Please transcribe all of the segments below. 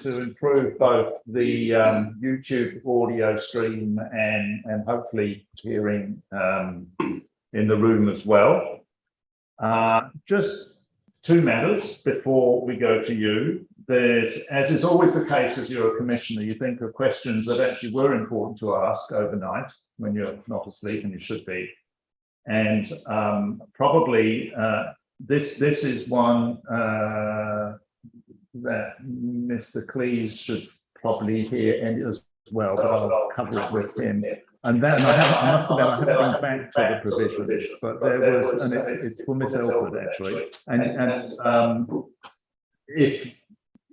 to improve both the YouTube audio stream and hopefully hearing in the room as well. Just two matters before we go to you. There's, as is always the case as you're a commissioner, you think of questions that actually were important to ask overnight when you're not asleep, and you should be. And probably this is one that Mr. Cleese should probably hear and as well, but I'll cover it with him. And then I must admit, I haven't been back to the provision, but there was, and it's for Miss Elford actually. And if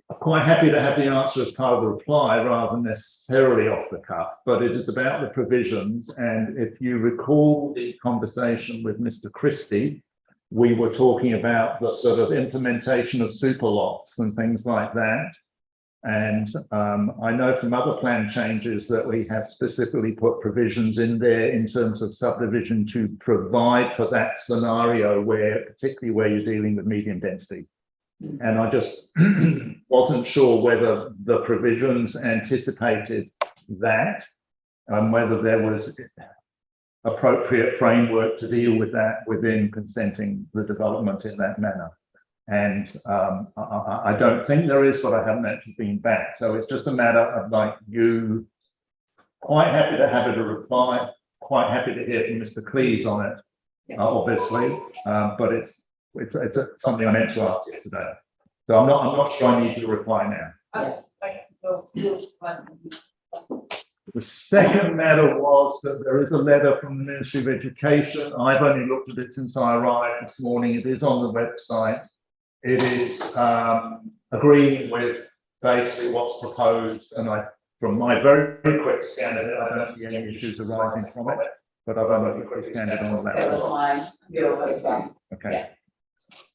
I'm quite happy to have the answer as part of the reply rather than necessarily off the cuff, but it is about the provisions. And if you recall the conversation with Mr. Christie, we were talking about the sort of implementation of super lots and things like that. And I know from other plan changes that we have specifically put provisions in there in terms of subdivision to provide for that scenario where, particularly where you're dealing with medium density. And I just wasn't sure whether the provisions anticipated that and whether there was appropriate framework to deal with that within consenting the development in that manner. And I don't think there is, but I haven't actually been back. So it's just a matter of like you, quite happy to have it a reply, quite happy to hear from Mr. Cleese on it, obviously, but it's something I meant to ask yesterday. So I'm not sure I need to reply now. Okay. The second matter was that there is a letter from the Ministry of Education. I've only looked at it since I arrived this morning. It is on the website. It is agreeing with basically what's proposed, and from my very quick scan of it, I don't see any issues arising from it, but I've only quick scanned it on the laptop. Okay. Yeah.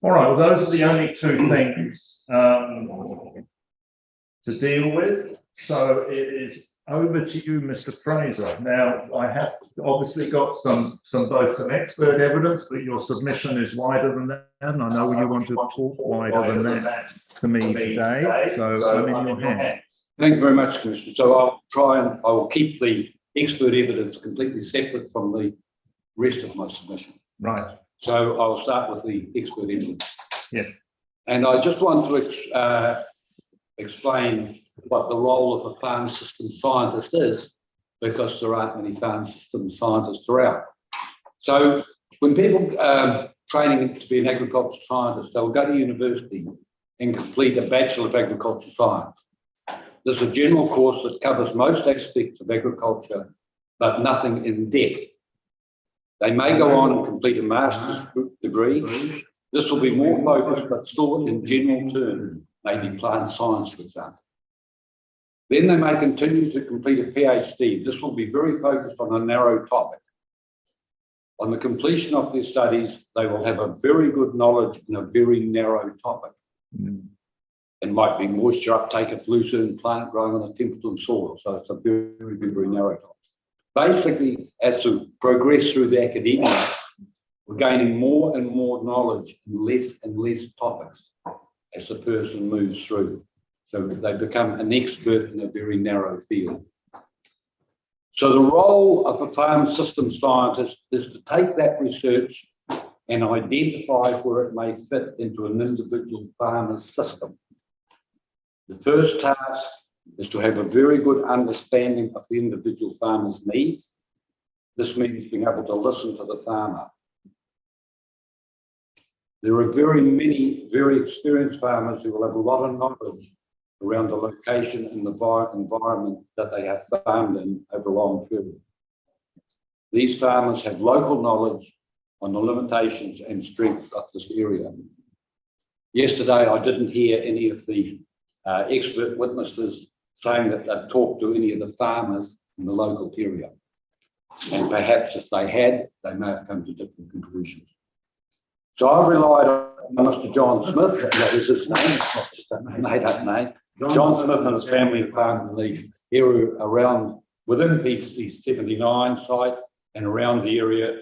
All right, well, those are the only two things to deal with. So it is over to you, Mr. Fraser. Now, I have obviously got some expert evidence, but your submission is wider than that, and I know you want to talk wider than that to me today. So I'm in your hand. Thank you very much, Commissioner. So I will keep the expert evidence completely separate from the rest of my submission. Right. So I'll start with the expert evidence. Yes. And I just want to explain what the role of a farm system scientist is, because there aren't many farm system scientists around. So when people training to be an agricultural scientist, they'll go to university and complete a Bachelor of Agricultural Science. There's a general course that covers most aspects of agriculture, but nothing in depth. They may go on and complete a master's degree. This will be more focused, but still in general terms, maybe plant science, for example. Then they may continue to complete a PhD. This will be very focused on a narrow topic. On the completion of their studies, they will have a very good knowledge in a very narrow topic. It might be moisture uptake of lucerne plant growing on a Templeton soil. So it's a very, very narrow topic. Basically, as to progress through the academia, we're gaining more and more knowledge in less and less topics as the person moves through. So they become an expert in a very narrow field. So the role of a farm system scientist is to take that research and identify where it may fit into an individual farmer's system. The first task is to have a very good understanding of the individual farmer's needs. This means being able to listen to the farmer. There are very many very experienced farmers who will have a lot of knowledge around the location and the environment that they have farmed in over a long period. These farmers have local knowledge on the limitations and strengths of this area. Yesterday, I didn't hear any of the expert witnesses saying that they'd talked to any of the farmers in the local area. And perhaps if they had, they may have come to different conclusions. So I relied on Mr. John Smith, that is his name, it's not just a made-up name. John Smith and his family farmed in the area around, within PC79 site and around the area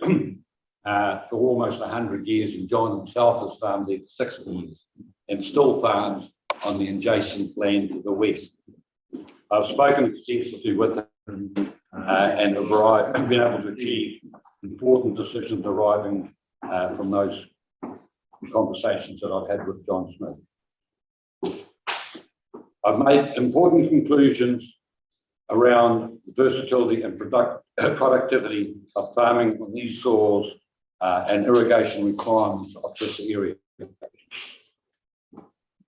for almost 100 years, and John himself has farmed there for 60 years and still farms on the adjacent land to the west. I've spoken extensively with them and have been able to achieve important decisions arising from those conversations that I've had with John Smith. I've made important conclusions around the versatility and productivity of farming on these soils and irrigation requirements of this area.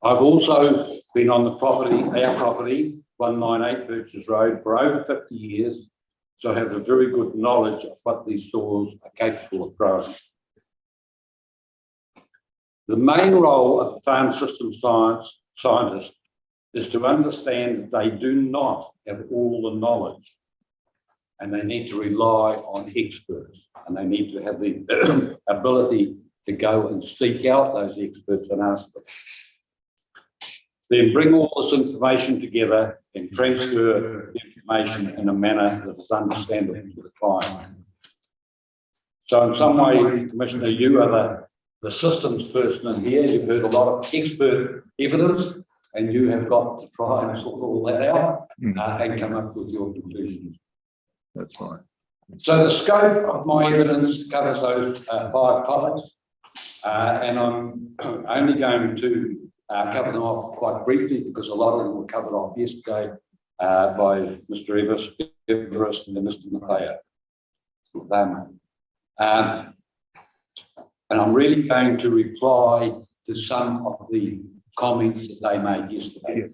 I've also been on the property, our property, 198 Birches Road, for over 50 years, so I have a very good knowledge of what these soils are capable of growing. The main role of a farm system scientist is to understand that they do not have all the knowledge, and they need to rely on experts, and they need to have the ability to go and seek out those experts and ask them. Then bring all this information together and transfer the information in a manner that is understandable to the client. So in some way, Commissioner, you are the systems person in here. You've heard a lot of expert evidence, and you have got to try and sort all that out and come up with your conclusions. That's right. So the scope of my evidence covers those 5 topics, and I'm only going to cover them off quite briefly because a lot of them were covered off yesterday by Mr. Everest and Mr. Mathea. And I'm really going to reply to some of the comments that they made yesterday.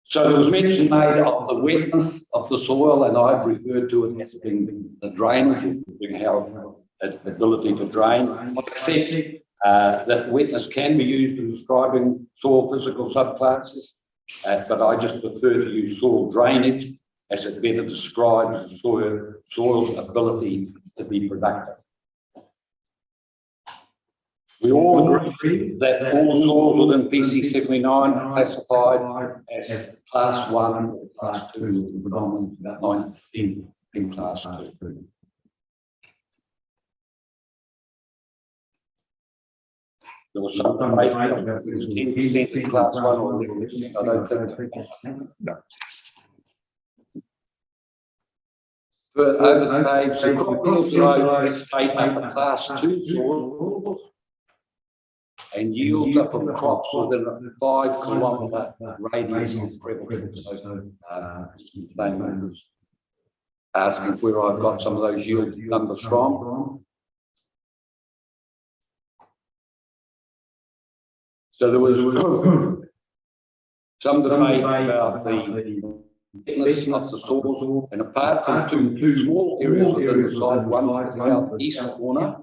So there was mention made of the wetness of the soil, and I've referred to it as being the drainage, being how ability to drain. I accept that wetness can be used in describing soil physical subclasses, but I just prefer to use soil drainage as it better describes the soil's ability to be productive. We all agree that all soils within PC79 are classified as Class 1 or Class 2, predominantly about 90% in Class 2. There was some debate whether it was 10% in Class 1 or 11%. I don't think that. No. Over the page, the crop yields road state up a Class 2 soils and yields up on crops within a 5 kilometre radius of prevalence. So, asking where I've got some of those yield numbers from. So there was some debate about the thickness of the soils, and apart from two small areas within the site, one the southeast corner,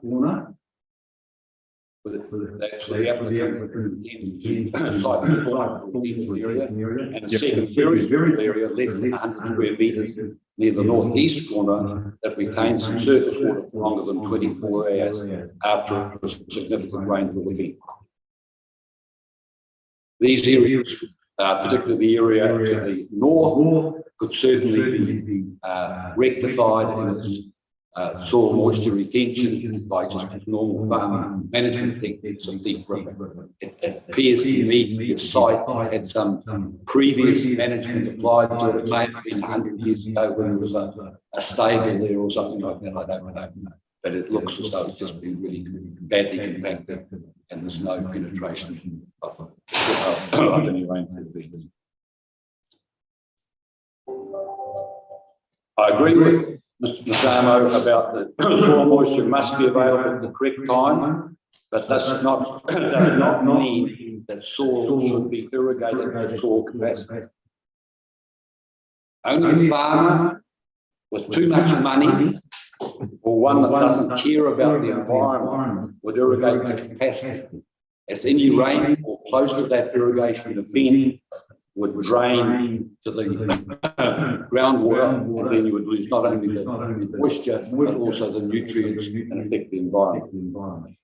that's where the applicant intended to site the soil area, and a second very small area, less than 100 square metres, near the northeast corner, that retains some surface water for longer than 24 hours after a significant rainfall event. These areas, particularly the area to the north, could certainly be rectified in its soil moisture retention by just normal farm management techniques and deep river. It appears to me the site has had some previous management applied to it. It may have been 100 years ago when there was a stable there or something like that. I don't know. But it looks as though it's just been really badly compacted and there's no penetration of any rainfall events. I agree with Mr. Nazamo about the soil moisture must be available at the correct time, but does not mean that soil should be irrigated to soil capacity. Only a farmer with too much money or one that doesn't care about the environment would irrigate to capacity, as any rainfall close to that irrigation event would drain to the groundwater, and then you would lose not only the moisture but also the nutrients and affect the environment.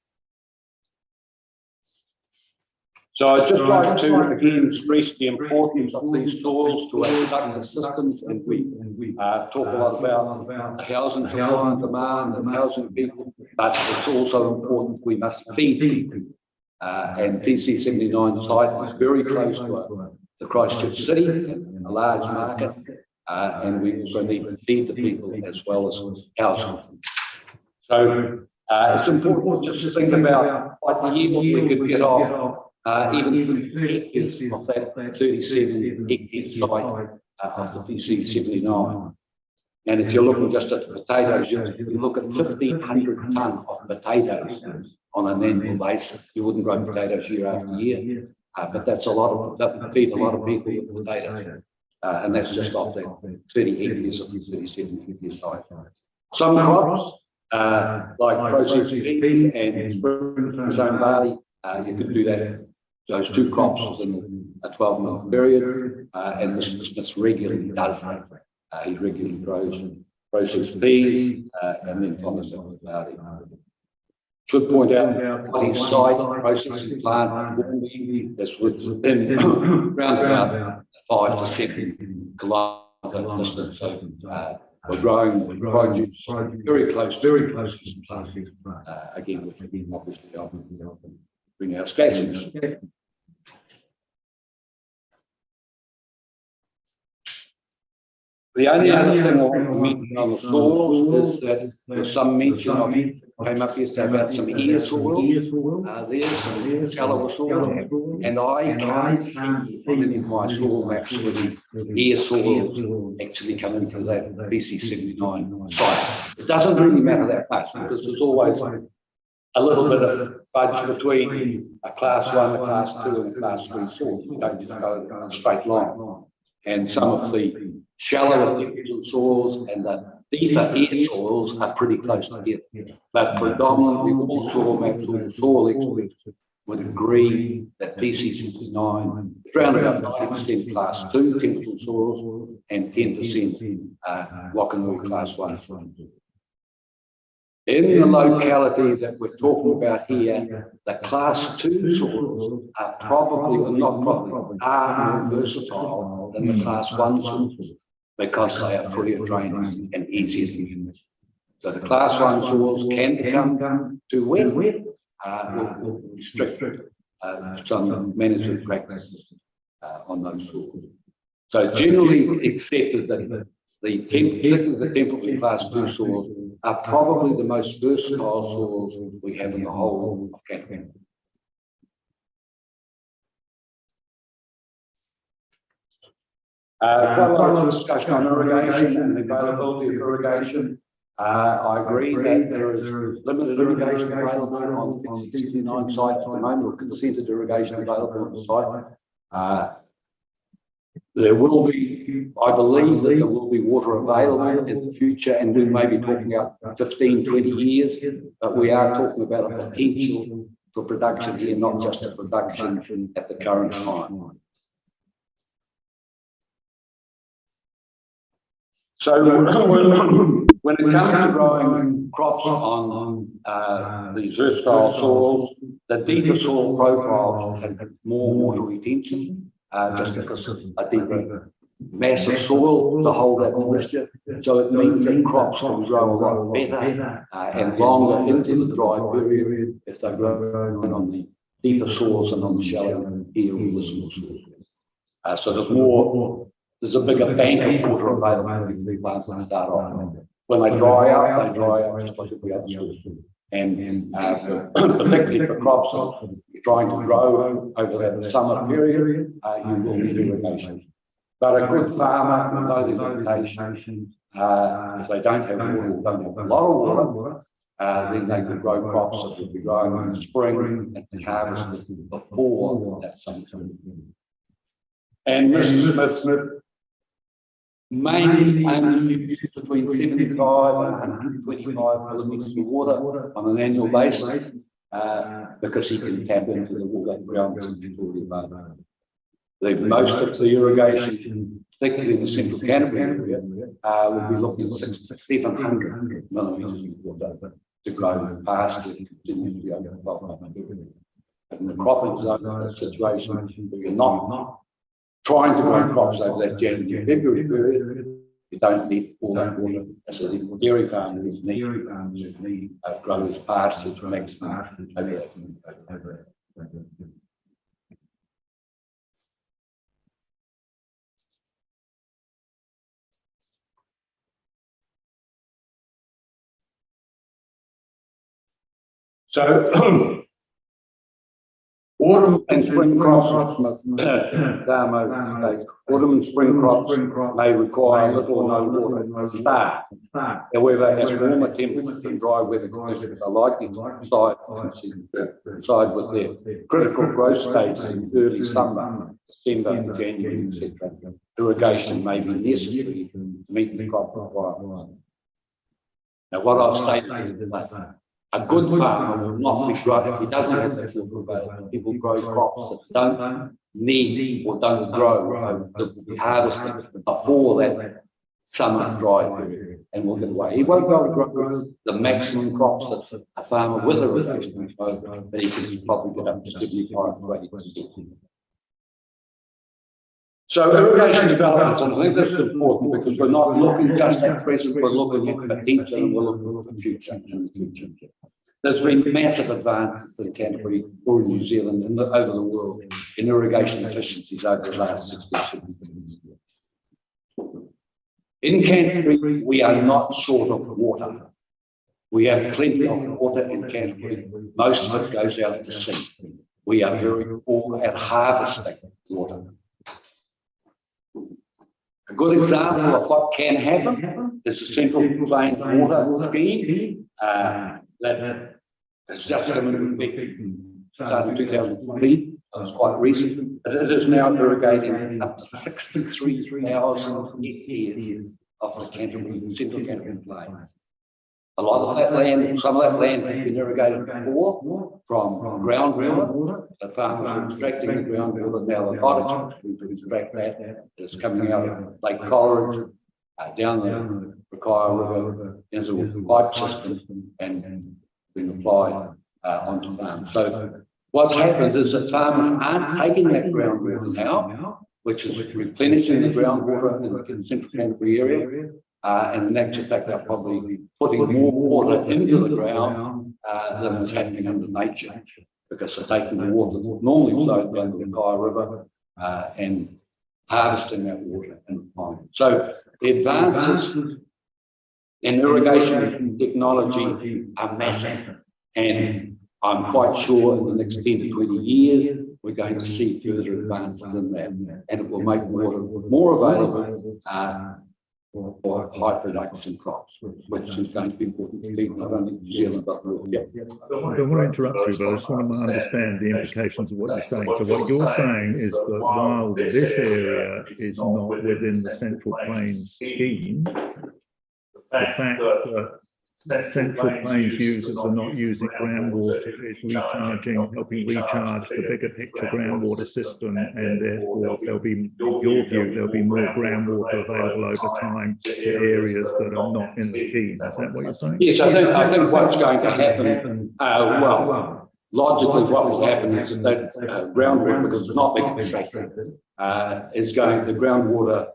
So I'd just like to again stress the importance of these soils to our productive systems, and we talk a lot about housing supply and demand and housing people, but it's also important we must feed people. and PC79 site is very close to the Christchurch city, a large market, and we also need to feed the people as well as house them. So it's important just to think about ideally we could get off even 3 hectares of that 37 hectare site of the PC79. And if you're looking just at the potatoes, you look at 1,500 tonne of potatoes on an annual basis. You wouldn't grow potatoes year after year, but that's a lot of, that would feed a lot of people with potatoes. And that's just off that 30 hectares of the 37 hectare site. Some crops, like processed peas and spring-sown barley, you could do that, those 2 crops within a 12-month period, and Mr. Smith regularly does that. He regularly grows processed peas and then follows up with barley. Should point out what his site processing plant is within around about 5 to 7 kilometre distance. So we're growing produce very close to some plants, again, which obviously help bring our scarcity. The only other thing I want to mention on the soils is that there's some mention of, came up yesterday about some ear soils. There's some shallower soils, and I can't see on any of my soil maps where the ear soils actually come into that PC79 site. It doesn't really matter that much because there's always a little bit of fudge between a class 1, a class 2, and a class 3 soil. You don't just go a straight line. And some of the shallower soils and the deeper ear soils are pretty close together. But predominantly all soil maps, all soil experts would agree that PC79 is around about 90% class 2 chemical soils and 10% Whanganui class 1 soils. In the locality that we're talking about here, the class 2 soils are probably, or not probably, are more versatile than the class 1 soils because they are fully drained and easier to use. So the class 1 soils can become too wet, or restrict some management practices on those soils. So generally accepted that particularly the temperate class 2 soils are probably the most versatile soils we have in the whole of Canterbury. Quite a lot of discussion on irrigation and availability of irrigation. I agree that there is limited irrigation available on the 69 site at the moment, or consented irrigation available on the site. There will be, I believe that there will be water available in the future, and we may be talking about 15, 20 years, but we are talking about a potential for production here, not just a production at the current time. So when it comes to growing crops on these versatile soils, the deeper soil profiles have more water retention, just because of a deeper mass of soil to hold that moisture. So it means that crops can grow a lot better and longer into the dry period if they're grown on the deeper soils and on the shallow ear or listenable soils. So there's a bigger bank of water available if the plants start off. When they dry out just like every other soil. And particularly for crops that you're trying to grow over that summer period, you will need irrigation. But a good farmer will know the irrigation. If they don't have water or don't have a lot of water, then they could grow crops that will be growing in the spring and be harvested before that summer period. And Mr. Smith mainly only uses between 75 and 125 millimetres of water on an annual basis because he can tap into the water ground already available. Most of the irrigation, particularly in the central Canterbury area, will be looking at 700 millimetres of water to grow pasture continuously over the 12-month period. But in the cropping zone, situation where you're not trying to grow crops over that January, February period, you don't need all that water. So the dairy farmers need grow this pasture to maximum over that. So, autumn and spring crops, autumn and spring crops may require little or no water to start. However, as warmer temperatures and dry weather conditions are likely to coincide with their critical growth stages in early summer, December, January, etc., irrigation may be necessary to meet the crop requirements. Now, what I've stated is that a good farmer will not be grow if he doesn't have the water available. He will grow crops that don't need or don't grow that will be harvested before that summer dry period and will get away. He won't be able to grow the maximum crops that a farmer with irrigation will grow, but he can probably get up to 75 to 80%. So irrigation development, and I think this is important because we're not looking just at present, we're looking at potential and we're looking at the future. There's been massive advances in Canterbury or in New Zealand and over the world in irrigation efficiencies over the last 60 or 70 years. In Canterbury, we are not short of water. We have plenty of water in Canterbury. Most of it goes out to sea. We are very poor at harvesting water. A good example of what can happen is the Central Plains Water Scheme that has just come into effect starting in 2020. It's quite recent, but it is now irrigating up to 63,000 hectares of the Central Canterbury Plains. A lot of that land, some of that land has been irrigated before from groundwater. The farmers are extracting the groundwater now. The cottages to extract that. It's coming out of Lake Coleridge, down the Rakaia River into a pipe system and being applied onto farms. So what's happened is that farmers aren't taking that groundwater now, which is replenishing the groundwater in the Central Canterbury area. And in actual fact, they're probably putting more water into the ground than is happening under nature, because they're taking the water that normally flowed down the Rakaia River and harvesting that water and applying it. So the advances in irrigation technology are massive, and I'm quite sure in the next 10 to 20 years, we're going to see further advances in that, and it will make water more available for high production crops, which is going to be important to feed not only New Zealand but the world. I don't want to interrupt you, but I just want to understand the implications of what you're saying. So what you're saying is that while this area is not within the Central Plains scheme, the fact that Central Plains users are not using groundwater is helping recharge the bigger picture groundwater system, and therefore there'll be, in your view, there'll be more groundwater available over time to areas that are not in the scheme. Is that what you're saying? Yes, I think what's going to happen, well, logically what will happen is that groundwater, because it's not being extracted, the groundwater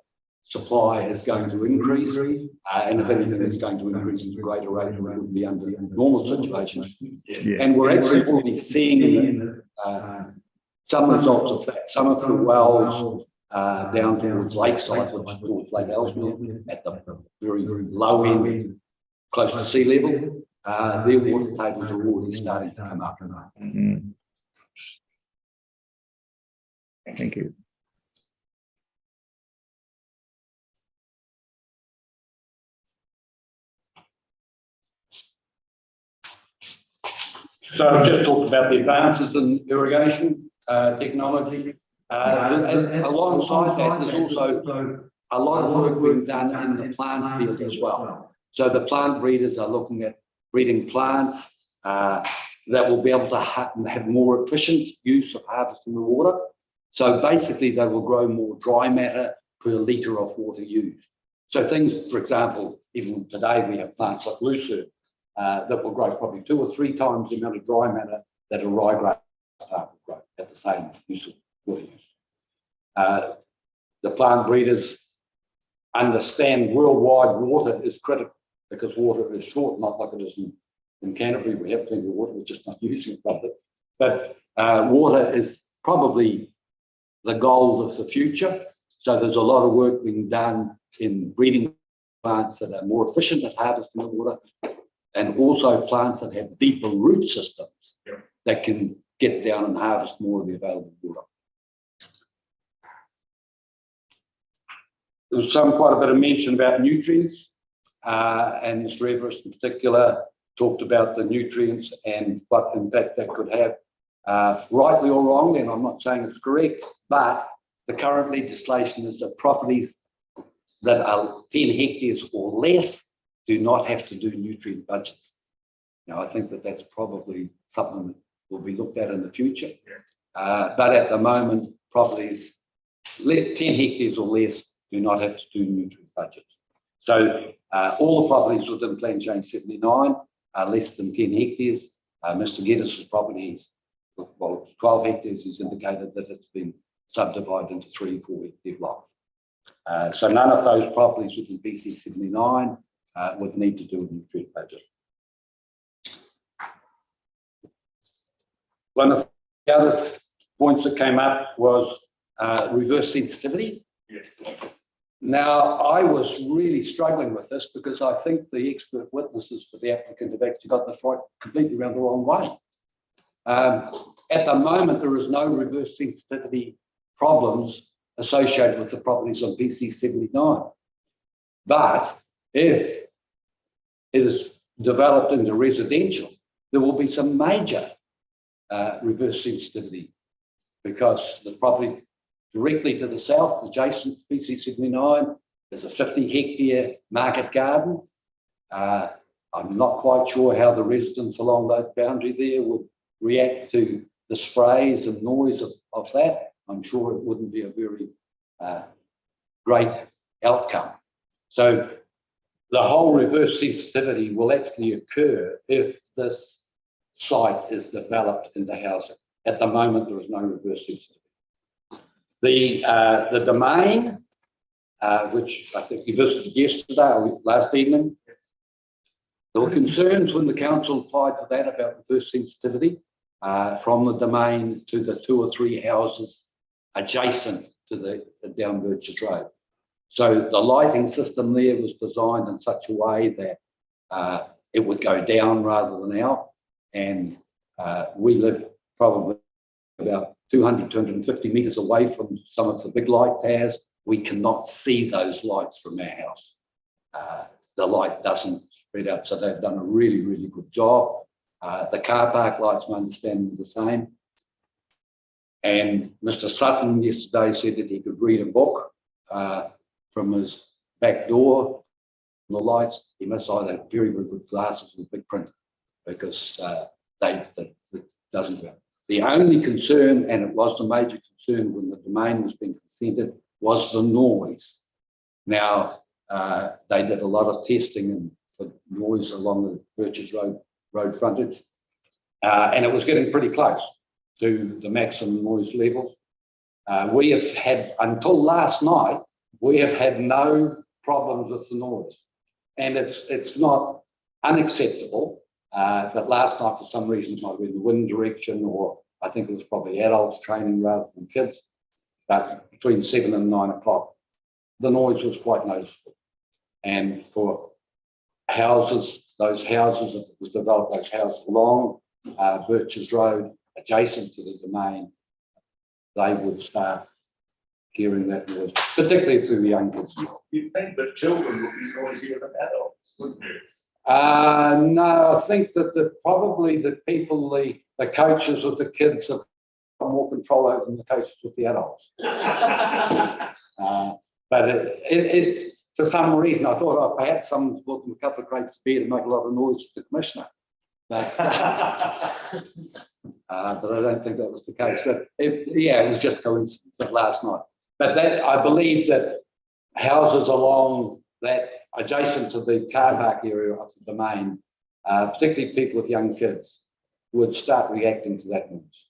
supply is going to increase, and if anything, it's going to increase at a greater rate than it would be under normal situations. Yeah. And we're actually already seeing some results of that. Some of the wells down towards Lakeside, which is towards Lake Ellesmere, at the very low end, close to sea level, their water tables are already starting to come up. Mm-hmm. Thank you. So I've just talked about the advances in irrigation technology. Alongside that, there's also a lot of work being done in the plant field as well. So the plant breeders are looking at breeding plants that will be able to have more efficient use of harvesting the water. So basically, they will grow more dry matter per litre of water used. So things, for example, even today we have plants like lucerne that will grow probably 2 or 3 times the amount of dry matter that a ryegrass plant will grow at the same use of water use. The plant breeders understand worldwide water is critical, because water is short, not like it is in Canterbury. We have plenty of water, we're just not using it properly. But Water is probably the gold of the future. So there's a lot of work being done in breeding plants that are more efficient at harvesting the water, and also plants that have deeper root systems that can get down and harvest more of the available water. There was quite a bit of mention about nutrients, and this Reverend in particular talked about the nutrients and what impact that could have. Rightly or wrongly, and I'm not saying it's correct, but the current legislation is that properties that are 10 hectares or less do not have to do nutrient budgets. Now, I think that that's probably something that will be looked at in the future. But at the moment, properties 10 hectares or less do not have to do nutrient budgets. So all the properties within Plan Change 79 are less than 10 hectares. Mr. Geddes' properties, well, 12 hectares, he's indicated that it's been subdivided into 3 or 4 hectare blocks. So none of those properties within PC79 would need to do a nutrient budget. One of the other points that came up was reverse sensitivity. Yes. Now, I was really struggling with this because I think the expert witnesses for the applicant have actually got this right completely around the wrong way. At the moment, there is no reverse sensitivity problems associated with the properties on PC79. But if it is developed into residential, there will be some major reverse sensitivity, because the property directly to the south, adjacent to PC79, is a 50-hectare market garden. I'm not quite sure how the residents along that boundary there would react to the sprays and noise of that. I'm sure it wouldn't be a very great outcome. So the whole reverse sensitivity will actually occur if this site is developed into housing. At the moment, there is no reverse sensitivity. The domain, which I think you visited yesterday or last evening, there were concerns when the council applied for that about reverse sensitivity from the domain to the 2 or 3 houses adjacent to the down Birches Road. So the lighting system there was designed in such a way that it would go down rather than out. And we live probably about 200, 250 metres away from some of the big light towers. We cannot see those lights from our house. The light doesn't spread out, so they've done a really, really good job. The car park lights, my understanding, are the same. And Mr. Sutton yesterday said that he could read a book from his back door. The lights, he must either have very, very good glasses with big print, because that doesn't work. The only concern, and it was the major concern when the domain was being consented, was the noise. Now, they did a lot of testing for noise along the Birches Road frontage, and it was getting pretty close to the maximum noise levels. We have had, until last night, we have had no problems with the noise, and it's not unacceptable. But last night, for some reason, it might have been the wind direction, or I think it was probably adults training rather than kids. But between 7 and 9 o'clock, the noise was quite noticeable. And for houses, those houses that was developed, those houses along Birches Road, adjacent to the domain, they would start hearing that noise, particularly to the young kids. You'd think that children would be noisier than adults, wouldn't you? No, I think that probably the people, the coaches of the kids have got more control over than the coaches with the adults. But it for some reason, I thought perhaps someone's bought them a couple of crates of beer to make a lot of noise for the commissioner. But I don't think that was the case. But it was just coincidence that last night. But I believe that houses along that adjacent to the car park area of the domain, particularly people with young kids, would start reacting to that noise.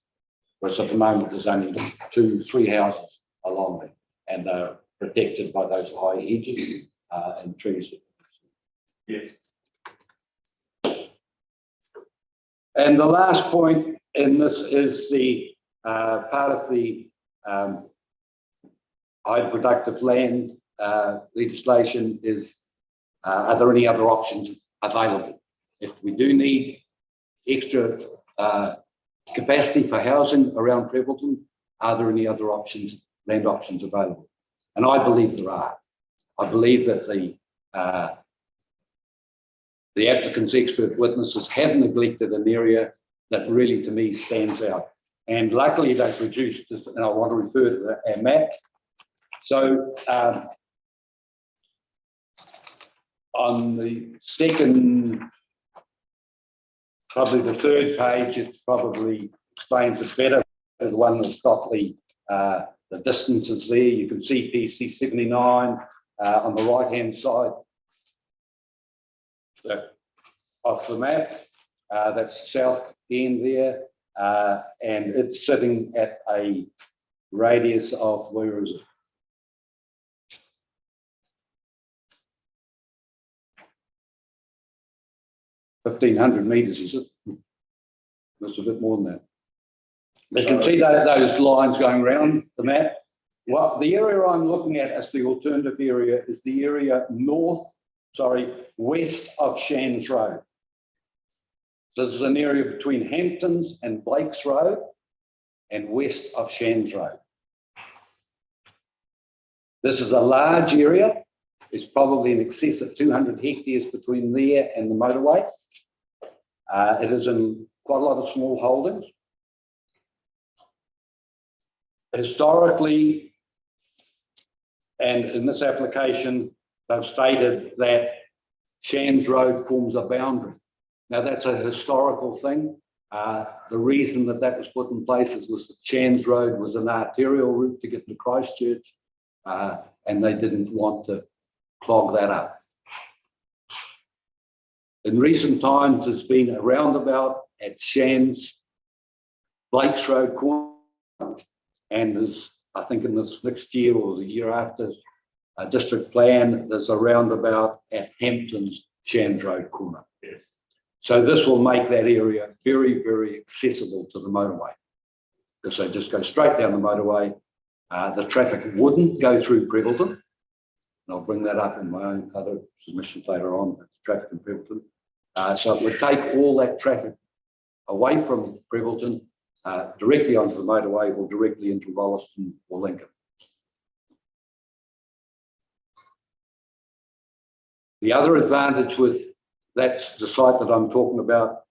Whereas at the moment, there's only 2, 3 houses along it, and they're protected by those high hedges and trees. Yes. And the last point and this is the part of the high productive land legislation is, are there any other options available? If we do need extra capacity for housing around Prebbleton, are there any other options, land options available? And I believe there are. I believe that the applicant's expert witnesses have neglected an area that really, to me, stands out. And luckily, they produced this, and I want to refer to our map. So, on the second, probably the third page, it probably explains it better. The one that's got the distances there. You can see PC79 on the right-hand side of the map. That's the south end there, and it's sitting at a radius of, where is it? 1,500 meters, is it? That's a bit more than that. You can see those lines going around the map. Well, the area I'm looking at as the alternative area is the area west of Shands Road. So this is an area between Hamptons and Blake's Road and west of Shands Road. This is a large area. It's probably in excess of 200 hectares between there and the motorway. It is in quite a lot of small holdings. Historically, and in this application, they've stated that Shands Road forms a boundary. Now, that's a historical thing. The reason that that was put in place was that Shands Road was an arterial route to get to Christchurch, and they didn't want to clog that up. In recent times, there's been a roundabout at Shands, Blake's Road corner, and there's, I think in this next year or the year after, a district plan, there's a roundabout at Hampton's Shands Road corner. Yes. So this will make that area very, very accessible to the motorway, because they just go straight down the motorway. The traffic wouldn't go through Prebbleton. And I'll bring that up in my own other submissions later on, traffic in Prebbleton. So it would take all that traffic away from Prebbleton, directly onto the motorway or directly into Wollaston or Lincoln. The other advantage with that's the site that I'm talking about,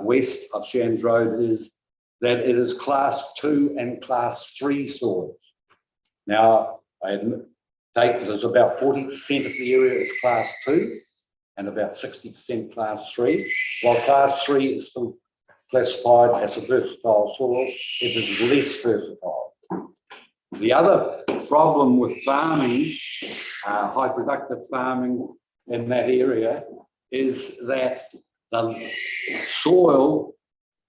west of Shands Road, is that it is class 2 and class 3 soils. Now, there's about 40% of the area is class 2 and about 60% class 3, while class 3 is still classified as a versatile soil. It is less versatile. The other problem with farming, high productive farming in that area, is that the soil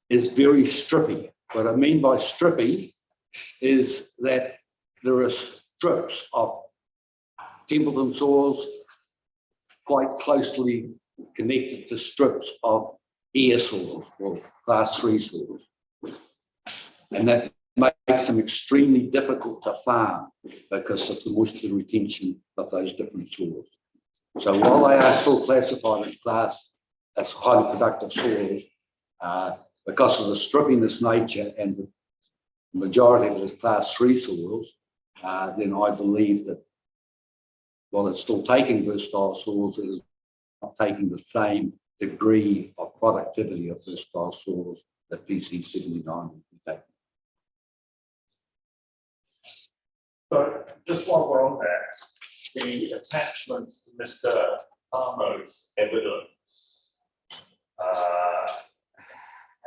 is very strippy. What I mean by strippy is that there are strips of Templeton soils quite closely connected to strips of air soils or class 3 soils. And that makes them extremely difficult to farm because of the moisture retention of those different soils. So while they are still classified as highly productive soils, because of the strippiness nature and the majority of it is class 3 soils, then I believe that while it's still taking versatile soils, it is not taking the same degree of productivity of versatile soils that PC79 would be taking. So just while we're on there, the attachment to Mr. Armo's evidence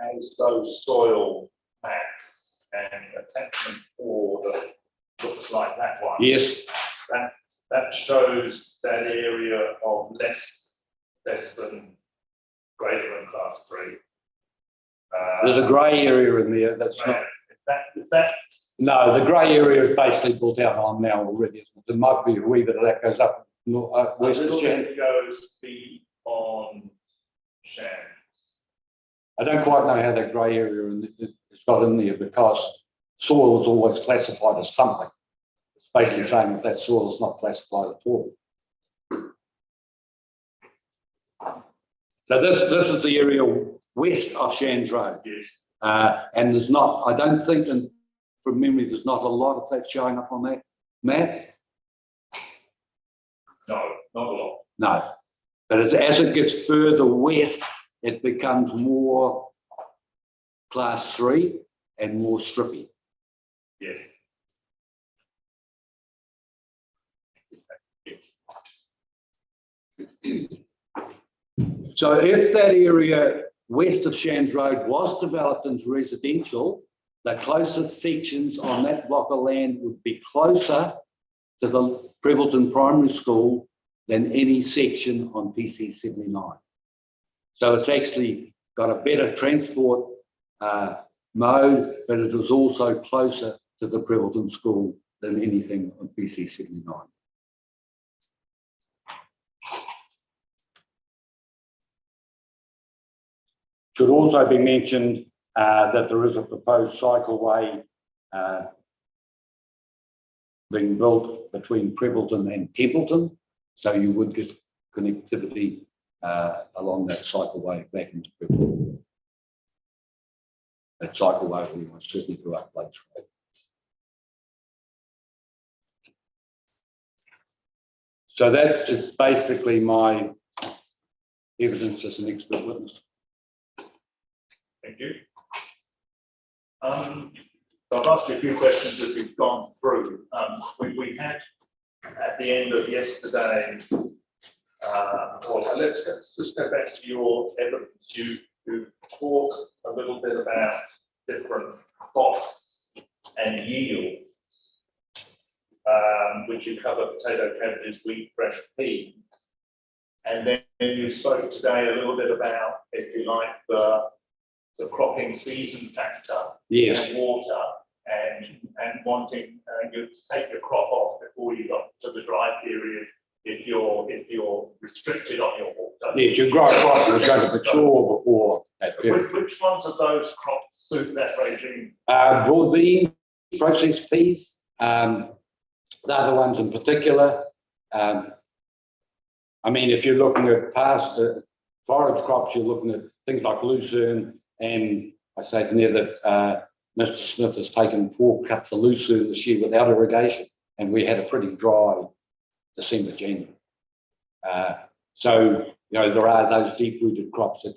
has those soil maps and attachment 4 that looks like that one. Yes. That shows that area of less than greater than class 3. There's a grey area in there. That's not. Is that No, the grey area is basically built out on now already. There might be a wee bit of that goes up west of Shands. It goes beyond Shands. I don't quite know how that grey area it's got in there, because soil is always classified as something. It's basically saying that that soil is not classified at all. So this is the area west of Shands Road. Yes. And there's not, I don't think, and from memory, there's not a lot of that showing up on that map. No, not a lot. No. But as it gets further west, it becomes more class 3 and more strippy. Yes. So if that area west of Shands Road was developed into residential, the closest sections on that block of land would be closer to the Prebbleton Primary School than any section on PC79. So it's actually got a better transport mode, but it is also closer to the Prebbleton School than anything on PC79. Should also be mentioned that there is a proposed cycleway being built between Prebbleton and Templeton, so you would get connectivity along that cycleway back into Prebbleton. That cycleway will certainly go up Lakes Road. So that is basically my evidence as an expert witness. Thank you. So I've asked you a few questions as we've gone through. We had at the end of yesterday, let's just go back to your evidence. You talk a little bit about different costs and yield, which you cover potato, cabbages, wheat, fresh peas. And then you spoke today a little bit about, if you like, the cropping season factor, Yes. and water, and wanting you to take the crop off before you got to the dry period if you're restricted on your water. Yes, you grow a crop that's going to mature before that period. Which ones of those crops suit that regime? Broad beans, processed peas, the other ones in particular. I mean, if you're looking at past forage crops, you're looking at things like lucerne, and I say near that Mr. Smith has taken 4 cuts of lucerne this year without irrigation, and we had a pretty dry December, January. So, you know, there are those deep-rooted crops that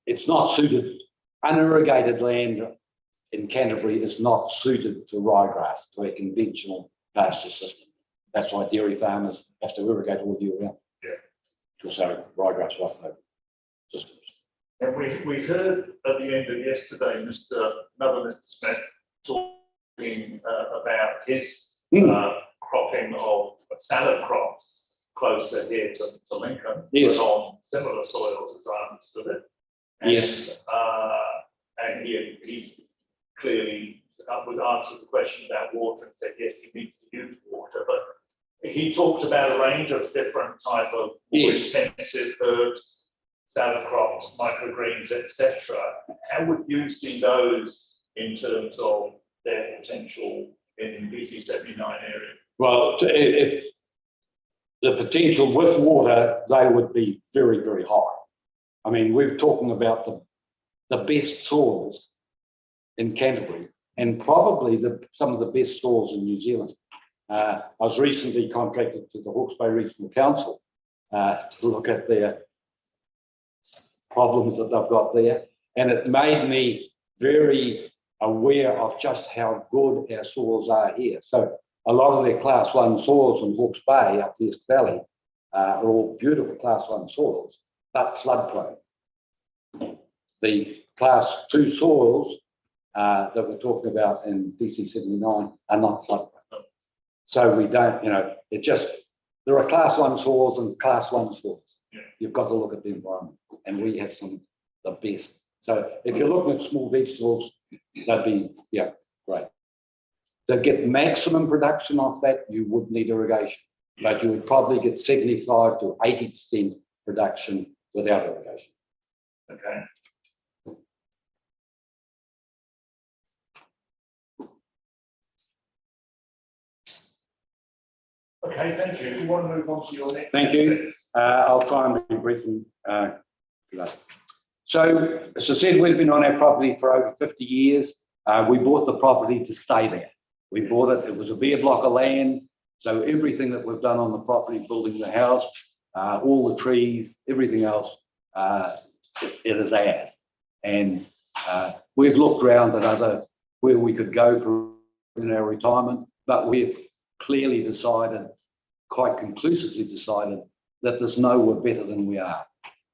it's not suited. Unirrigated land in Canterbury is not suited to ryegrass, to a conventional pasture system. That's why dairy farmers have to irrigate all year round. Yeah. Because ryegrass wasn't open systems. And we heard at the end of yesterday, another Mr. Smith talking about his cropping of salad crops closer here to Lincoln, Yes. but on similar soils, as I understood it. And, Yes. And he clearly would answer the question about water and said, yes, he needs to use water, but he talked about a range of different type of more expensive herbs, salad crops, microgreens, etc. How would you see those in terms of their potential in the PC79 area? Well, if the potential with water, they would be very, very high. I mean, we're talking about the best soils in Canterbury, and probably some of the best soils in New Zealand. I was recently contracted to the Hawke's Bay Regional Council to look at their problems that they've got there, and it made me very aware of just how good our soils are here. So a lot of their class 1 soils in Hawke's Bay up the East Valley are all beautiful class 1 soils, but flood prone. The class 2 soils that we're talking about in PC79 are not flood prone. So we don't, you know, there are class 1 soils and class 1 soils. Yeah. You've got to look at the environment, and we have some of the best. So if you're looking at small vegetables, that'd be, yeah, great. To get maximum production off that, you would need irrigation, but you would probably get 75 to 80% production without irrigation. Okay. Okay, thank you. If you want to move on to your next. Thank you. I'll try and be brief and today. So, as I said, we've been on our property for over 50 years. We bought the property to stay there. We bought it, it was a bare block of land. So everything that we've done on the property, building the house, all the trees, everything else, it is ours. And we've looked around at where we could go for in our retirement, but we've clearly decided, quite conclusively decided, that there's nowhere better than we are.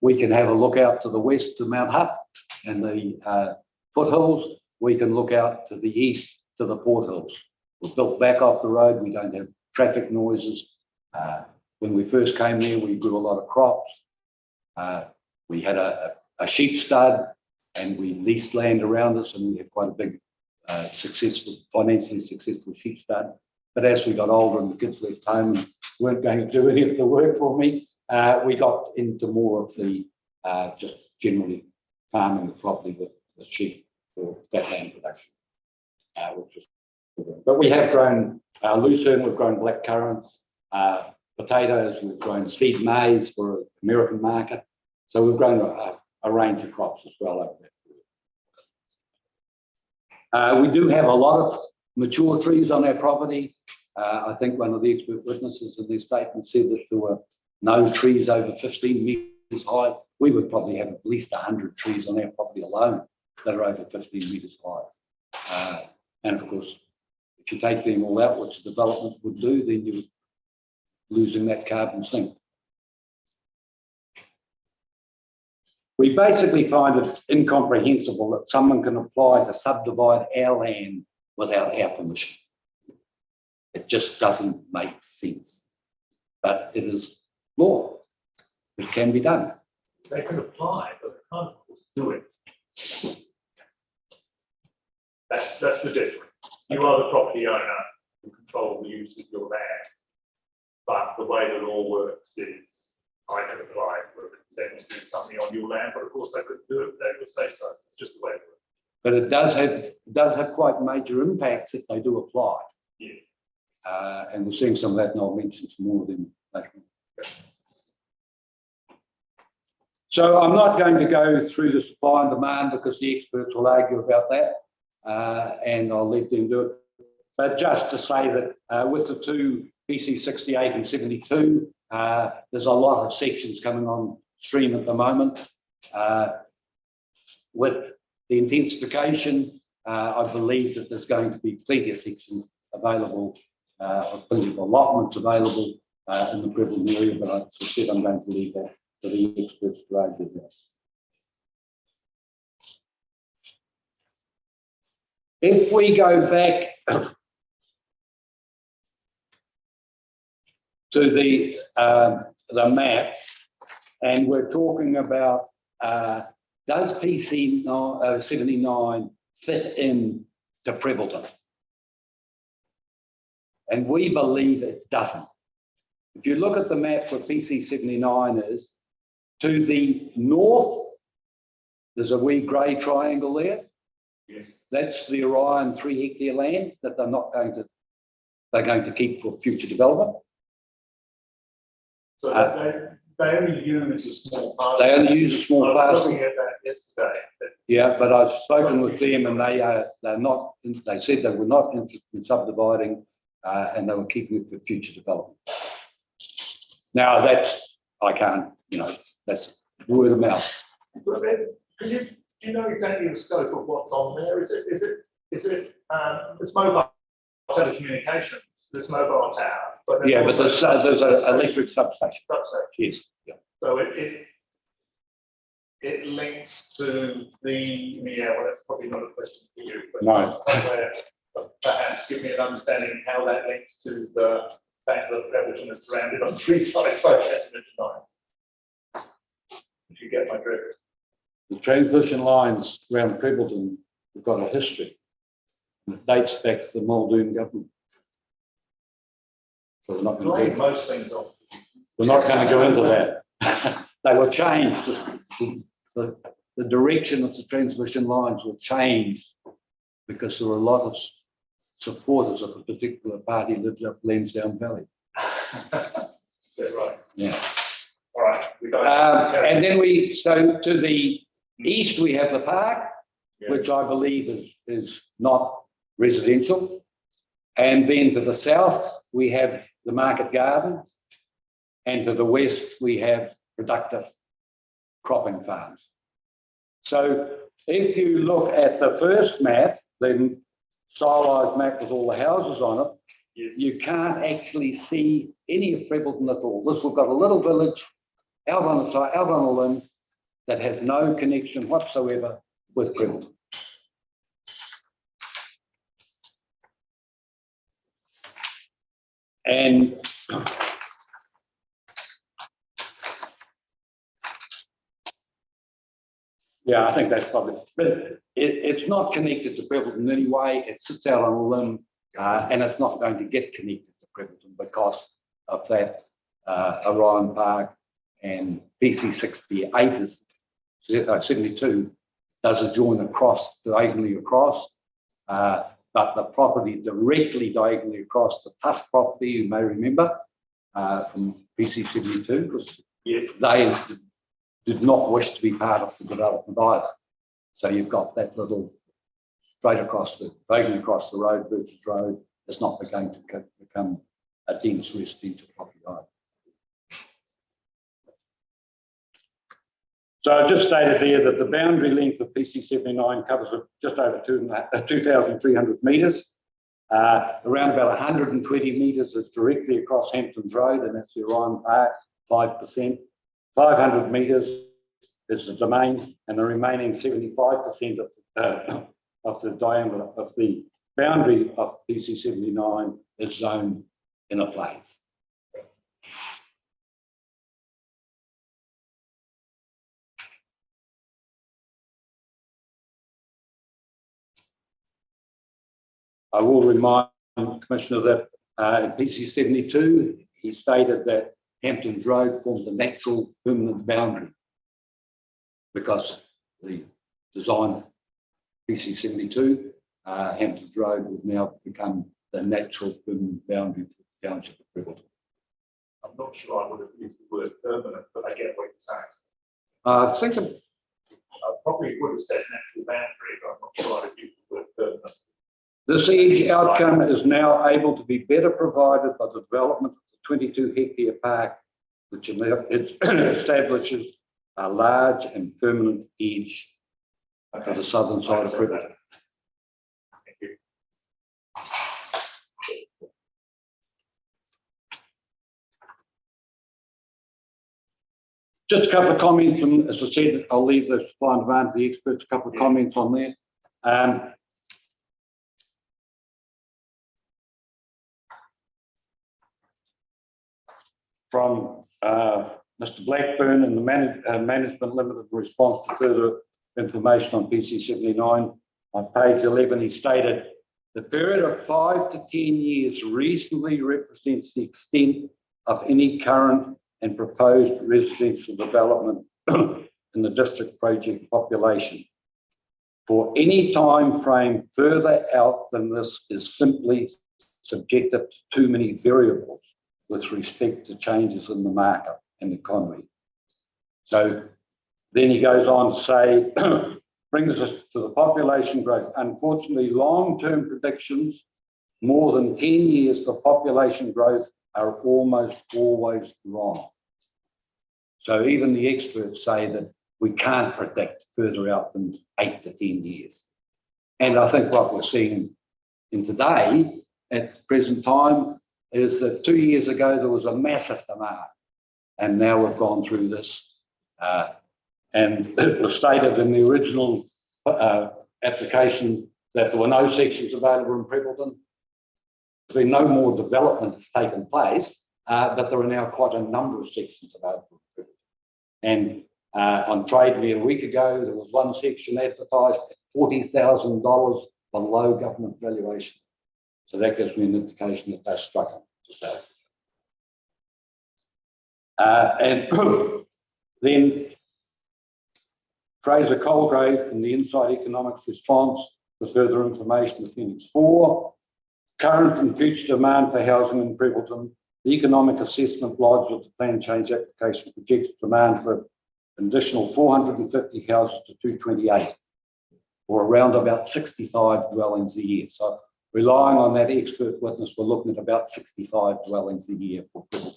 We can have a look out to the west to Mount Hutt and the foothills. We can look out to the east to the Port Hills. We're built back off the road. We don't have traffic noises. When we first came there, we grew a lot of crops. We had a sheep stud, and we leased land around us, and we had quite a big, financially successful sheep stud. But as we got older and the kids left home and weren't going to do any of the work for me, we got into more of the just generally farming the property with sheep for fat land production, which is. But we have grown lucerne, we've grown black currants, potatoes, we've grown seed maize for the American market. So we've grown a range of crops as well over that. We do have a lot of mature trees on our property. I think one of the expert witnesses in their statement said that there were no trees over 15 metres high. We would probably have at least 100 trees on our property alone that are over 15 metres high. And of course, if you take them all out, which the development would do, then you're losing that carbon sink. We basically find it incomprehensible that someone can apply to subdivide our land without our permission. It just doesn't make sense. But it is law. It can be done. They can apply, but they can't do it. That's the difference. You are the property owner who control the use of your land. But the way the law works is I can apply for a consent to do something on your land, but of course they could do it, they would say so. It's just the way it works. But it does have quite major impacts if they do apply. Yeah. And we're seeing some of that, and I'll mention some more of them later. So I'm not going to go through the supply and demand because the experts will argue about that, and I'll let them do it. But just to say that with the two PC68 and 72, there's a lot of sections coming on stream at the moment. With the intensification, I believe that there's going to be plenty of sections available, plenty of allotments available in the Prevalent area, but as I said, I'm going to leave that for the experts to argue that. If we go back to the map, and we're talking about does PC79 fit in to Prevalent? And we believe it doesn't. If you look at the map where PC79 is, to the north, there's a wee grey triangle there. Yes. That's the Orion 3-hectare land that they're going to keep for future development. So they only use a small parcel. They only use a small I was parcel. looking at that yesterday. Yeah, but I've spoken with them, and they're not. They said they were not interested in subdividing, and they were keeping it for future development. Now I can't, that's word of mouth. Do you know exactly the scope of what's on there? Is it it's mobile telecommunications, there's mobile tower, but Yeah, but there's an electric substation. Yes. Yeah. So it links to the well, that's probably not a question for you, but No. Perhaps give me an understanding of how that links to the fact that Prevalent is surrounded on 3 sides by transmission lines. If you get my drift. The transmission lines around Prevalent have got a history. It dates back to the Muldoon government. So we're not going to Most things on. We're not going to go into that. They were changed. The direction of the transmission lines were changed because there were a lot of supporters of a particular party lived up Lansdowne Valley. That's right. Yeah. All right. We got And then so to the east, we have the park, Yeah. which I believe is not residential. And then to the south, we have the market garden. And to the west, we have productive cropping farms. So if you look at the first map, then stylized map with all the houses on it, Yes. you can't actually see any of Prebbleton at all. We've got a little village out on the side, out on a limb, that has no connection whatsoever with Prebbleton. And yeah, I think that's probably, but it's not connected to Prebbleton anyway. It sits out on a limb, and it's not going to get connected to Prebbleton because of that Orion Park, and PC68 is 72 does adjoin across, diagonally across, but the property directly diagonally across, the Tough property, you may remember, from PC72, because Yes. they did not wish to be part of the development either. So you've got that little straight across the, diagonally across the road, Birches Road, it's not going to become a dense residential property either. So I just stated there that the boundary length of PC79 covers just over 2,300 metres. Around about 120 metres is directly across Hamptons Road, and that's the Orion Park, 5%. 500 metres is the domain, and the remaining 75% of the diameter of the boundary of PC79 is zoned in a plains. I will remind the Commissioner that in PC72, he stated that Hamptons Road forms a natural permanent boundary because the design of PC72, Hamptons Road would now become the natural permanent boundary for the township of Prebbleton. I'm not sure I would have used the word permanent, but I get what you're saying. I think I probably would have said natural boundary, but I'm not sure I'd have used the word permanent. this edge outcome is now able to be better provided by the development of the 22 hectare park, which establishes a large and permanent edge to the southern side of Prebbleton. Thank you. Just a couple of comments, and as I said, I'll leave the supply and demand to the experts, a couple of comments on there. From Mr. Blackburn and the Management Limited response to further information on PC79. On page 11, he stated, the period of 5 to 10 years reasonably represents the extent of any current and proposed residential development in the district project population. For any time frame further out than this is simply subjective to too many variables with respect to changes in the market and economy. So then he goes on to say, brings us to the population growth. Unfortunately, long-term predictions, more than 10 years for population growth, are almost always wrong. So even the experts say that we can't predict further out than 8 to 10 years. And I think what we're seeing in today, at the present time, is that 2 years ago there was a massive demand, and now we've gone through this. And it was stated in the original application that there were no sections available in Prebbleton. There's been no more development has taken place, but there are now quite a number of sections available in Prebbleton. And on Trade Me a week ago, there was one section advertised at $40,000 below government valuation. So that gives me an indication that they're struggling to sell. And then Fraser Colgrave in the Inside Economics response for further information, Appendix 4. Current and future demand for housing in Prebbleton The economic assessment lodged with the plan change application projects demand for an additional 450 houses to 228, or around about 65 dwellings a year. So relying on that expert witness, we're looking at about 65 dwellings a year for people.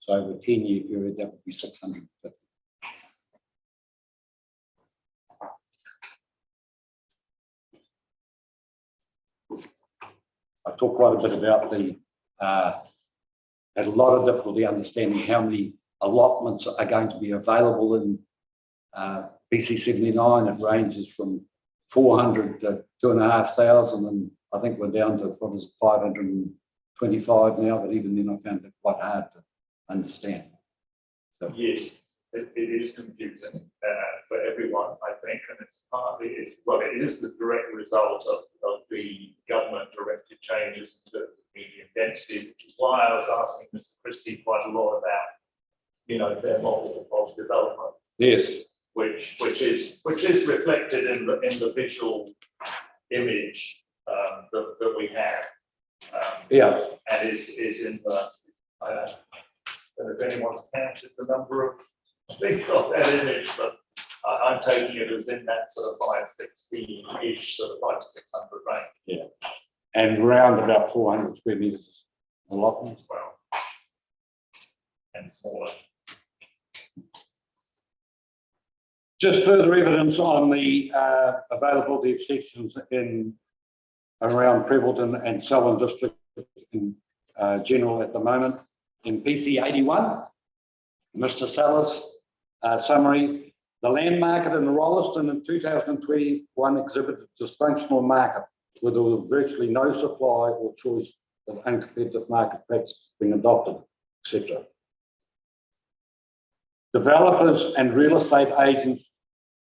So over a 10-year period, that would be 650. I talked quite a bit about the, had a lot of difficulty understanding how many allotments are going to be available in PC79. It ranges from 400 to 2,500, and I think we're down to, what is it, 525 now, but even then I found it quite hard to understand. So Yes, it is confusing for everyone, I think, and it's partly, it is the direct result of the government directed changes to medium density, which is why I was asking Mr. Christie quite a lot about, you know, their model of development. yes, Which is reflected in the visual image that we have. yeah, And is in the, I don't know if anyone's counted the number of things of that image, but I'm taking it as in that sort of 560-ish, sort of 500 to 600 range. yeah, and around about 400 square meters allotment. Well, and smaller. Just further evidence on the availability of sections in around Prebbleton and Selwyn district in general at the moment. In PC81, Mr. Sellers summary, the land market in Rolleston in 2021 exhibited dysfunctional market with virtually no supply or choice of uncompetitive market practices being adopted, etc. Developers and real estate agents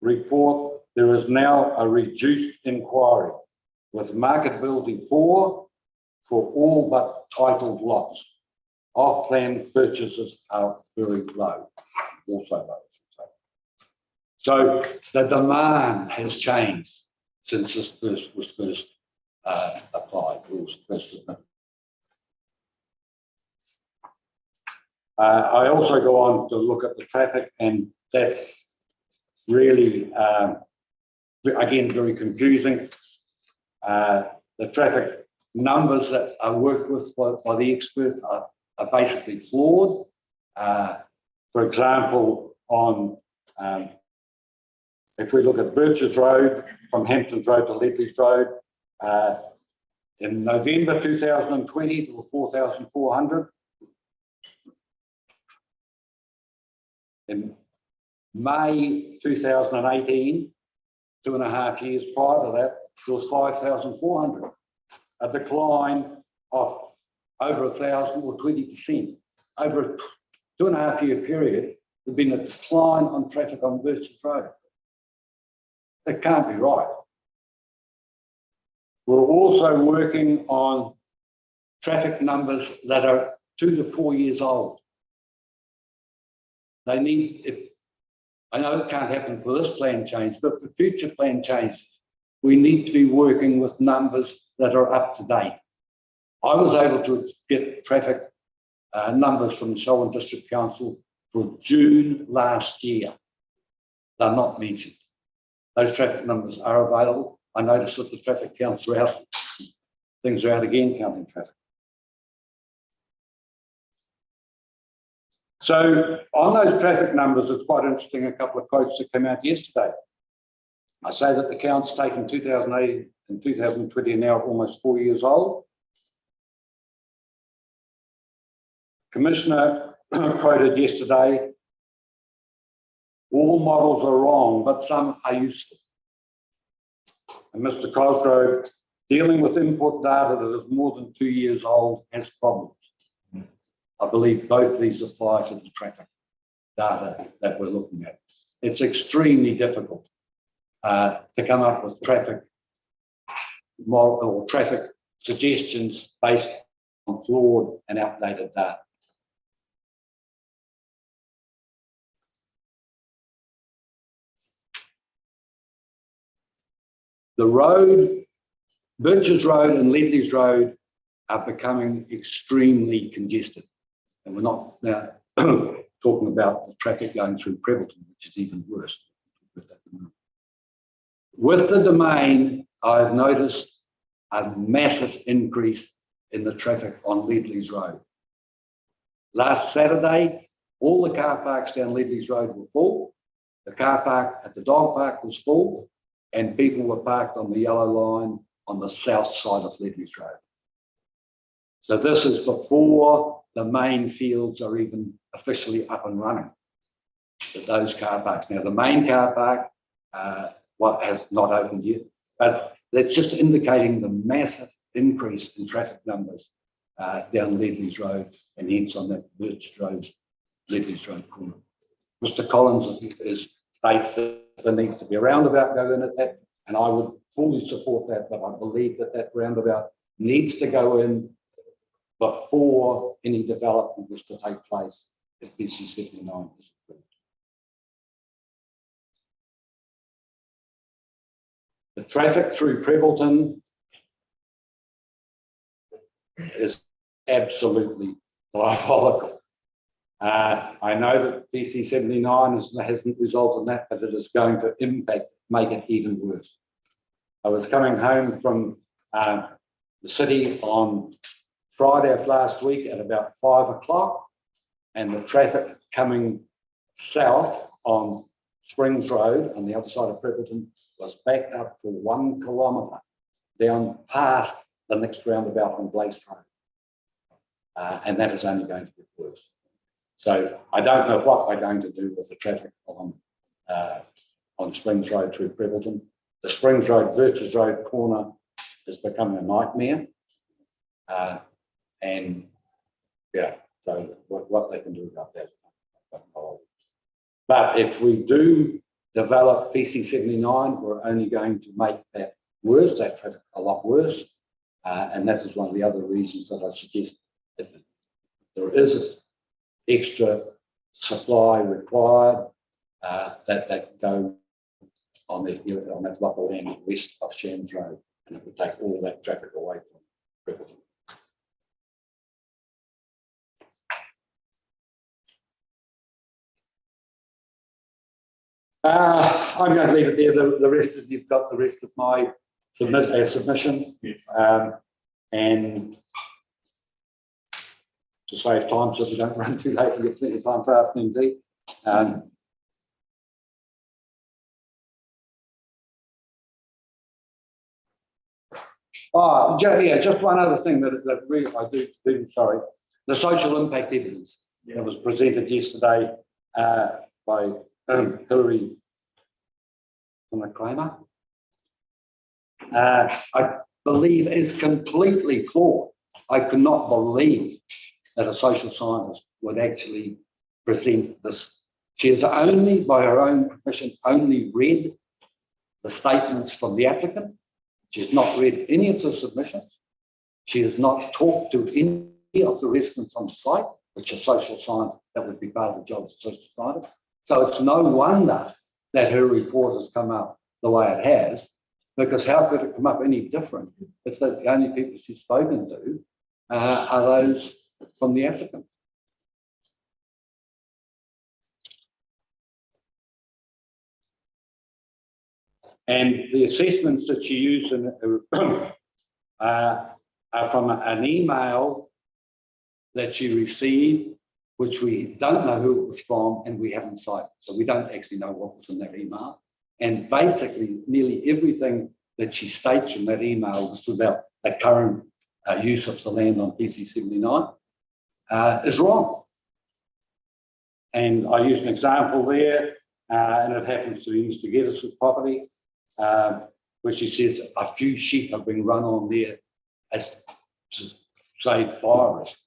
report there is now a reduced inquiry with marketability poor for all but titled lots. Off-plan purchases are very low, also low, I should say. So the demand has changed since this was first applied, rules first admitted. I also go on to look at the traffic, and that's really, again, very confusing. The traffic numbers that are worked with by the experts are basically flawed. For example, on if we look at Birches Road from Hamptons Road to Ledley's Road, in November 2020 there were 4,400. In May 2018, 2.5 years prior to that, there was 5,400, a decline of over 1,000 or 20%. Over a 2.5 year period, there's been a decline on traffic on Birches Road. That can't be right. We're also working on traffic numbers that are 2 to 4 years old. They need, I know it can't happen for this plan change, but for future plan changes, we need to be working with numbers that are up to date. I was able to get traffic numbers from the Selwyn District Council for June last year. They're not mentioned. Those traffic numbers are available. I noticed that the traffic counts are out. Things are out again counting traffic. So on those traffic numbers, it's quite interesting, a couple of quotes that came out yesterday. I say that the counts taken 2008 and 2020 are now almost 4 years old. Commissioner quoted yesterday, all models are wrong, but some are useful. And Mr. Cosgrove, dealing with input data that is more than 2 years old has problems. I believe both these apply to the traffic data that we're looking at. It's extremely difficult to come up with traffic model or traffic suggestions based on flawed and outdated data. The road, Birches Road and Ledley's Road are becoming extremely congested. And we're not now talking about the traffic going through Prebbleton, which is even worse. With the domain, I've noticed a massive increase in the traffic on Ledley's Road. Last Saturday, all the car parks down Ledley's Road were full. The car park at the dog park was full, and people were parked on the yellow line on the south side of Ledley's Road. So this is before the main fields are even officially up and running. But those car parks. Now, the main car park has not opened yet, but that's just indicating the massive increase in traffic numbers down Ledley's Road and hence on that Birch Road, Ledley's Road corner. Mr. Collins states that there needs to be a roundabout go in at that, and I would fully support that, but I believe that that roundabout needs to go in before any development was to take place if PC79 is approved. The traffic through Prebbleton is absolutely diabolical. I know that PC79 hasn't resulted in that, but it is going to make it even worse. I was coming home from the city on Friday of last week at about 5 o'clock, and the traffic coming south on Springs Road on the other side of Prebbleton was backed up for 1 kilometre down past the next roundabout on Blaze Road. And that is only going to get worse. So I don't know what they're going to do with the traffic on Springs Road through Prebbleton. The Springs Road, Birches Road corner is becoming a nightmare. And yeah, so what they can do about that. But if we do develop PC79, we're only going to make that worse, that traffic a lot worse. And that is one of the other reasons that I suggest that there is extra supply required that go on that block of land west of Shams Road, and it would take all that traffic away from Prebbleton. I'm going to leave it there. The rest of you've got the rest of my submission, and to save time so we don't run too late and get plenty of time for afternoon tea. Yeah, just one other thing that really I do, sorry, the social impact evidence that was presented yesterday by Hilary Kramer, I believe is completely flawed. I could not believe that a social scientist would actually present this. She has only, by her own profession, only read the statements from the applicant. She has not read any of the submissions. She has not talked to any of the residents on site, which are social scientists, that would be part of the job of social scientists. So it's no wonder that her report has come up the way it has, because how could it come up any different if the only people she's spoken to are those from the applicant? And the assessments that she used are from an email that she received, which we don't know who it was from and we haven't cited. So we don't actually know what was in that email. And basically, nearly everything that she states in that email was about the current use of the land on PC79 is wrong. And I use an example there, and it happens to be Mr. Geddes' property, where she says a few sheep have been run on there as to save forest.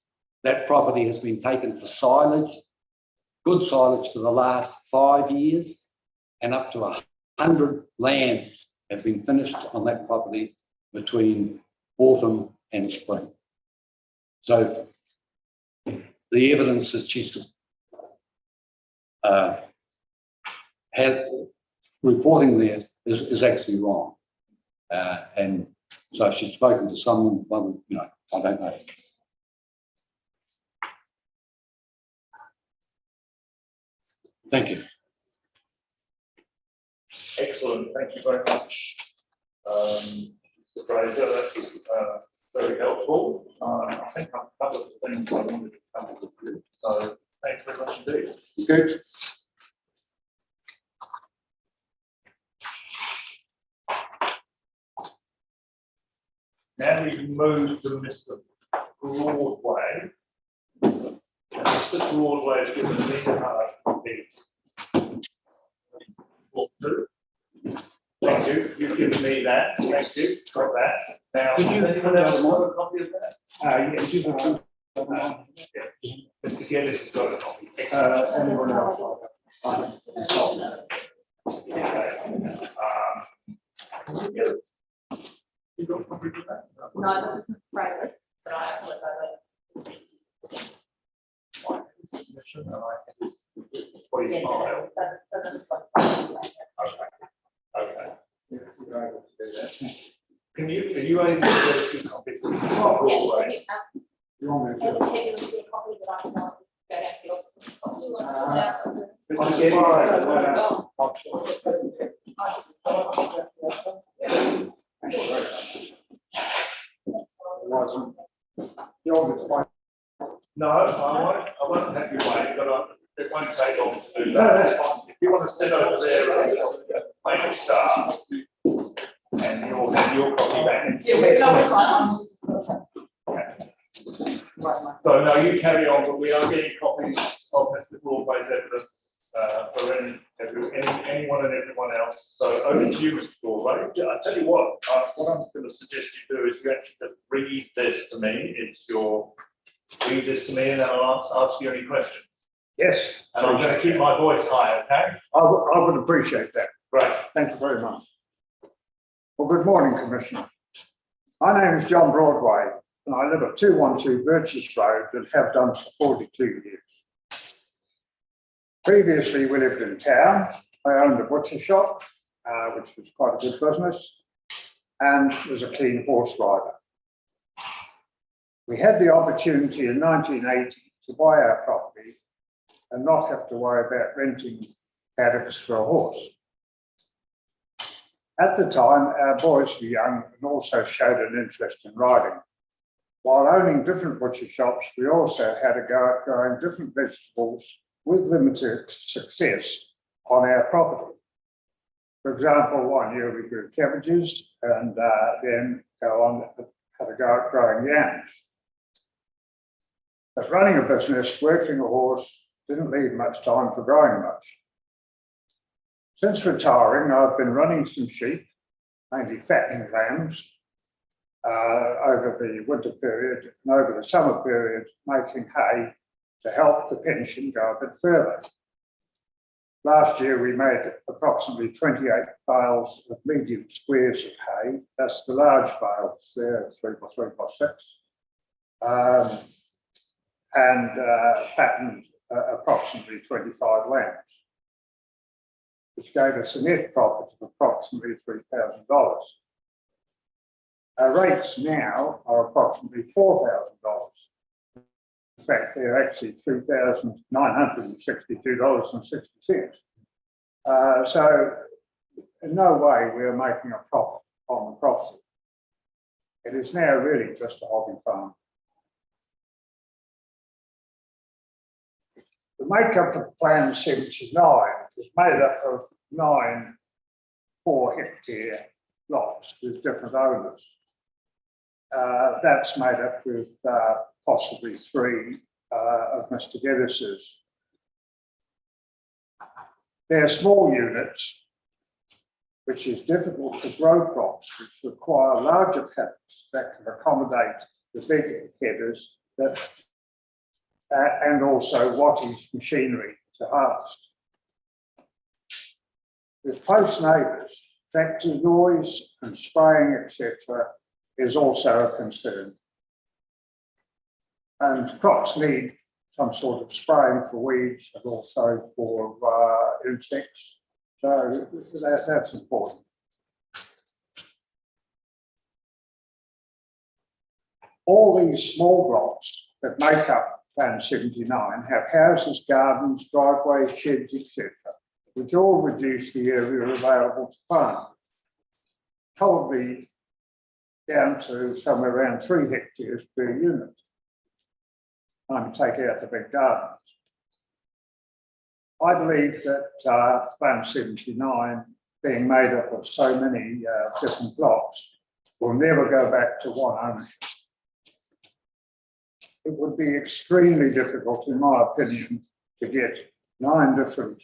That property has been taken for silage, good silage for the last 5 years, and up to 100 lambs have been finished on that property between autumn and spring. So the evidence that she's had reporting there is actually wrong. And so if she's spoken to someone, well, I don't know. Thank you. Excellent, thank you very much. Mr. Fraser, that's very helpful. I think I've covered the things I wanted to cover with you. So thanks very much indeed. Good. Now we move to Mr. Broadway. And Mr. Broadway has given me a copy. Thank you, you've given me that, thank you, got that. Now, Could you- does anyone else have a copy of that? Yes, you can. Mr. Gillis has got a copy. Anyone else? You got a copy of that? No, this is Fraser's, but I have to look over Submission, and I think it's for it. your Yes, file. so this is what. Okay. Can you, are you able to get a few copies of Mr. Broadway? You want me to Have do it? you received a copy that I can go down to the office? Do you want to Uh, sit down? Mr. Gillis, Thank you very much. Wasn't- you want me to wait? no, I won't have you wait, but it won't take long to do No, that. that's fine. If you want to sit over there and make a start, and you'll have your copy back. So no, you carry on, but we are getting copies of Mr. Broadway's evidence for anyone and everyone else. So over to you, Mr. Broadway. I tell you what I'm going to suggest you do is you actually just read this to me. Read this to me, and then I'll ask you any questions. Yes. And I'm going to keep my voice high, okay? I would appreciate that. Great. Thank you very much. Well, good morning, Commissioner. My name is John Broadway, and I live at 212 Birches Road and have done for 42 years. Previously, we lived in town. I owned a butcher shop, which was quite a good business, and was a keen horse rider. We had the opportunity in 1980 to buy our property and not have to worry about renting paddocks for a horse. At the time, our boys were young and also showed an interest in riding. While owning different butcher shops, we also had a go at growing different vegetables with limited success on our property. For example, one year we grew cabbages and then go on had a go at growing yams. But running a business, working a horse, didn't leave much time for growing much. Since retiring, I've been running some sheep, mainly fattening lambs, over the winter period and over the summer period, making hay to help the pension go a bit further. Last year, we made approximately 28 bales of medium squares of hay. That's the large bales, they're 3x3x6, and fattened approximately 25 lambs, which gave us a net profit of approximately $3,000. Our rates now are approximately $4,000. In fact, they're actually $3,962.60. So in no way we are making a profit on the property. It is now really just a hobby farm. The makeup of Plan 79 is made up of 9 4-hectare lots with different owners. That's made up with possibly 3 of Mr. Geddes'. They're small units, which is difficult to grow crops, which require larger paddocks that can accommodate the big headers that and also wattage machinery to harvest. With close neighbours, factory noise and spraying, etc., is also a concern. And crops need some sort of spraying for weeds and also for insects. So that's important. All these small blocks that make up Plan 79 have houses, gardens, driveways, sheds, etc., which all reduce the area available to farm, probably down to somewhere around 3 hectares per unit. I'm take out the big gardens. I believe that Plan 79, being made up of so many different blocks, will never go back to one ownership. It would be extremely difficult, in my opinion, to get 9 different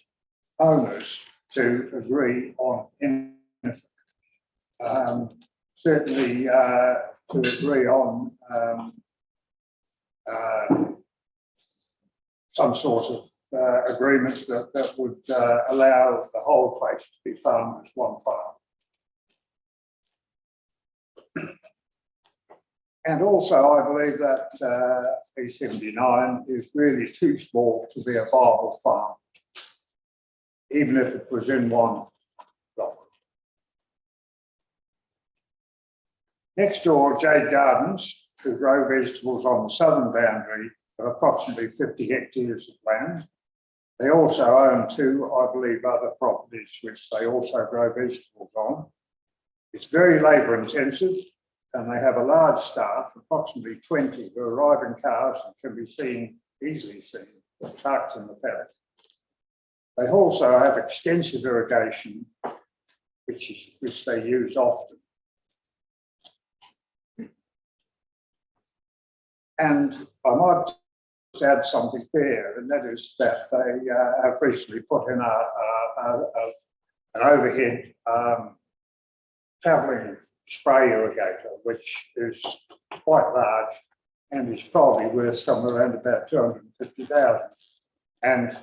owners to agree on anything. Certainly to agree on some sort of agreement that would allow the whole place to be farmed as one farm. And also, I believe that P79 is really too small to be a viable farm, even if it was in one block. Next door, Jade Gardens, who grow vegetables on the southern boundary of approximately 50 hectares of land. They also own 2, I believe, other properties which they also grow vegetables on. It's very labour intensive, and they have a large staff, approximately 20, who arrive in cars and can be seen, easily seen, parked in the paddock. They also have extensive irrigation, which they use often. And I might add something there, and that is that they have recently put in an overhead travelling spray irrigator, which is quite large and is probably worth somewhere around about 250,000. And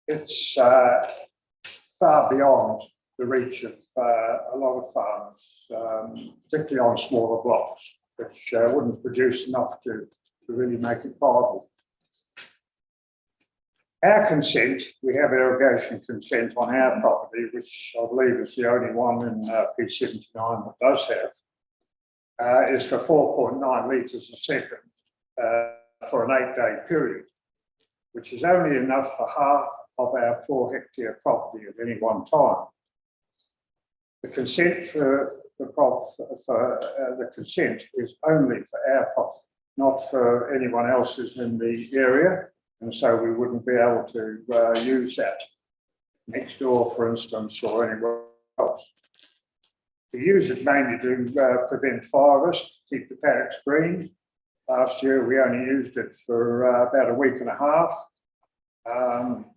it's far beyond the reach of a lot of farmers, particularly on smaller blocks, which wouldn't produce enough to really make it viable. Our consent, we have irrigation consent on our property, which I believe is the only one in P79 that does have, is for 4.9 litres a second for an 8-day period, which is only enough for half of our 4-hectare property at any one time. The consent for the consent is only for our property, not for anyone else's in the area. And so we wouldn't be able to use that next door, for instance, or anywhere else. We use it mainly to prevent fire risk, keep the paddocks green. Last year, we only used it for about a week and a half.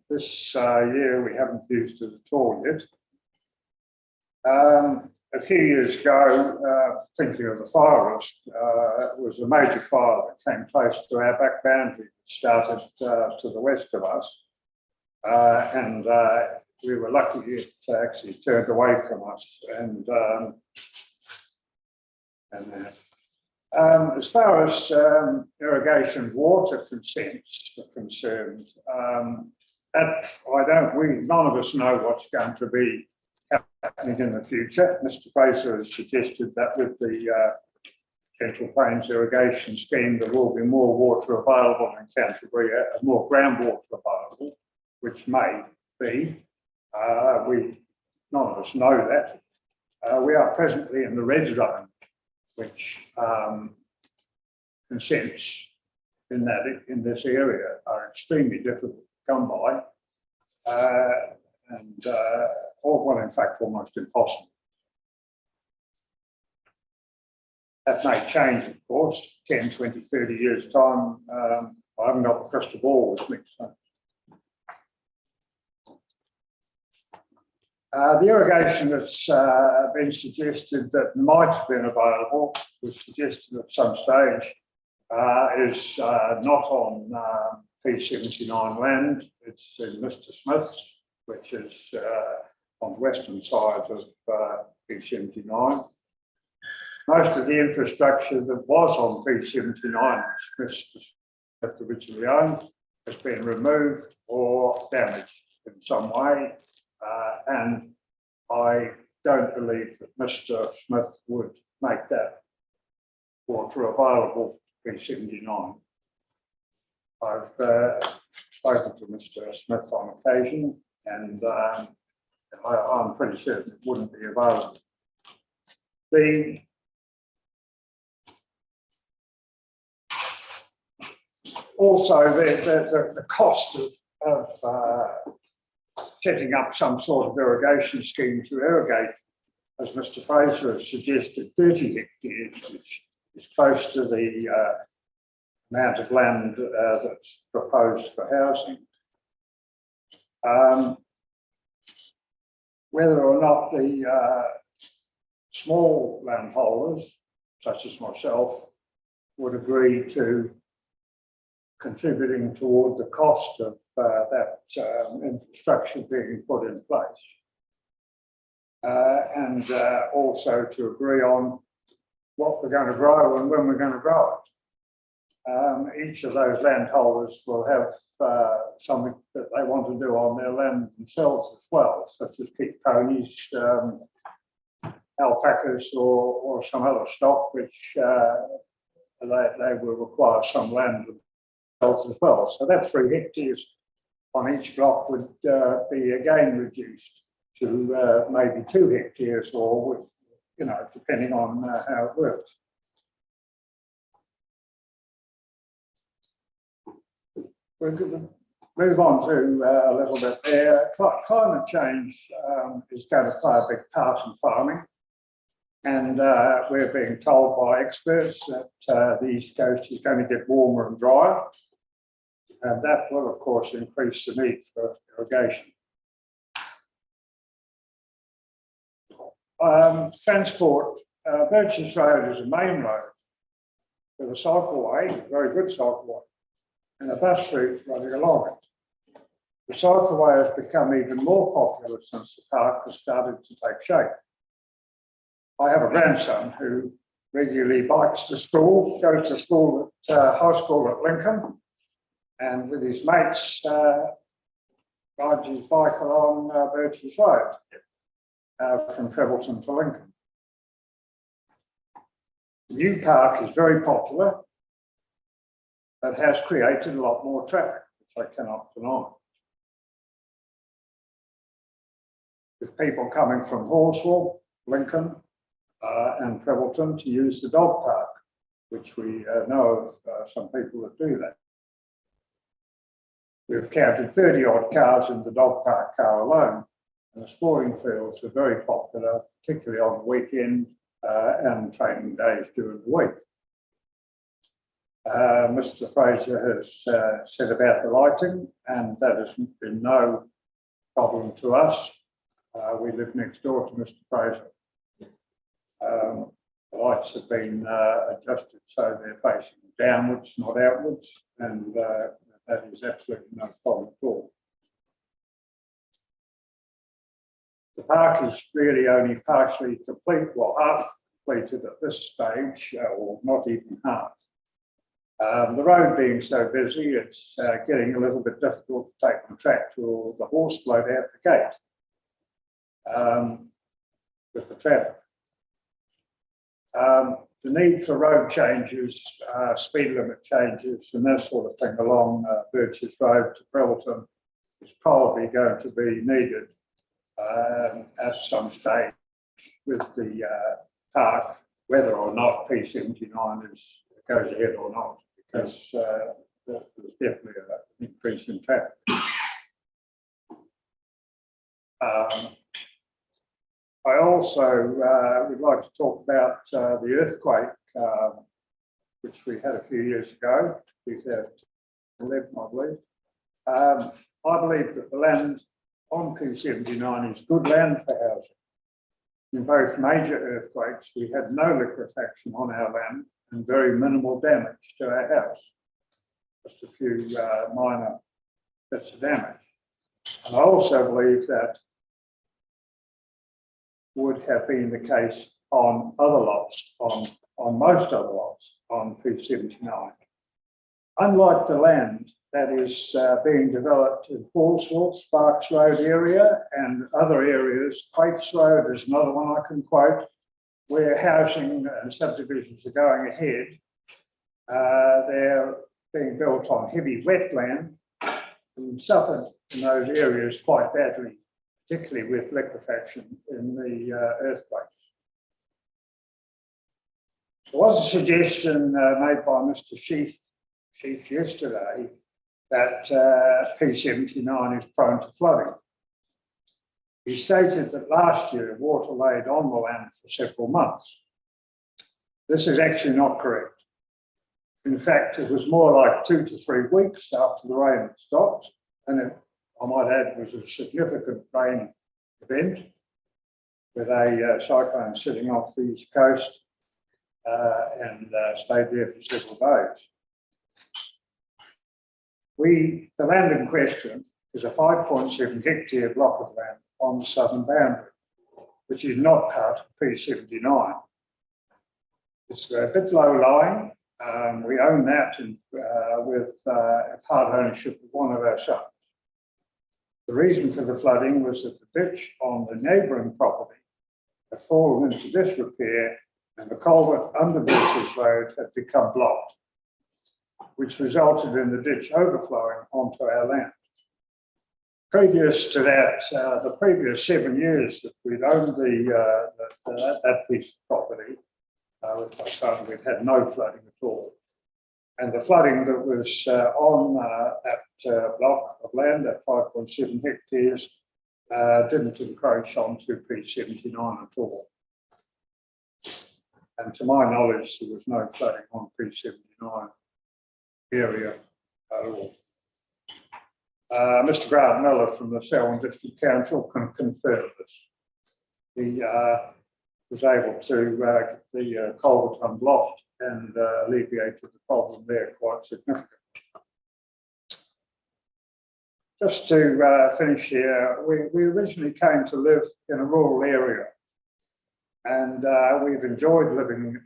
This year, we haven't used it at all yet. A few years ago, thinking of the fire risk, it was a major fire that came close to our back boundary, started to the west of us. And we were lucky it actually turned away from us. As far as irrigation water consents are concerned, none of us know what's going to be happening in the future. Mr. Fraser has suggested that with the Central Plains irrigation scheme, there will be more water available in Canterbury, more groundwater available, which may be. None of us know that. We are presently in the red zone, which consents in this area are extremely difficult to come by, well, in fact, almost impossible. That may change, of course, 10, 20, 30 years' time. I haven't got the crystal ball with me. So. The irrigation that's been suggested that might have been available, was suggested at some stage, is not on P79 land. It's in Mr. Smith's, which is on the western side of P79. Most of the infrastructure that was on P79, which Mr. Smith originally owned, has been removed or damaged in some way. And I don't believe that Mr. Smith would make that water available to P79. I've spoken to Mr. Smith on occasion, and I'm pretty certain it wouldn't be available. Also, the cost of setting up some sort of irrigation scheme to irrigate, as Mr. Fraser has suggested, 30 hectares, which is close to the amount of land that's proposed for housing. Whether or not the small landholders, such as myself, would agree to contributing toward the cost of that infrastructure being put in place. And also to agree on what we're going to grow and when we're going to grow it. Each of those landholders will have something that they want to do on their land themselves as well, such as keep ponies, alpacas, or some other stock, which they will require some land themselves as well. So that 3 hectares on each block would be again reduced to maybe 2 hectares, or with, depending on how it works. We're going to move on to a little bit there. Climate change is going to play a big part in farming. And we're being told by experts that the East Coast is going to get warmer and drier. And that will, of course, increase the need for irrigation. Transport, Birches Road is a main road with a cycleway, a very good cycleway, and a bus route running along it. The cycleway has become even more popular since the park has started to take shape. I have a grandson who regularly bikes to school, goes to school at high school at Lincoln, and with his mates rides his bike along Birches Road from Trevelton to Lincoln. The new park is very popular, but has created a lot more traffic, which I cannot deny. With people coming from Horswell, Lincoln, and Trevelton to use the dog park, which we know of some people that do that. We've counted 30 odd cars in the dog park car alone, and the sporting fields are very popular, particularly on the weekend and training days during the week. Mr. Fraser has said about the lighting, and that has been no problem to us. We live next door to Mr. Fraser. The lights have been adjusted so they're facing downwards, not outwards, and that is absolutely no problem at all. The park is really only partially complete, well, half completed at this stage, or not even half. The road being so busy, it's getting a little bit difficult to take the tractor or the horse float out the gate with the traffic. The need for road changes, speed limit changes and that sort of thing along Birches Road to Trevelton is probably going to be needed at some stage with the park, whether or not P79 goes ahead or not, because there's definitely an increase in traffic. I also would like to talk about the earthquake, which we had a few years ago, 2011, I believe. I believe that the land on P79 is good land for housing. In both major earthquakes, we had no liquefaction on our land and very minimal damage to our house. Just a few minor bits of damage. And I also believe that would have been the case on other lots, on most other lots on P79. Unlike the land that is being developed in Horswell, Sparks Road area and other areas, Quates Road is another one I can quote, where housing and subdivisions are going ahead. They're being built on heavy wetland and suffered in those areas quite badly, particularly with liquefaction in the earthquakes. There was a suggestion made by Mr. Sheath yesterday that P79 is prone to flooding. He stated that last year water laid on the land for several months. This is actually not correct. In fact, it was more like 2 to 3 weeks after the rain had stopped, and it, I might add, was a significant rain event with a cyclone sitting off the east coast and stayed there for several days. The land in question is a 5.7 hectare block of land on the southern boundary, which is not part of P79. It's a bit low lying. We own that with part ownership of one of our sons. The reason for the flooding was that the ditch on the neighbouring property had fallen into disrepair and the culvert under Birch's Road had become blocked, which resulted in the ditch overflowing onto our land. Previous to that, the previous 7 years that we'd owned that piece of property, with my son, we've had no flooding at all. And the flooding that was on that block of land, that 5.7 hectares, didn't encroach onto P79 at all. And to my knowledge, there was no flooding on P79 area at all. Mr. Grant Miller from the Selwyn District Council can confirm this. He was able to get the culvert unblocked and alleviated the problem there quite significantly. Just to finish here, we originally came to live in a rural area, and we've enjoyed living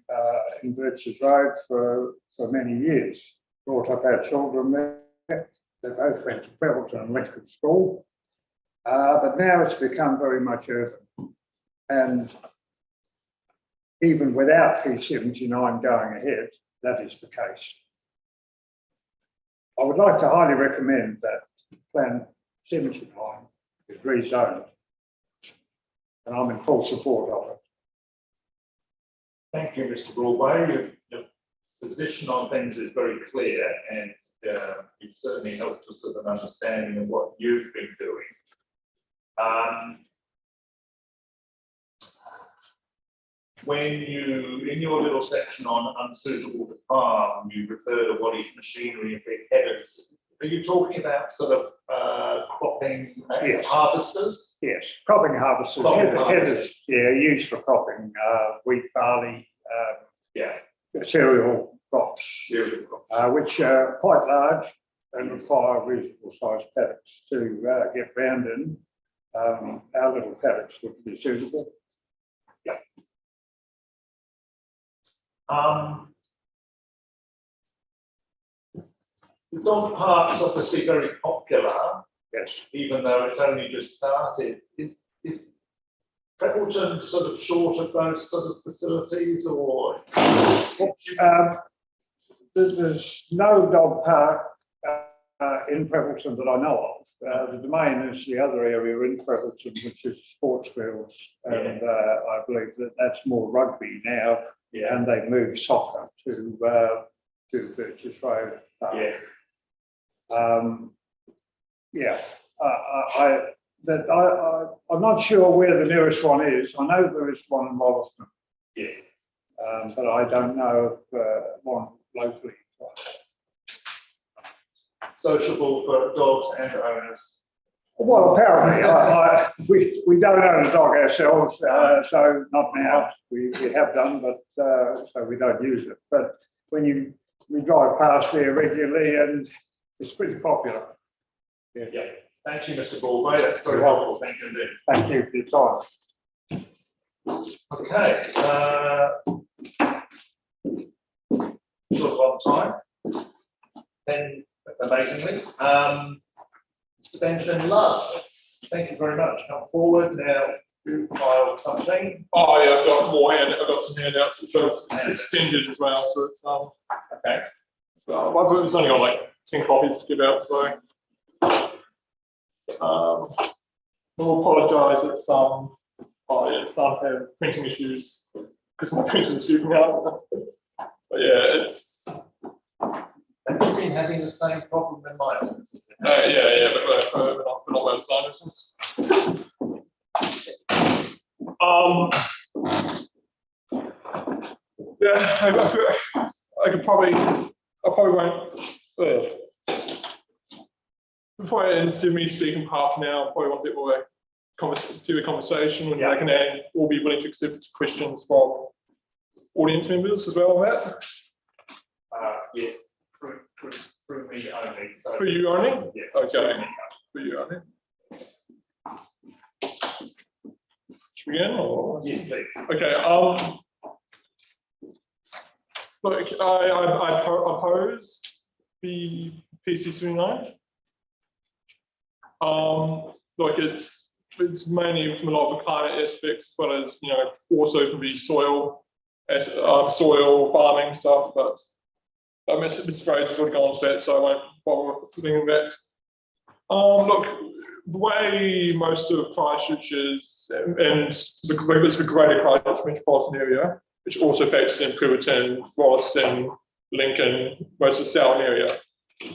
in Birch's Road for many years. Brought up our children there. They both went to Prebbleton and Lincoln School, but now it's become very much urban. And even without P79 going ahead, that is the case. I would like to highly recommend that Plan 79 is rezoned, and I'm in full support of it. Thank you, Mr. Broadway. Your position on things is very clear, and you've certainly helped us with an understanding of what you've been doing. When you, in your little section on unsuitable to farm, you refer to what is machinery and big headers. Are you talking about sort of cropping Yes. harvesters? Yes, cropping harvesters, headers, yeah, used for cropping wheat, barley, Yeah, cereal crops, cereal crops. which are quite large and require reasonable sized paddocks to get round in. Our little paddocks would be suitable. Yeah. The dog park's obviously very popular, Yes. even though it's only just started. Is Prebbleton sort of short of those sort of facilities, or? There's no dog park in Prebbleton that I know of. The Domain is the other area in Prebbleton, which is sports fields, and I believe that that's more rugby now, and they've moved soccer to Birch's Road. I'm not sure where the nearest one is. I know there is one in Wollaston. But I don't know of one locally. Sociable for dogs and owners. Well, apparently, we don't own a dog ourselves, so not now. We have done, but so we don't use it. But when we drive past there regularly, and it's pretty popular. Yeah. Thank you, Mr. Broadway. That's very helpful. Thank you indeed. Thank you for your time. Okay. Sort of on time. Then, amazingly, Mr. Benjamin Love. Thank you very much. Come forward now. You filed something. Oh yeah, I've got more I've got some handouts which are extended as well. So it's Okay. My book's only got like 10 copies to give out, so I'll apologise that some have printing issues because my printer's giving out. But yeah, it's Have you been having the same problem in mine? yeah, but we're not web designers. Yeah, I could probably, I probably won't. Before it ends to me speaking half an hour, probably want a bit more do a conversation, and Yeah. I can all be willing to accept questions from audience members as well on that. Yes, through me only. So, For you only? yeah. Okay. For you only. Should we begin or? Yes, please. Okay. Look, I oppose the PC79. Look, it's mainly from a lot of the climate aspects, as well as also from the soil farming stuff. But Mr. Fraser's already gone to that, so I won't bother putting in that. Look, the way most of Christchurch is, and the greater Christchurch metropolitan area, which also factors in Pemberton, Rolleston, Lincoln, most of the Southern area,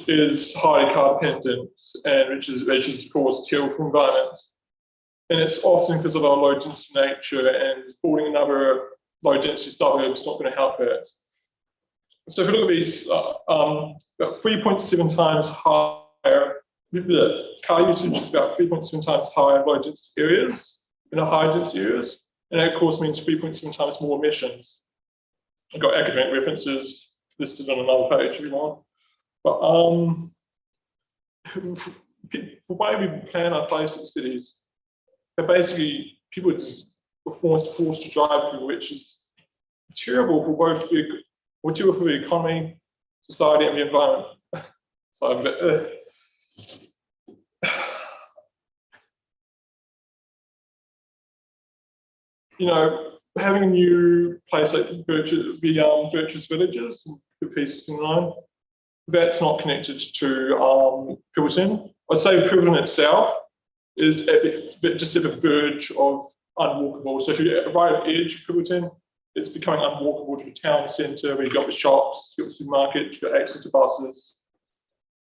is highly car dependent, and which is of course till for environment. And it's often because of our low density nature, and building another low density suburb is not going to help it. So if you look at these, about 3.7 times higher, the car usage is about 3.7 times higher in low density areas than in high density areas. And that of course means 3.7 times more emissions. I've got academic references listed on another page if you want. But the way we plan our places in cities, they're basically people just were forced to drive through, which is terrible for both the economy, society, and the environment. So, having a new place like Birches Villages, the PC79, that's not connected to Pemberton. I'd say Pemberton itself is just at the verge of unwalkable. So if you're right at the edge of Pemberton, it's becoming unwalkable to the town centre where you've got the shops, you've got the supermarket, you've got access to buses,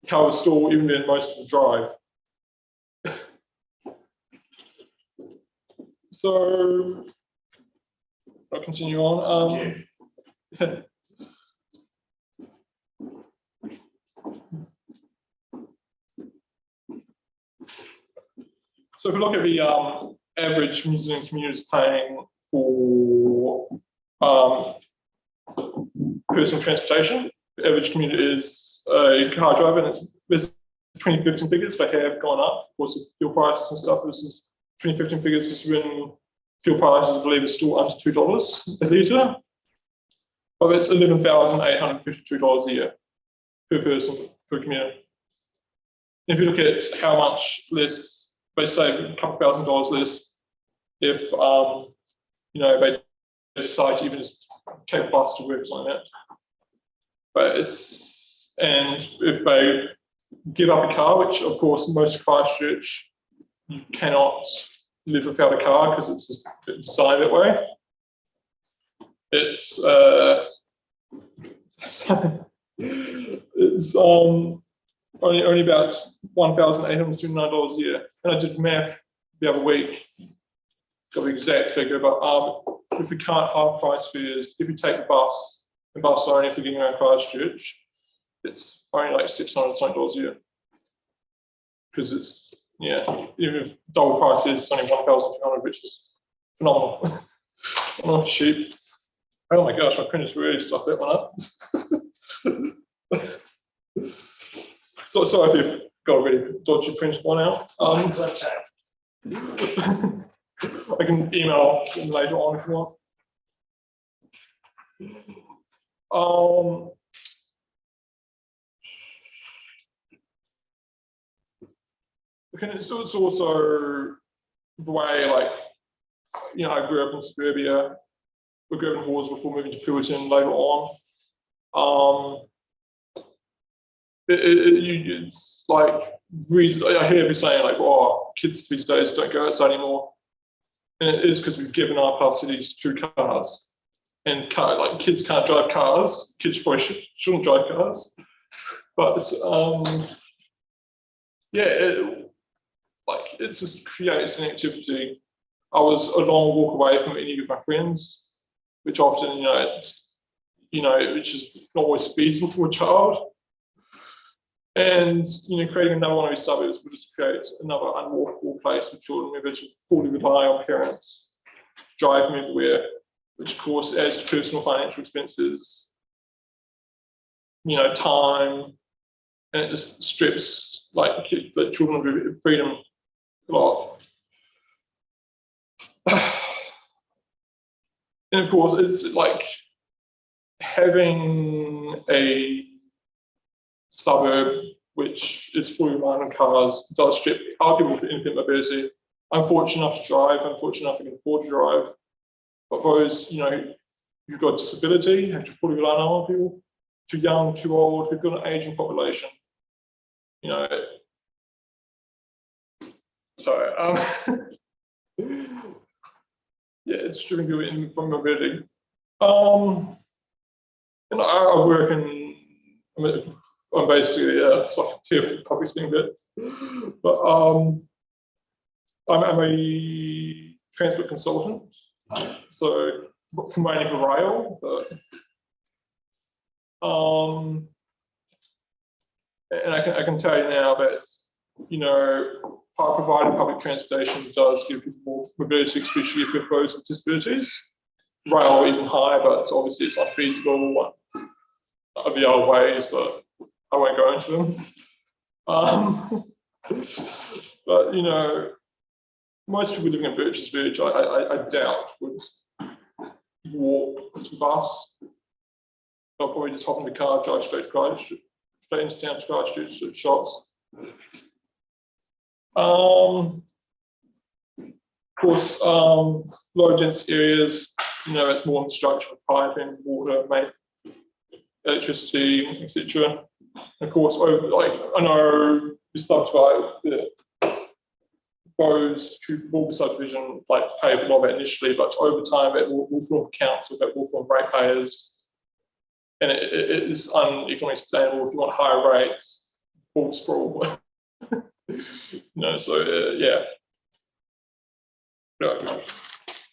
car store, even in most of the drive. So I'll continue on. Yes. So if we look at the average New Zealand communities paying for personal transportation, the average community is a car driver, and there's 2015 figures that have gone up, of course, with fuel prices and stuff. This is 2015 figures. This is when fuel prices, I believe, is still under $2 a litre. But that's $11,852 a year per person, per community. If you look at how much less, they save a couple $1,000 less if they decide to even just take a bus to work or something like that. But and if they give up a car, which of course most Christchurch you cannot live without a car because it's designed that way. It's only about $1,879 a year. And I did math the other week, got the exact figure, but if we can't half price fares, if you take the bus, and bus only if you're getting around Christchurch, it's only like $600 a year. Because it's, even if double price is, it's only $1,200, which is phenomenal. Not cheap. Oh my gosh, my printer's really stuffed that one up. So sorry if you've got a really dodgy print one out. I can email them later on if you want. So it's also the way, I grew up in suburbia. We grew up in Hawes before moving to Pemberton later on. it's like reason. I hear people saying like, "Oh, kids these days don't go outside anymore," and it is because we've given our cities to cars, and like kids can't drive cars. Kids probably shouldn't drive cars, but it's like it just creates an activity. I was a long walk away from any of my friends, which often, which is not always feasible for a child. And, creating another one of these suburbs would just create another unwalkable place for children where they should fully rely on parents to drive them everywhere, which of course adds to personal financial expenses, time, and it just strips like the children of freedom a lot. And of course, it's like having a suburb which is fully reliant on cars does strip our people for infant mobility. I'm fortunate enough to drive, I'm fortunate enough to can afford to drive. But those, who've got disability, have to fully rely on other people, too young, too old, who've got an aging population. Sorry. Yeah, it's stripping people in from mobility. And I work in, I'm basically it's like a tier public speaking bit, but I'm a transport consultant, so mainly for rail, but and I can tell you now that providing public transportation does give people more mobility, especially if you're those with disabilities. Rail even higher, but obviously it's unfeasible. The other ways, but I won't go into them. But most people living in Birches Village, I doubt would walk to bus. They'll probably just hop in the car, drive straight into town to Christchurch to shops. Of course, low density areas, it's more infrastructure, piping, water, electricity, etc. Of course, I know we started by those who will be subdivision pay for a lot of it initially, but over time it will form council, that will form ratepayers, and it is uneconomically sustainable if you want higher rates, full sprawl. Yeah. The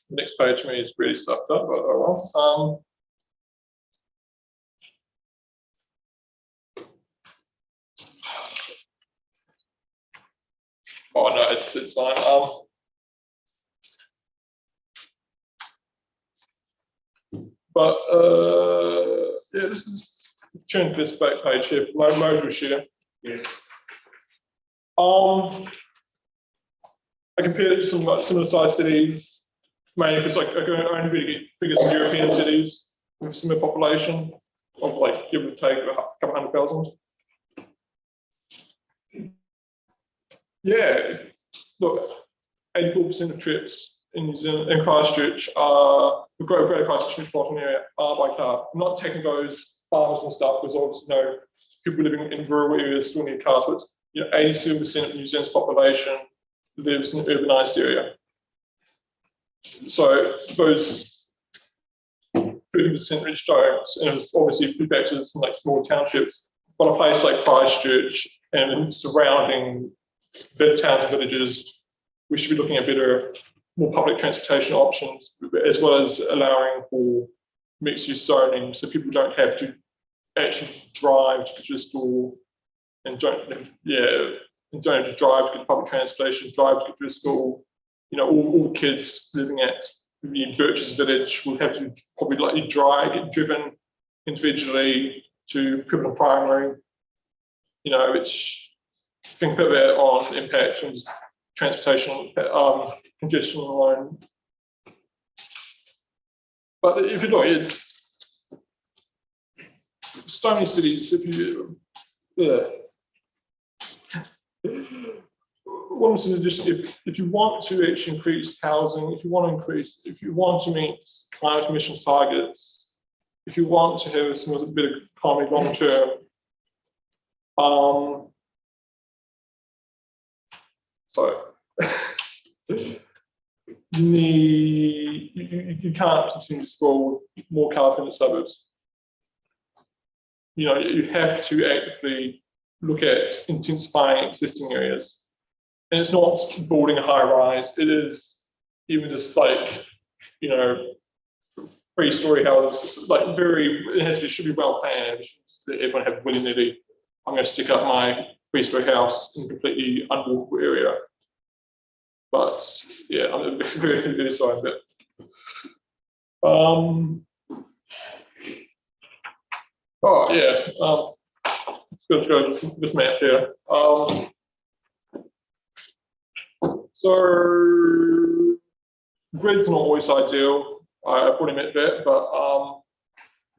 next page for me is really stuffed up, but oh well. Oh no, it's fine. But yeah, this is turn to this back page here, modal share. Yes. I compared it to some similar sized cities, mainly because I can only really get figures from European cities with similar population of give or take a couple 100,000. Yeah, look, 84% of trips in New Zealand, in Christchurch, the Greater Christchurch metropolitan area are by car. I'm not taking those farmers and stuff because obviously people living in rural areas still need cars, but 87% of New Zealand's population lives in an urbanised area. So those 30% rich don't, and there's obviously a few factors in small townships. But a place like Christchurch and surrounding towns and villages, we should be looking at more public transportation options, as well as allowing for mixed-use zoning, so people don't have to actually drive to get to a store, and don't have to drive to get to public transportation, drive to get to a school. All kids living at Birches Village will have to probably likely get driven individually to equivalent primary, which can put that on impact on transportation congestion alone. But if you look, it's so many cities. If you want to actually increase housing, if you want to meet climate emissions targets, if you want to have some bit of economy long term, So you can't continue to sprawl more car dependent suburbs. You know, you have to actively look at intensifying existing areas. And it's not building a high rise, it is even just like, you know, 3-story houses, like it should be well planned. Everyone have willy-nilly, I'm going to stick up my 3-story house in a completely unwalkable area. But yeah, I'm very, very sorry, but oh yeah, let's go through this map here. So grid's not always ideal. I fully admit that, but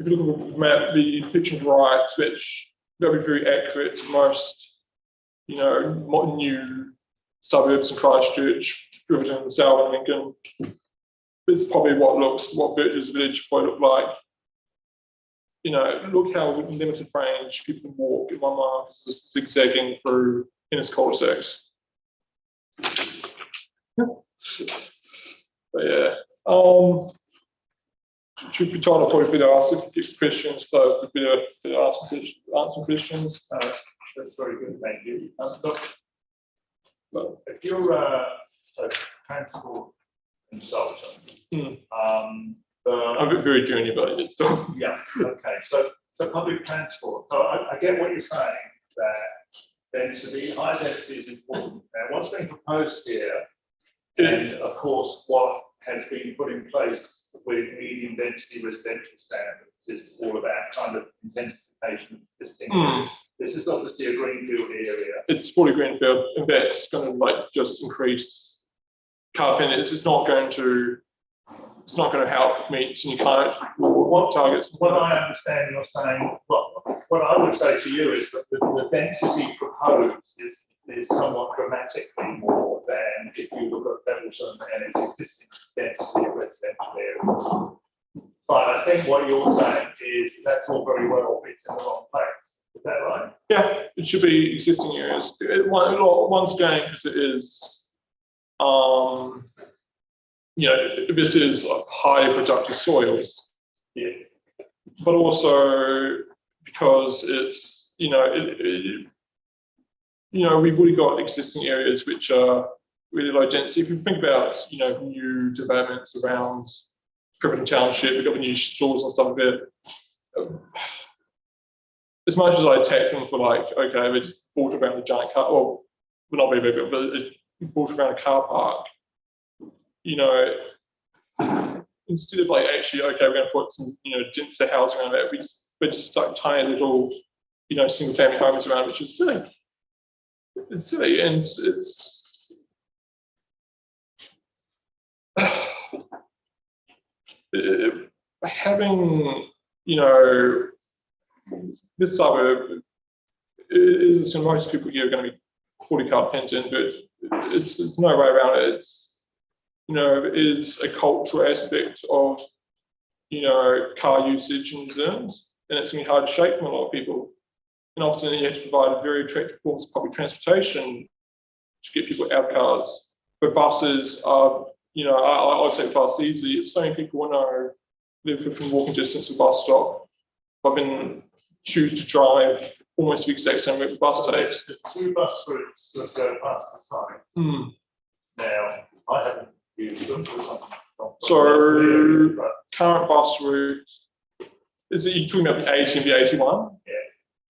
if you look at the map, the picture to the right, which they'll be very accurate to most, you know, new suburbs in Christchurch, Riverton, South and Lincoln. It's probably what Birch's Village probably look like. You know, look how limited range people can walk in 1 mile, just zigzagging through Innis cul-de-sacs. But yeah, should be told I'll probably better ask questions, so better answer questions. That's very good, thank you. Look, if you're a transport consultant, I'm very junior, but it's still. yeah, okay. So public transport. So I get what you're saying, that density, high density is important. Now, what's being proposed here, and of course, what has been put in place with medium density residential standards is all about kind of intensification of existing areas. This is obviously a greenfield area. It's fully greenfield, and that's going to like just increase carbon. It's not going to help meet any climate targets. What I understand you're saying, what I would say to you is that the density proposed is somewhat dramatically more than if you look at Bevelton and its existing density of residential areas. But I think what you're saying is that's all very well, it's in the wrong place. Is that right? Yeah, it should be existing areas. Once again, because it is, you know, this is high productive soils. Yeah. But also because it's, you know, we've already got existing areas which are really low density. If you think about, you know, new developments around Riverton Township, we've got the new stores and stuff there. As much as I attack them for like, okay, we just bought around a giant car, well, we're not very big, but it bought around a car park. You know, instead of like actually, okay, we're going to put some, you know, denser housing around that, we just stuck tiny little, you know, single family homes around, which is silly. It's silly, and it's having, you know, this suburb is, most people here are going to be 40 car dependent, but it's no way around it. It's, you know, it is a cultural aspect of, you know, car usage in New Zealand, and it's going to be hard to shake from a lot of people. And often you have to provide a very attractive forms of public transportation to get people out of cars. But buses are, you know, I'll take bus easily. So many people will know live within walking distance of bus stop, but then choose to drive almost the exact same route the bus takes. There's 2 bus routes that go past the site. Now, I haven't used them. So, current bus route, is it, you're talking about the 80 and the 81? Yeah.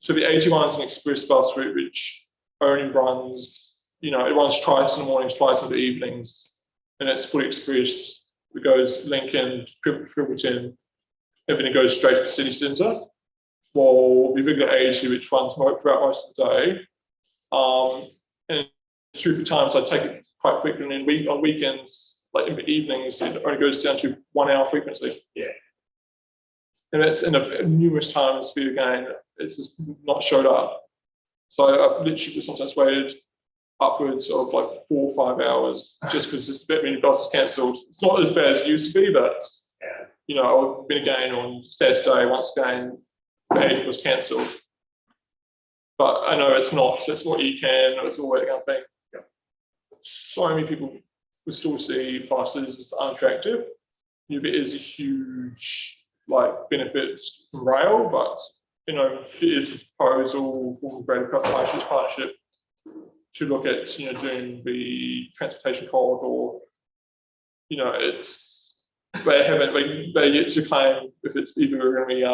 So the 81 is an express bus route which only runs, you know, it runs twice in the mornings, twice in the evenings, and it's fully express. It goes Lincoln to Riverton, and then it goes straight to the city centre. While the regular 80, which runs throughout most of the day, and 2 times I take it quite frequently. On weekends, like in the evenings, it only goes down to 1 hour frequency. Yeah. And it's numerous times for you again, it's just not showed up. So I've literally sometimes waited upwards of like 4 or 5 hours just because this bit many buses cancelled. It's not as bad as it used to be, but yeah, you know, I've been again on Saturday once again, the 8 was cancelled. But I know it's not, it's what you can, it's all that kind of thing. Yeah. So many people will still see buses as unattractive. There is a huge benefit from rail, but there is a proposal for the Greater Partnership to look at doing the transportation corridor. They yet to claim if it's either going to be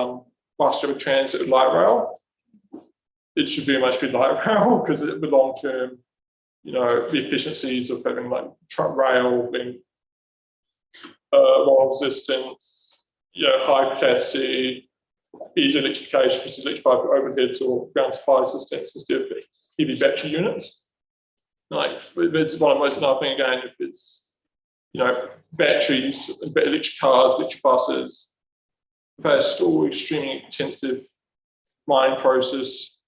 bus or transit or light rail. It should be a much good light rail because the long term, the efficiencies of having truck rail being long distance, high capacity, easy electrification because electrified overheads or ground supply systems instead of heavy battery units. There's one of the most another thing again, if it's batteries, electric cars, electric buses, they're still extremely intensive mining process,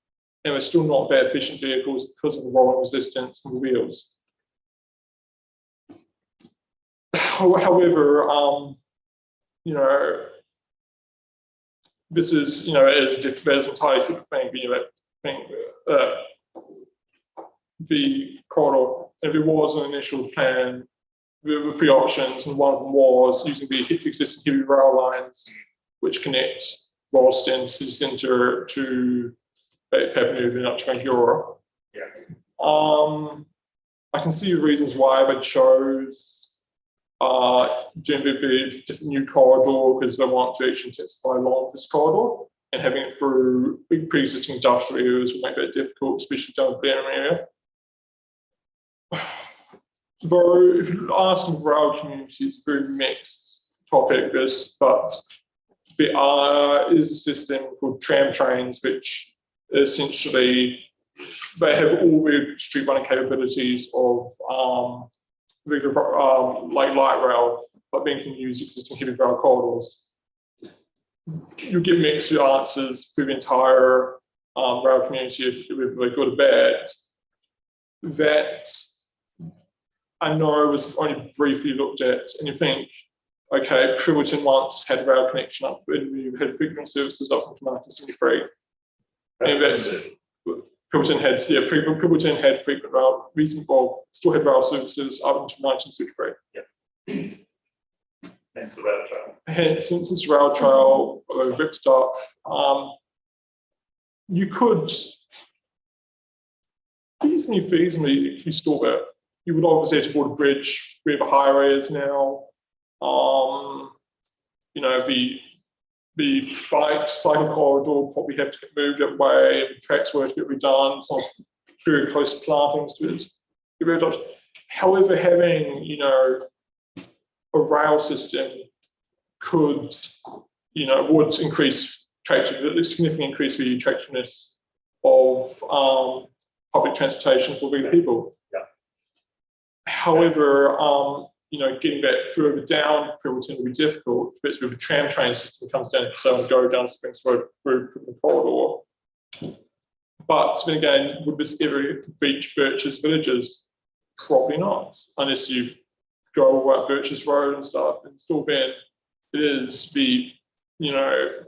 and we're still not very efficient vehicles because of the rolling resistance and the wheels. However, this is, there's entirely different thing. The corridor, if it was an initial plan, there were 3 options, and one of them was using the existing heavy rail lines, which connect Rolleston city centre to Papenhuyzen and up to Rangiora. Yeah. I can see the reasons why they chose doing the different new corridor because they want to actually intensify along this corridor, and having it through big pre-existing industrial areas would make that difficult, especially down the Blenheim area. Though, if you ask the rail community, it's a very mixed topic, but there is a system called tram trains, which essentially they have all the street running capabilities of regular light rail, but then can use existing heavy rail corridors. You get mixed answers through the entire rail community, whether they're good or bad. That I know was only briefly looked at, and you think, okay, Privilton once had rail connection up, and we had frequent services up into 1973. And that's Privilton had frequent rail, still had rail services up into 1973. Yeah. Hence the rail trail. Hence, since this rail trail ripped up, you could feasibly, if you store it, you would obviously have to build a bridge where the highway is now. The bike cycle corridor probably have to get moved that way. The tracks were to get redone. It's not very close to plantings to it. However, having a rail system could would increase significantly increase the attractiveness of public transportation for regular people. Yeah. However, getting that further down Privilton will be difficult, especially with a tram train system comes down, so and go down Springs Road through the corridor. But then again, would this ever reach Birches villages? Probably not, unless you go up Birches Road and stuff. And still then, it is the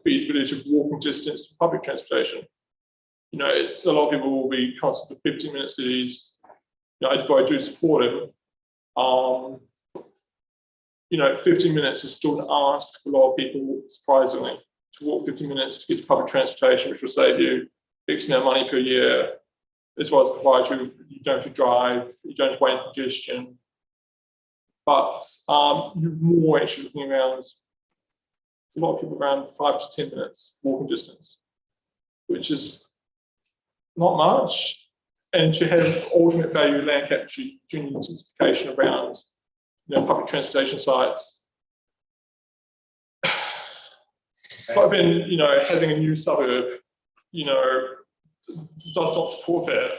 feasibility of walking distance to public transportation. It's a lot of people will be constant 15-minute cities. I do support it. 15 minutes is still an ask for a lot of people, surprisingly, to walk 50 minutes to get to public transportation, which will save you X amount of money per year, as well as provide you don't have to drive, you don't have to wait in congestion. But you're more actually looking around, a lot of people around 5 to 10 minutes walking distance, which is not much. And to have alternate value land capture during the intensification around public transportation sites. But then, having a new suburb, does not support that.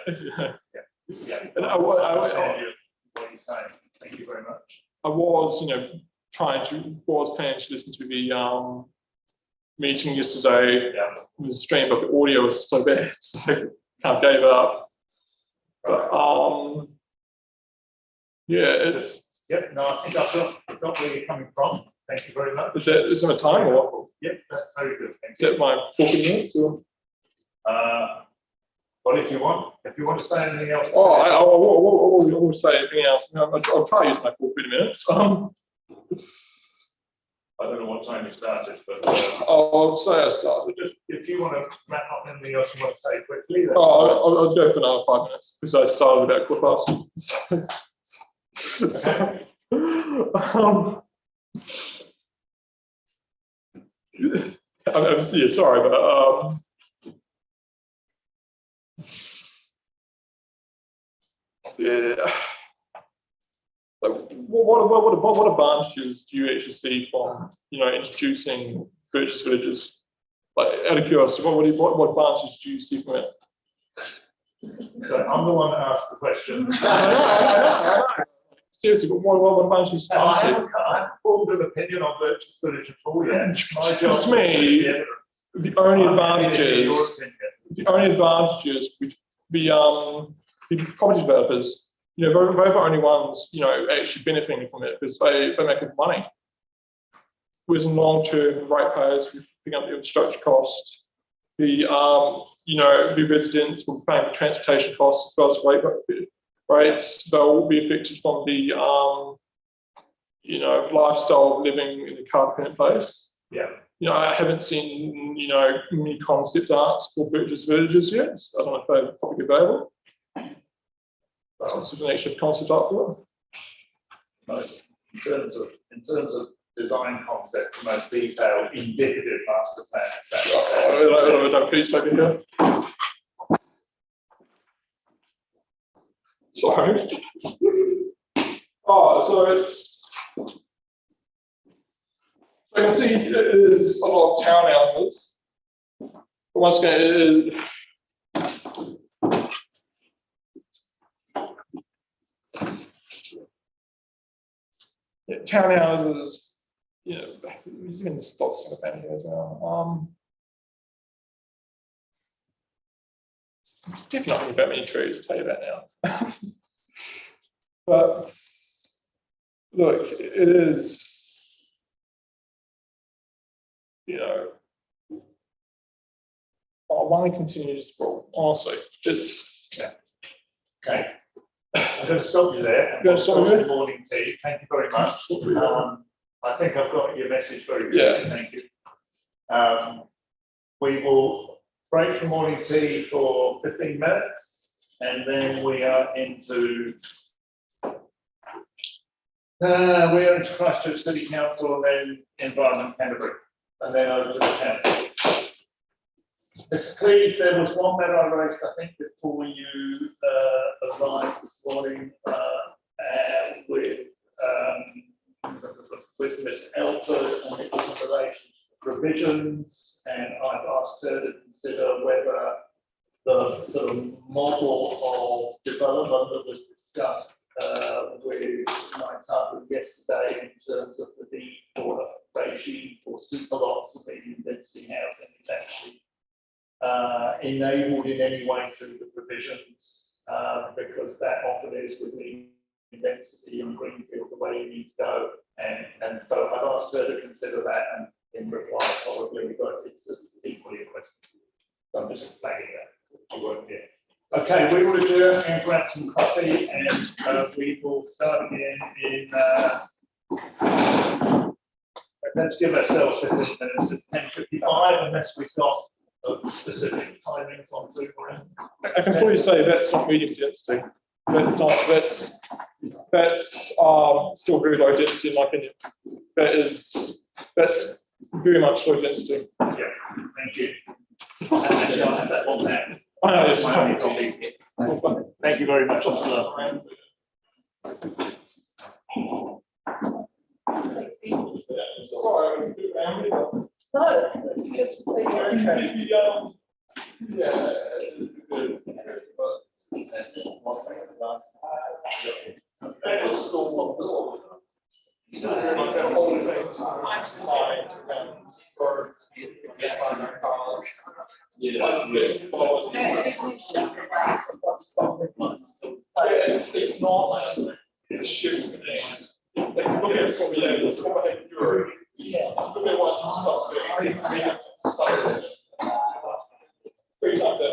Yeah. And what you're saying. Thank you very much. I was, planning to listen to the meeting yesterday. Yeah. It was streamed, but the audio was so bad, so I kind of gave up. But it's. Yep, no, I think I've got where you're coming from. Thank you very much. Is there a time or? Yep, that's very good. Thank Is that my 40 minutes? Or? Well, if you want to say anything else. Oh, I will say anything else. I'll try to use my full 30 minutes. I don't know what time you started, but I'll say I started. just if you want to wrap up anything else you want to say quickly. Then. Oh, I'll go for another 5 minutes because I started about 4:15. Yeah, sorry, but yeah. Like, what advantages do you actually see from introducing purchase villages? Like, out of curiosity, what advantages do you see from it? So I'm the one that asked the question. I know. Seriously, what advantages do you I see? haven't formed an opinion on purchase village at all yet. Just to me, the only advantages would be property developers. They're the only ones actually benefiting from it because they make good money. Whereas in long term, ratepayers who pick up the infrastructure costs, the residents will pay the transportation costs as well as rates. They'll all be affected from the lifestyle of living in a car-dependent place. Yeah. I haven't seen many concept arts for purchase villages yet. I don't know if they're probably available. So an actual concept art for it. Most, in terms of design concept, the most detailed indicative master plan. I don't please take it here. Sorry. Oh, so it's. I can see there's a lot of townhouses. But once again, townhouses, this is going to stop single family here as well. There's definitely not that many trees, I'll tell you that now. But look, it is, why continue to sprawl? Honestly, it's Okay. I'm going to stop you there. Going to stop you? Morning tea. Thank you very much. I think I've got your message very clearly. Yeah. Thank you. We will break for morning tea for 15 minutes, and then we are into Christchurch City Council and then Environment Canterbury, and then over to the council. Please, there was one matter I raised, I think, before you arrived this morning with Ms. Elford, and it was in relation to provisions, and I've asked her to consider whether the sort of model of development that was discussed with my partner yesterday in terms of the need for a regime for super lots of medium density housing is actually enabled in any way through the provisions, because that often is with medium density and greenfield the way you need to go. And so I've asked her to consider that, and in reply probably, but it's equally a question. So I'm just flagging that. You won't get. Okay, we will adjourn and grab some coffee, and we will start again in. Let's give ourselves 15 minutes at 10:55, unless we've got specific timings on Zoom or anything. I can fully say that's not medium density. That's still very low density in my opinion. That's very much low density. Yeah, thank you. Actually, I'll have that one there. I know, it's Thank you very much, Mr. Sorry, No, it's that was still very much that whole thing. It's not a shift. Like, look at some of the it's more like Europe. Yeah. Look at what stuff there. 3 times that.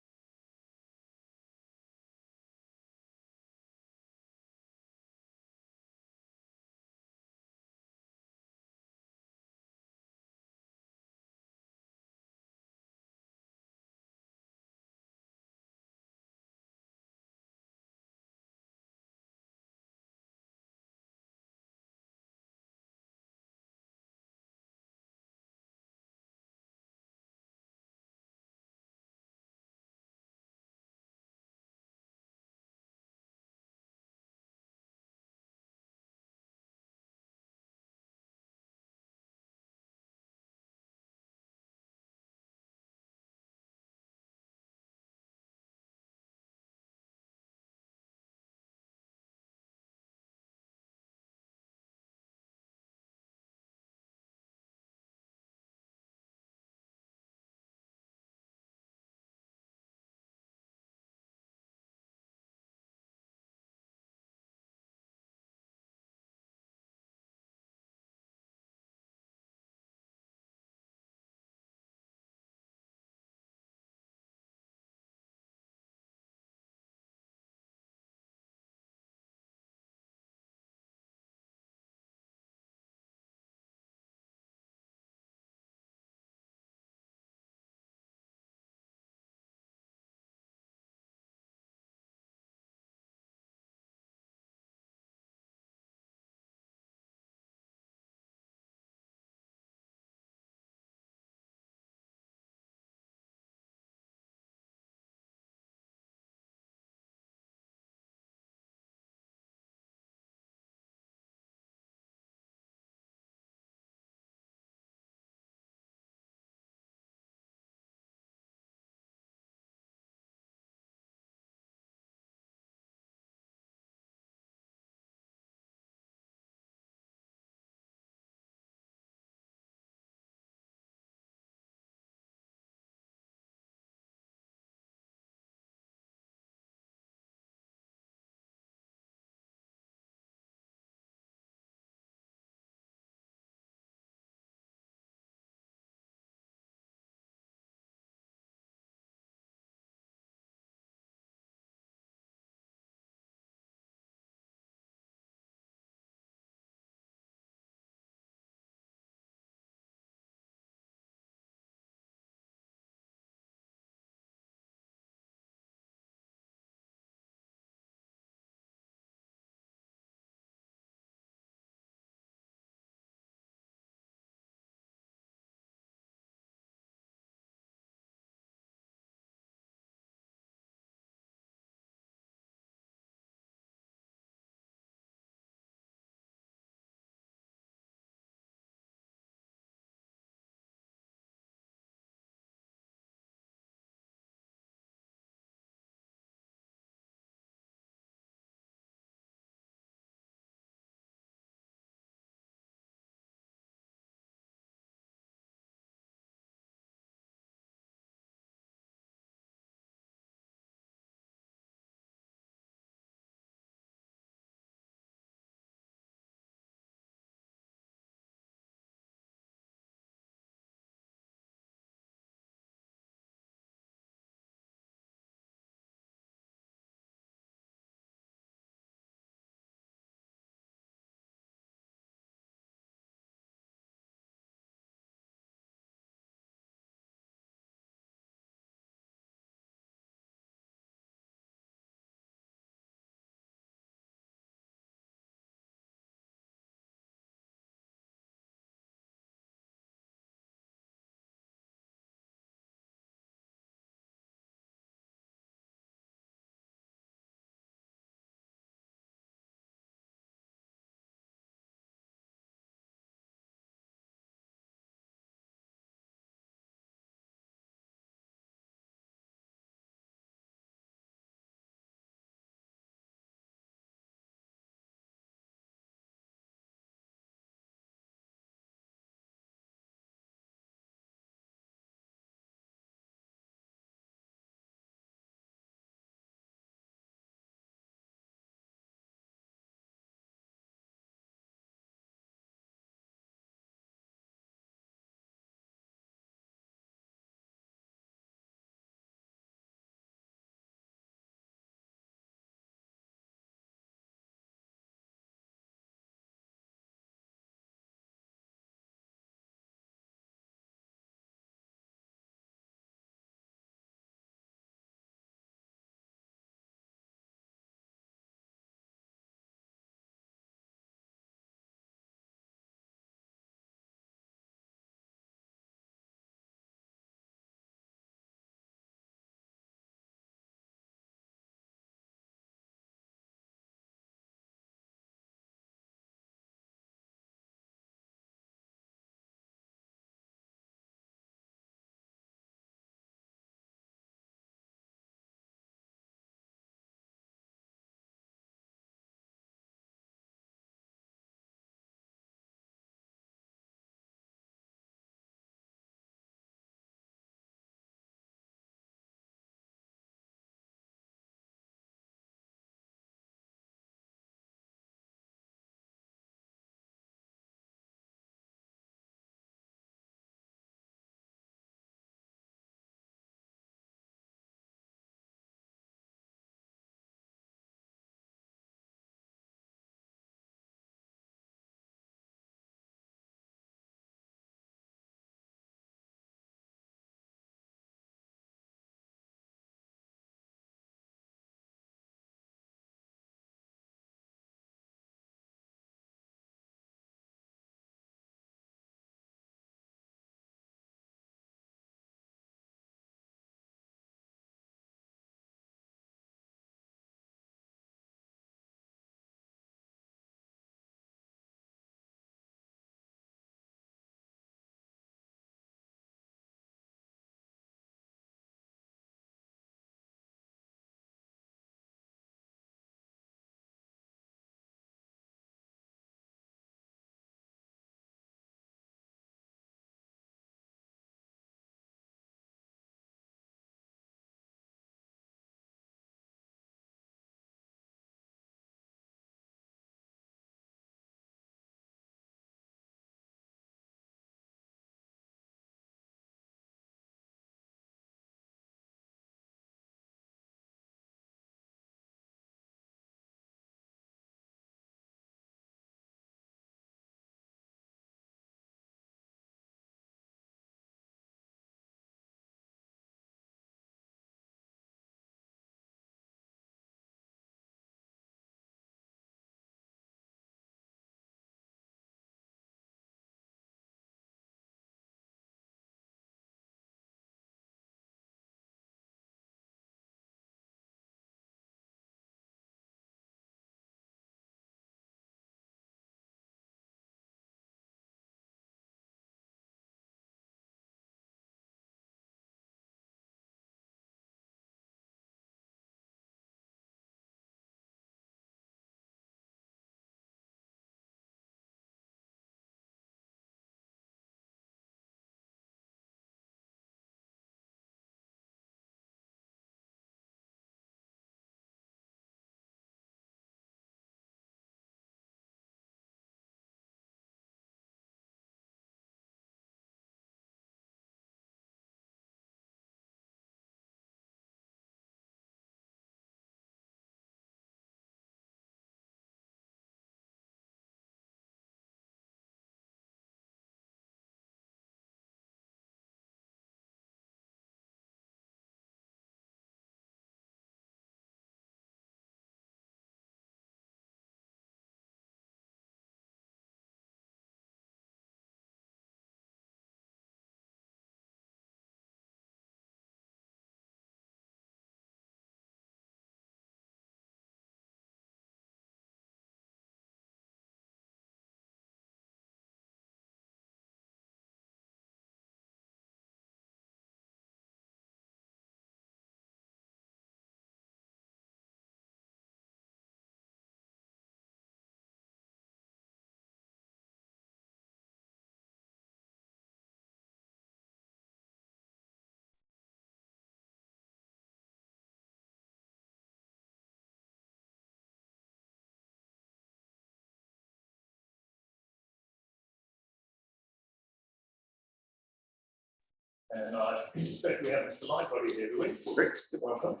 And I suspect we have Mr. Lightbody here, do we? Correct. Welcome.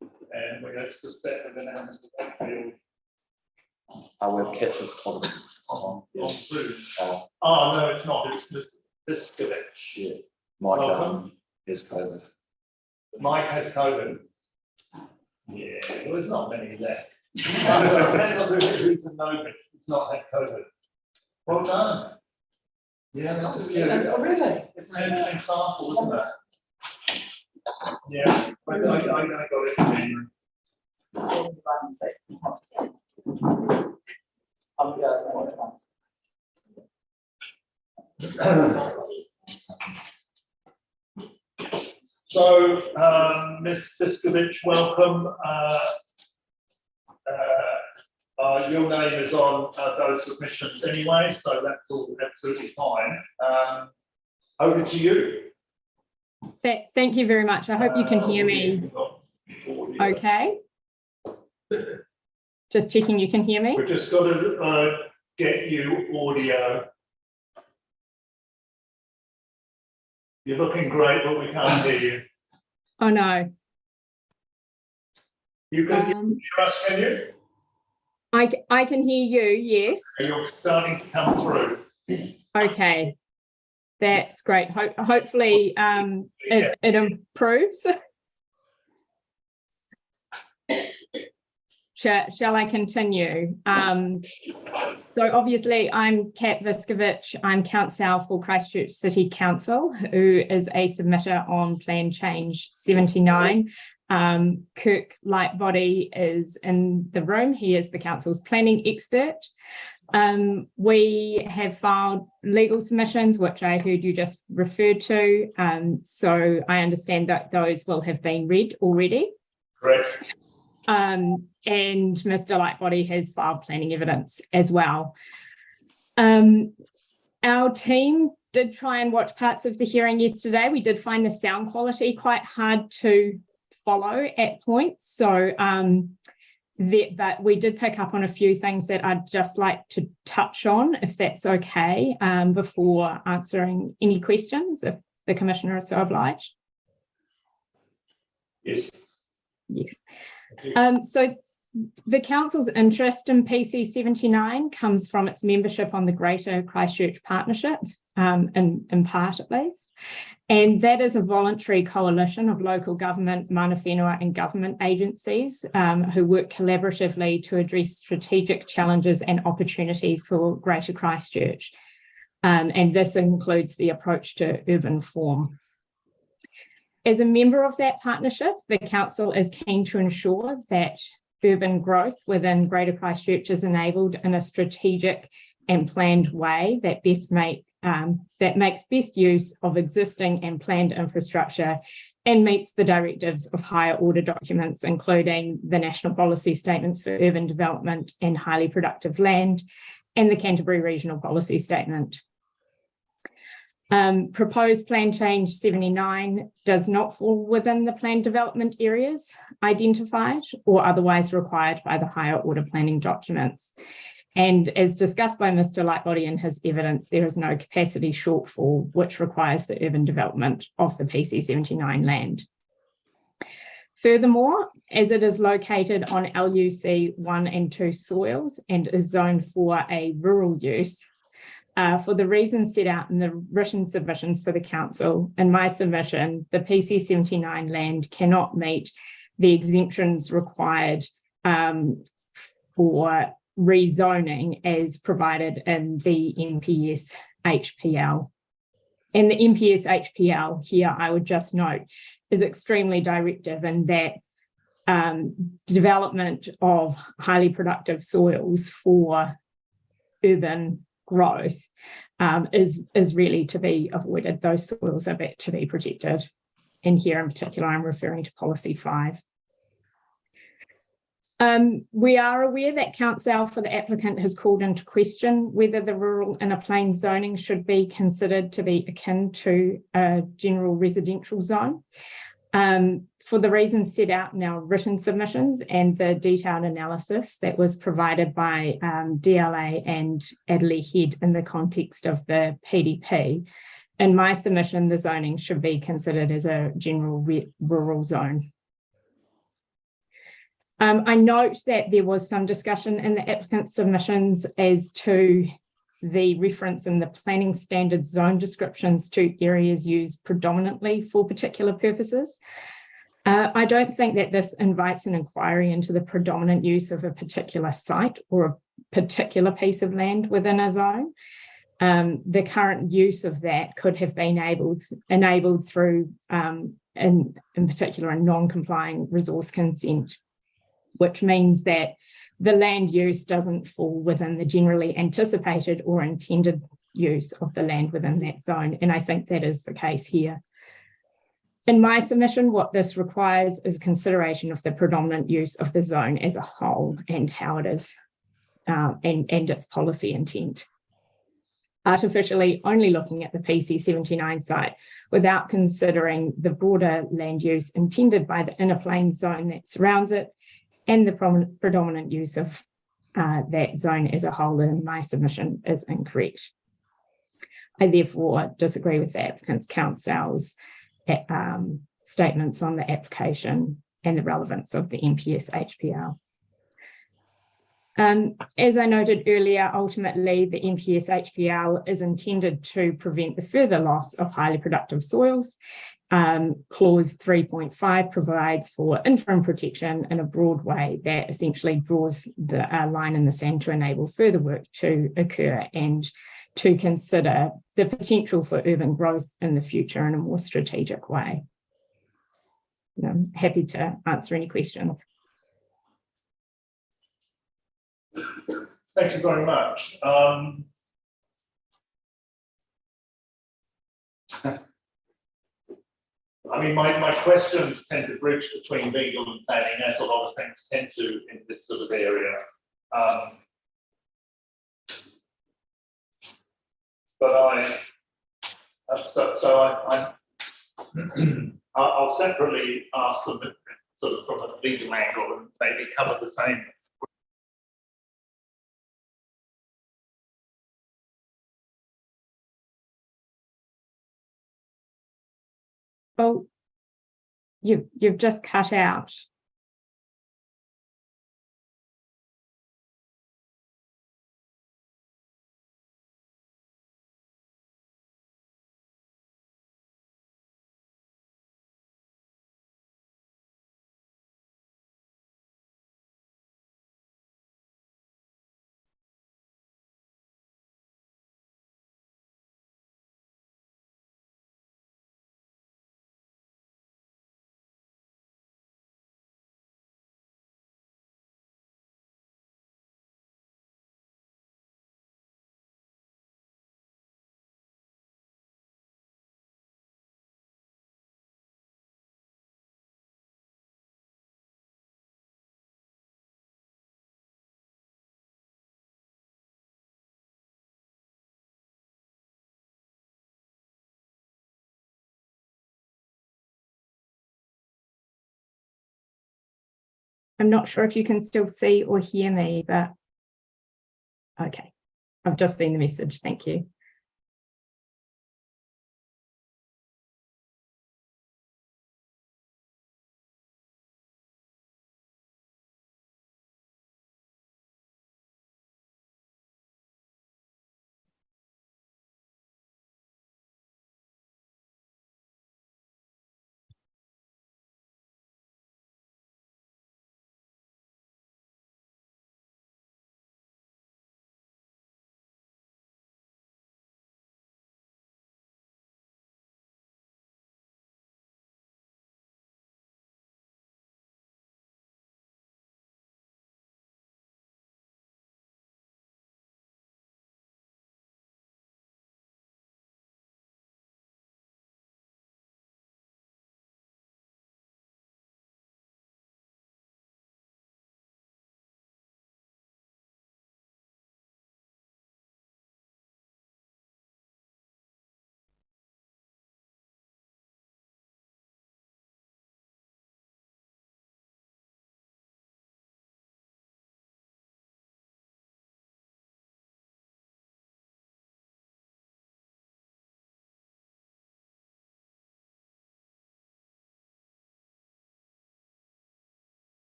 And we suspect we're going to have Mr. Wakefield We've kept this positive. on food. Oh, Oh, no, it's not. It's this Skivich. yeah. Mike Welcome. is COVID. Mike has COVID. Yeah, well, there's not many left. Depends on who's a no, but who's not had COVID. Well done. Yeah, that's a few. Oh, really? It's an interesting sample, isn't it? Yeah, I got it. So, Ms. Biskovich, welcome. Your name is on those submissions anyway, so that's all absolutely fine. Over to you. Thank you very much. I hope you can hear me okay. Just checking you can hear me. We've just got to get you audio. You're looking great, but we can't hear you. Oh, no. You can hear us, can you? I can hear you, yes. You're starting to come through. Okay. That's great. Hopefully it improves. Shall I continue? So obviously I'm Kat Viskovich. I'm councillor for Christchurch City Council, who is a submitter on Plan Change 79. Kirk Lightbody is in the room. He is the council's planning expert. We have filed legal submissions, which I heard you just referred to. So I understand that those will have been read already. Correct. And Mr. Lightbody has filed planning evidence as well. Our team did try and watch parts of the hearing yesterday. We did find the sound quality quite hard to follow at points. So but we did pick up on a few things that I'd just like to touch on, if that's okay, before answering any questions, if the Commissioner is so obliged. Yes. Yes. So the Council's interest in PC79 comes from its membership on the Greater Christchurch Partnership, in part at least. And that is a voluntary coalition of local government, mana whenua and government agencies who work collaboratively to address strategic challenges and opportunities for Greater Christchurch. And this includes the approach to urban form. As a member of that partnership, the Council is keen to ensure that urban growth within Greater Christchurch is enabled in a strategic and planned way that makes best use of existing and planned infrastructure and meets the directives of higher order documents, including the National Policy Statements for Urban Development and Highly Productive Land and the Canterbury Regional Policy Statement. Proposed Plan Change 79 does not fall within the planned development areas identified or otherwise required by the higher order planning documents. And as discussed by Mr. Lightbody in his evidence, there is no capacity shortfall which requires the urban development of the PC79 land. Furthermore, as it is located on LUC 1 and 2 soils and is zoned for a rural use, for the reasons set out in the written submissions for the Council, in my submission, the PC79 land cannot meet the exemptions required for rezoning as provided in the NPS HPL. And the NPS HPL here, I would just note, is extremely directive in that development of highly productive soils for urban growth is really to be avoided. Those soils are to be protected. And here in particular, I'm referring to Policy 5. We are aware that Council for the applicant has called into question whether the rural inner plain zoning should be considered to be akin to a general residential zone. For the reasons set out in our written submissions and the detailed analysis that was provided by DLA and Adelaide Head in the context of the PDP, In my submission, the zoning should be considered as a general rural zone. I note that there was some discussion in the applicant's submissions as to the reference in the planning standard zone descriptions to areas used predominantly for particular purposes. I don't think that this invites an inquiry into the predominant use of a particular site or a particular piece of land within a zone. The current use of that could have been enabled through, in particular, a non-complying resource consent, which means that the land use doesn't fall within the generally anticipated or intended use of the land within that zone. And I think that is the case here. In my submission, what this requires is consideration of the predominant use of the zone as a whole and how it is, and its policy intent. Artificially only looking at the PC79 site without considering the broader land use intended by the inner plains zone that surrounds it and the predominant use of that zone as a whole in my submission is incorrect. I therefore disagree with the applicant's counsel's statements on the application and the relevance of the NPS HPL. As I noted earlier, ultimately the NPS HPL is intended to prevent the further loss of highly productive soils. Clause 3.5 provides for interim protection in a broad way that essentially draws the line in the sand to enable further work to occur and to consider the potential for urban growth in the future in a more strategic way. I'm happy to answer any questions. Thank you very much. I mean, my questions tend to bridge between legal and planning, as a lot of things tend to in this sort of area. But I'll separately ask them sort of from a legal angle and maybe cover the same. Oh, you've just cut out. I'm not sure if you can still see or hear me, but okay, I've just seen the message. Thank you.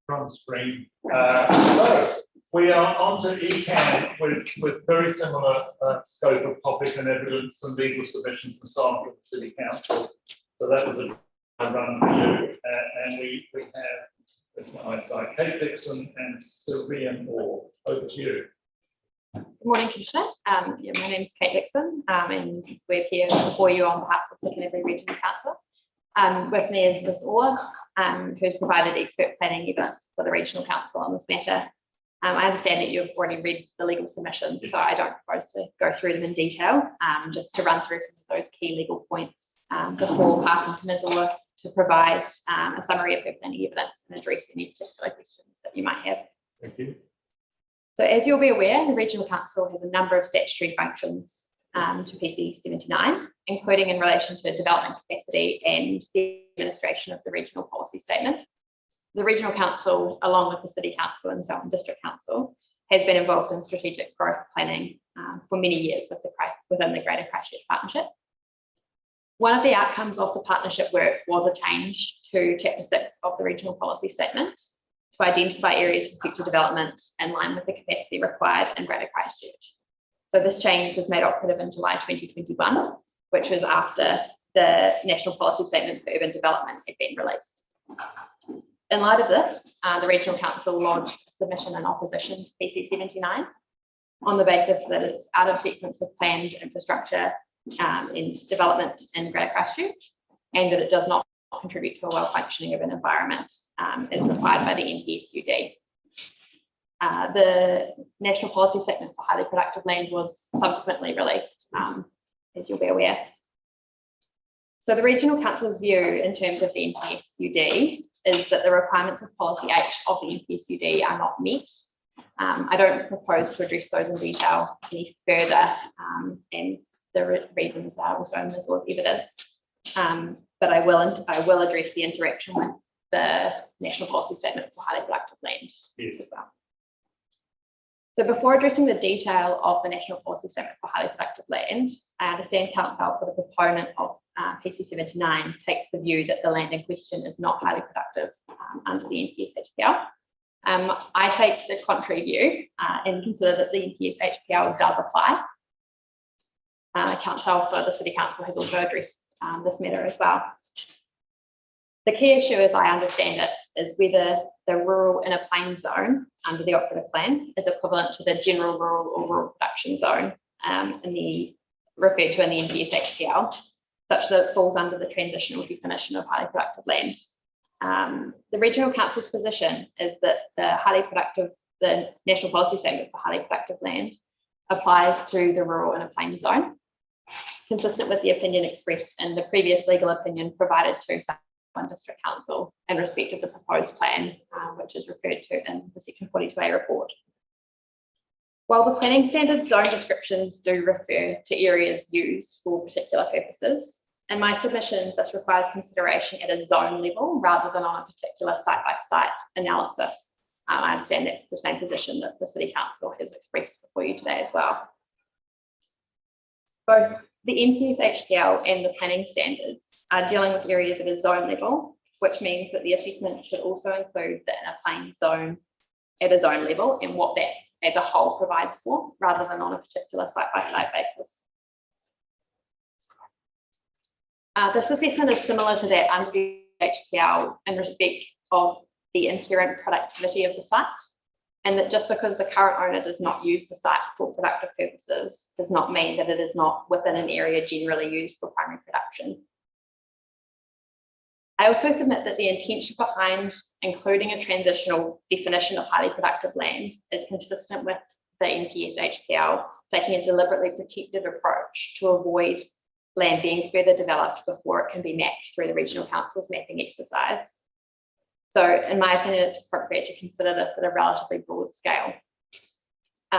on screen. So we are on to ECAN with very similar scope of topic and evidence and legal submissions and so on from the City Council. So that was a run for you. And we have, with my eyesight, Kate Dixon and Sylvian Orr. Over to you. Good morning, Commissioner. Yeah, my name is Kate Dixon, and we're here before you on behalf of the Canterbury Regional Council. With me is Ms. Orr, who's provided expert planning evidence for the Regional Council on this matter. I understand that you've already read the legal submissions, so I don't propose to go through them in detail, just to run through some of those key legal points before passing to Ms. Orr to provide a summary of her planning evidence and address any particular questions that you might have. Thank you. So as you'll be aware, the Regional Council has a number of statutory functions to PC79, including in relation to development capacity and the administration of the regional policy statement. The Regional Council, along with the City Council and Southern District Council, has been involved in strategic growth planning for many years within the Greater Christchurch Partnership. One of the outcomes of the partnership work was a change to Chapter 6 of the Regional Policy Statement to identify areas for future development in line with the capacity required in Greater Christchurch. So this change was made operative in July 2021, which was after the National Policy Statement for Urban Development had been released. In light of this, the Regional Council lodged a submission in opposition to PC79 on the basis that it's out of sequence with planned infrastructure and development in Greater Christchurch, and that it does not contribute to a well-functioning urban environment as required by the NPSUD. The National Policy Statement for Highly Productive Land was subsequently released, as you'll be aware. So the Regional Council's view in terms of the NPSUD is that the requirements of Policy H of the NPSUD are not met. I don't propose to address those in detail any further, and the reasons are also in Ms. Orr's evidence. But I will address the interaction with the National Policy Statement for Highly Productive Land as well. So before addressing the detail of the National Policy Statement for Highly Productive Land, I understand Council, for the proponent of PC79, takes the view that the land in question is not highly productive under the NPS HPL. I take the contrary view and consider that the NPS HPL does apply. Council for the City Council has also addressed this matter as well. The key issue, as I understand it, is whether the rural inner plain zone under the operative plan is equivalent to the general rural or rural production zone referred to in the NPS HPL, such that it falls under the transitional definition of highly productive land. The Regional Council's position is that the National Policy Statement for Highly Productive Land applies to the rural inner plain zone, consistent with the opinion expressed in the previous legal opinion provided to Southern District Council in respect of the proposed plan, which is referred to in the Section 42A report. While the planning standard zone descriptions do refer to areas used for particular purposes, in my submission, this requires consideration at a zone level rather than on a particular site-by-site analysis. I understand that's the same position that the City Council has expressed before you today as well. Both the NPS HPL and the planning standards are dealing with areas at a zone level, which means that the assessment should also include the inner plain zone at a zone level and what that as a whole provides for, rather than on a particular site-by-site basis. This assessment is similar to that under the HPL in respect of the inherent productivity of the site, and that just because the current owner does not use the site for productive purposes does not mean that it is not within an area generally used for primary production. I also submit that the intention behind including a transitional definition of highly productive land is consistent with the NPS HPL, taking a deliberately protective approach to avoid land being further developed before it can be mapped through the Regional Council's mapping exercise. So in my opinion, it's appropriate to consider this at a relatively broad scale.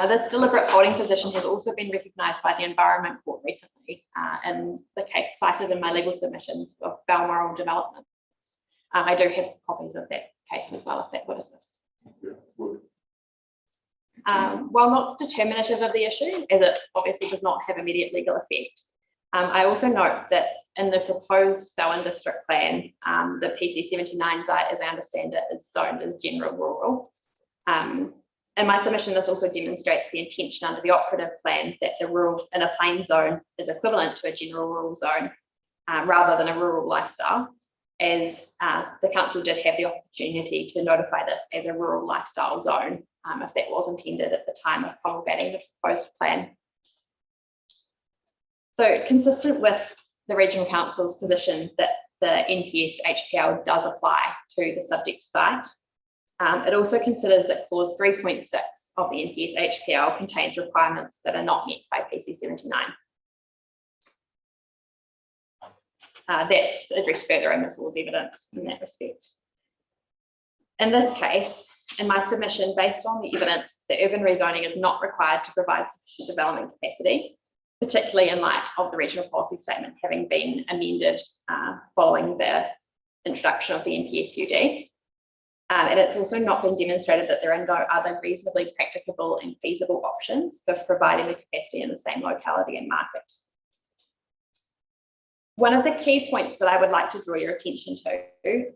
This deliberate holding position has also been recognised by the Environment Court recently in the case cited in my legal submissions of Balmoral Developments. I do have copies of that case as well, if that would assist. While not determinative of the issue, as it obviously does not have immediate legal effect, I also note that in the proposed cell and district plan, the PC79 site, as I understand it, is zoned as general rural. In my submission, this also demonstrates the intention under the operative plan that the rural in a plain zone is equivalent to a general rural zone rather than a rural lifestyle, as the council did have the opportunity to notify this as a rural lifestyle zone if that was intended at the time of promulgating the proposed plan. So consistent with the Regional Council's position that the NPS HPL does apply to the subject site, it also considers that clause 3.6 of the NPS HPL contains requirements that are not met by PC79. That's addressed further in Ms. Hall's evidence in that respect. In this case, in my submission, based on the evidence, the urban rezoning is not required to provide sufficient development capacity, particularly in light of the regional policy statement having been amended following the introduction of the NPSUD. And it's also not been demonstrated that there are no other reasonably practicable and feasible options for providing the capacity in the same locality and market. One of the key points that I would like to draw your attention to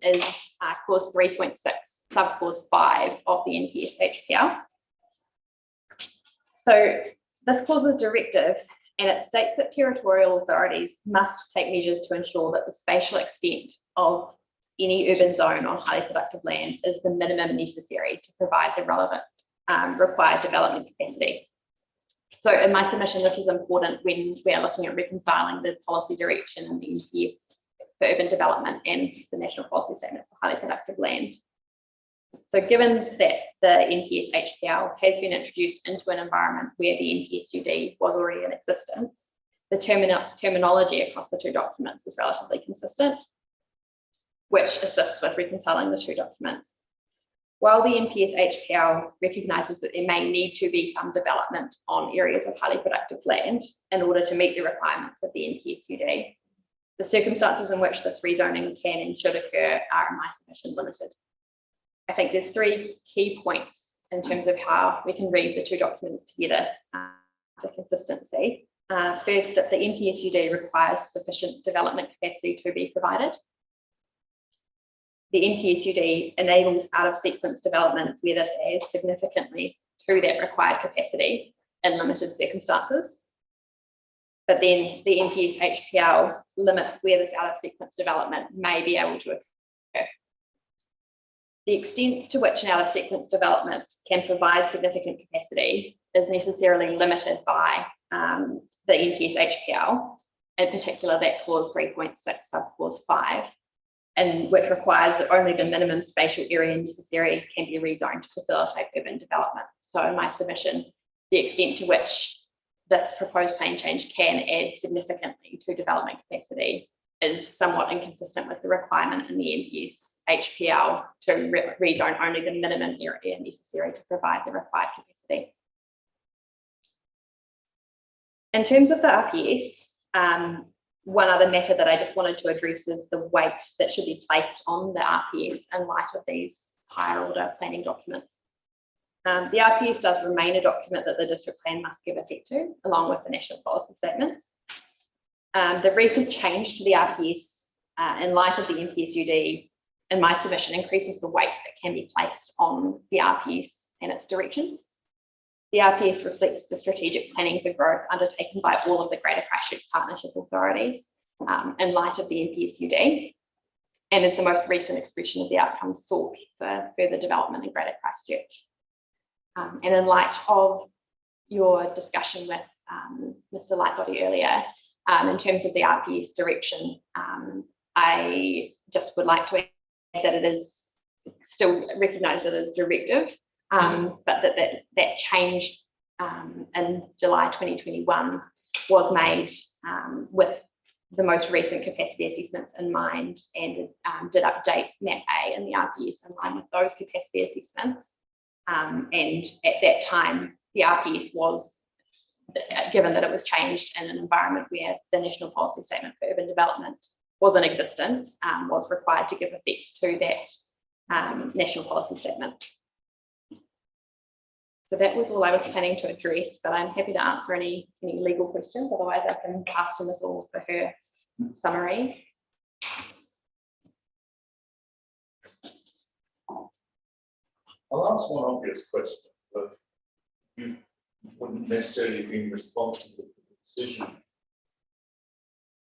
is clause 3.6, subclause 5 of the NPS HPL. So this clause is directive, and it states that territorial authorities must take measures to ensure that the spatial extent of any urban zone on highly productive land is the minimum necessary to provide the relevant required development capacity. So in my submission, this is important when we are looking at reconciling the policy direction and the NPS for urban development and the national policy statement for highly productive land. So given that the NPS HPL has been introduced into an environment where the NPSUD was already in existence, the terminology across the two documents is relatively consistent, which assists with reconciling the two documents. While the NPS HPL recognises that there may need to be some development on areas of highly productive land in order to meet the requirements of the NPSUD, the circumstances in which this rezoning can and should occur are, in my submission, limited. I think there's three key points in terms of how we can read the two documents together for consistency. First, that the NPSUD requires sufficient development capacity to be provided. The NPSUD enables out-of-sequence development where this adds significantly to that required capacity in limited circumstances. But then the NPS HPL limits where this out-of-sequence development may be able to occur. The extent to which an out-of-sequence development can provide significant capacity is necessarily limited by the NPS HPL, in particular that clause 3.6 subclause 5, and which requires that only the minimum spatial area necessary can be rezoned to facilitate urban development. So in my submission, the extent to which this proposed plan change can add significantly to development capacity is somewhat inconsistent with the requirement in the NPS HPL to rezone only the minimum area necessary to provide the required capacity. In terms of the RPS, one other matter that I just wanted to address is the weight that should be placed on the RPS in light of these higher order planning documents. The RPS does remain a document that the district plan must give effect to, along with the national policy statements. The recent change to the RPS in light of the NPSUD, in my submission, increases the weight that can be placed on the RPS and its directions. The RPS reflects the strategic planning for growth undertaken by all of the Greater Christchurch Partnership authorities in light of the NPSUD, and is the most recent expression of the outcomes sought for further development in Greater Christchurch. And in light of your discussion with Mr. Lightbody earlier, in terms of the RPS direction, I just would like to add that it is still recognised as directive, but that change in July 2021 was made with the most recent capacity assessments in mind, and did update MAP A and the RPS in line with those capacity assessments. And at that time, the RPS was, given that it was changed in an environment where the National Policy Statement for Urban Development was in existence, was required to give effect to that National Policy Statement. So that was all I was planning to address, but I'm happy to answer any legal questions. Otherwise, I can pass to Ms. All for her summary. I'll ask one obvious question, but you wouldn't necessarily be responsible for the decision.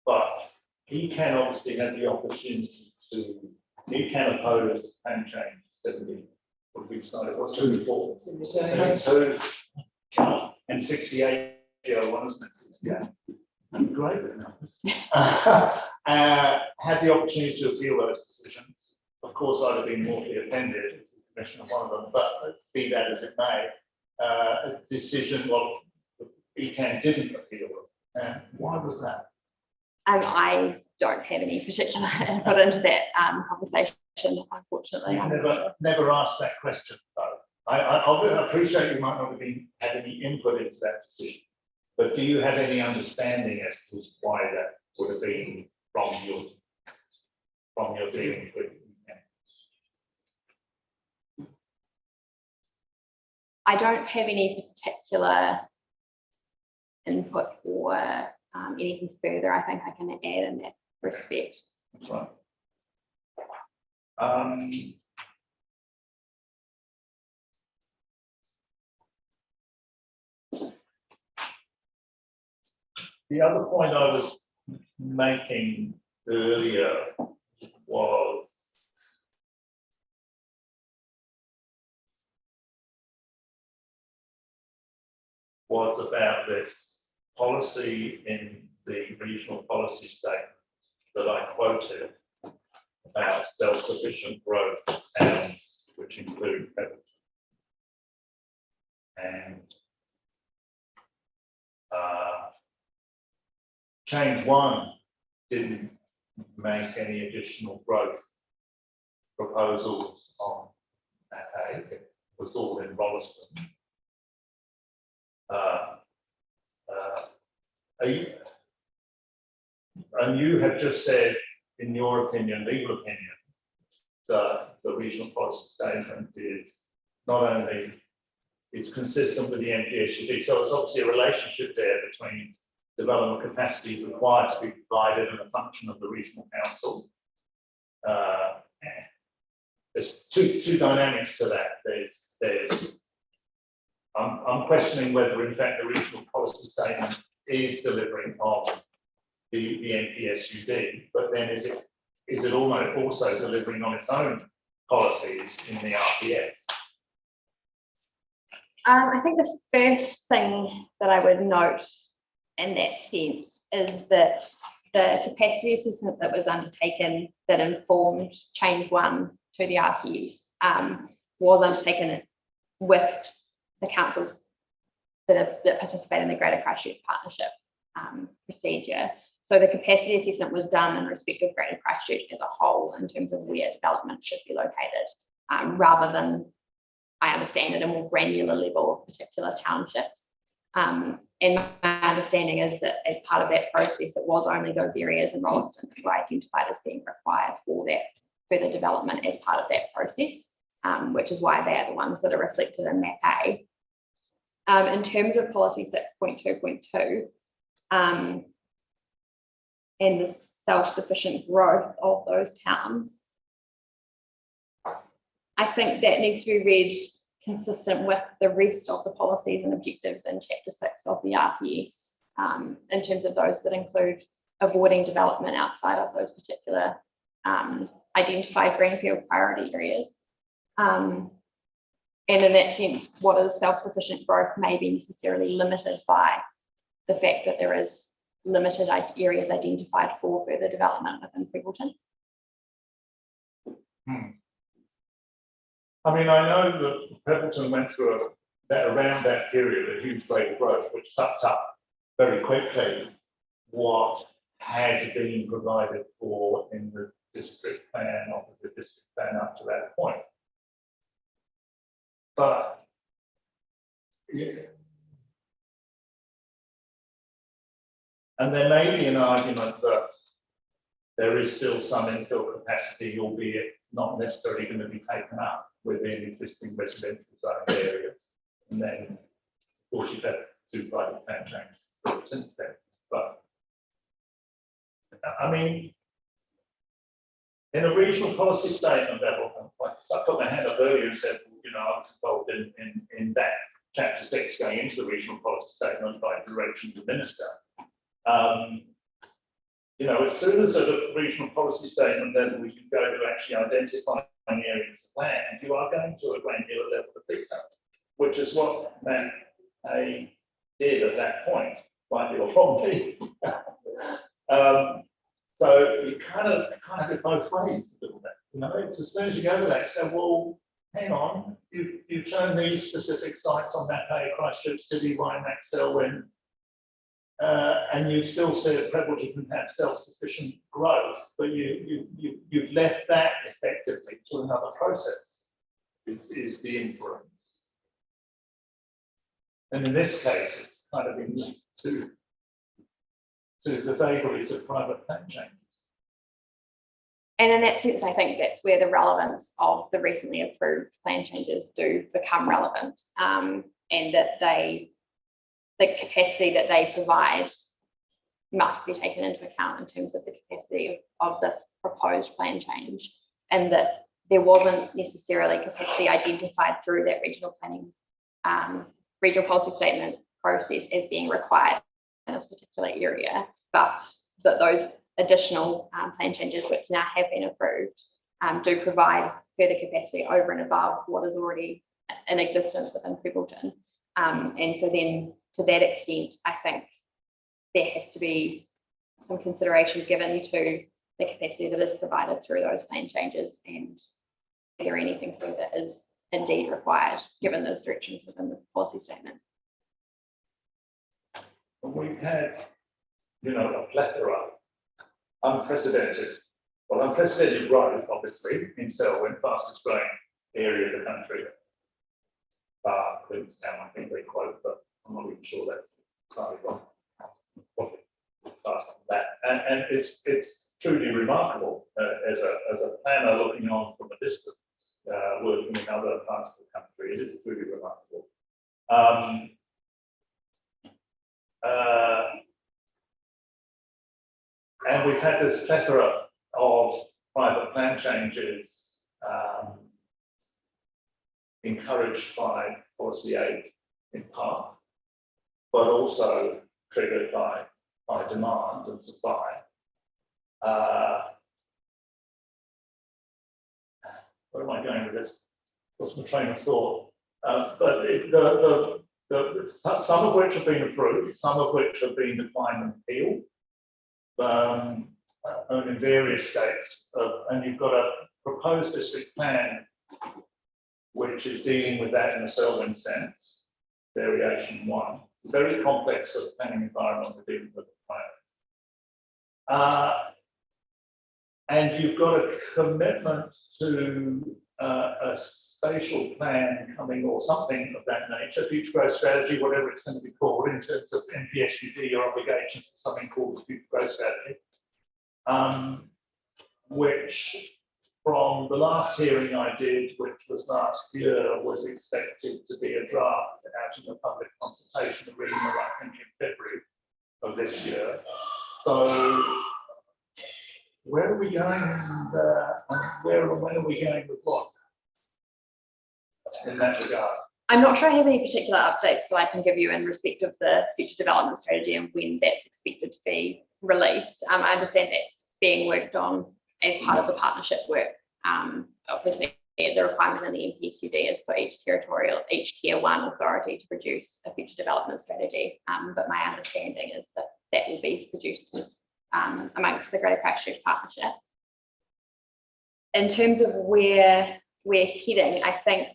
But he can obviously have the opportunity he can oppose and change 70 would be decided, what's 74? 72 and 68, yeah. Great. Had the opportunity to appeal those decisions. Of course, I'd have been mortally offended as the commissioner of one of them, but be that as it may, a decision, well, ECAN didn't appeal them. Why was that? I don't have any particular input into that conversation, unfortunately. You never asked that question, though. I appreciate you might not have had any input into that decision, but do you have any understanding as to why that would have been from your dealings with ECAN? I don't have any particular input or anything further I think I can add in that respect. That's right. The other point I was making earlier was about this policy in the regional policy statement that I quoted about self-sufficient growth towns, which include Pebble. And change one didn't make any additional growth proposals on that. It was all in Rolleston. And you have just said, in your opinion, legal opinion, that the regional policy statement is not only is consistent with the NPSUD, so it's obviously a relationship there between development capacity required to be provided and a function of the regional council. There's two dynamics to that. I'm questioning whether, in fact, the regional policy statement is delivering on the NPSUD, but then is it almost also delivering on its own policies in the RPS? I think the first thing that I would note in that sense is that the capacity assessment that was undertaken that informed change one to the RPS was undertaken with the councils that participate in the Greater Christchurch Partnership procedure. So the capacity assessment was done in respect of Greater Christchurch as a whole in terms of where development should be located, rather than, I understand, at a more granular level of particular townships. And my understanding is that as part of that process, it was only those areas in Rolleston that were identified as being required for that further development as part of that process, which is why they are the ones that are reflected in Map A. In terms of policy 6.2.2 and the self-sufficient growth of those towns, I think that needs to be read consistent with the rest of the policies and objectives in Chapter 6 of the RPS, in terms of those that include avoiding development outside of those particular identified greenfield priority areas. And in that sense, what is self-sufficient growth may be necessarily limited by the fact that there is limited areas identified for further development within Frebbleton. I mean, I know that Pebbleton went through around that period a huge rate of growth, which sucked up very quickly what had been provided for in the district plan, or the district plan up to that point. But yeah. And there may be an argument that there is still some infill capacity, albeit not necessarily going to be taken up within existing residential zone areas. And then, of course, you've had 2 private plan changes since then. But I mean, in a regional policy statement level, I put my hand up earlier and said, you know, I was involved in that chapter 6 going into the regional policy statement by direction of the minister. You know, as soon as at a regional policy statement level we can go to actually identifying areas of land, you are going to a granular level of detail, which is what Matt A did at that point, rightly or wrongly. So you kind of go both ways a little bit. You know, it's as soon as you go to that, so well, hang on, you've shown these specific sites on that day, Christchurch City, Waimak, Selwyn, and you still said Preble can have self-sufficient growth, but you've left that effectively to another process, is the inference. And in this case, it's kind of been linked to the vagaries of private plan changes. And in that sense, I think that's where the relevance of the recently approved plan changes do become relevant, and that the capacity that they provide must be taken into account in terms of the capacity of this proposed plan change, and that there wasn't necessarily capacity identified through that regional planning, regional policy statement process as being required in this particular area, but that those additional plan changes which now have been approved do provide further capacity over and above what is already in existence within Prebbleton. And so then to that extent, I think there has to be some consideration given to the capacity that is provided through those plan changes, and whether anything further is indeed required given those directions within the policy statement. We've had, you know, a plethora, unprecedented growth, obviously, in Selwyn, fastest growing area of the country. Queenstown, I think they quote, but I'm not even sure that's entirely wrong. Faster than that, and it's truly remarkable as a planner looking on from a distance, working in other parts of the country. It is truly remarkable. And we've had this plethora of private plan changes encouraged by policy aid in part, but also triggered by demand and supply. Where am I going with this? What's my train of thought? But some of which have been approved, some of which have been declined and appealed. In various states, and you've got a proposed district plan which is dealing with that in a Selwyn sense, variation 1. It's a very complex sort of planning environment we're dealing with at the moment. And you've got a commitment to a spatial plan coming, or something of that nature, future growth strategy, whatever it's going to be called, in terms of NPSUD, your obligation to something called the future growth strategy, which from the last hearing I did, which was last year, was expected to be a draft out in the public consultation arena, I think in February of this year. So where are we going, and where and when are we going with what in that regard? I'm not sure I have any particular updates that I can give you in respect of the future development strategy and when that's expected to be released. I understand that's being worked on as part of the partnership work. Obviously, the requirement in the NPSUD is for each tier 1 authority to produce a future development strategy. But my understanding is that that will be produced as, amongst the Greater Christchurch Partnership. In terms of where we're heading, I think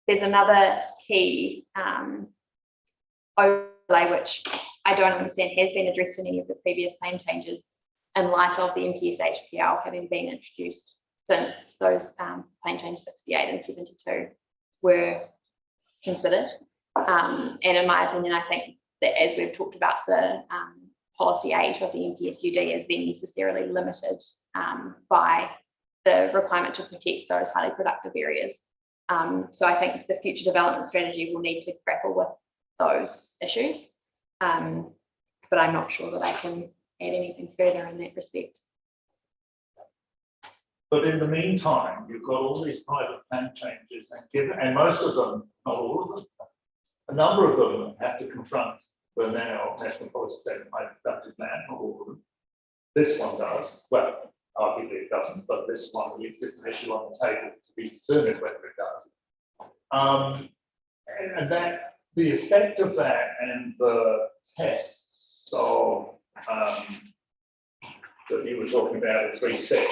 there's another key overlay which I don't understand has been addressed in any of the previous plan changes in light of the NPS HPL having been introduced since those plan changes 68 and 72 were considered. And in my opinion, I think that as we've talked about, the policy 8 of the NPSUD has been necessarily limited by the requirement to protect those highly productive areas. So I think the future development strategy will need to grapple with those issues. But I'm not sure that I can add anything further in that respect. But in the meantime, you've got all these private plan changes, and most of them, not all of them, a number of them have to confront the now National Policy Statement Productive Land, not all of them. This one does, well, arguably it doesn't, but this one, at least it's an issue on the table to be determined whether it does. And that the effect of that and the tests of that you were talking about at 3.6.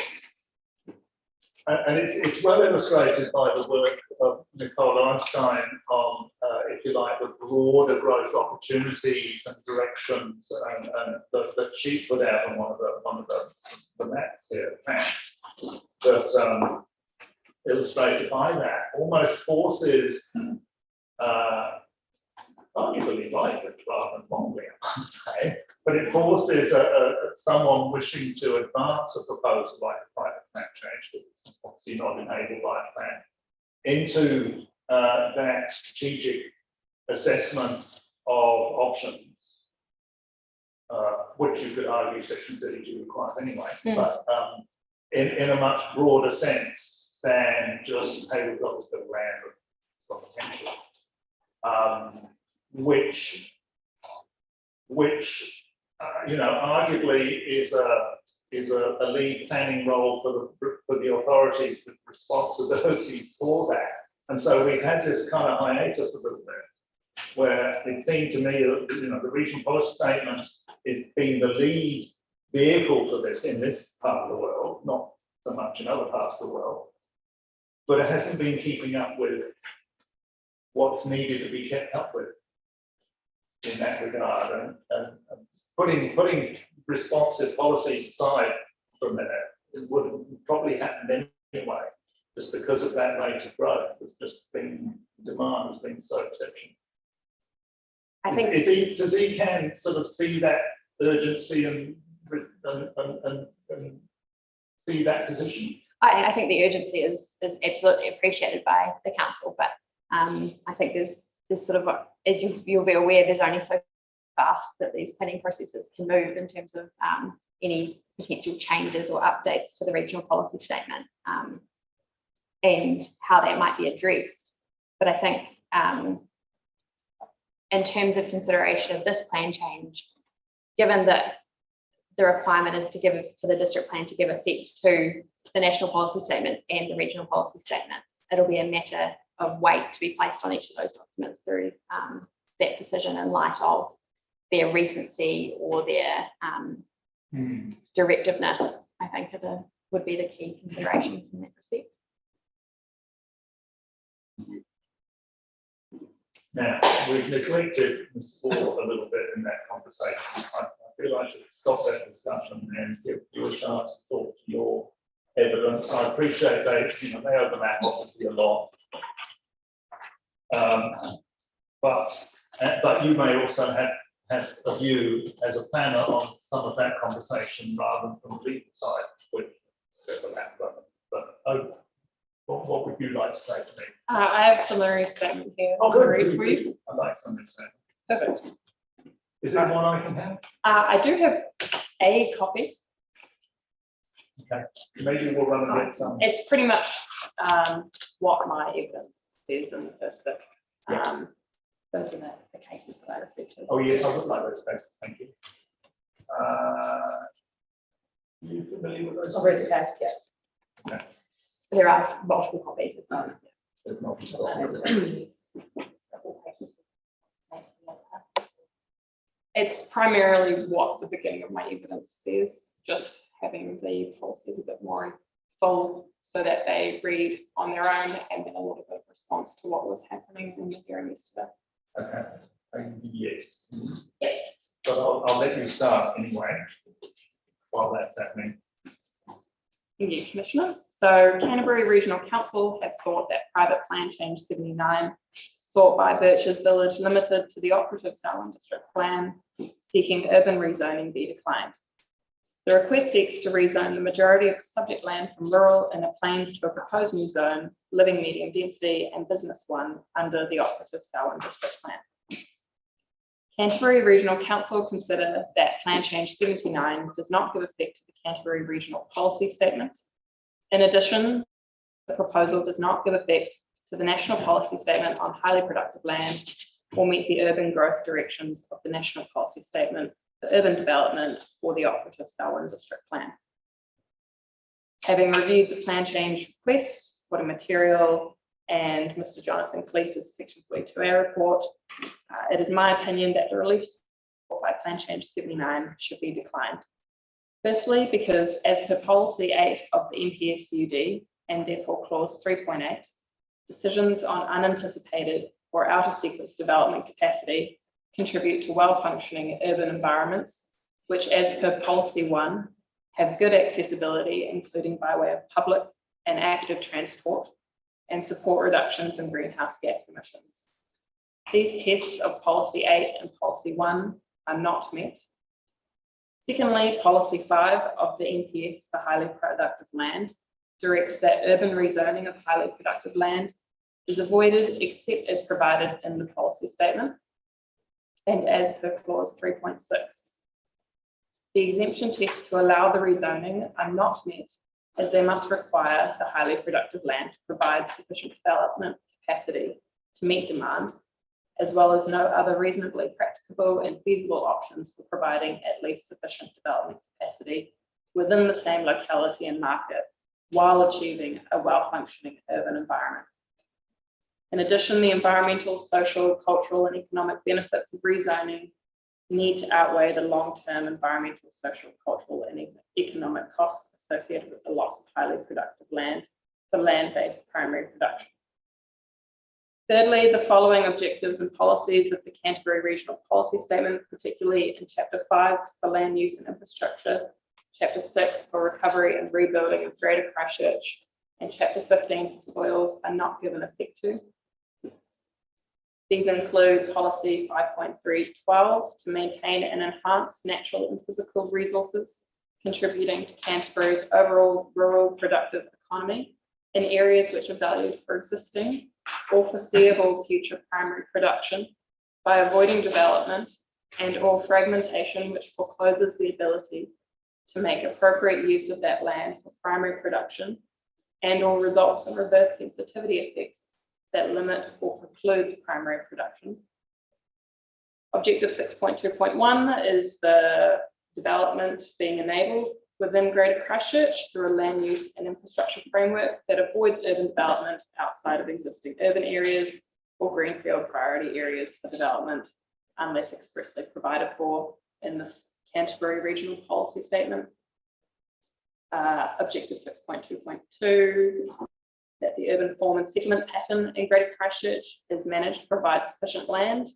And it's well illustrated by the work of Nicole Einstein on, if you like, the broader growth opportunities and directions, and that she put out on one of the maps here, that illustrated by that almost forces, arguably right, rather than wrongly, I would say, but it forces someone wishing to advance a proposal like a private plan change, which is obviously not enabled by a plan, into that strategic assessment of options, which you could argue Section 32 requires anyway, but in a much broader sense than just, hey, we've got this bit of land, it's got potential. Which you know, arguably is a lead planning role for the authorities with responsibility for that. And so we've had this kind of hiatus a little bit, where it seemed to me that, you know, the regional policy statement is being the lead vehicle for this in this part of the world, not so much in other parts of the world, but it hasn't been keeping up with what's needed to be kept up with in that regard, and putting responsive policies aside for a minute, it would probably happen anyway, just because of that rate of growth. It's just been, demand has been so exceptional. I think Does he can sort of see that urgency and see that position? I think the urgency is absolutely appreciated by the council, but I think there's sort of, as you'll be aware, there's only so fast that these planning processes can move in terms of any potential changes or updates to the regional policy statement, and how that might be addressed. But I think in terms of consideration of this plan change, given that the requirement is to give for the district plan to give effect to the national policy statements and the regional policy statements, it'll be a matter of weight to be placed on each of those documents through that decision in light of their recency or their directiveness, I think would be the key considerations in that respect. Now, we've neglected Ms. Ford a little bit in that conversation. I feel I should stop that discussion and give you a chance to talk to your evidence. I appreciate they overlap obviously a lot. But you may also have a view as a planner on some of that conversation rather than from the legal side, which overlap. But what would you like to say to me? I have a summary statement here. Oh, to good. read for you. I'd like to understand. Perfect. Is there one I can have? I do have a copy. Okay. Maybe we'll run a bit some. It's pretty much what my evidence says in the first bit. Those are the cases that I referred to. Oh, yes, I would like those cases. Thank you. You familiar with those? I've read the case, yeah. Okay. There are multiple copies. There's not. It's primarily what the beginning of my evidence says, just having the policies a bit more full so that they read on their own, and then a little bit of response to what was happening in the hearing yesterday. Okay. Yes. But I'll let you start anyway while that's happening. Thank you, Commissioner. So Canterbury Regional Council have sought that private plan change 79 sought by Birches Village Limited to the operative Selwyn District Plan seeking urban rezoning be declined. The request seeks to rezone the majority of the subject land from rural and plains to a proposed new zone, living medium density and business one under the operative Selwyn District Plan. Canterbury Regional Council consider that Plan Change 79 does not give effect to the Canterbury Regional Policy Statement. In addition, the proposal does not give effect to the National Policy Statement on highly productive land or meet the urban growth directions of the National Policy Statement for urban development or the operative Selwyn District Plan. Having reviewed the plan change request, supporting material, and Mr. Jonathan Cleese's Section 42A report, it is my opinion that the relief sought by Plan Change 79 should be declined. Firstly, because as per Policy 8 of the NPSCUD, and therefore Clause 3.8, decisions on unanticipated or out of sequence development capacity contribute to well-functioning urban environments, which as per Policy 1, have good accessibility, including by way of public and active transport, and support reductions in greenhouse gas emissions. These tests of Policy 8 and Policy 1 are not met. Secondly, Policy 5 of the NPS for highly productive land directs that urban rezoning of highly productive land is avoided except as provided in the policy statement and as per Clause 3.6. The exemption tests to allow the rezoning are not met, as they must require the highly productive land to provide sufficient development capacity to meet demand, as well as no other reasonably practicable and feasible options for providing at least sufficient development capacity within the same locality and market while achieving a well-functioning urban environment. In addition, the environmental, social, cultural, and economic benefits of rezoning need to outweigh the long-term environmental, social, cultural, and economic costs associated with the loss of highly productive land for land-based primary production. Thirdly, the following objectives and policies of the Canterbury Regional Policy Statement, particularly in Chapter 5 for land use and infrastructure, Chapter 6 for recovery and rebuilding of Greater Christchurch, and Chapter 15 for soils, are not given effect to. These include Policy 5.3.12 to maintain and enhance natural and physical resources, contributing to Canterbury's overall rural productive economy in areas which are valued for existing or foreseeable future primary production by avoiding development and or fragmentation which forecloses the ability to make appropriate use of that land for primary production and or results in reverse sensitivity effects that limit or precludes primary production. Objective 6.2.1 is the development being enabled within Greater Christchurch through a land use and infrastructure framework that avoids urban development outside of existing urban areas or greenfield priority areas for development unless expressly provided for in the Canterbury Regional Policy Statement. Objective 6.2.2, that the urban form and settlement pattern in Greater Christchurch is managed to provide sufficient land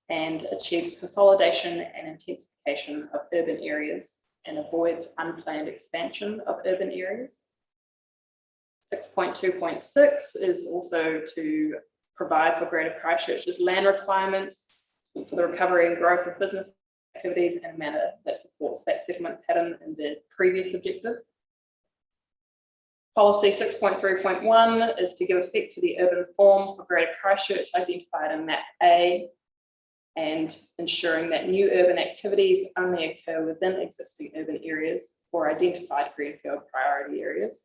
and achieves consolidation and intensification of urban areas and avoids unplanned expansion of urban areas. 6.2.6 is also to provide for Greater Christchurch's land requirements for the recovery and growth of business activities in a manner that supports that settlement pattern in the previous objective. Policy 6.3.1 is to give effect to the urban form for Greater Christchurch identified in Map A and ensuring that new urban activities only occur within existing urban areas or identified greenfield priority areas.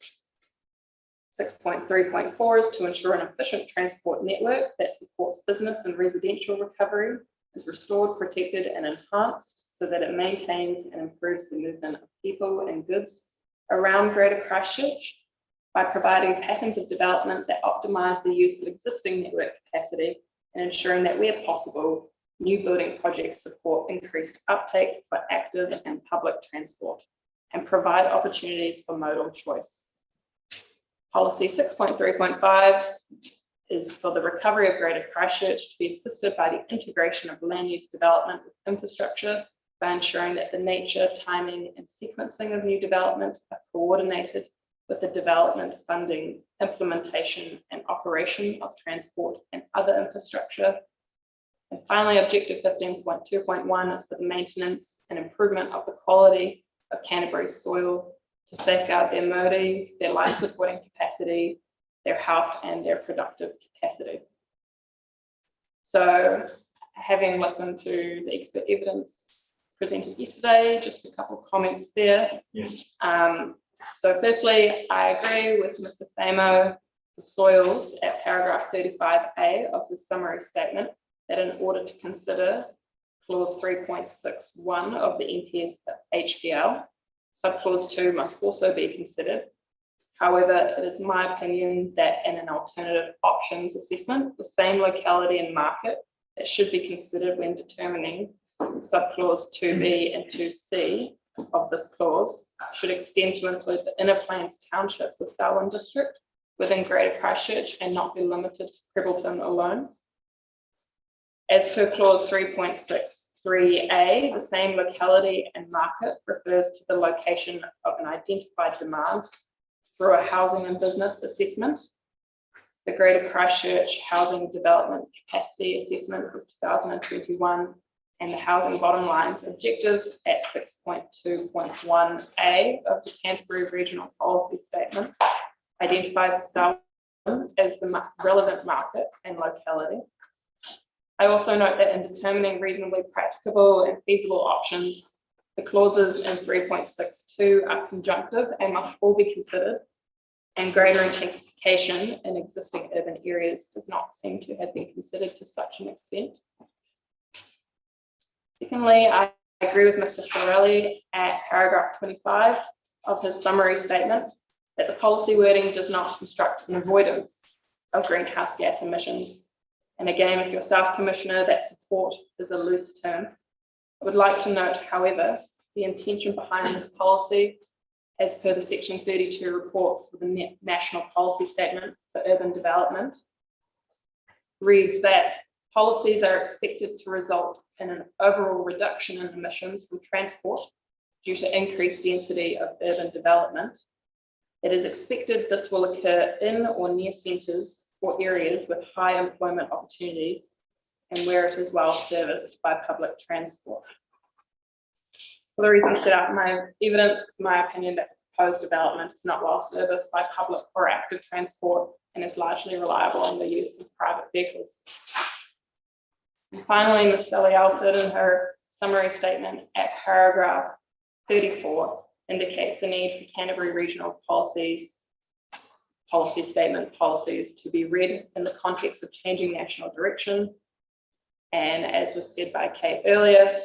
6.3.4 is to ensure an efficient transport network that supports business and residential recovery is restored, protected, and enhanced so that it maintains and improves the movement of people and goods around Greater Christchurch by providing patterns of development that optimize the use of existing network capacity and ensuring that where possible, new building projects support increased uptake for active and public transport and provide opportunities for modal choice. Policy 6.3.5 is for the recovery of Greater Christchurch to be assisted by the integration of land use development with infrastructure by ensuring that the nature, timing, and sequencing of new development are coordinated with the development, funding, implementation, and operation of transport and other infrastructure. And finally, Objective 15.2.1 is for the maintenance and improvement of the quality of Canterbury soil to safeguard their modi, their life supporting capacity, their health and their productive capacity. So having listened to the expert evidence presented yesterday, just a couple of comments there. Yes. So firstly, I agree with Mr. Famo, the soils at paragraph 35A of the summary statement, that in order to consider clause 3.61 of the NPS HPL, subclause 2 must also be considered. However, it is my opinion that in an alternative options assessment, the same locality and market that should be considered when determining subclause 2B and 2C of this clause should extend to include the inner plains townships of Selwyn district within Greater Christchurch and not be limited to Prebbleton alone. As per clause 3.63A, the same locality and market refers to the location of an identified demand through a housing and business assessment. The Greater Christchurch Housing Development Capacity Assessment of 2021 and the Housing Bottom Lines objective at 6.2.1A of the Canterbury Regional Policy Statement identifies Selwyn as the relevant market and locality. I also note that in determining reasonably practicable and feasible options, the clauses in 3.62 are conjunctive and must all be considered, and greater intensification in existing urban areas does not seem to have been considered to such an extent. Secondly, I agree with Mr. Fiorelli at paragraph 25 of his summary statement that the policy wording does not construct an avoidance of greenhouse gas emissions. And again, with yourself, Commissioner, that support is a loose term. I would like to note, however, the intention behind this policy, as per the Section 32 report for the National Policy Statement for Urban Development, reads that policies are expected to result in an overall reduction in emissions from transport due to increased density of urban development. It is expected this will occur in or near centres or areas with high employment opportunities and where it is well serviced by public transport. For the reasons set out in my evidence, it's my opinion that the proposed development is not well serviced by public or active transport and is largely reliable on the use of private vehicles. And finally, Ms. Sally Alford in her summary statement at paragraph 34 indicates the need for Canterbury Regional Policy Statement policies to be read in the context of changing national direction. And as was said by Kate earlier,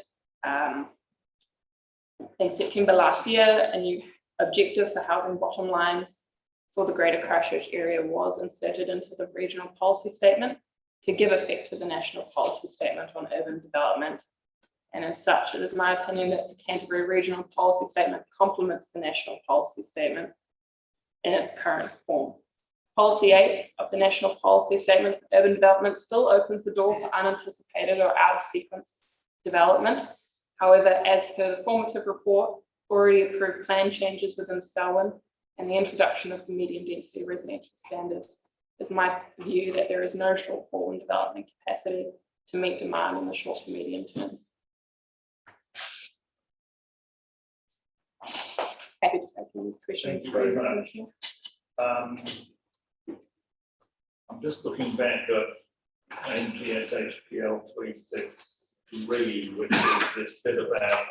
in September last year, a new objective for housing bottom lines for the Greater Christchurch area was inserted into the regional policy statement to give effect to the national policy statement on urban development. And as such, it is my opinion that the Canterbury Regional Policy Statement complements the national policy statement in its current form. Policy 8 of the National Policy Statement for Urban Development still opens the door for unanticipated or out of sequence development. However, as per the formative report, already approved plan changes within Selwyn and the introduction of the medium density residential standards, is my view that there is no shortfall in development capacity to meet demand in the short to medium term. Happy to take any questions. Thank you very much. I'm just looking back at NPS HPL 3.6.3, which is this bit about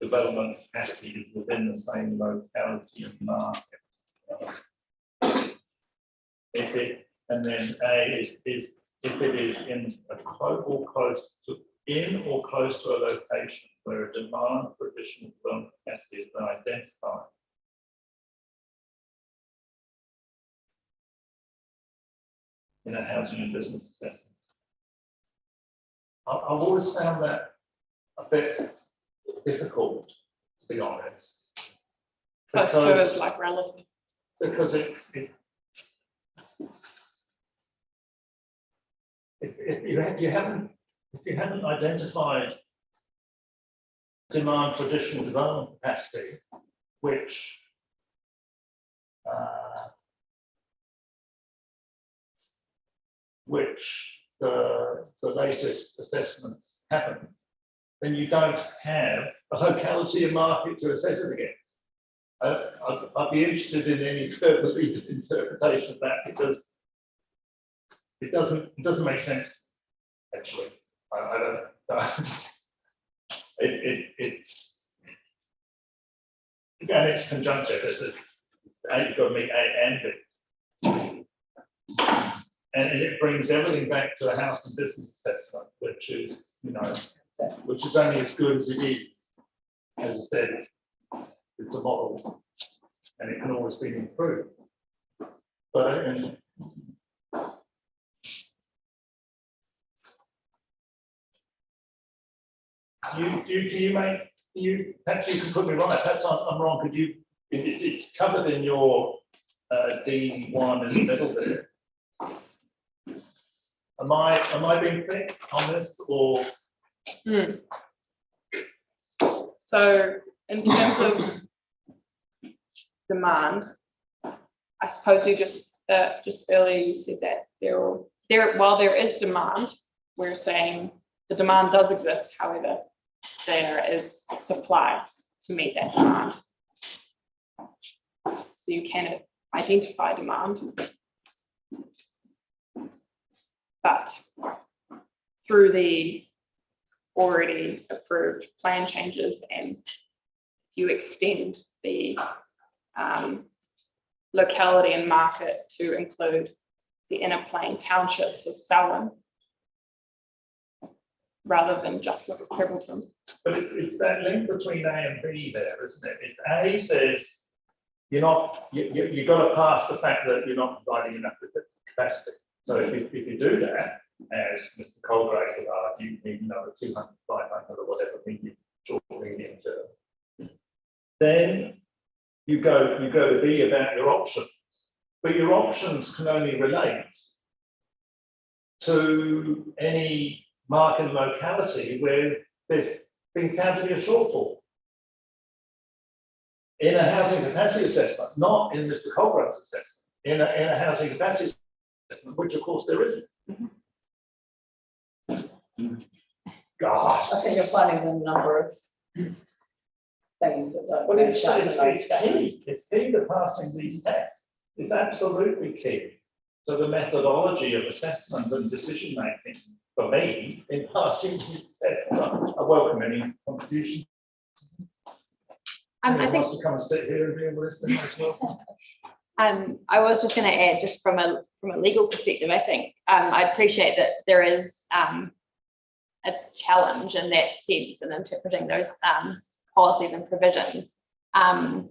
development capacity within the same locality and market. And then A is if it is in a or close to a location where a demand for additional development capacity has been identified. In a housing and business assessment. I've always found that a bit difficult, to be honest. Close to is like relative. Because if you haven't identified demand for additional development capacity, which the latest assessments haven't, then you don't have a locality and market to assess it against. I'd be interested in any further legal interpretation of that, because it doesn't make sense, actually. I don't. It's again, it's conjunctive. You've got to meet A and B. And it brings everything back to a house and business assessment, which is, which is only as good as it is. As I said, it's a model, and it can always be improved. But perhaps you can put me right. Perhaps I'm wrong. Could you? It's covered in your D1 in the middle there. Am I being thick on this, or? So in terms of demand, I suppose you just earlier you said that while there is demand, we're saying the demand does exist. However, there is supply to meet that demand. So you can identify demand, but through the already approved plan changes, and you extend the locality and market to include the inner plain townships of Selwyn, rather than just look at Cribbleton. But it's that link between A and B there, isn't it? It's A says you've got to pass the fact that you're not providing enough capacity. So if you do that, as Mr. Colgrave would argue, you need another 200, 500 or whatever medium, short, medium term. Then you go to B about your options, but your options can only relate to any market and locality where there's been found to be a shortfall in a housing capacity assessment, not in Mr. Colgrave's assessment, in a housing capacity assessment, which of course there isn't. God. I think you're finding a number of things that don't. Well, it's match up in those key. It's key to passing these tests. It's absolutely key to the methodology of assessment and decision making for me in passing these tests. I welcome any contribution. I think to come and sit here and be able to listen as well. I was just going to add, just from a legal perspective, I think I appreciate that there is a challenge in that sense in interpreting those policies and provisions. I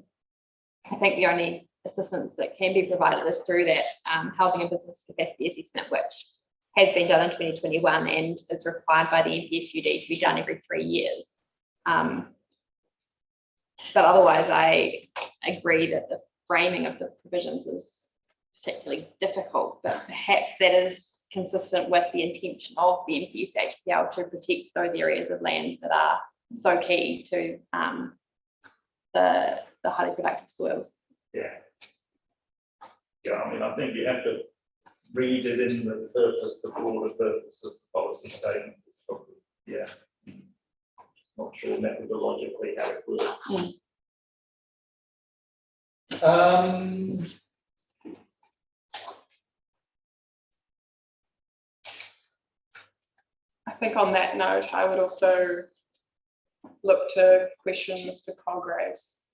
think the only assistance that can be provided is through that housing and business capacity assessment, which has been done in 2021 and is required by the NPSUD to be done every 3 years. But otherwise, I agree that the framing of the provisions is particularly difficult, but perhaps that is consistent with the intention of the NPSHPL to protect those areas of land that are so key to the highly productive soils. Yeah. Yeah, I mean, I think you have to read it in the purpose, the broader purpose of the policy statement. It's probably, yeah. Not sure methodologically how it works. I think on that note, I would also look to question Mr. Colgrave's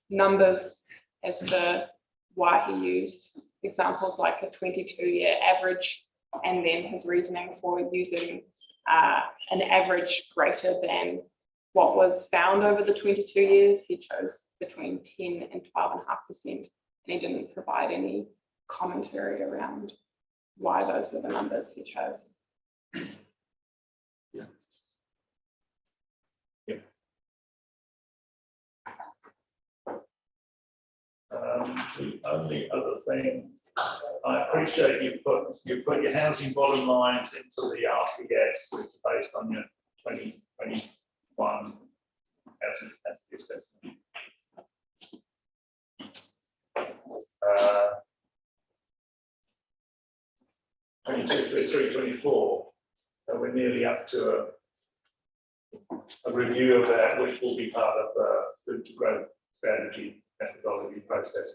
numbers as to why he used examples like a 22-year average, and then his reasoning for using an average greater than what was found over the 22 years. He chose between 10 and 12.5%, and he didn't provide any commentary around why those were the numbers he chose. The only other thing, I appreciate you put your housing bottom lines into the RPS, which is based on your 2021 housing capacity assessment. 22, 23, 24. So we're nearly up to a review of that, which will be part of the growth strategy methodology process.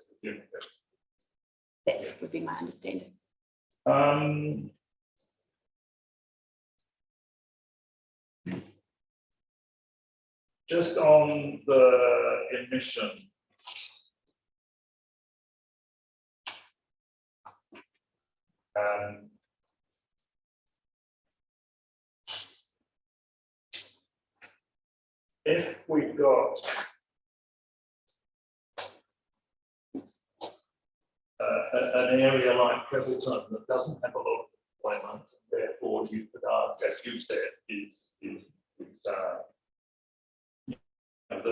That would be my understanding. Just on the emission. If we've got an area like Prebbleton that doesn't have a lot of employment, therefore you could argue, as you said, the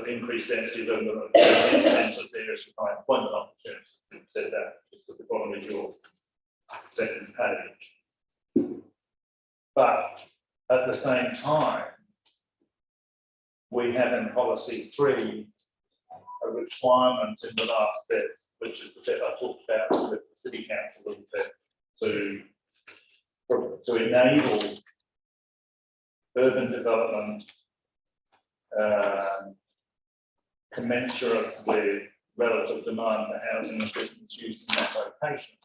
increased density of urban extensions areas with high employment opportunities. You said that just at the bottom of your second page. But at the same time, we have in policy 3 a requirement in the last bit, which is the bit I talked about with the city council a little bit, to enable urban development commensurate with relative demand for housing and business use in that location.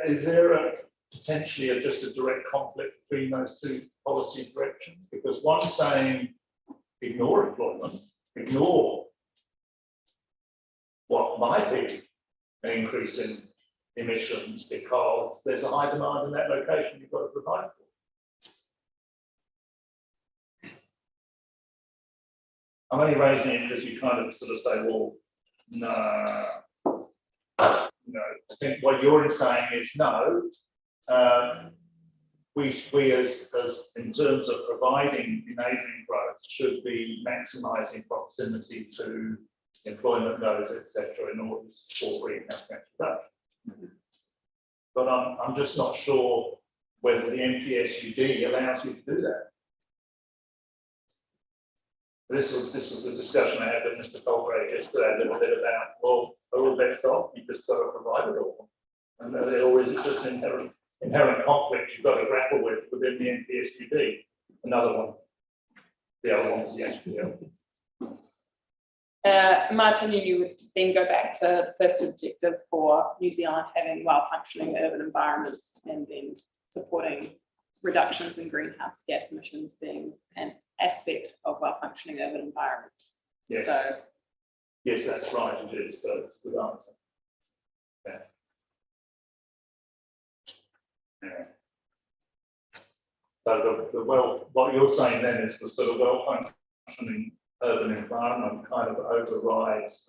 Is there potentially just a direct conflict between those two policy directions? Because one's saying ignore employment, ignore what might be an increase in emissions because there's a high demand in that location you've got to provide for. I'm only raising it because you kind of sort of say, well, no. I think what you're saying is no. We as in terms of providing enabling growth should be maximising proximity to employment nodes, etc., in order to support greenhouse gas reduction. But I'm just not sure whether the MPSUD allows you to do that. This was the discussion I had with Mr. Colgrave yesterday a little bit about, well, are all bets off? You just got to provide it all. And or is it just an inherent conflict you've got to grapple with within the NPSUD? Another one. The other one was the HPL. In my opinion, you would then go back to the first objective for New Zealand having well-functioning urban environments and then supporting reductions in greenhouse gas emissions being an aspect of well-functioning urban environments. Yes. So, yes, that's right. It is. So it's a good answer. Yeah. Yeah. So what you're saying then is the sort of well-functioning urban environment kind of overrides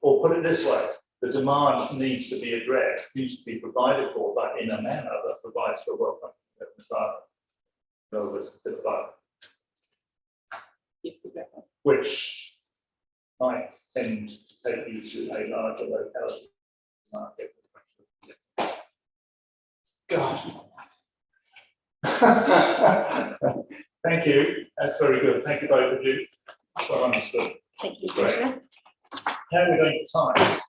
or put it this way, the demand needs to be addressed, needs to be provided for, but in a manner that provides for a well-functioning urban environment. In other words, a bit above. yes, exactly. Which might tend to take you to a larger locality market. God. Thank you. That's very good. Thank you both of you. Well understood. Thank you, Great. Commissioner. How are we going for time?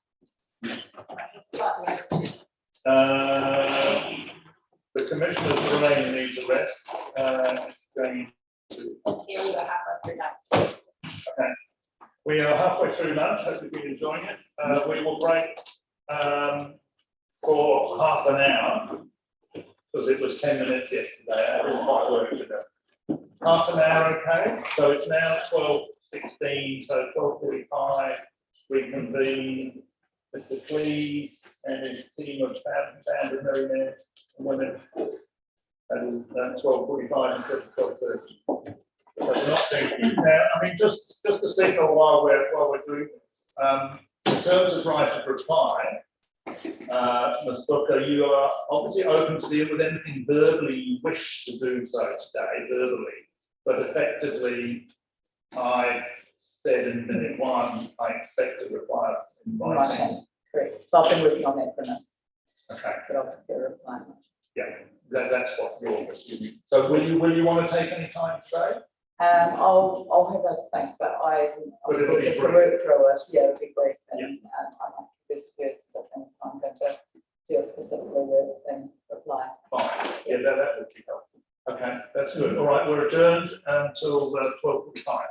The Commissioner's brain needs a rest. It's going to. Okay. We are halfway through lunch. Hope you've been enjoying it. We will break for half an hour because it was 10 minutes yesterday. I didn't quite work today. Half an hour, okay? So it's now 12:16, so 12:45. Reconvene. Mr. Cleese and his team of founded millionaires and women. And 12:45 instead of 12:30. But not thinking. Now, I mean, just a signal while we're doing this. In terms of right of reply, Ms. Booker, you are obviously open to deal with anything verbally you wish to do so today, verbally, but effectively, I said in minute 1, I expect a reply in writing. Correct. So I've been working on that for us. Okay. But I'll get a reply. Yeah, that's what you're assuming. So will you want to take any time today? I'll have a think, but But it'll be just to brief. work through it. Yeah, it'll be brief. And Yeah. I might this first things I'm going to deal specifically with and reply. Fine. Yeah, that would be helpful. Okay, that's good. All right, we're adjourned until 12:45.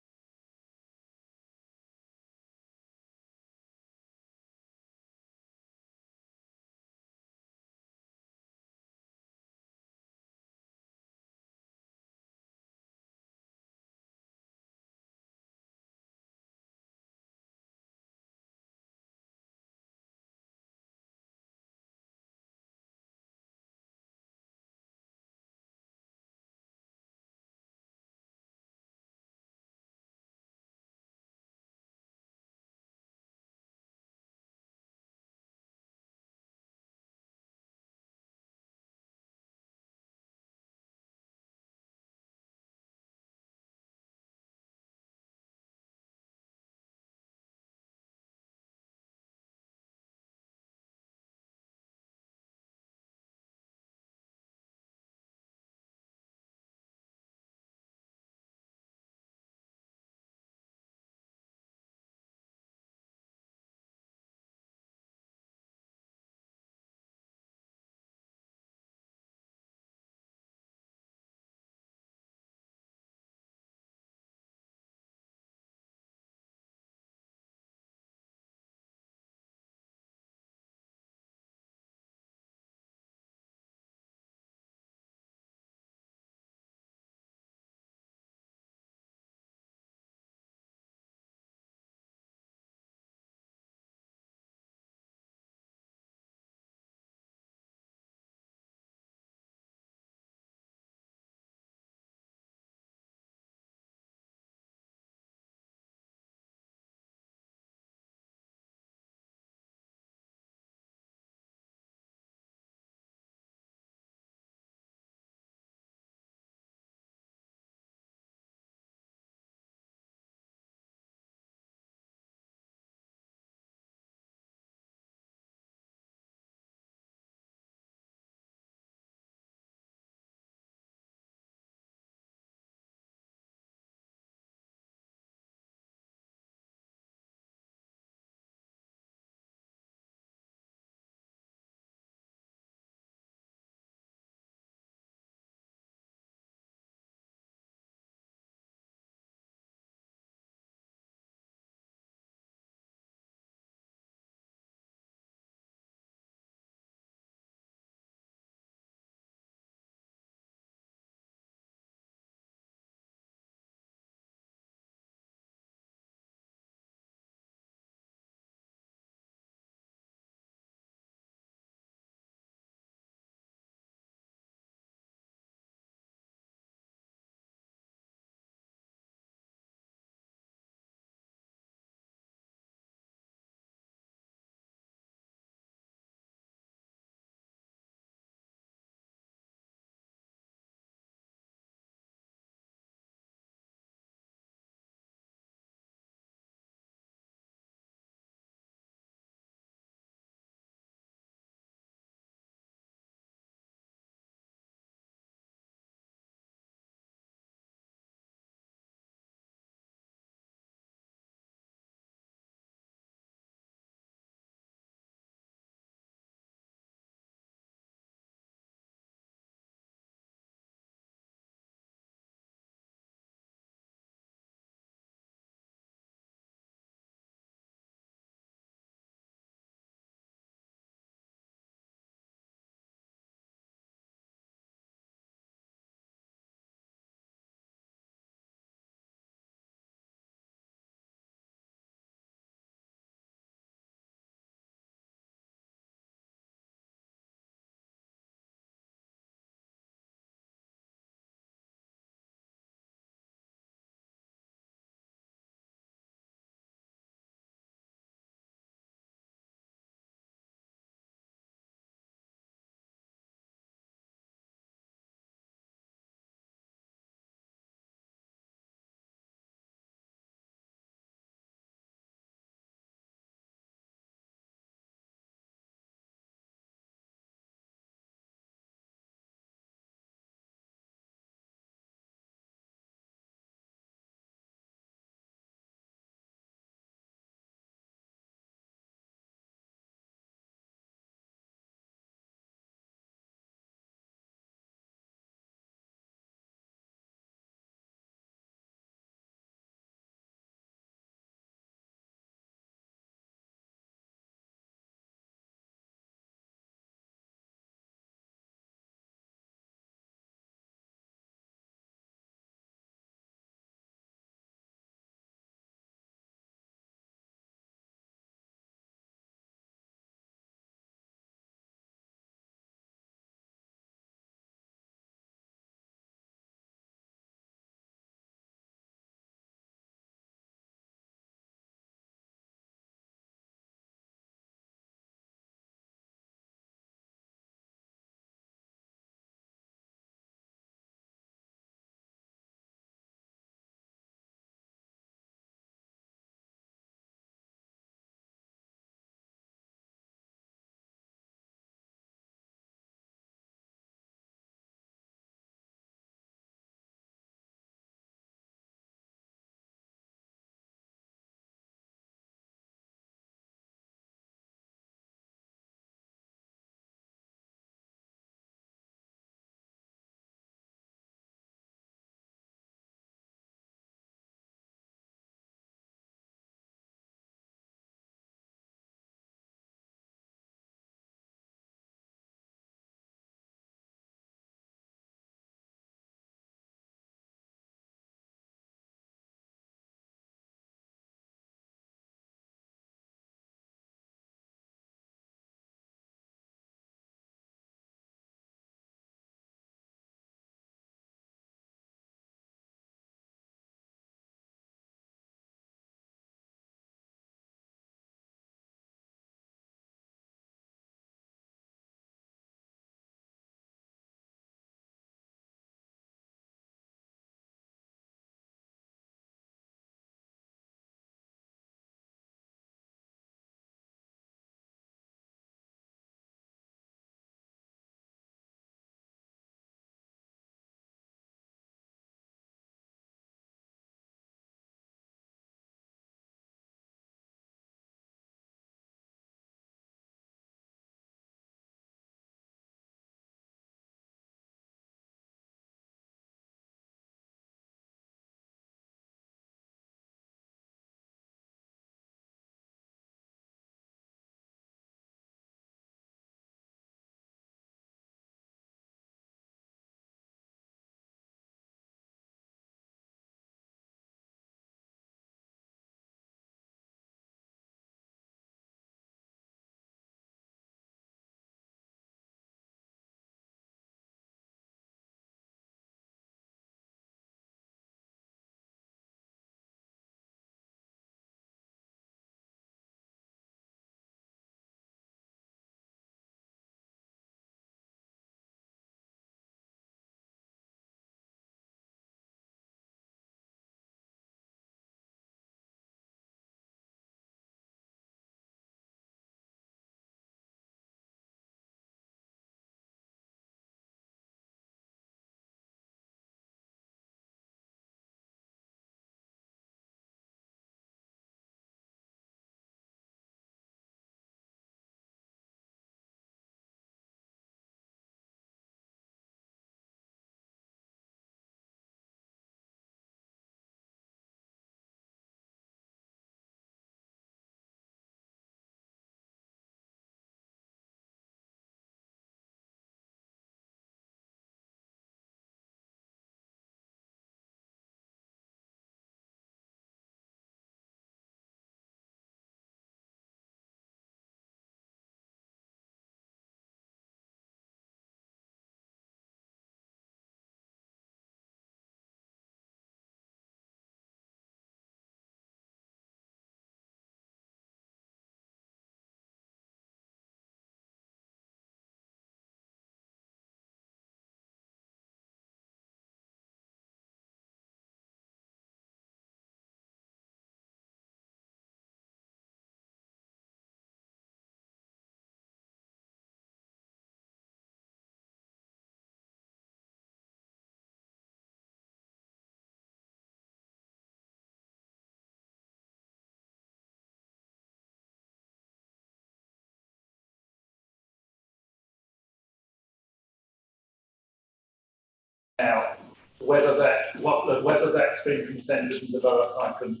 Now, whether that's been consented and developed, I can.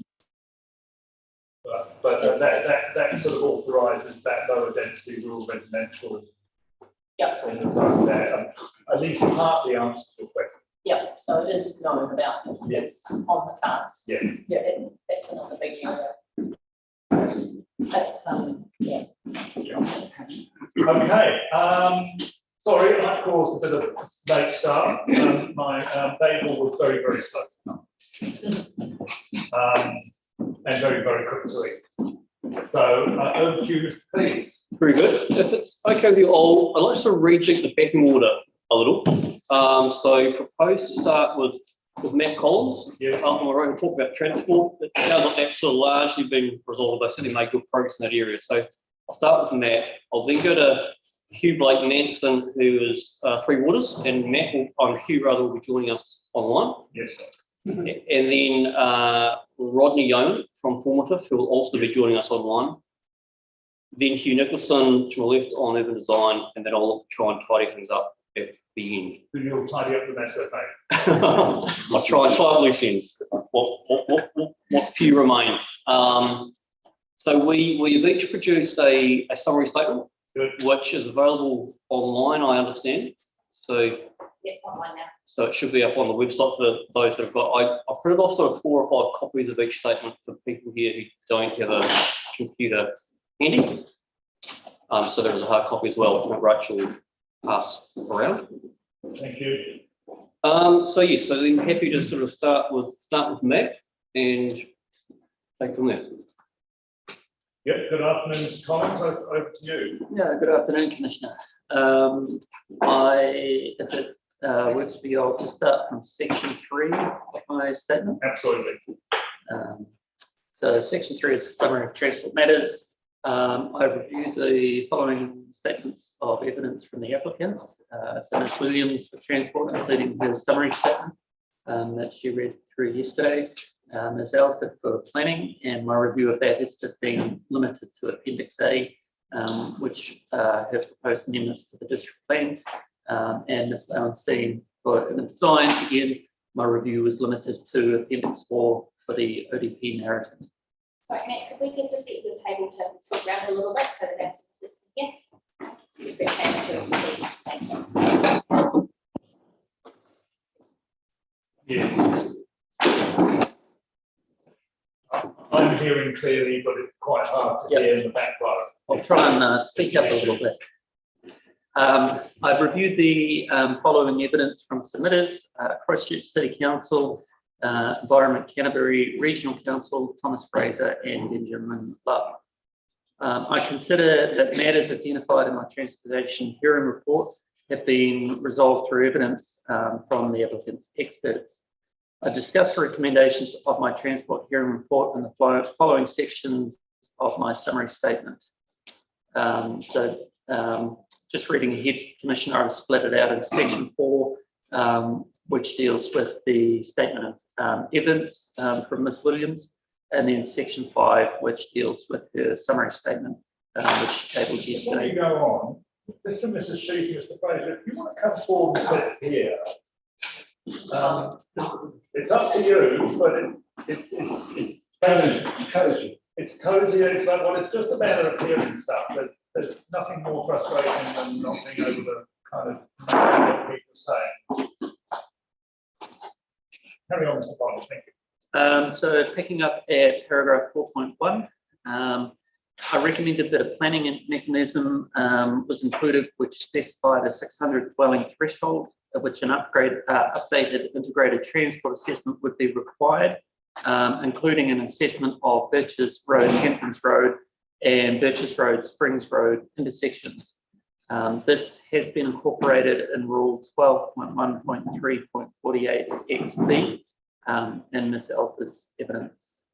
But that sort of authorises that lower density rural residential. Yep. In the zone there, at least partly answers your question. Yeah, so it is known about, it. Yes. It's on the cards. Yeah. Yeah, that's another big area. That's, yeah. Okay, sorry, I caused a bit of a late start. My bagel was very, very slow. And very, very quick to eat. So, over to you, Mr. Please. Very good. If it's okay with you all, I'd like to sort of rejig the pecking order a little. So propose to start with Matt Collins. Yes. We're going to talk about transport. It sounds like that's sort of largely been resolved. I certainly made good progress in that area. So I'll start with Matt. I'll then go to Hugh Blake Manson, who is Three Waters, and Matt Hugh rather will be joining us online. Yes, sir. And then Rodney Yeoman from Formative, who will also be joining us online. Then Hugh Nicholson to my left on urban design, and then I'll try and tidy things up at the end. So you'll tidy up the mess, mate. I'll try and tie up loose ends. What few remain. So we've each produced a summary statement, Good. which is available online, I understand. So It's online now. So it should be up on the website for those that have got. I printed off sort of 4 or 5 copies of each statement for people here who don't have a computer handy. So there is a hard copy as well that Rachel will pass around. Thank you. So yes, so then happy to sort of start with Matt and take from there. Yep, good afternoon, Mr. Collins, over to you. Yeah, good afternoon, Commissioner. If it works for you, I'll just start from section 3 of my statement. Absolutely. So section 3 is summary of transport matters. I've reviewed the following statements of evidence from the applicant. So Ms. Williams for transport, including her summary statement that she read through yesterday. Ms. Alford for planning, and my review of that has just been limited to Appendix A, which have proposed amendments to the district plan. And Ms. Valenstein for urban design, again, my review was limited to Appendix 4 for the ODP narrative. Sorry, Matt, if we could just get the table to switch around a little bit so that that's here. Just the same to Yes. I'm hearing clearly, but it's quite hard to hear in the background. I'll try and speak up a little bit. I've reviewed the following evidence from submitters, Christchurch City Council, Environment Canterbury Regional Council, Thomas Fraser and Benjamin Love. I consider that matters identified in my transportation hearing report have been resolved through evidence from the applicant's experts. I discussed the recommendations of my transport hearing report in the following sections of my summary statement. Just reading ahead, Commissioner, I've split it out into section 4, which deals with the statement of evidence from Ms. Williams, and then section 5, which deals with her summary statement, which she tabled Before yesterday. you go on, Mr. and Mrs. Sheehy, Mr. Fraser, if you want to come forward and sit here, it's up to you, but it's cozy. It's cozy. It's like, well, it's just a matter of hearing stuff. There's nothing more frustrating than not being able to kind of know what people are saying. Carry on, Mr. Bond, thank you. So picking up at paragraph 4.1, I recommended that a planning mechanism was included which specified a 600 dwelling threshold at which an updated integrated transport assessment would be required, including an assessment of Birches Road, Hamptons Road, and Birches Road, Springs Road intersections. This has been incorporated in Rule 12.1.3.48 XB in Ms. Alford's evidence.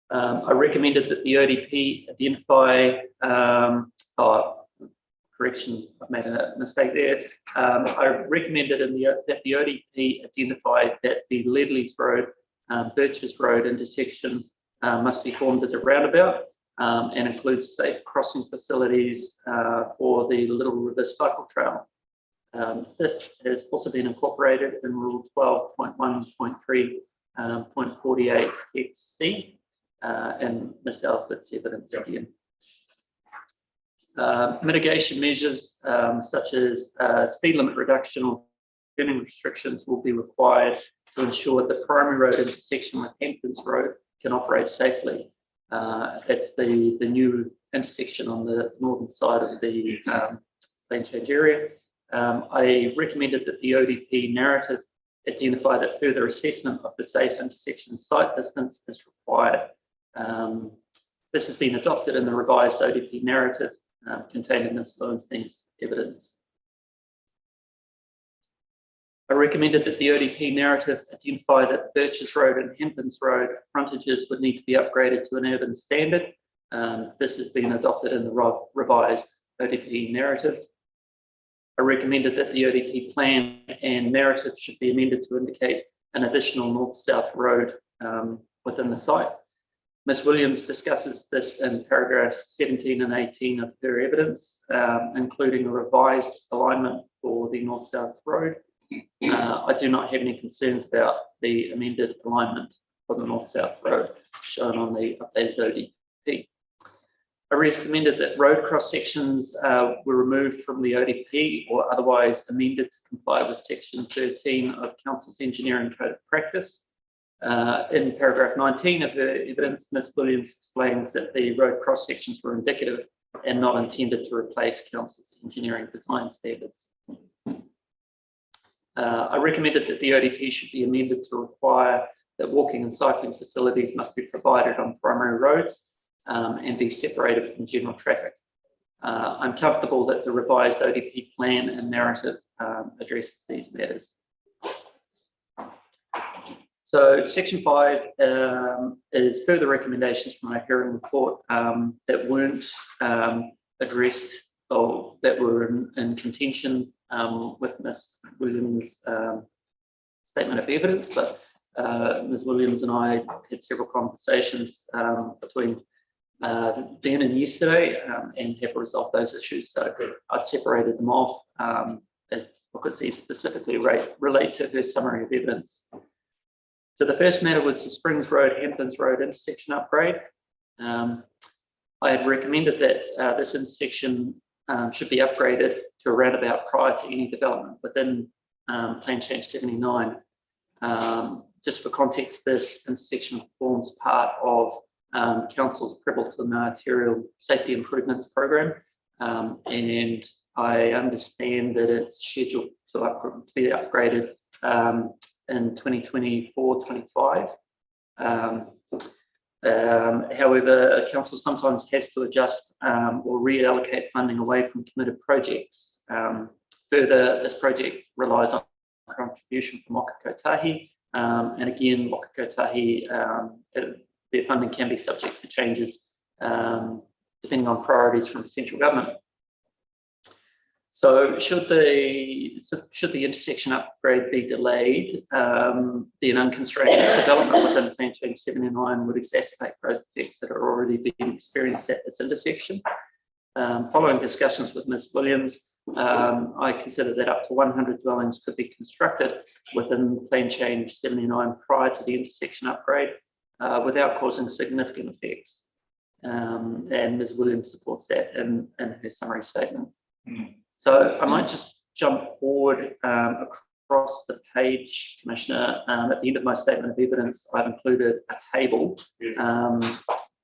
I recommended that the ODP identify, correction, I've made a mistake there. I recommended that the ODP identify that the Ledley's Road, Birches Road intersection must be formed as a roundabout and includes safe crossing facilities for the Little River Cycle Trail. This has also been incorporated in Rule 12.1.3.48 XC and Ms. Alford's evidence again. Mitigation measures such as speed limit reduction or turning restrictions will be required to ensure the primary road intersection with Hamptons Road can operate safely. It's the new intersection on the northern side of the lane change area. I recommended that the ODP narrative identify that further assessment of the safe intersection site distance is required. This has been adopted in the revised ODP narrative contained in Ms. Lowenstein's evidence. I recommended that the ODP narrative identify that Birches Road and Hamptons Road frontages would need to be upgraded to an urban standard. This has been adopted in the revised ODP narrative. I recommended that the ODP plan and narrative should be amended to indicate an additional north-south road within the site. Ms. Williams discusses this in paragraphs 17 and 18 of her evidence, including a revised alignment for the north-south road. I do not have any concerns about the amended alignment for the north-south road shown on the updated ODP. I recommended that road cross sections were removed from the ODP or otherwise amended to comply with section 13 of Council's Engineering Code of Practice. In paragraph 19 of her evidence, Ms. Williams explains that the road cross sections were indicative and not intended to replace Council's engineering design standards. I recommended that the ODP should be amended to require that walking and cycling facilities must be provided on primary roads and be separated from general traffic. I'm comfortable that the revised ODP plan and narrative addresses these matters. So section 5 is further recommendations from our hearing report that weren't addressed or that were in contention with Ms. Williams' statement of evidence, but Ms. Williams and I had several conversations between then and yesterday and have resolved those issues. So I've separated them off as because these specifically relate to her summary of evidence. So the first matter was the Springs Road, Hamptons Road intersection upgrade. I had recommended that this intersection should be upgraded to a roundabout prior to any development within Plan Change 79. Just for context, this intersection forms part of Council's Prevalton Arterial Safety Improvements Program, and I understand that it's scheduled to be upgraded in 2024-25. However, Council sometimes has to adjust or reallocate funding away from committed projects. Further, this project relies on contribution from Waka Kotahi, and again, Waka Kotahi, their funding can be subject to changes depending on priorities from central government. So should the intersection upgrade be delayed, then unconstrained development within Plan Change 79 would exacerbate growth effects that are already being experienced at this intersection. Following discussions with Ms. Williams, I consider that up to 100 dwellings could be constructed within Plan Change 79 prior to the intersection upgrade without causing significant effects. And Ms. Williams supports that in her summary statement. So I might just jump forward across the page, Commissioner. At the end of my statement of evidence, I've included a table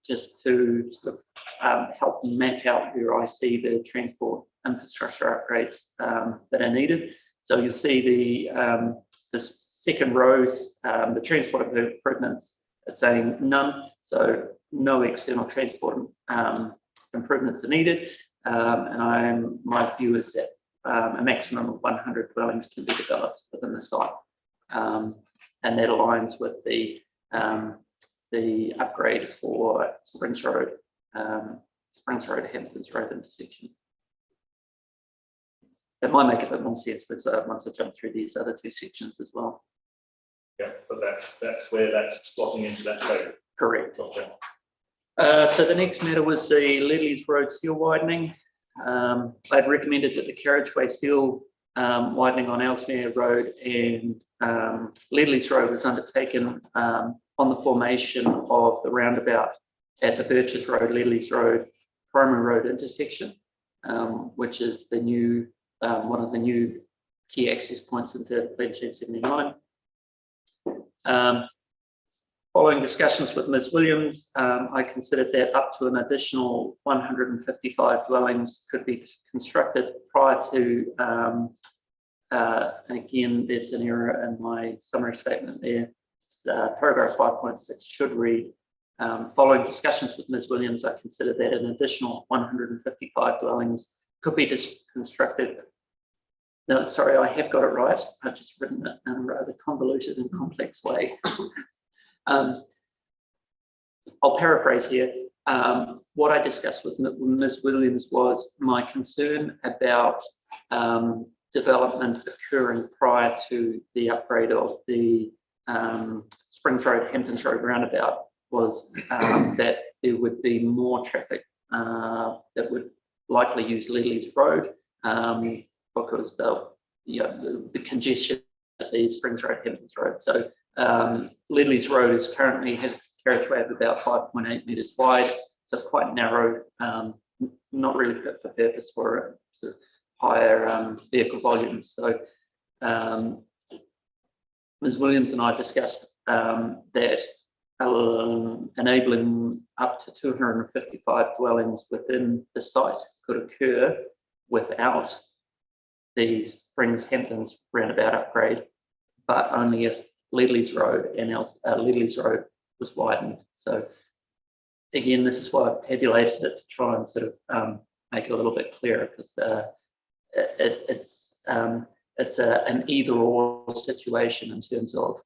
just to sort of help map out where I see the transport infrastructure upgrades that are needed. So you'll see the second rows, the transport improvements, it's saying none, so no external transport improvements are needed. And my view is that a maximum of 100 dwellings can be developed within the site, and that aligns with the upgrade for Springs Road, Hamptons Road intersection. That might make a bit more sense, but once I jump through these other two sections as well. Yeah, but that's where that's slotting into that table. Correct. Gotcha. So the next matter was the Ledley's Road seal widening. I'd recommended that the carriageway seal widening on Ellesmere Road and Ledley's Road was undertaken on the formation of the roundabout at the Birches Road, Ledley's Road, Primary Road intersection, which is the new one of the new key access points into PC79. Following discussions with Ms. Williams, I considered that up to an additional 155 dwellings could be constructed prior to, and again, there's an error in my summary statement there. Paragraph 5.6 should read, following discussions with Ms. Williams, I considered that an additional 155 dwellings could be constructed. No, sorry, I have got it right. I've just written it in a rather convoluted and complex way. I'll paraphrase here. What I discussed with Ms. Williams was my concern about development occurring prior to the upgrade of the Springs Road, Hamptons Road roundabout was that there would be more traffic that would likely use Ledley's Road because the congestion at the Springs Road, Hamptons Road. So Ledley's Road is currently has a carriageway of about 5.8 metres wide, so it's quite narrow, not really fit for purpose for sort of higher vehicle volumes. So Ms. Williams and I discussed that enabling up to 255 dwellings within the site could occur without the Springs Hamptons roundabout upgrade, but only if Ledley's Road and Ledley's Road was widened. So again, this is why I've tabulated it to try and sort of make it a little bit clearer, because it's an either-or situation in terms of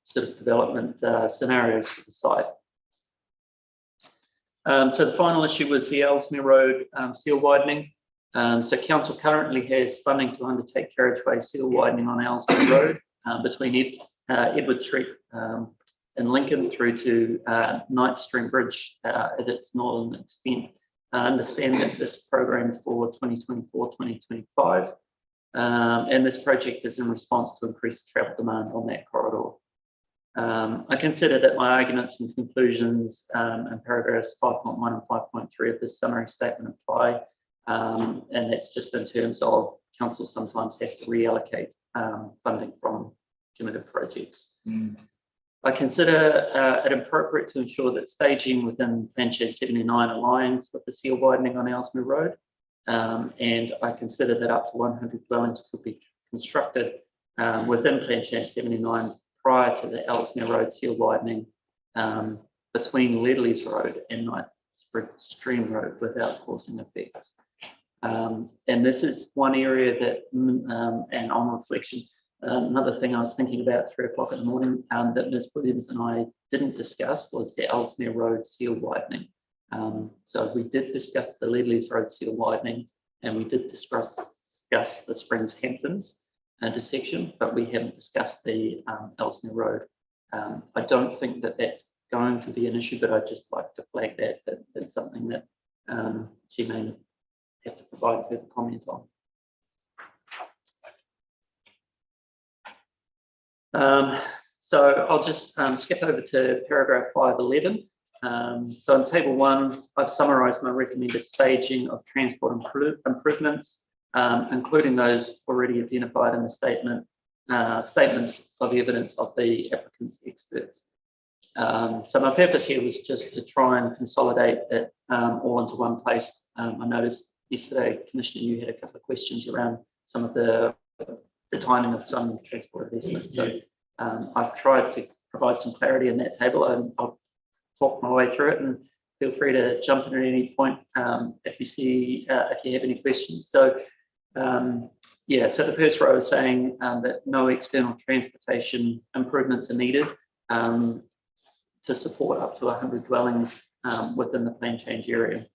sort of development scenarios for the site. So the final issue was the Ellesmere Road seal widening. So council currently has funding to undertake carriageway seal widening on Ellesmere Road between Edward Street in Lincoln through to Knight Stream Bridge at its northern extent. I understand that this program for 2024-2025, and this project is in response to increased travel demand on that corridor. I consider that my arguments and conclusions in paragraphs 5.1 and 5.3 of this summary statement apply, and that's just in terms of council sometimes has to reallocate funding from committed projects. I consider it appropriate to ensure that staging within PC79 aligns with the seal widening on Ellesmere Road, and I consider that up to 100 dwellings could be constructed within PC79 prior to the Ellesmere Road seal widening between Ledley's Road and Knight Stream Road without causing effects. And this is one area that, and on reflection, another thing I was thinking about at 3 o'clock in the morning that Ms. Williams and I didn't discuss was the Ellesmere Road seal widening. So we did discuss the Ledley's Road seal widening, and we did discuss the Springs Hamptons intersection, but we haven't discussed the Ellesmere Road. I don't think that that's going to be an issue, but I'd just like to flag that as something that she may have to provide further comment on. So I'll just skip over to paragraph 5.11. So in table 1, I've summarised my recommended staging of transport improvements, including those already identified in the statements of evidence of the applicant's experts. So my purpose here was just to try and consolidate it all into one place. I noticed yesterday, Commissioner, you had a couple of questions around some of the timing of some transport investments. So I've tried to provide some clarity in that table, and I'll talk my way through it, and feel free to jump in at any point if you have any questions. So yeah, so the first row is saying that no external transportation improvements are needed to support up to 100 dwellings within the plan change area.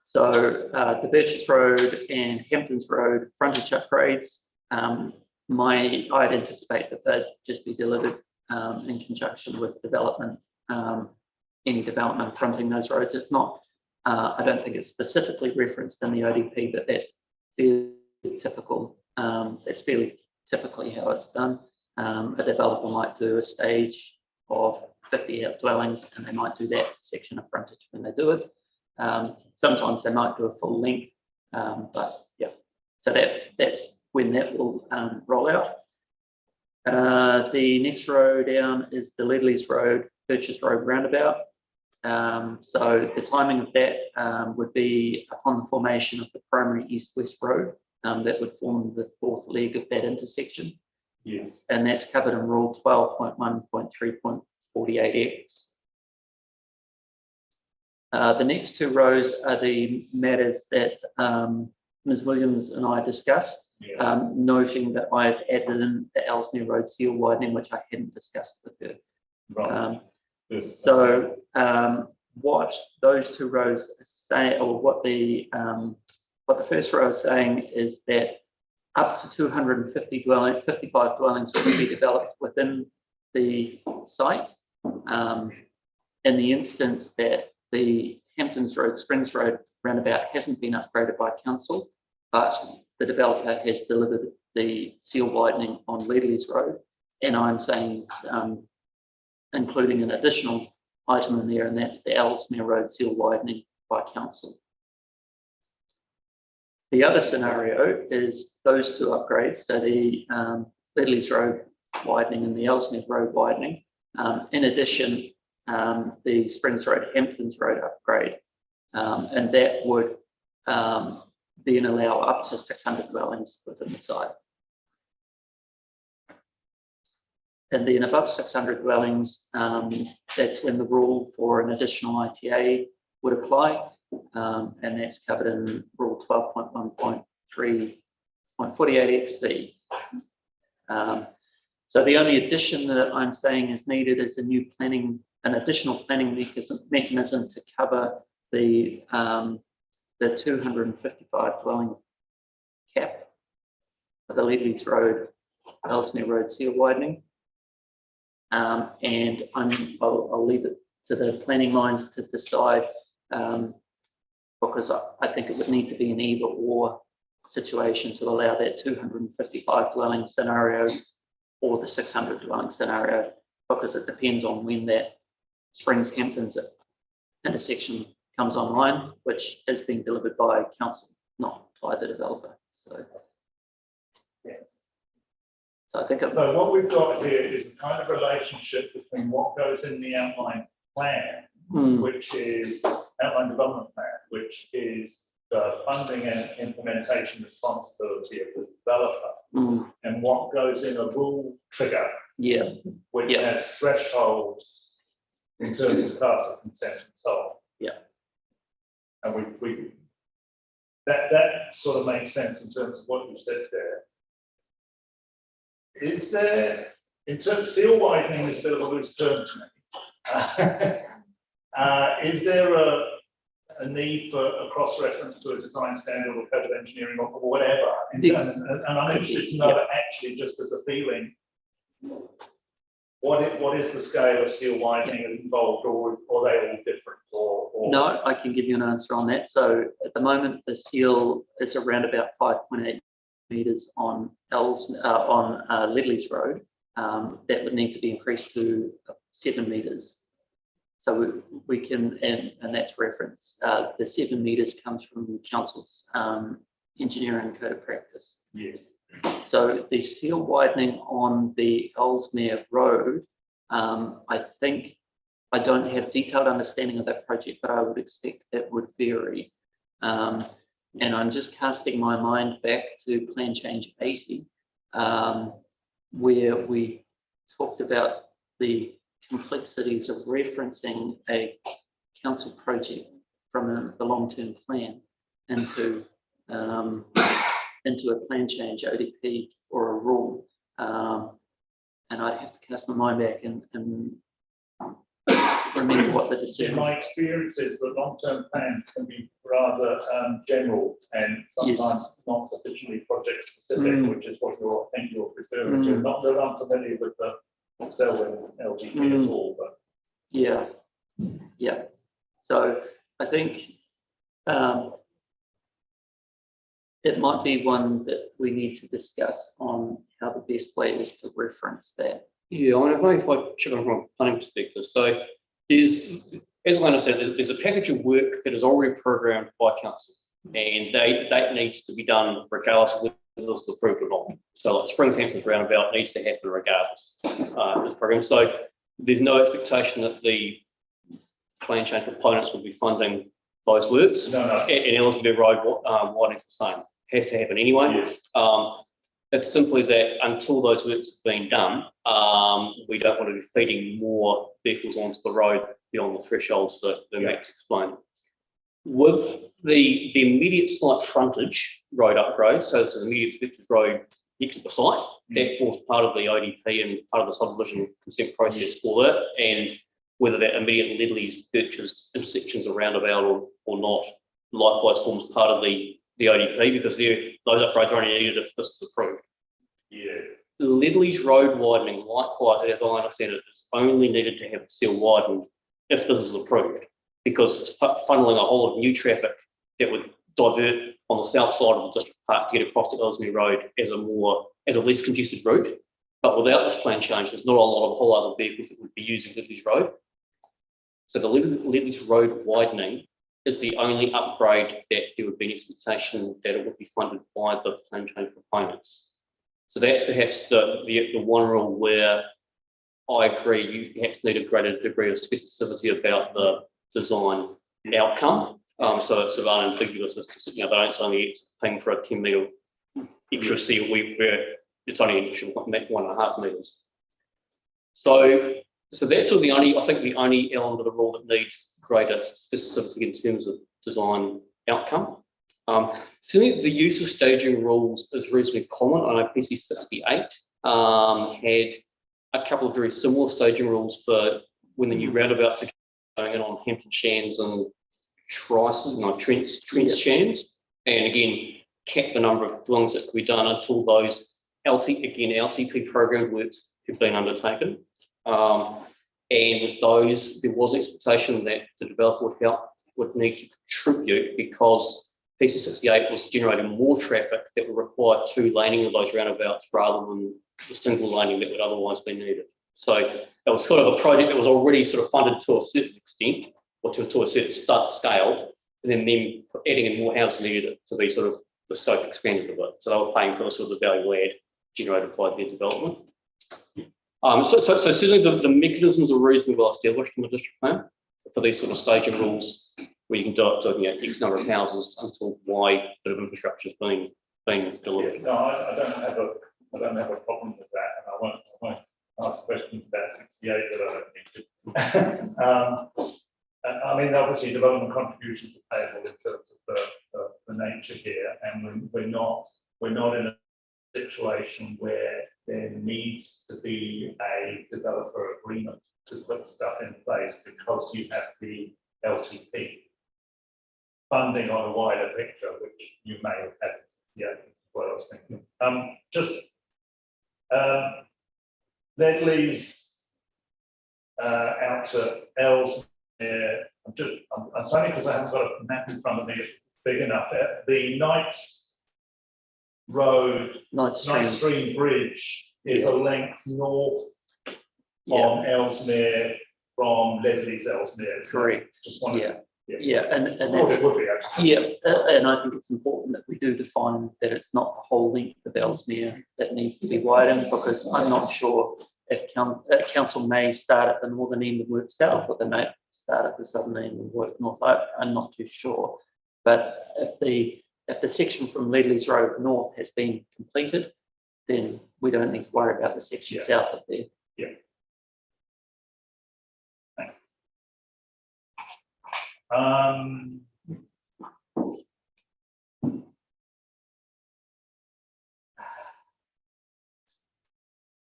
So the Birches Road and Hamptons Road frontage upgrades, I'd anticipate that they'd just be delivered in conjunction with development, any development fronting those roads. It's not I don't think it's specifically referenced in the ODP, but that's fairly typical. That's fairly typically how it's done. A developer might do a stage of 50 dwellings, and they might do that section of frontage when they do it. Sometimes they might do a full length, but yeah, so that's when that will roll out. The next road down is the Ledley's Road, Purchase Road roundabout. So the timing of that would be upon the formation of the primary east-west road that would form the fourth leg of that intersection. Yes. And that's covered in Rule 12.1.3.48X. The next two rows are the matters that Ms. Williams and I discussed, noting that I've added in the Ellesmere Road seal widening, which I hadn't discussed with her. Right. So what those two rows say, or what the first row is saying, is that up to 250 55 dwellings will be developed within the site. In the instance that the Hamptons Road, Springs Road roundabout hasn't been upgraded by council, but the developer has delivered the seal widening on Ledley's Road, and I'm saying including an additional item in there, and that's the Ellesmere Road seal widening by council. The other scenario is those two upgrades, so the Ledley's Road widening and the Ellesmere Road widening. In addition, the Springs Road, Hamptons Road upgrade, and that would then allow up to 600 dwellings within the site. And then above 600 dwellings, that's when the rule for an additional ITA would apply, and that's covered in Rule 12.1.3.48XB. So the only addition that I'm saying is needed is an additional planning mechanism to cover the 255 dwelling cap for the Ledley's Road, Ellesmere Road seal widening. And I'll leave it to the planning minds to decide, because I think it would need to be an either or situation to allow that 255 dwelling scenario or the 600 dwelling scenario, because it depends on when that Springs Hamptons intersection comes online, which is being delivered by council, not by the developer. So, yeah. So I think so what we've got here is a kind of relationship between what goes in the outline plan, which is outline development plan, which is the funding and implementation responsibility of the developer, and what goes in a rule trigger, which has thresholds in terms of class of consent and so on. And that sort of makes sense in terms of what you said there. Is there, in terms of seal widening, is a bit of a loose term to me. Is there a need for a cross-reference to a design standard or code of engineering or whatever? And I'm interested to know actually, just as a feeling, what is the scale of seal widening involved, or are they all different? Or no, I can give you an answer on that. So at the moment, the seal is around about 5.8 meters on Ledley's Road. That would need to be increased to 7 meters. So we can, and that's reference. The 7 meters comes from council's engineering code of practice. Yes. So the seal widening on the Ellesmere Road, I think, I don't have detailed understanding of that project, but I would expect it would vary. And I'm just casting my mind back to Plan Change 80, where we talked about the complexities of referencing a council project from the long-term plan into a plan change ODP or a rule. And I'd have to cast my mind back and remember what the decision. My experience is that long-term plans can be rather general and sometimes not sufficiently project specific, which is what I think you're referring to. Not that I'm familiar with the Selwyn LGP at all, but yeah. So I think It might be one that we need to discuss on how the best way is to reference that. Yeah, I mean, if I check on from a planning perspective, so there's, as I understand, there's a package of work that is already programmed by council, and that needs to be done regardless of whether it's approved or not. So like Springs Hamptons roundabout needs to happen regardless of this program. So there's no expectation that the plan change components will be funding those works. No, no. And Ellesmere Road widening's the same. Has to happen anyway. It's simply that until those works have been done, we don't want to be feeding more vehicles onto the road beyond the thresholds that Max explained. With the immediate site frontage road upgrade, so it's an immediate frontage road next to the site, that forms part of the ODP and part of the subdivision consent process for that, and whether that immediate Ledley's purchase intersections are roundabout or not, likewise forms part of the ODP, because those upgrades are only needed if this is approved. Yeah. The Ledley's road widening, likewise, as I understand it, is only needed to have it still widened if this is approved, because it's funneling a whole lot of new traffic that would divert on the south side of the district park to get across to Ellesmere Road as a less congested route. But without this plan change, there's not a whole other vehicles that would be using Ledley's Road. So the Ledley's Road widening is the only upgrade that there would be an expectation that it would be funded by the plan change components. So that's perhaps the one rule where I agree you perhaps need a greater degree of specificity about the design outcome. So it's sort of unambiguous as to, they don't say paying for a 10 metre extra CLW where it's only an extra 1.5 metres. So that's sort of I think the only element of the rule that needs greater specificity in terms of design outcome. Certainly the use of staging rules is reasonably common. I know PC78 had a couple of very similar staging rules for when the new roundabouts are going in on Hampton Shands and Trent Shands, and again cap the number of dwellings that can be done until those LTP program works have been undertaken. And with those, there was expectation that the developer would need to contribute, because PC68 was generating more traffic that would require 2 laning of those roundabouts rather than the single laning that would otherwise be needed. So it was sort of a project that was already sort of funded to a certain extent, or to a certain scale, and then adding in more housing needed to be sort of the scope expanded a bit. So they were paying for the sort of the value add generated by their development. So certainly the mechanisms are reasonably well established in the district plan for these sort of staging rules, where you can do up to X number of houses until Y bit of infrastructure is being delivered. Yeah, no, I don't have a problem with that, and I won't ask questions about 68 that I don't need to. I mean, obviously, development contributions are payable in terms of the nature here, and we're not in a situation where there needs to be a developer agreement to put stuff in place, because you have the LTP funding on a wider picture, which you may have had. Yeah, what I was thinking. Ledley's out to Ellesmere. I'm sorry because I haven't got a map in front of me big enough. The Knights Road, Knights Stream Bridge is a length north on Ellesmere from Ledley's Ellesmere. Correct. Just one. Yeah, and that's, it would be actually. yeah, and I think it's important that we do define that it's not the whole length of Ellesmere that needs to be widened, because I'm not sure if council may start at the northern end and work south, or they may start at the southern end and work north. I'm not too sure, but if the section from Ledley's Road north has been completed, then we don't need to worry about the section south of there. Yeah.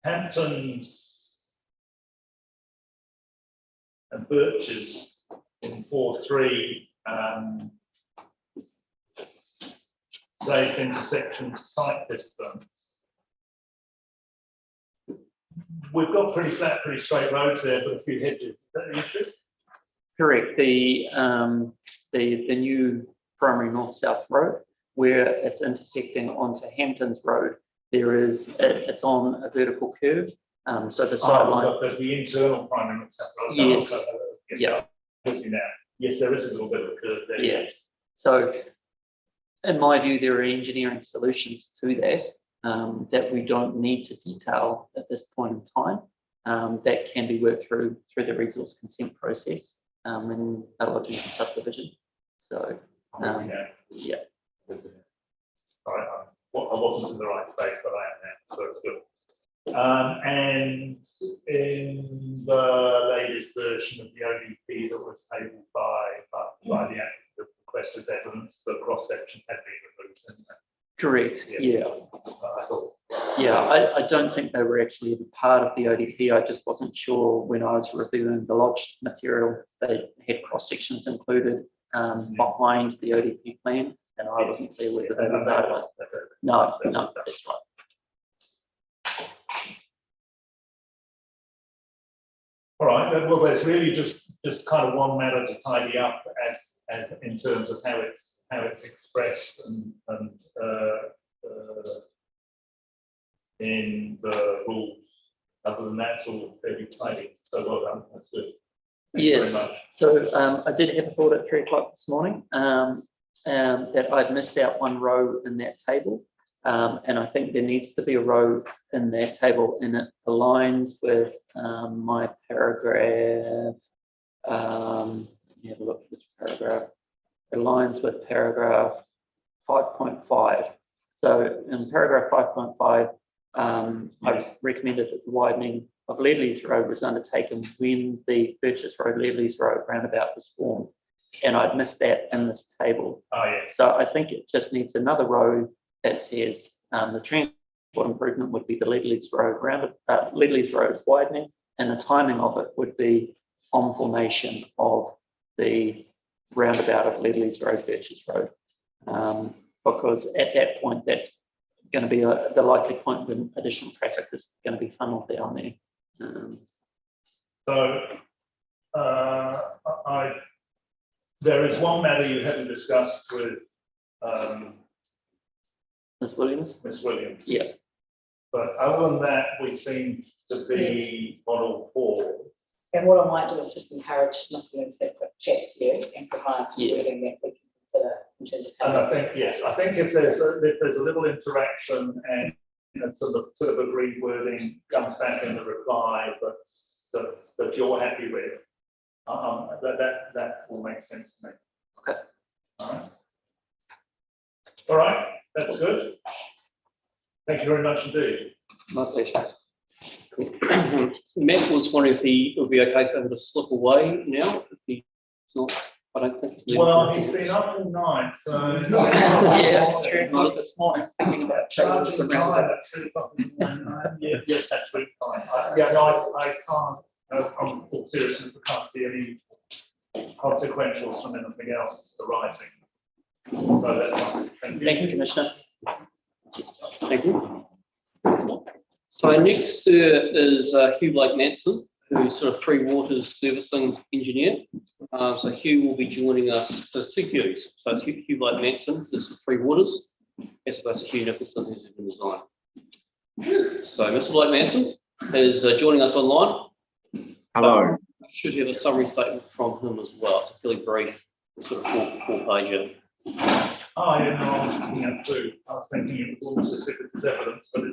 Hamptons and Birches in 4.3 safe intersection site distance. We've got pretty flat, pretty straight roads there, but a few hedges. Is that the issue? Correct. The new primary north-south road, where it's intersecting onto Hamptons Road. It's on a vertical curve. So the sideline. The internal primary north-south road. Yes. Yeah. Yes, there is a little bit of a curve there. Yeah. So in my view, there are engineering solutions to that that we don't need to detail at this point in time. That can be worked through the resource consent process in a lodging subdivision. So yeah. All right. I wasn't in the right space, but I am now, so it's good. And in the latest version of the ODP that was tabled by the applicant, requested evidence, the cross sections had been removed. Correct. Yeah. I thought. Yeah, I don't think they were actually a part of the ODP. I just wasn't sure when I was reviewing the lodged material. They had cross sections included behind the ODP plan, and I wasn't clear whether they were part of it. No, that's right. All right. Well, there's really just kind of one matter to tidy up as in terms of how it's expressed and in the rules. Other than that, it's all fairly tidy. So well done. That's good. Thank you very much. So I did have a thought at 3 o'clock this morning that I'd missed out one row in that table. And I think there needs to be a row in that table, and it aligns with my paragraph. Let me have a look at which paragraph. It aligns with paragraph 5.5. So in paragraph 5.5, I've recommended that the widening of Ledley's Road was undertaken when the Purchase Road Ledley's Road roundabout was formed, and I'd missed that in this table. Oh yeah. So I think it just needs another row that says the transport improvement would be the Ledley's Road Ledley's Road widening, and the timing of it would be on formation of the roundabout of Ledley's Road Purchase Road, because at that point that's going to be the likely point when additional traffic is going to be funneled down there. There is one matter you hadn't discussed with Ms. Williams? Ms. Williams. Yeah. But other than that, we seem to be model 4. And what I might do is just encourage Ms. Williams to have a quick chat to you and provide some wording that we can consider in terms of. And I think, yes, I think if there's a little interaction and sort of agreed wording comes back in the reply, that you're happy with, that will make sense to me. Okay. All right, that's good. Thank you very much indeed. My pleasure. Matt was wondering if it would be okay for him to slip away now. If he's not, I don't think. Well, he's been up all night, so. Yeah, 3 o'clock this morning, thinking about changes around it. Yes, absolutely fine. I can't, I'm all seriousness, I can't see any consequentials from anything else arising. So that's fine. Thank you, Commissioner. Thank you. So next is Hugh Blake Manson, who's sort of Three Waters servicing engineer. So Hugh will be joining us. So there's 2 Hughs. So it's Hugh Blake Manson, this is Three Waters, as opposed to Hugh Nicholson, who's in design. So Mr. Blake Manson is joining us online. Hello. Should have a summary statement from him as well. It's a fairly brief, sort of four pager. Oh, yeah, no, I was thinking it too. I was thinking it was almost as if it's evidence, but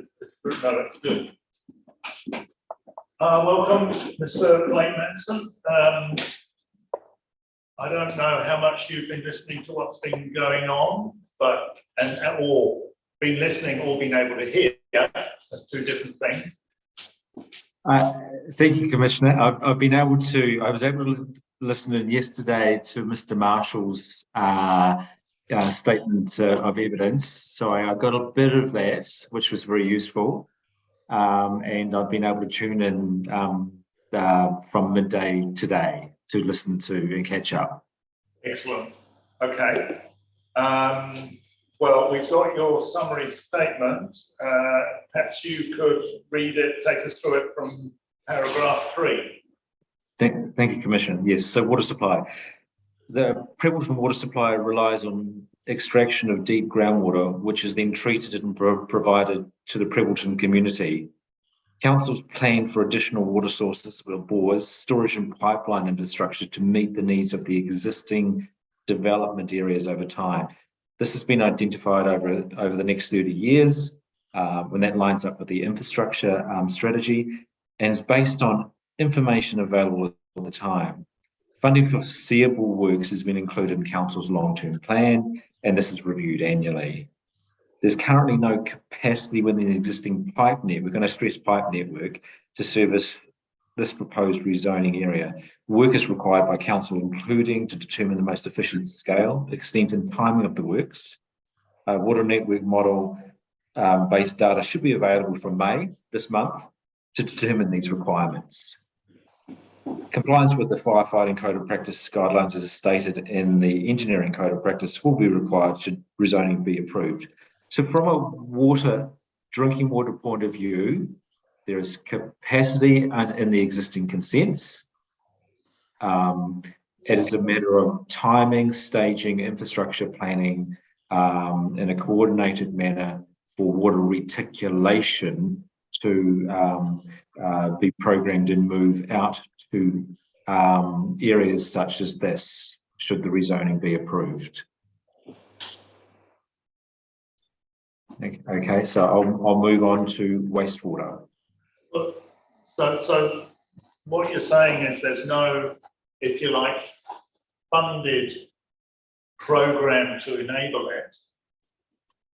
it's good. Welcome, Mr. Blake Manson. I don't know how much you've been listening to what's been going on, but or been listening or been able to hear. That's 2 different things. Thank you, Commissioner. I was able to listen in yesterday to Mr. Marshall's statement of evidence. So I got a bit of that, which was very useful. And I've been able to tune in from midday today to listen to and catch up. Excellent. Okay. Well, we've got your summary statement. Perhaps you could read it, take us through it from paragraph 3. Thank you, Commissioner. Yes, so water supply. The Prebbleton water supply relies on extraction of deep groundwater, which is then treated and provided to the Prebbleton community. Council's plan for additional water sources will bores, storage and pipeline infrastructure to meet the needs of the existing development areas over time. This has been identified over the next 30 years, when that lines up with the infrastructure strategy, and is based on information available at the time. Funding for foreseeable works has been included in Council's long-term plan, and this is reviewed annually. There's currently no capacity within the existing pipe network, we're going to stress pipe network, to service this proposed rezoning area. Work is required by Council, including to determine the most efficient scale, extent and timing of the works. Water network model based data should be available from May this month to determine these requirements. Compliance with the firefighting code of practice guidelines as stated in the engineering code of practice will be required should rezoning be approved. So from a drinking water point of view, there is capacity in the existing consents. It is a matter of timing, staging, infrastructure planning in a coordinated manner for water reticulation to be programmed and move out to areas such as this, should the rezoning be approved. Okay, so I'll move on to wastewater. So what you're saying is there's no, if you like, funded program to enable it.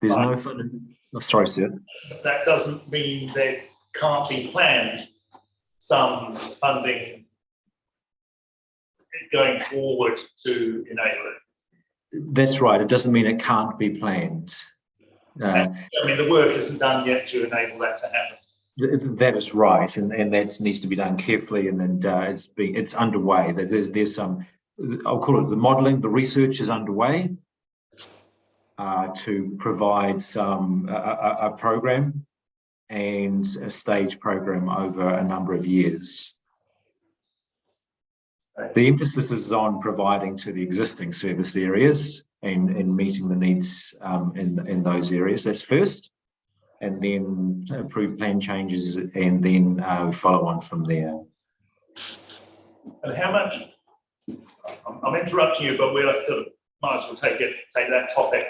There's no funding. Oh, sorry, sir. That doesn't mean there can't be planned some funding going forward to enable it. That's right. It doesn't mean it can't be planned. I mean, the work isn't done yet to enable that to happen. That is right, and that needs to be done carefully, and it's underway. There's some, I'll call it the modelling. The research is underway to provide a program and a stage program over a number of years. The emphasis is on providing to the existing service areas and meeting the needs in those areas. That's first, and then approve plan changes, and then follow on from there. And how much? I'm interrupting you, but we'll sort of might as well take that topic.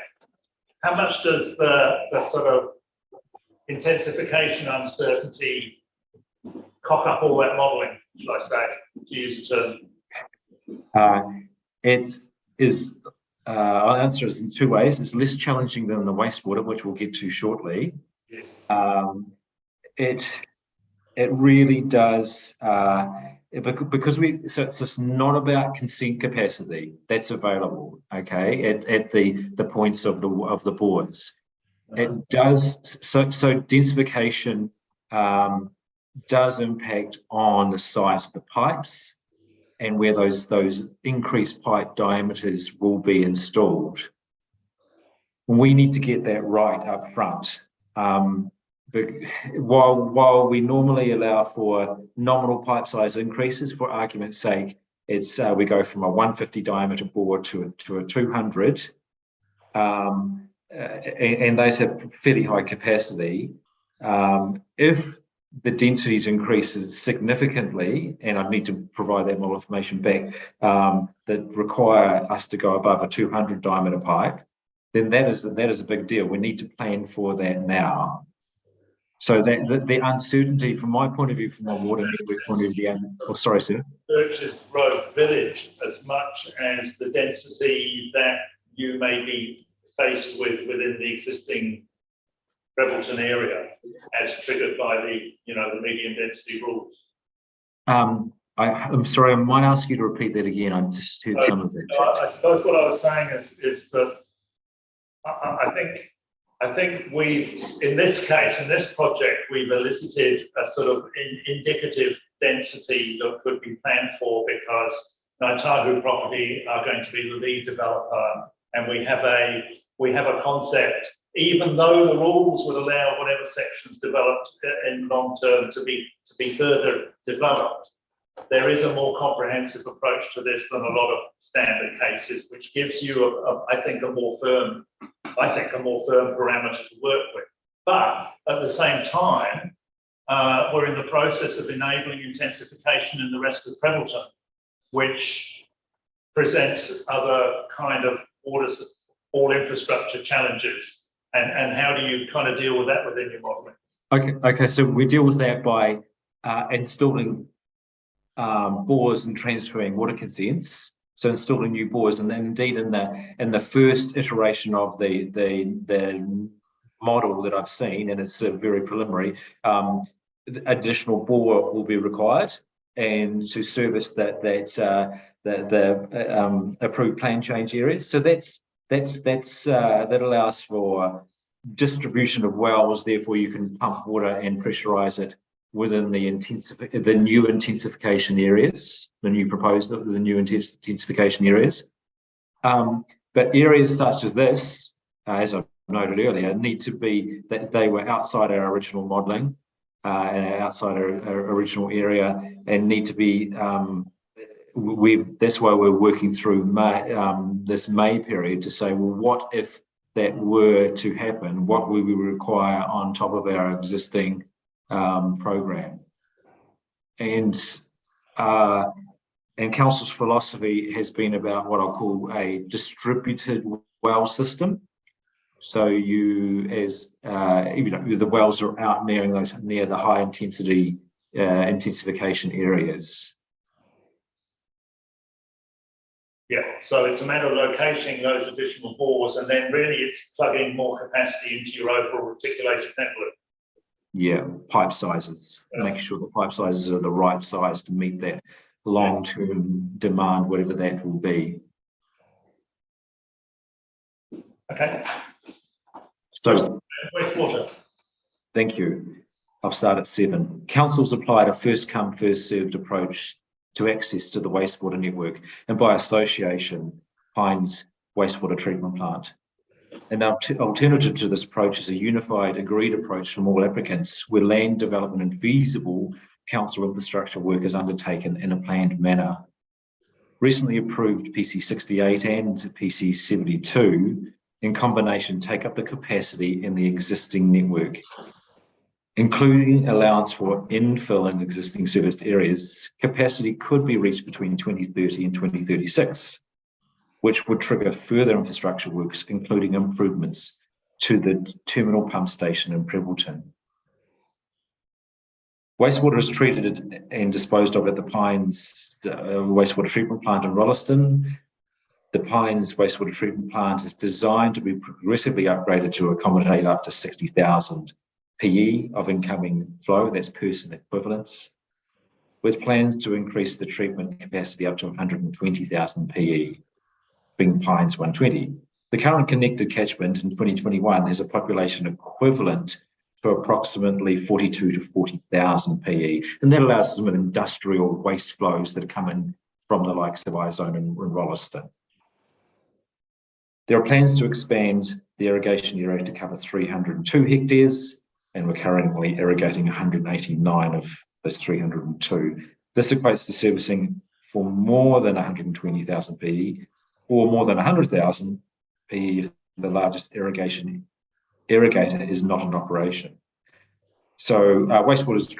How much does the sort of intensification uncertainty cock up all that modelling, should I say, to use a term? It is, I'll answer it in two ways. It's less challenging than the wastewater, which we'll get to shortly. Yes. It really does, because so it's just not about consent capacity that's available, okay, at the points of the bores. It does, so densification does impact on the size of the pipes and where those increased pipe diameters will be installed. We need to get that right up front. But while we normally allow for nominal pipe size increases, for argument's sake, it's we go from a 150 diameter bore to a 200, and those have fairly high capacity. If the densities increases significantly, and I need to provide that more information back, that require us to go above a 200 diameter pipe, then that is a big deal. We need to plan for that now. So that the uncertainty, from my point of view, from a water network point of view, sorry, sir. Birches Grove Village, as much as the density that you may be faced with within the existing Prebbleton area, as triggered by the medium density rules. I'm sorry, I might ask you to repeat that again. I just heard some of it. I suppose what I was saying is that I think we, in this case, in this project, we've elicited a sort of indicative density that could be planned for, because Naitahu property are going to be the lead developer, and we have a concept, even though the rules would allow whatever sections developed in long term to be further developed. there is a more comprehensive approach to this than a lot of standard cases, which gives you, I think, a more firm parameter to work with. But at the same time, we're in the process of enabling intensification in the rest of Prebbleton, which presents other kind of all infrastructure challenges. And how do you kind of deal with that within your modelling? Okay, so we deal with that by installing bores and transferring water consents. So installing new bores, and then indeed in the first iteration of the model that I've seen, and it's very preliminary, additional bore will be required, and to service the approved plan change areas. So that allows for distribution of wells. Therefore, you can pump water and pressurize it within the new intensification areas, the new intensification areas. But areas such as this, as I noted earlier, need to be, that they were outside our original modelling, and outside our original area, and need to be, that's why we're working through this May period to say, well, what if that were to happen? What will we require on top of our existing program? And council's philosophy has been about what I'll call a distributed well system. So the wells are out near the high intensity intensification areas. Yeah, so it's a matter of locating those additional bores, and then really it's plugging more capacity into your overall reticulated network. Yeah, pipe sizes, making sure the pipe sizes are the right size to meet that long-term demand, whatever that will be. Okay. So, wastewater. Thank you. I'll start at 7. Council's applied a first come, first served approach to access to the wastewater network, and by association, Pines Wastewater Treatment Plant. An alternative to this approach is a unified, agreed approach from all applicants, where land development and feasible council infrastructure work is undertaken in a planned manner. Recently approved PC68 and PC72 in combination take up the capacity in the existing network, including allowance for infill in existing serviced areas. Capacity could be reached between 2030 and 2036, which would trigger further infrastructure works, including improvements to the terminal pump station in Prebbleton. Wastewater is treated and disposed of at the Pines Wastewater Treatment Plant in Rolleston. The Pines Wastewater Treatment Plant is designed to be progressively upgraded to accommodate up to 60,000 PE of incoming flow, that's person equivalents, with plans to increase the treatment capacity up to 120,000 PE, being Pines 120. The current connected catchment in 2021 has a population equivalent to approximately 42 to 40,000 PE, and that allows some industrial waste flows that are coming from the likes of Izone and Rolleston. There are plans to expand the irrigation area to cover 302 hectares, and we're currently irrigating 189 of those 302. This equates to servicing for more than 120,000 PE, or more than 100,000 PE if the largest irrigator is not in operation. So wastewater is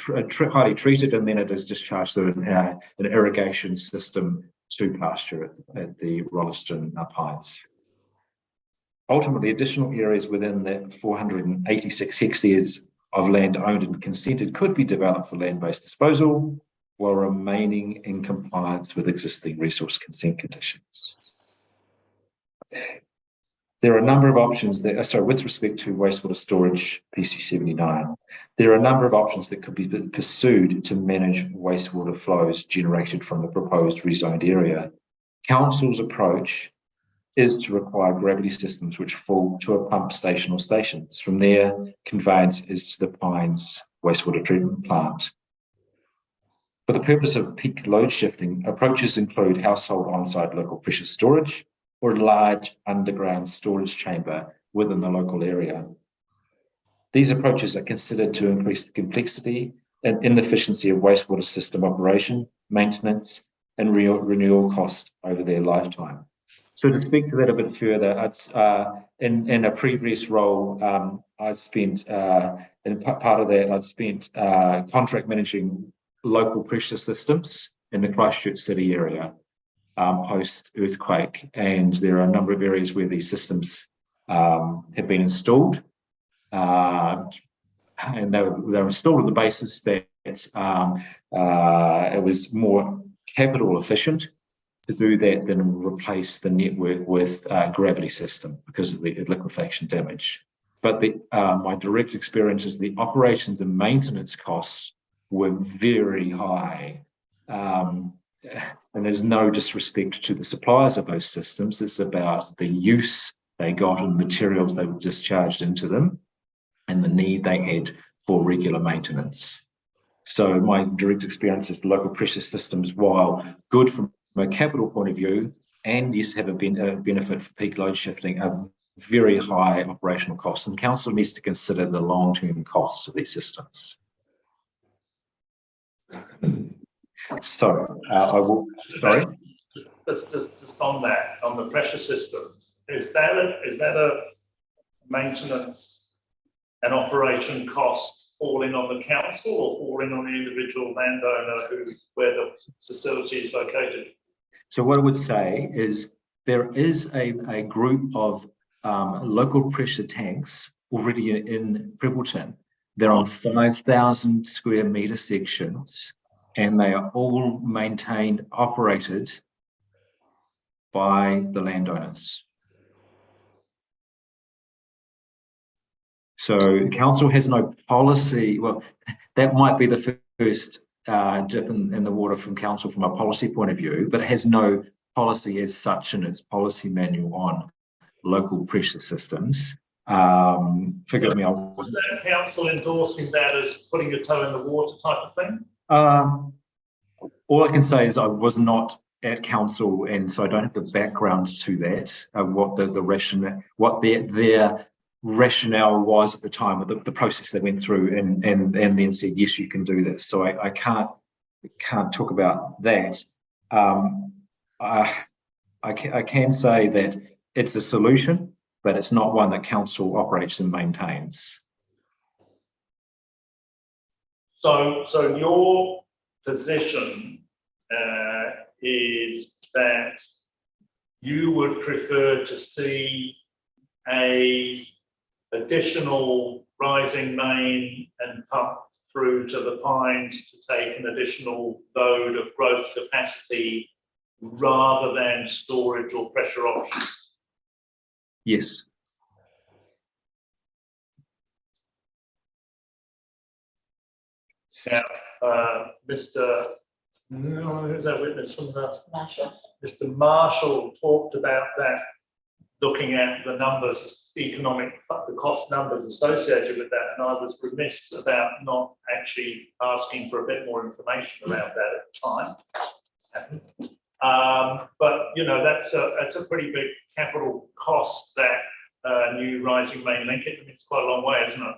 highly treated, and then it is discharged through an irrigation system to pasture at the Rolleston Pines. Ultimately, additional areas within the 486 hectares of land owned and consented could be developed for land-based disposal while remaining in compliance with existing resource consent conditions. There are a number of options that, with respect to wastewater storage PC79, there are a number of options that could be pursued to manage wastewater flows generated from the proposed rezoned area. Council's approach is to require gravity systems which fall to a pump station or stations. From there, conveyance is to the Pines Wastewater Treatment Plant. For the purpose of peak load shifting, approaches include household on-site local pressure storage or a large underground storage chamber within the local area. These approaches are considered to increase the complexity and inefficiency of wastewater system operation, maintenance, and renewal cost over their lifetime. So to speak to that a bit further, in a previous role, I spent, in part of that, I'd spent contract managing local pressure systems in the Christchurch city area post-earthquake, and there are a number of areas where these systems have been installed, and they were installed on the basis that it was more capital efficient to do that than replace the network with a gravity system because of the liquefaction damage. But my direct experience is the operations and maintenance costs were very high. And there's no disrespect to the suppliers of those systems. It's about the use they got and materials they were discharged into them and the need they had for regular maintenance. So my direct experience is the local pressure systems, while good from a capital point of view, and yes, have a benefit for peak load shifting, are very high operational costs, and council needs to consider the long-term costs of these systems. So I will, sorry? Just on that, on the pressure systems, is that a maintenance and operation cost falling on the council or falling on the individual landowner where the facility is located? So what I would say is there is a group of local pressure tanks already in Pribbleton. They're on 5,000 square metre sections, and they are all maintained, operated by the landowners. So council has no policy. Well, that might be the first dip in the water from council from a policy point of view, but it has no policy as such in its policy manual on local pressure systems. Forgive me. Was that council endorsing that as putting your toe in the water type of thing? All I can say is I was not at council, and so I don't have the background to that. What the rationale, what their rationale was at the time of the process they went through, and then said yes, you can do this. So I can't talk about that. I can say that it's a solution, but it's not one that council operates and maintains. So your position is that you would prefer to see a additional rising main and pump through to the Pines to take an additional load of growth capacity rather than storage or pressure options? Yes. Now, Mr. Who's that witness from the Marshall. Mr. Marshall talked about that, looking at the numbers, the cost numbers associated with that, and I was remiss about not actually asking for a bit more information around that at the time. But you know, that's a pretty big capital cost, that new rising main link. It's quite a long way, isn't it?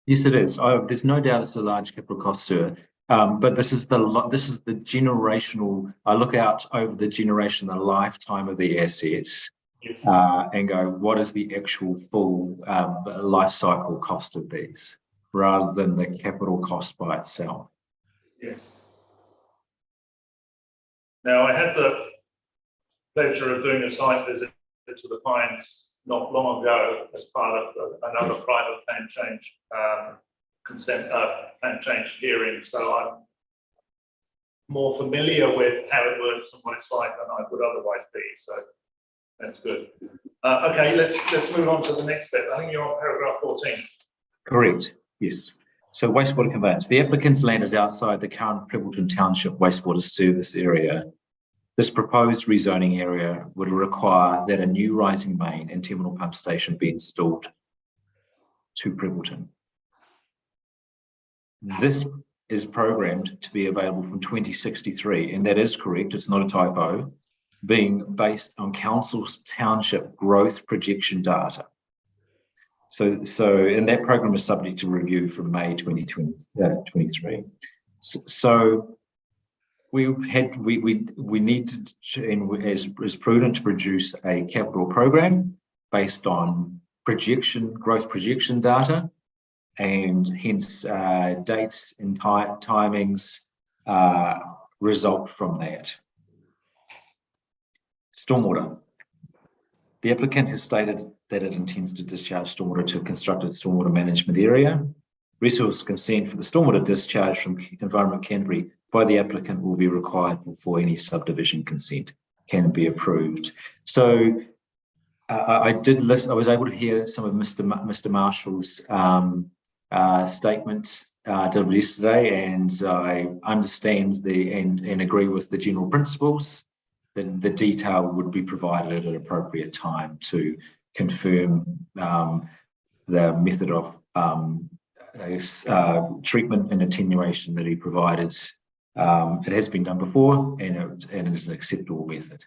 Yes, it is. There's no doubt it's a large capital cost, sir. But this is the generational. I look out over the generation, the lifetime of the assets, and go, what is the actual full life cycle cost of these, rather than the capital cost by itself. Yes. Now, I had the pleasure of doing a site visit to the Pines not long ago as part of another private plan change plan change hearing. So I'm more familiar with how it works and what it's like than I would otherwise be. So that's good. Okay, let's move on to the next bit. I think you're on paragraph 14. Correct. Yes. So wastewater conveyance. The applicant's land is outside the current Pribbleton Township wastewater service area. This proposed rezoning area would require that a new rising main and terminal pump station be installed to Pribbleton. This is programmed to be available from 2063, and that is correct. It's not a typo, being based on council's township growth projection data. And that program is subject to review from May 2023. So we needed to, and as prudent, to produce a capital program based on growth projection data, and hence dates and timings result from that. Stormwater. The applicant has stated that it intends to discharge stormwater to a constructed stormwater management area. Resource consent for the stormwater discharge from Environment Canterbury by the applicant will be required before any subdivision consent can be approved. So I was able to hear some of Mr. Marshall's statement delivered yesterday, and I understand and agree with the general principles. The detail would be provided at an appropriate time to confirm the method of treatment and attenuation that he provided. It has been done before, and it is an acceptable method.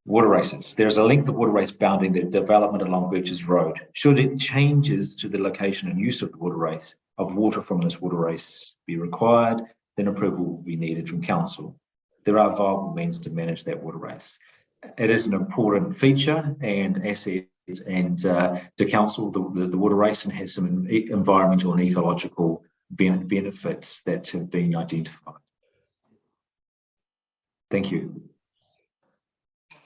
Water races. There is a length of water race bounding the development along Birches Road. Should it changes to the location and use of the water race, of water from this water race be required, then approval will be needed from council. There are viable means to manage that water race. It is an important feature and asset, and to council, the water race, and has some environmental and ecological benefits that have been identified. Thank you.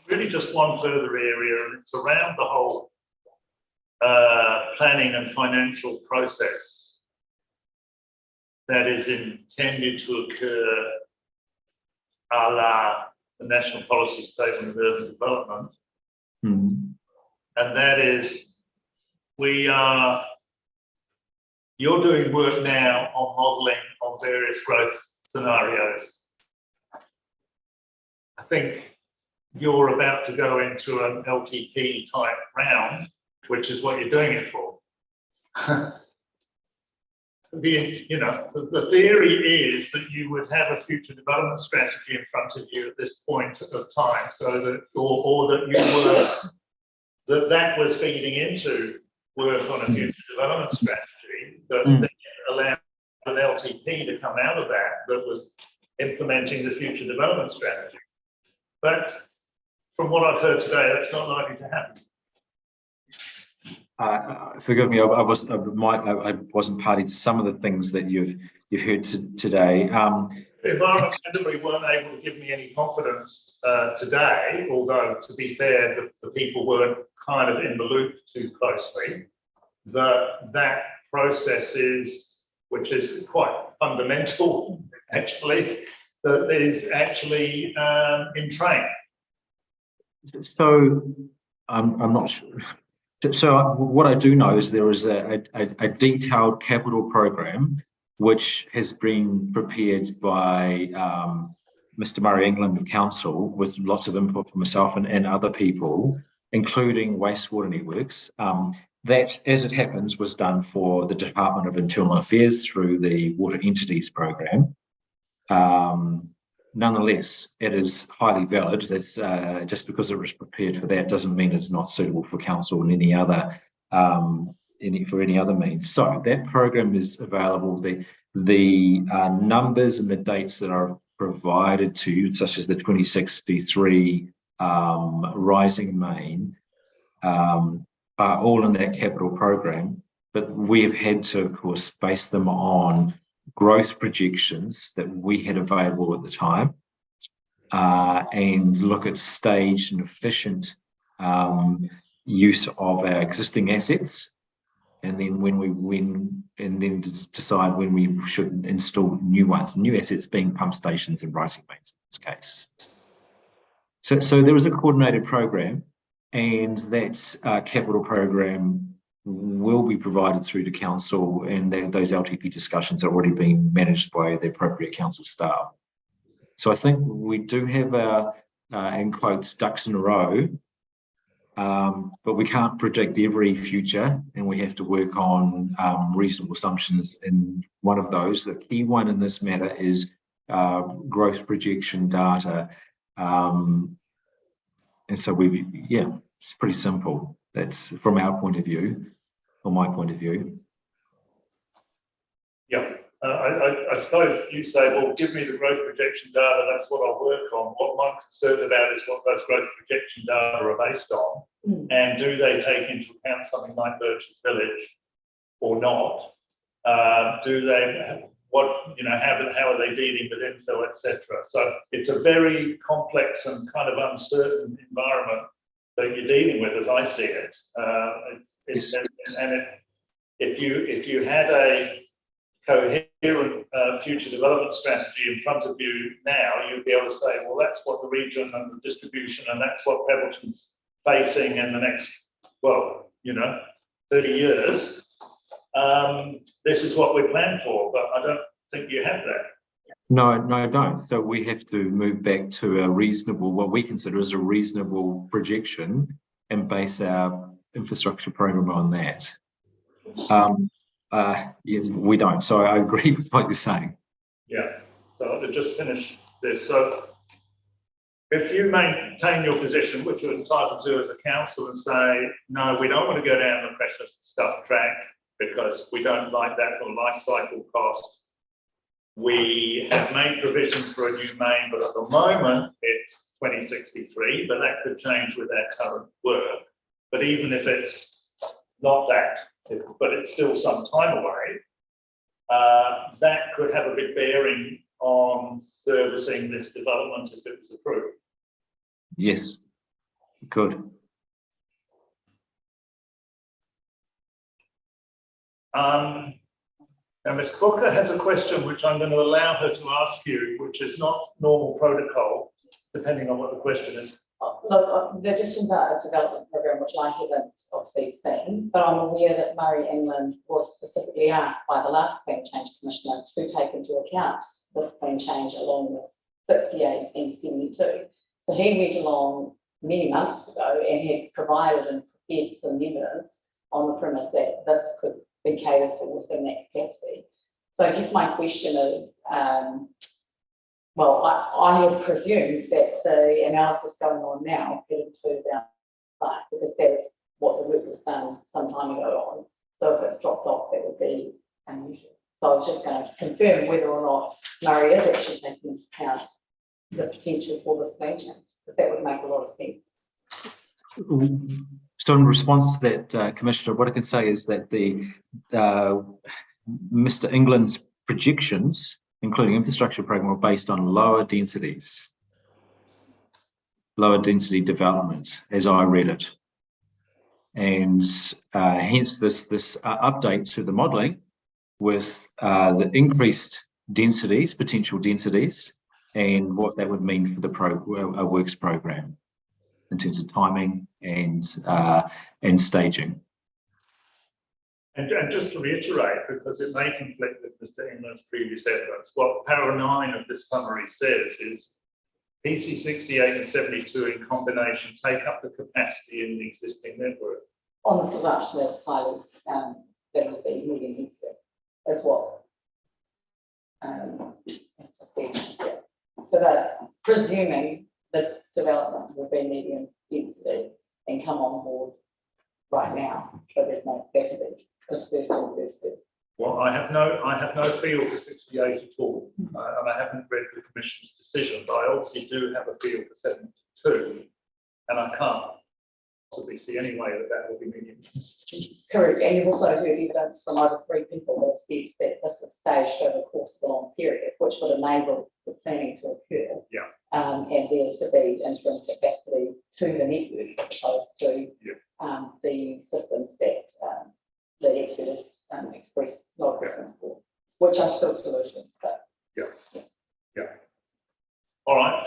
Really just one further area, and it's around the whole planning and financial process that is intended to occur a la the National Policy Statement of Urban Development. And that is, you're doing work now on modelling on various growth scenarios. I think you're about to go into an LTP type round, which is what you're doing it for. The theory is that you would have a future development strategy in front of you at this point of time, so that, or that you were, that was feeding into work on a future development strategy that then allowed an LTP to come out of that was implementing the future development strategy. But from what I've heard today, that's not likely to happen. Forgive me, I wasn't party to some of the things that you've heard today. The Environment Canterbury weren't able to give me any confidence today, although to be fair, the people weren't kind of in the loop too closely. That process which is quite fundamental, actually, that is actually in train. So I'm not sure. So what I do know is there is a detailed capital program which has been prepared by Mr. Murray England of Council, with lots of input from myself and other people, including Wastewater Networks. That, as it happens, was done for the Department of Internal Affairs through the Water Entities Program. Nonetheless, it is highly valid. That's just because it was prepared for that doesn't mean it's not suitable for council and any other means. So that program is available. The numbers and the dates that are provided to you, such as the 2063 rising main, are all in that capital program. But we have had to, of course, base them on growth projections that we had available at the time, and look at staged and efficient use of our existing assets, and then decide when we should install new ones. New assets being pump stations and rising mains in this case. So there is a coordinated program, and that capital program will be provided through to council, and those LTP discussions are already being managed by the appropriate council staff. So I think we do have our, in quotes, ducks in a row, but we can't predict every future, and we have to work on reasonable assumptions. And one of those, the key one in this matter, is growth projection data. And so it's pretty simple. That's from our point of view, or my point of view. Yeah, I suppose you say, well, give me the growth projection data, that's what I'll work on. What I'm concerned about is what those growth projection data are based on. And do they take into account something like Birches Village or not? Do they, what, you know, how are they dealing with infill, etc.? So it's a very complex and kind of uncertain environment that you're dealing with, as I see it. If you had a coherent future development strategy in front of you now, you'd be able to say, well, that's what the region and the distribution, and that's what Pebbleton's facing in the next, well, you know, 30 years. This is what we plan for, but I don't think you have that. No, I don't. So we have to move back to a reasonable, what we consider as a reasonable projection, and base our infrastructure program on that. Yeah, we don't. So I agree with what you're saying. Yeah. So to just finish this, so if you maintain your position, which you're entitled to as a council, and say, no, we don't want to go down the precious stuff track because we don't like that for life cycle cost. We have made provisions for a new main, but at the moment it's 2063, but that could change with our current work. But even if it's not that, but it's still some time away, that could have a big bearing on servicing this development if it was approved. Yes, good. Now, Ms. Booker has a question which I'm going to allow her to ask you, which is not normal protocol, depending on what the question is. Look, they're just about a development program, which I haven't obviously seen, but I'm aware that Murray England was specifically asked by the last Clean Change Commissioner to take into account this clean change along with 68 and 72. So he went along many months ago and had provided and prepared some evidence on the premise that this could be catered for within that capacity. So I guess my question is, well, I had presumed that the analysis going on now could include our site, because that's what the work was done some time ago on. So if it's dropped off, that would be unusual. So I was just going to confirm whether or not Murray is actually taking into account the potential for this clean change, because that would make a lot of sense. So in response to that, Commissioner, what I can say is that the Mr. England's projections, including infrastructure program, are based on lower density development, as I read it. And hence this update to the modelling with the increased densities, potential densities, and what that would mean for the works program in terms of timing and staging. And just to reiterate, because it may conflict with Mr. England's previous evidence, what para 9 of this summary says is PC68 and 72 in combination take up the capacity in the existing network. On the presumption that it's highly, that would be medium density, is what. So that presuming that development will be medium density and come on board right now, so there's no capacity. Well, I have no feel for 68 at all, and I haven't read the Commission's decision, but I obviously do have a feel for 72, and I can't possibly see any way that will be medium. Correct, and you've also heard evidence from over 3 people who have said that this is staged over the course of a long period, which would enable the planning to occur. Yeah. And there to be interim capacity to the network as opposed to the systems that the experts expressed no preference for, which are still solutions. But yeah. All right.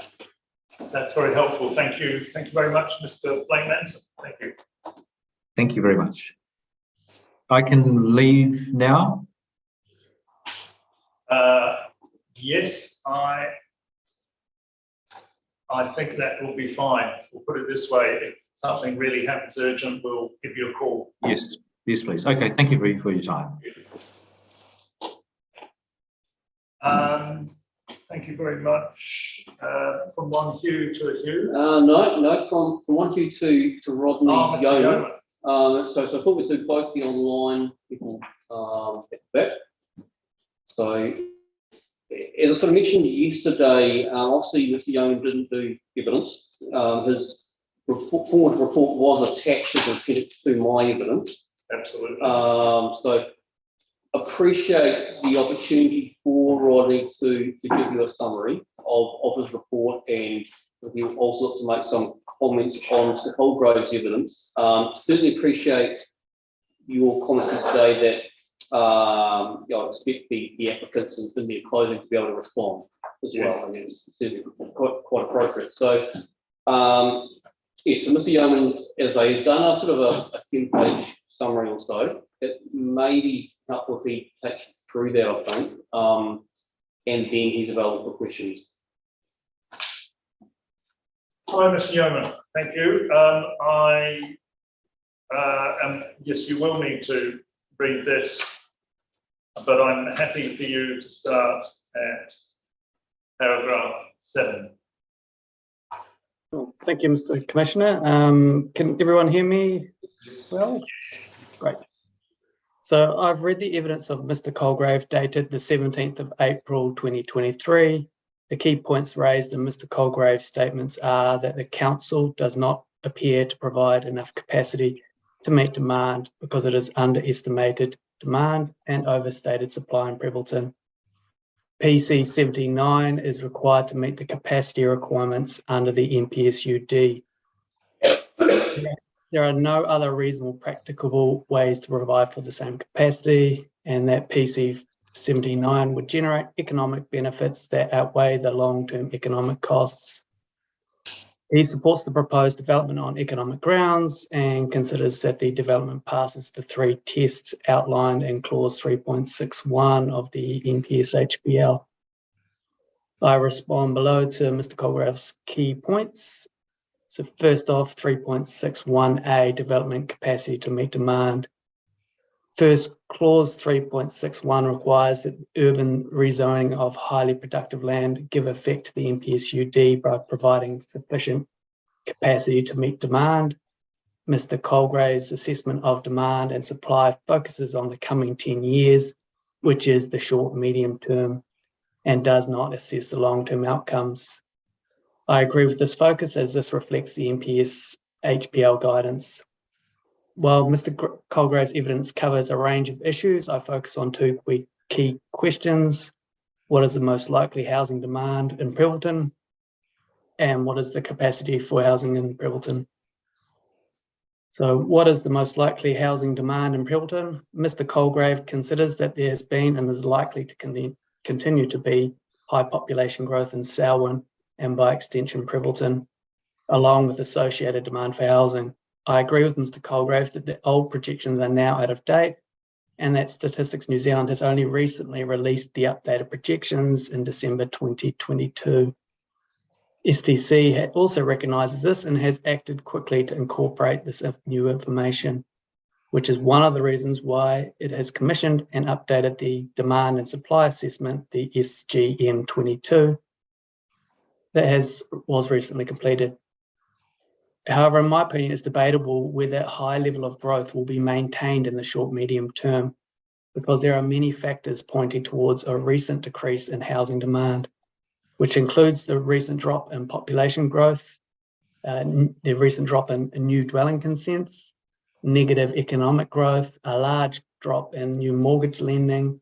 That's very helpful. Thank you. Thank you very much, Mr. Blake-Manson. Thank you. Thank you very much. I can leave now. Yes, I think that will be fine. We'll put it this way: if something really happens urgent, we'll give you a call. Yes, please. Okay, thank you for your time. Thank you very much. From one Hugh to a Hugh. No, from one Hugh to Rodney Mr. Yeoman. Yeoman. So I thought we'd do both the online people at the back. So, as I sort of mentioned yesterday, obviously Mr. Young didn't do evidence. His forward report was attached as an appendix to my evidence. Absolutely. So appreciate the opportunity for Rodney to give you a summary of his report, and he'll also to make some comments on Mr. Colgrave's evidence. Certainly appreciate your comments yesterday that I expect the applicants in their closing to be able to respond as well. I mean, it's certainly quite appropriate. So, yes, so Mr. Yeoman, as I has done a sort of a 10-page summary or so. It may be helpful if he takes you through that, I think, and then he's available for questions. Hi, Mr. Yeoman. Thank you. Yes, you will need to read this, but I'm happy for you to start at paragraph 7. Well, thank you, Mr. Commissioner. Can everyone hear me well? Great. So I've read the evidence of Mr. Colgrave dated the 17th of April 2023. The key points raised in Mr. Colgrave's statements are that the council does not appear to provide enough capacity to meet demand because it is underestimated demand and overstated supply in Prebbleton. PC79 is required to meet the capacity requirements under the NPSUD. There are no other reasonable practicable ways to provide for the same capacity, and that PC79 would generate economic benefits that outweigh the long-term economic costs. He supports the proposed development on economic grounds and considers that the development passes the 3 tests outlined in clause 3.61 of the NPS-HBL. I respond below to Mr. Colgrave's key points. So first off, 3.61A, development capacity to meet demand. First, clause 3.61 requires that urban rezoning of highly productive land give effect to the NPSUD by providing sufficient capacity to meet demand. Mr. Colgrave's assessment of demand and supply focuses on the coming 10 years, which is the short medium term, and does not assess the long-term outcomes. I agree with this focus as this reflects the NPS HPL guidance. While Mr. Colgrave's evidence covers a range of issues, I focus on 2 key questions. What is the most likely housing demand in Prebbleton? And what is the capacity for housing in Prebbleton? So what is the most likely housing demand in Prebbleton? Mr. Colgrave considers that there has been and is likely to continue to be high population growth in Selwyn and by extension Prebbleton, along with associated demand for housing. I agree with Mr. Colgrave that the old projections are now out of date and that Statistics New Zealand has only recently released the updated projections in December 2022. STC also recognises this and has acted quickly to incorporate this new information, which is one of the reasons why it has commissioned and updated the demand and supply assessment, the SGM 22, that was recently completed. However, in my opinion, it's debatable whether a high level of growth will be maintained in the short medium term, because there are many factors pointing towards a recent decrease in housing demand, which includes the recent drop in population growth, the recent drop in new dwelling consents, negative economic growth, a large drop in new mortgage lending,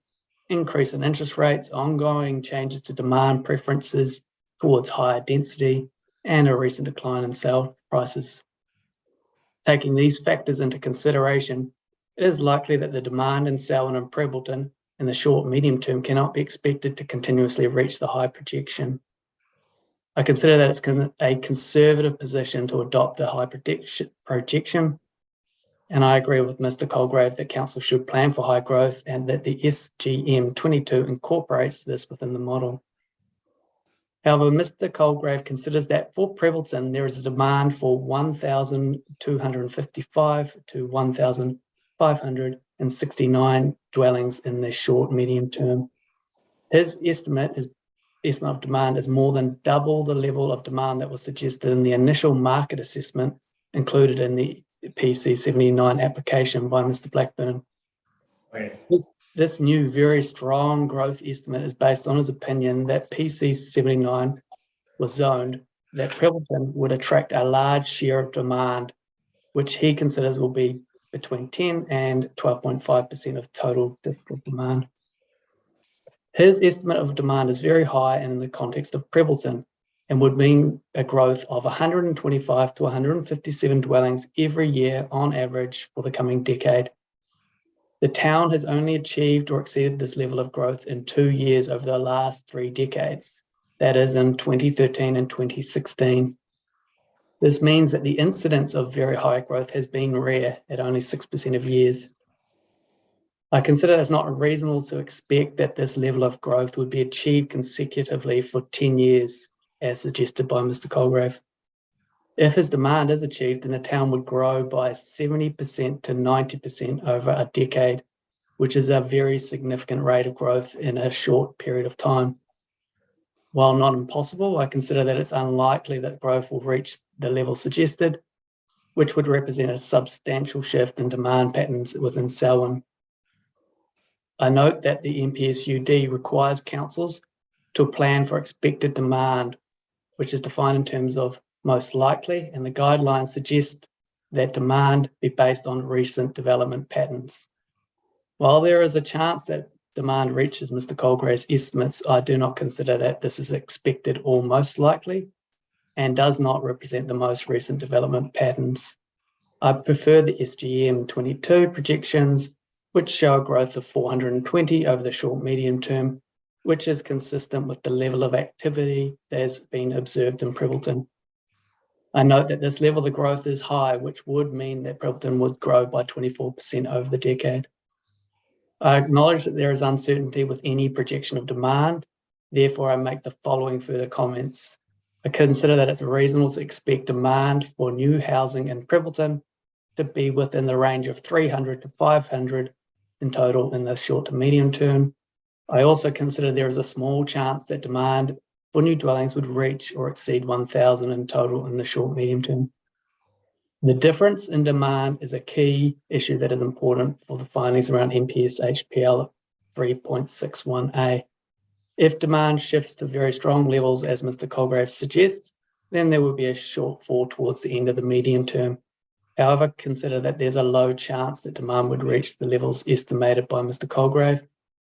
increase in interest rates, ongoing changes to demand preferences towards higher density, and a recent decline in sale prices. Taking these factors into consideration, it is likely that the demand in Selwyn and Prebbleton in the short medium term cannot be expected to continuously reach the high projection. I consider that it's a conservative position to adopt a high projection, and I agree with Mr. Colgrave that council should plan for high growth and that the SGM 22 incorporates this within the model. However, Mr. Colgrave considers that for Prebbleton, there is a demand for 1,255 to 1,569 dwellings in the short medium term. His estimate of demand is more than double the level of demand that was suggested in the initial market assessment included in the PC 79 application by Mr. Blackburn. Okay. This new very strong growth estimate is based on his opinion that PC 79 was zoned that Prebbleton would attract a large share of demand, which he considers will be between 10 and 12.5% of total district demand. His estimate of demand is very high in the context of Prebbleton and would mean a growth of 125 to 157 dwellings every year on average for the coming decade. The town has only achieved or exceeded this level of growth in 2 years over the last 3 decades. That is in 2013 and 2016. This means that the incidence of very high growth has been rare at only 6% of years. I consider it's not reasonable to expect that this level of growth would be achieved consecutively for 10 years, as suggested by Mr. Colgrave. If his demand is achieved, then the town would grow by 70% to 90% over a decade, which is a very significant rate of growth in a short period of time. While not impossible, I consider that it's unlikely that growth will reach the level suggested, which would represent a substantial shift in demand patterns within Selwyn. I note that the NPSUD requires councils to plan for expected demand, which is defined in terms of most likely, and the guidelines suggest that demand be based on recent development patterns. While there is a chance that demand reaches Mr. Colgrave's estimates, I do not consider that this is expected or most likely and does not represent the most recent development patterns. I prefer the SGM 22 projections, which show a growth of 420 over the short medium term, which is consistent with the level of activity that has been observed in Prebbleton. I note that this level of growth is high, which would mean that Prebbleton would grow by 24% over the decade. I acknowledge that there is uncertainty with any projection of demand. Therefore, I make the following further comments. I consider that it's reasonable to expect demand for new housing in Prebbleton to be within the range of 300 to 500 in total in the short to medium term. I also consider there is a small chance that demand for new dwellings would reach or exceed 1,000 in total in the short medium term. The difference in demand is a key issue that is important for the findings around NPS HPL 3.61A. If demand shifts to very strong levels, as Mr. Colgrave suggests, then there will be a shortfall towards the end of the medium term. However, consider that there's a low chance that demand would reach the levels estimated by Mr. Colgrave,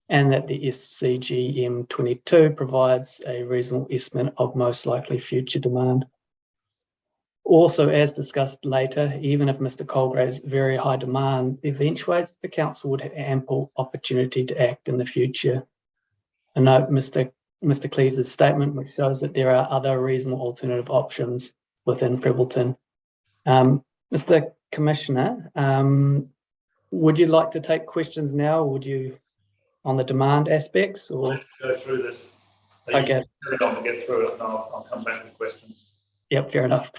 and that the SCGM 22 provides a reasonable estimate of most likely future demand. Also, as discussed later, even if Mr. Colgrave's very high demand eventuates, the council would have ample opportunity to act in the future. I note Mr. Cleese's statement, which shows that there are other reasonable alternative options within Prebbleton. Mr. Commissioner, would you like to take questions now, or would you on the demand aspects, or Go through this. Okay. Very long to get through it, and I'll come back with questions. Yep, fair enough.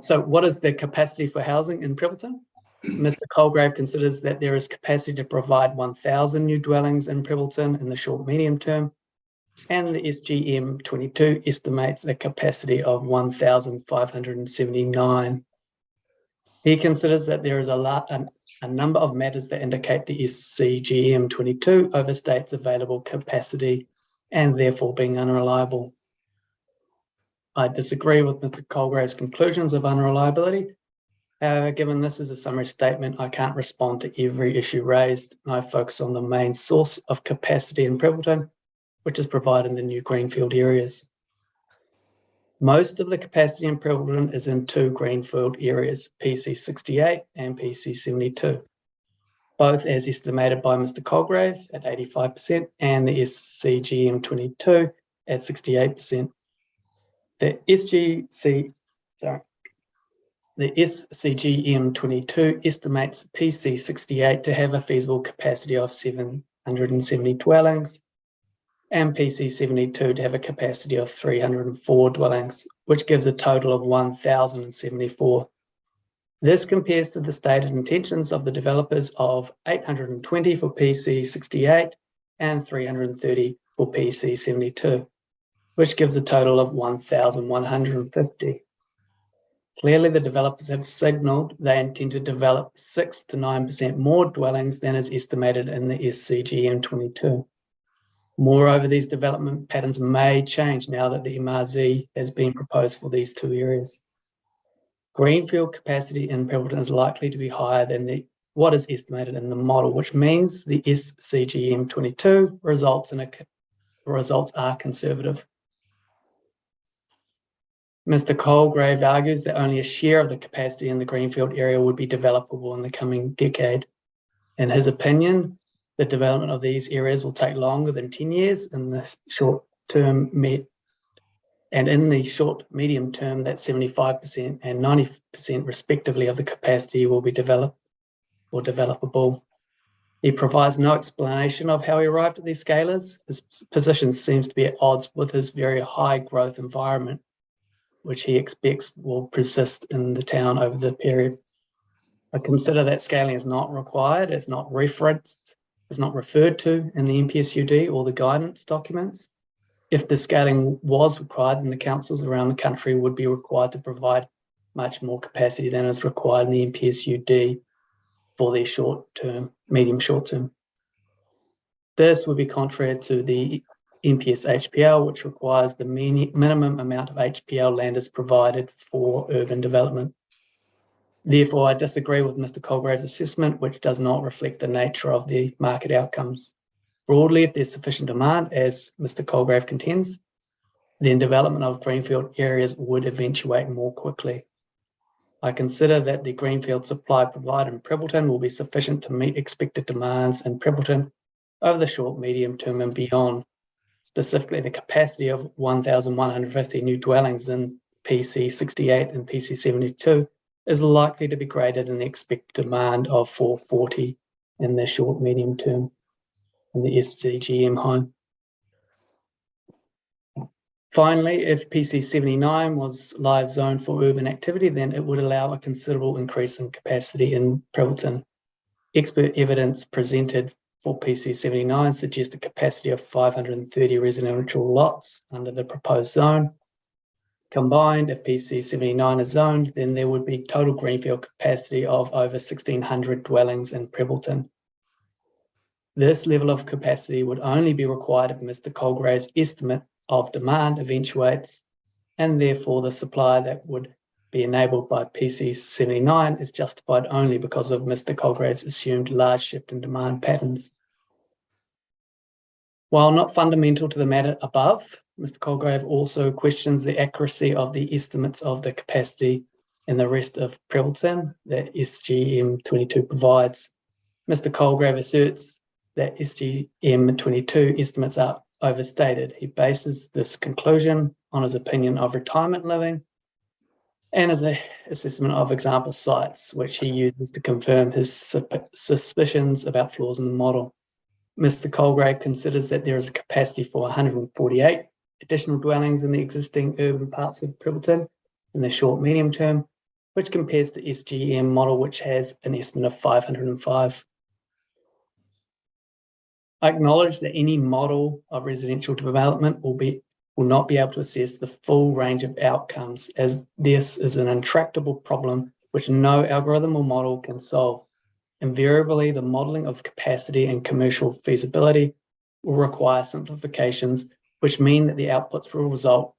So what is the capacity for housing in Prebbleton? Mr. Colgrave considers that there is capacity to provide 1,000 new dwellings in Prebbleton in the short medium term, and the SGM 22 estimates a capacity of 1,579. He considers that there is a number of matters that indicate the SCGM 22 overstates available capacity and therefore being unreliable. I disagree with Mr. Colgrave's conclusions of unreliability. However, given this is a summary statement, I can't respond to every issue raised, and I focus on the main source of capacity in Prebbleton, which is provided in the new greenfield areas. Most of the capacity in Prebbleton is in 2 greenfield areas, PC68 and PC72, both as estimated by Mr. Colgrave at 85% and the SCGM 22 at 68%. The SCGM 22 estimates PC68 to have a feasible capacity of 770 dwellings and PC72 to have a capacity of 304 dwellings, which gives a total of 1,074. This compares to the stated intentions of the developers of 820 for PC68 and 330 for PC72, which gives a total of 1,150. Clearly, the developers have signalled they intend to develop 6 to 9% more dwellings than is estimated in the SCGM 22. Moreover, these development patterns may change now that the MRZ has been proposed for these two areas. Greenfield capacity in Prebbleton is likely to be higher than what is estimated in the model, which means the SCGM 22 results are conservative. Mr. Colgrave argues that only a share of the capacity in the Greenfield area would be developable in the coming decade. In his opinion, the development of these areas will take longer than 10 years in the short term, and in the short medium term, that 75% and 90% respectively of the capacity will be developed or developable. He provides no explanation of how he arrived at these scalars. His position seems to be at odds with his very high growth environment, which he expects will persist in the town over the period. I consider that scaling is not required, it's not referenced, it's not referred to in the MPSUD or the guidance documents. If the scaling was required, then the councils around the country would be required to provide much more capacity than is required in the MPSUD for their short term, medium short term. This would be contrary to the MPS HPL, which requires the minimum amount of HPL land is provided for urban development. Therefore, I disagree with Mr. Colgrave's assessment, which does not reflect the nature of the market outcomes. Broadly, if there's sufficient demand, as Mr. Colgrave contends, then development of greenfield areas would eventuate more quickly. I consider that the greenfield supply provided in Prebbleton will be sufficient to meet expected demands in Prebbleton over the short, medium term and beyond. Specifically, the capacity of 1,150 new dwellings in PC68 and PC72 is likely to be greater than the expected demand of 440 in the short, medium term in the SCGM home. Finally, if PC79 was live zone for urban activity, then it would allow a considerable increase in capacity in Prebbleton. Expert evidence presented for PC79 suggests a capacity of 530 residential lots under the proposed zone. Combined, if PC79 is zoned, then there would be total greenfield capacity of over 1,600 dwellings in Prebbleton. This level of capacity would only be required if Mr. Colgrave's estimate of demand eventuates, and therefore the supply that would be enabled by PC79 is justified only because of Mr. Colgrave's assumed large shift in demand patterns. While not fundamental to the matter above, Mr. Colgrave also questions the accuracy of the estimates of the capacity in the rest of Prebbleton that SGM 22 provides. Mr. Colgrave asserts that SGM 22 estimates are overstated. He bases this conclusion on his opinion of retirement living and as an assessment of example sites, which he uses to confirm his suspicions about flaws in the model. Mr. Colgrave considers that there is a capacity for 148 additional dwellings in the existing urban parts of Prebbleton in the short medium term, which compares to the SGM model, which has an estimate of 505. I acknowledge that any model of residential development will not be able to assess the full range of outcomes, as this is an intractable problem which no algorithm or model can solve. Invariably, the modelling of capacity and commercial feasibility will require simplifications, which mean that the outputs will result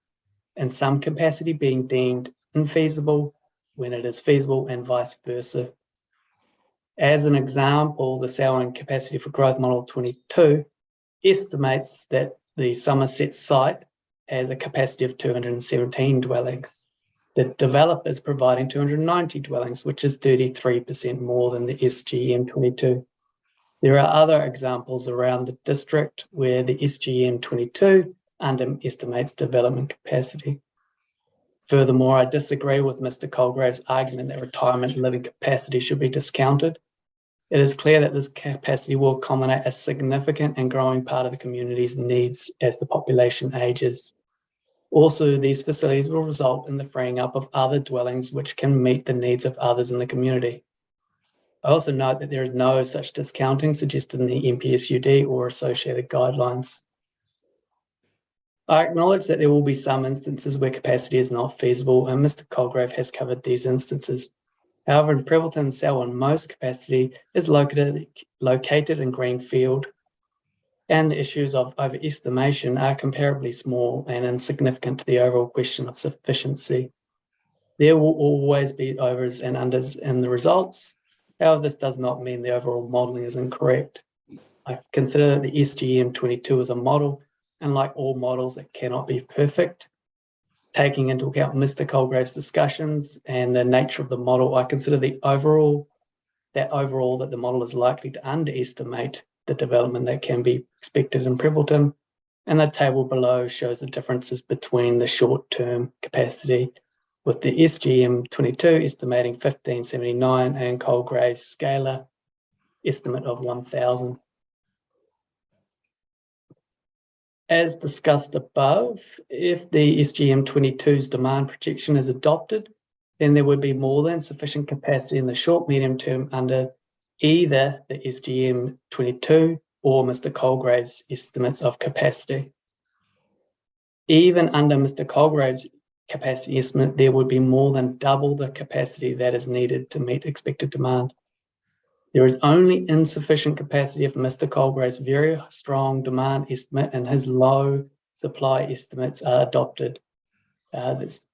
in some capacity being deemed infeasible when it is feasible and vice versa. As an example, the Selwyn Capacity for Growth Model 22 estimates that the Somerset site has a capacity of 217 dwellings. The developer is providing 290 dwellings, which is 33% more than the SGM 22. There are other examples around the district where the SGM 22 underestimates development capacity. Furthermore, I disagree with Mr. Colgrave's argument that retirement living capacity should be discounted. It is clear that this capacity will accommodate a significant and growing part of the community's needs as the population ages. Also, these facilities will result in the freeing up of other dwellings which can meet the needs of others in the community. I also note that there is no such discounting suggested in the MPSUD or associated guidelines. I acknowledge that there will be some instances where capacity is not feasible, and Mr. Colgrave has covered these instances. However, in Prebbleton and Selwyn, most capacity is located in greenfield, and the issues of overestimation are comparably small and insignificant to the overall question of sufficiency. There will always be overs and unders in the results. However, this does not mean the overall modelling is incorrect. I consider the SGM22 as a model, and like all models, it cannot be perfect. Taking into account Mr. Colgrave's discussions and the nature of the model, I consider that the model is likely to underestimate the development that can be expected in Prebbleton, and the table below shows the differences between the short-term capacity, with the SGM22 estimating 1579 and Colgrave's scalar estimate of 1000. As discussed above, if the SGM22's demand projection is adopted, then there would be more than sufficient capacity in the short medium term under either the SGM22 or Mr. Colgrave's estimates of capacity. Even under Mr. Colgrave's capacity estimate, there would be more than double the capacity that is needed to meet expected demand. There is only insufficient capacity if Mr. Colgrave's very strong demand estimate and his low supply estimates are adopted. That's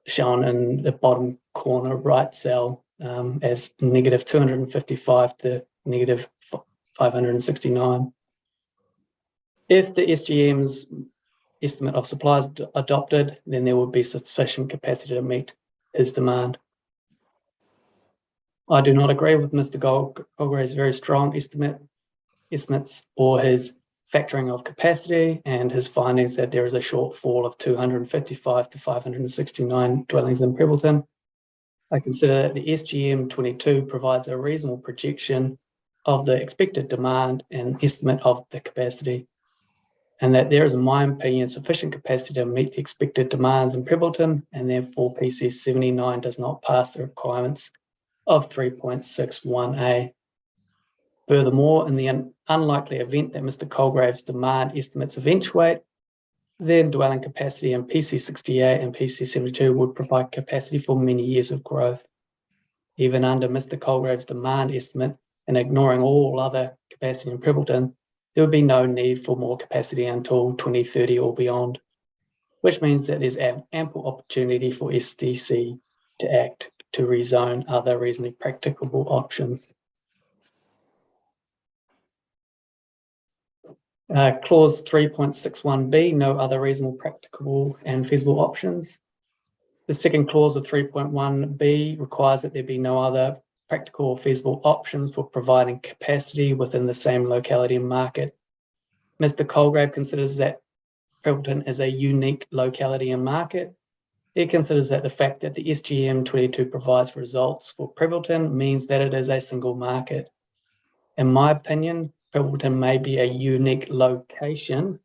shown in the bottom corner right cell as negative 255 to negative 569. If the SGM's estimate of supply is adopted, then there would be sufficient capacity to meet his demand. I do not agree with Mr. Colgrave's very strong estimates or his factoring of capacity and his findings that there is a shortfall of 255 to 569 dwellings in Prebbleton. I consider that the SGM22 provides a reasonable projection of the expected demand and estimate of the capacity, and that there is, in my opinion, sufficient capacity to meet the expected demands in Prebbleton, and therefore PC79 does not pass the requirements of 3.61a. Furthermore, in the unlikely event that Mr. Colgrave's demand estimates eventuate, then dwelling capacity in PC68 and PC72 would provide capacity for many years of growth. Even under Mr. Colgrave's demand estimate and ignoring all other capacity in Prebbleton, there would be no need for more capacity until 2030 or beyond, which means that there's ample opportunity for SDC to act to rezone other reasonably practicable options. Clause 3.61b, no other reasonable, practicable and feasible options. The second clause of 3.1b requires that there be no other practical or feasible options for providing capacity within the same locality and market. Mr. Colgrave considers that Prebbleton is a unique locality and market. He considers that the fact that the SGM22 provides results for Prebbleton means that it is a single market. In my opinion, Prebbleton may be a unique location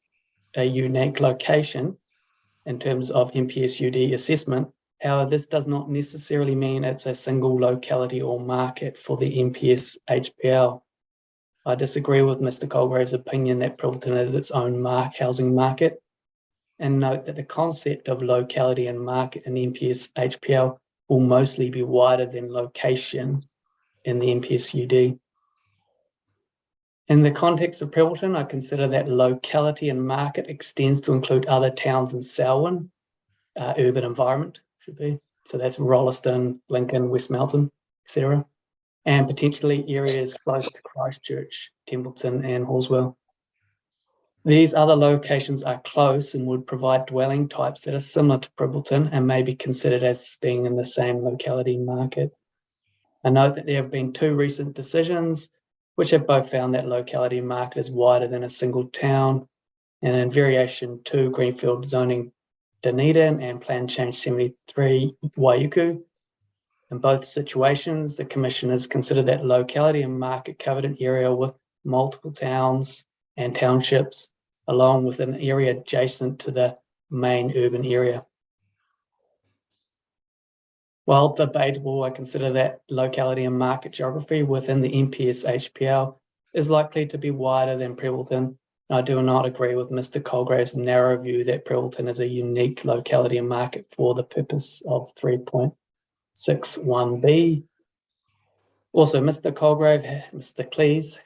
in terms of MPSUD assessment. However, this does not necessarily mean it's a single locality or market for the MPS HPL. I disagree with Mr. Colgrave's opinion that Prebbleton is its own housing market, and note that the concept of locality and market in MPS HPL will mostly be wider than location in the MPSUD. In the context of Prebbleton, I consider that locality and market extends to include other towns in Selwyn, urban environment should be. So that's Rolleston, Lincoln, West Melton, etc. And potentially areas close to Christchurch, Templeton and Hallswell. These other locations are close and would provide dwelling types that are similar to Prebbleton and may be considered as being in the same locality market. I note that there have been two recent decisions which have both found that locality market is wider than a single town, and in variation 2, Greenfield zoning Dunedin and Plan Change 73 Waiuku. In both situations, the Commission has considered that locality and market covered an area with multiple towns and townships, along with an area adjacent to the main urban area. While debatable, I consider that locality and market geography within the MPS HPL is likely to be wider than Prebbleton, I do not agree with Mr. Colgrave's narrow view that Prebbleton is a unique locality and market for the purpose of 3.61B. Also, Mr. Colgrave, Mr. Cleese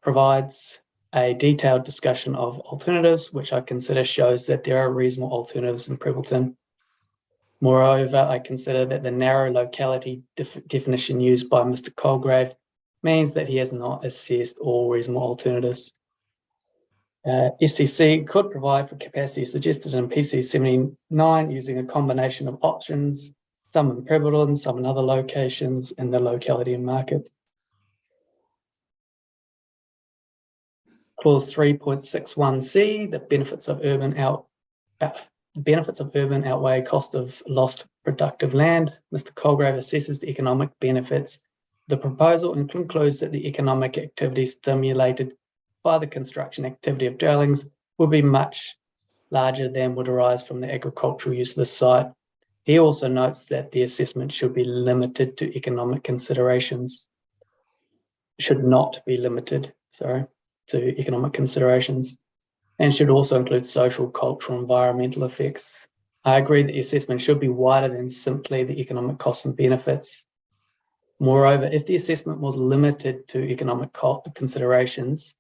provides a detailed discussion of alternatives, which I consider shows that there are reasonable alternatives in Prebbleton. Moreover, I consider that the narrow locality definition used by Mr. Colgrave means that he has not assessed all reasonable alternatives. STC could provide for capacity suggested in PC79 using a combination of options, some in Prebbleton, some in other locations in the locality and market. Clause 3.61C, the benefits of urban outweigh cost of lost productive land. Mr. Colgrave assesses the economic benefits of the proposal and concludes that the economic activity stimulated by the construction activity of dwellings will be much larger than would arise from the agricultural use of the site. He also notes that the assessment should be limited to economic considerations, should not be limited, to economic considerations, and should also include social, cultural, environmental effects. I agree that the assessment should be wider than simply the economic costs and benefits. Moreover, if the assessment was limited to economic considerations,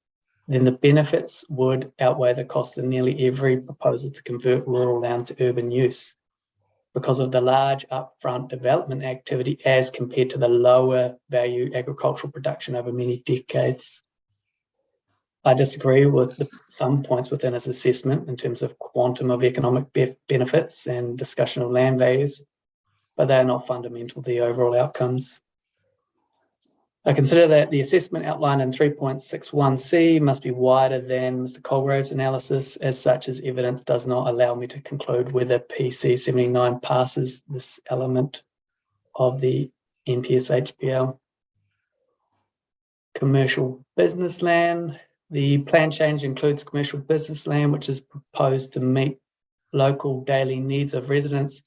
then the benefits would outweigh the cost of nearly every proposal to convert rural land to urban use because of the large upfront development activity as compared to the lower value agricultural production over many decades. I disagree with some points within his assessment in terms of quantum of economic benefits and discussion of land values, but they are not fundamental to the overall outcomes. I consider that the assessment outlined in 3.61C must be wider than Mr. Colgrave's analysis. As such, as evidence does not allow me to conclude whether PC79 passes this element of the NPS HPL. Commercial business land. The plan change includes commercial business land, which is proposed to meet local daily needs of residents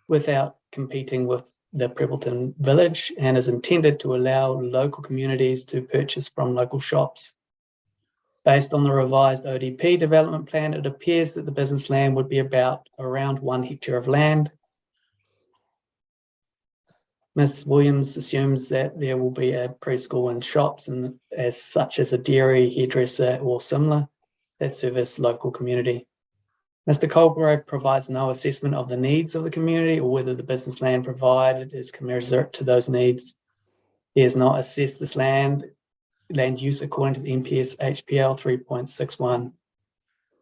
without competing with the Prebbleton village, and is intended to allow local communities to purchase from local shops. Based on the revised ODP development plan, it appears that the business land would be around 1 hectare of land. Ms. Williams assumes that there will be a preschool and shops, and as such as a dairy, hairdresser or similar that service local community. Mr. Colgrave provides no assessment of the needs of the community or whether the business land provided is commensurate to those needs. He has not assessed this land use according to the NPS HPL 3.61.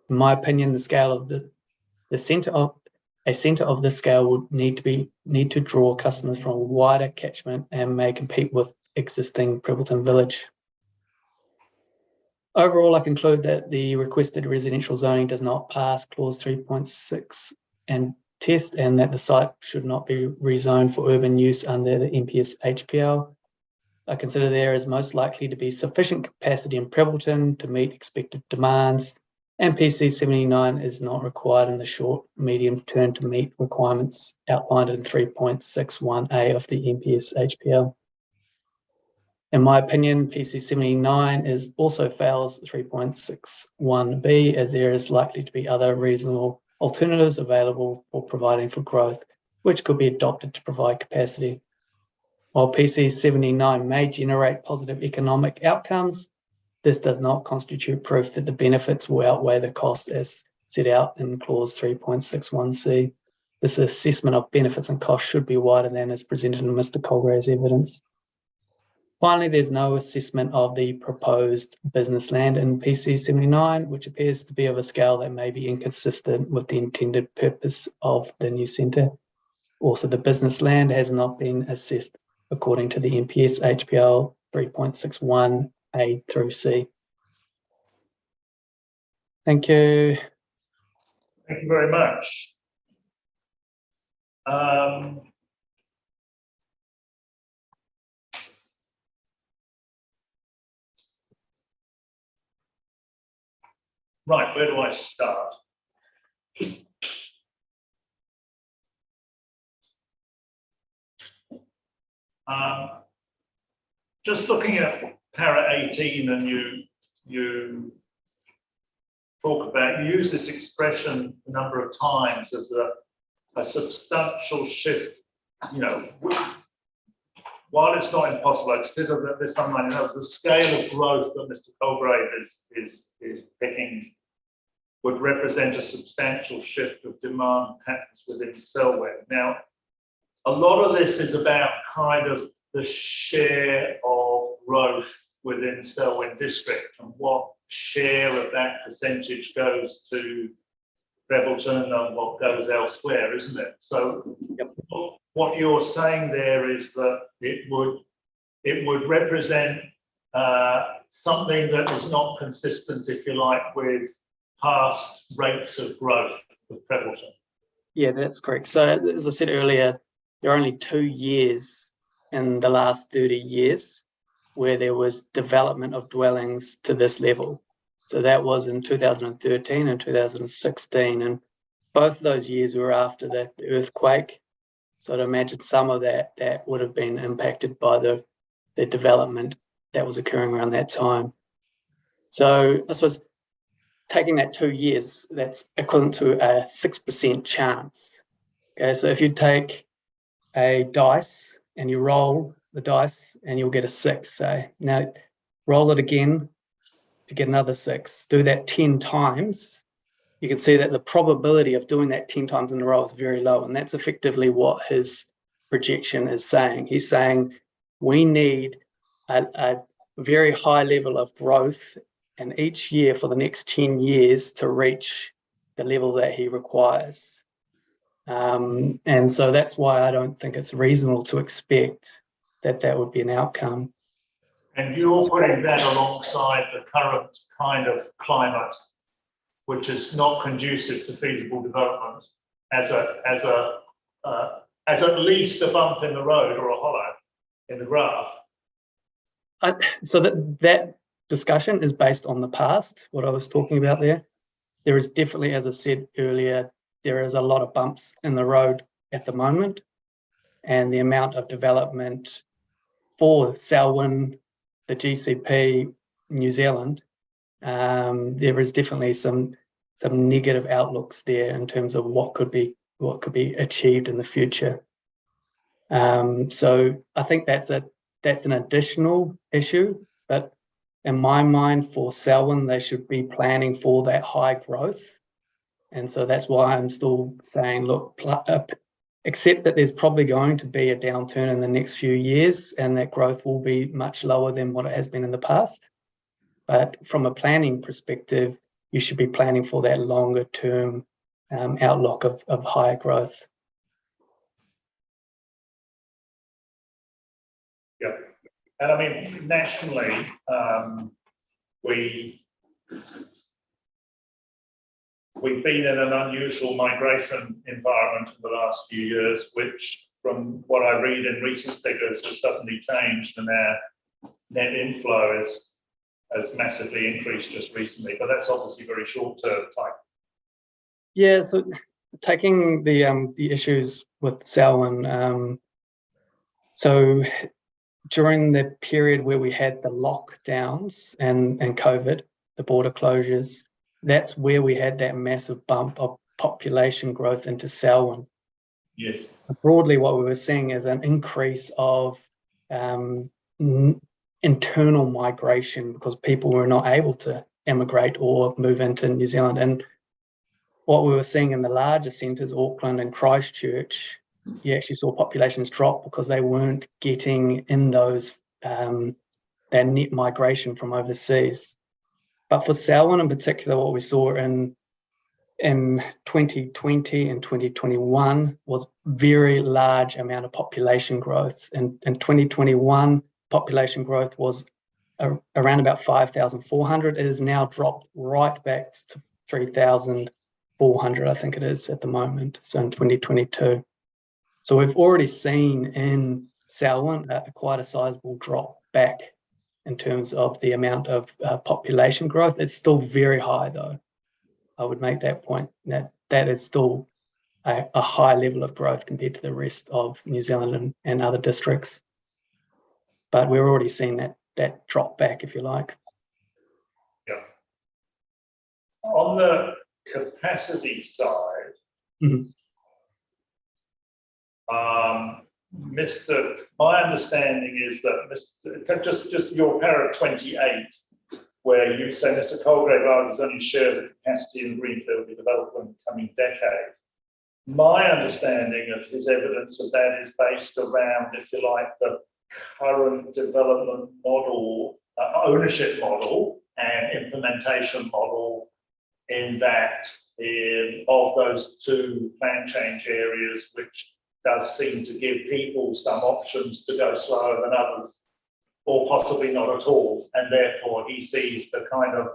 In my opinion, the scale of a centre of this scale would need to draw customers from a wider catchment and may compete with existing Prebbleton village. Overall, I conclude that the requested residential zoning does not pass clause 3.6 and test, and that the site should not be rezoned for urban use under the NPS HPL. I consider there is most likely to be sufficient capacity in Prebbleton to meet expected demands, and PC79 is not required in the short, medium term to meet requirements outlined in 3.61A of the NPS HPL. In my opinion, PC79 also fails 3.61B, as there is likely to be other reasonable alternatives available for providing for growth, which could be adopted to provide capacity. While PC79 may generate positive economic outcomes, this does not constitute proof that the benefits will outweigh the costs as set out in clause 3.61C. This assessment of benefits and costs should be wider than is presented in Mr. Colgrave's evidence. Finally, there's no assessment of the proposed business land in PC79, which appears to be of a scale that may be inconsistent with the intended purpose of the new centre. Also, the business land has not been assessed according to the NPS HPL 3.61A through C. Thank you. Thank you very much. Right, where do I start? Just looking at para 18, and you talk about, you use this expression a number of times as a substantial shift, you know, while it's not impossible, I consider that this online, the scale of growth that Mr. Colgrave is picking would represent a substantial shift of demand patterns within Selwyn. Now, a lot of this is about kind of the share of growth within Selwyn district and what share of that percentage goes to Revelton and what goes elsewhere, isn't it? So what you're saying there is that it would represent something that is not consistent, if you like, with past rates of growth of Prebbleton. Yeah, that's correct. So as I said earlier, there are only 2 years in the last 30 years where there was development of dwellings to this level. So that was in 2013 and 2016. And both those years were after the earthquake. So I'd imagine some of that would have been impacted by the development that was occurring around that time. So I suppose taking that 2 years, that's equivalent to a 6% chance. Okay, so if you take a dice and you roll the dice and you'll get a 6, say. Now roll it again to get another 6. Do that 10 times. You can see that the probability of doing that 10 times in a row is very low. And that's effectively what his projection is saying. He's saying we need a very high level of growth and each year for the next 10 years to reach the level that he requires. And so that's why I don't think it's reasonable to expect that would be an outcome. And you're putting that alongside the current kind of climate, which is not conducive to feasible development, as at least a bump in the road or a hollow in the graph. So that discussion is based on the past, what I was talking about there. There is definitely, as I said earlier, there is a lot of bumps in the road at the moment, and the amount of development for Selwyn, the GCP, New Zealand, there is definitely some negative outlooks there in terms of what could be achieved in the future. So I think that's an additional issue, but in my mind, for Selwyn, they should be planning for that high growth. And so that's why I'm still saying, look, accept that there's probably going to be a downturn in the next few years and that growth will be much lower than what it has been in the past. But from a planning perspective, you should be planning for that longer term outlook of higher growth. Yeah, and I mean, nationally, we've been in an unusual migration environment in the last few years, which from what I read in recent figures has suddenly changed, and our net inflow has massively increased just recently, but that's obviously very short-term type. Yeah, so taking the issues with Selwyn, so during the period where we had the lockdowns and COVID, the border closures, that's where we had that massive bump of population growth into Selwyn. Yes. Broadly, what we were seeing is an increase of internal migration because people were not able to emigrate or move into New Zealand. And what we were seeing in the larger centres, Auckland and Christchurch, you actually saw populations drop because they weren't getting in those that net migration from overseas. But for Selwyn in particular, what we saw in 2020 and 2021 was very large amount of population growth. And in 2021, population growth was around about 5,400. It has now dropped right back to 3,400, I think it is at the moment, so in 2022. So we've already seen in Selwyn quite a sizable drop back in terms of the amount of population growth. It's still very high though. I would make that point, that is still a high level of growth compared to the rest of New Zealand and other districts. But we're already seeing that drop back, if you like. Yeah. On the capacity side, Mhm. My understanding is that just your para 28, where you say Mr. Colgrave argues only share the capacity in greenfield development in the coming decade. My understanding of his evidence of that is based around, if you like, the current development model, ownership model and implementation model, in that of those two plan change areas, which does seem to give people some options to go slower than others, or possibly not at all. And therefore he sees the kind of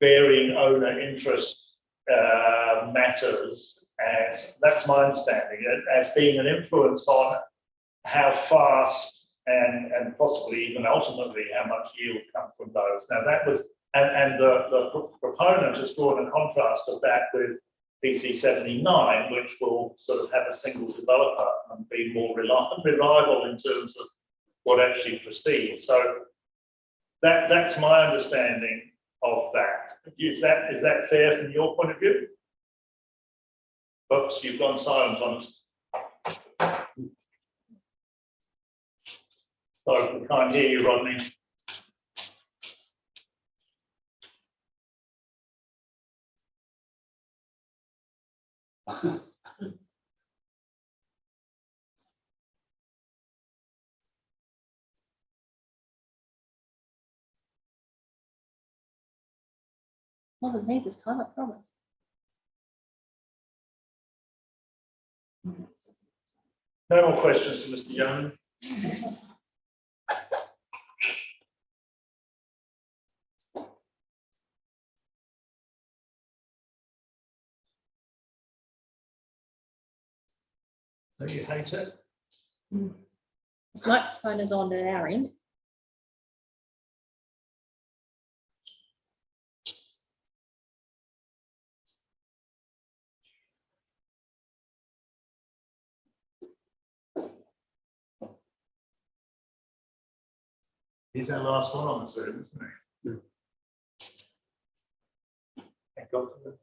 varying owner interest matters as, that's my understanding, as being an influence on how fast and possibly even ultimately how much yield comes from those. Now that was, and the proponent has drawn a contrast of that with PC79, which will sort of have a single developer and be more reliable in terms of what actually proceeds. So that's my understanding of that. Is that fair from your point of view? Oops, you've gone silent on us. Sorry, we can't hear you, Rodney. Wasn't me this time, I promise. No more questions to Mr. Young. Do you hate it? This microphone is on at our end. He's our last one on the Zoom, isn't he? Thank God for that.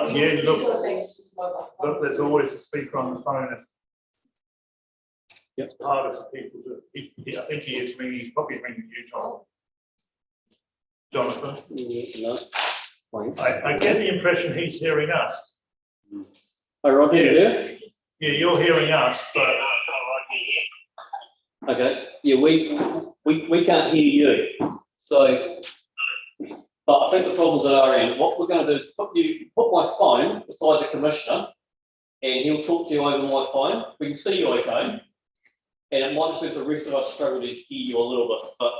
Yeah, look, there's always a speaker on the phone. It's harder for people to, I think he is ringing, he's probably ringing you, Jonathan. I get the impression he's hearing us. Oh, Rodney, yes. Yeah, you're hearing us, but. Okay, yeah, we can't hear you. So, but I think the problem's at our end. What we're going to do is put my phone beside the commissioner, and he'll talk to you over my phone. We can see you okay, and it might just be the rest of us struggle to hear you a little bit. But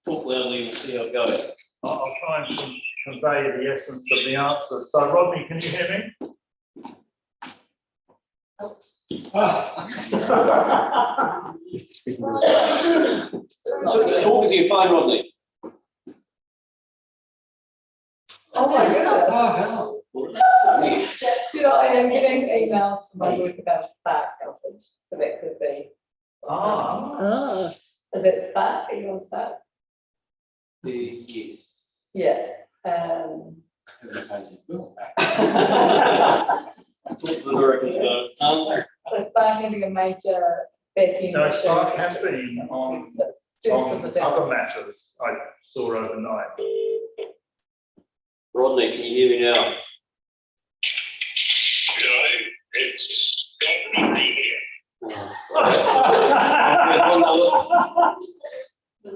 talk loudly and we'll see how it goes. I'll try and convey the essence of the answer. So, Rodney, can you hear me? Talk to your phone, Rodney. Oh my goodness. Do you know, I am getting emails from my work about Spark outage, so that could be. Is it Spark? Are you on Spark? Yes. Yeah. So Spark having a major backing. No, Spark has been on other matters I saw overnight. Rodney, can you hear me now?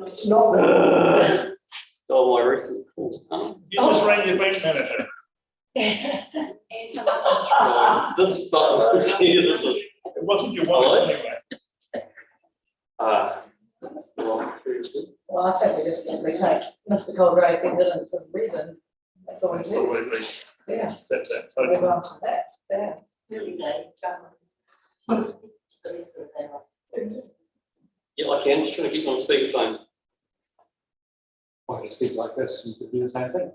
It's not. Oh, my recent calls. You just rang your bank manager. This button is here. This is. It wasn't your wallet anyway. Well, I think we just simply take Mr. Colgrave evidence as reason. That's all we do. Absolutely. Yeah. Accept that. We'll Totally. go on to that. Yeah. Yeah, I can. Just trying to keep you on speakerphone. I just speak like this and could do the same thing.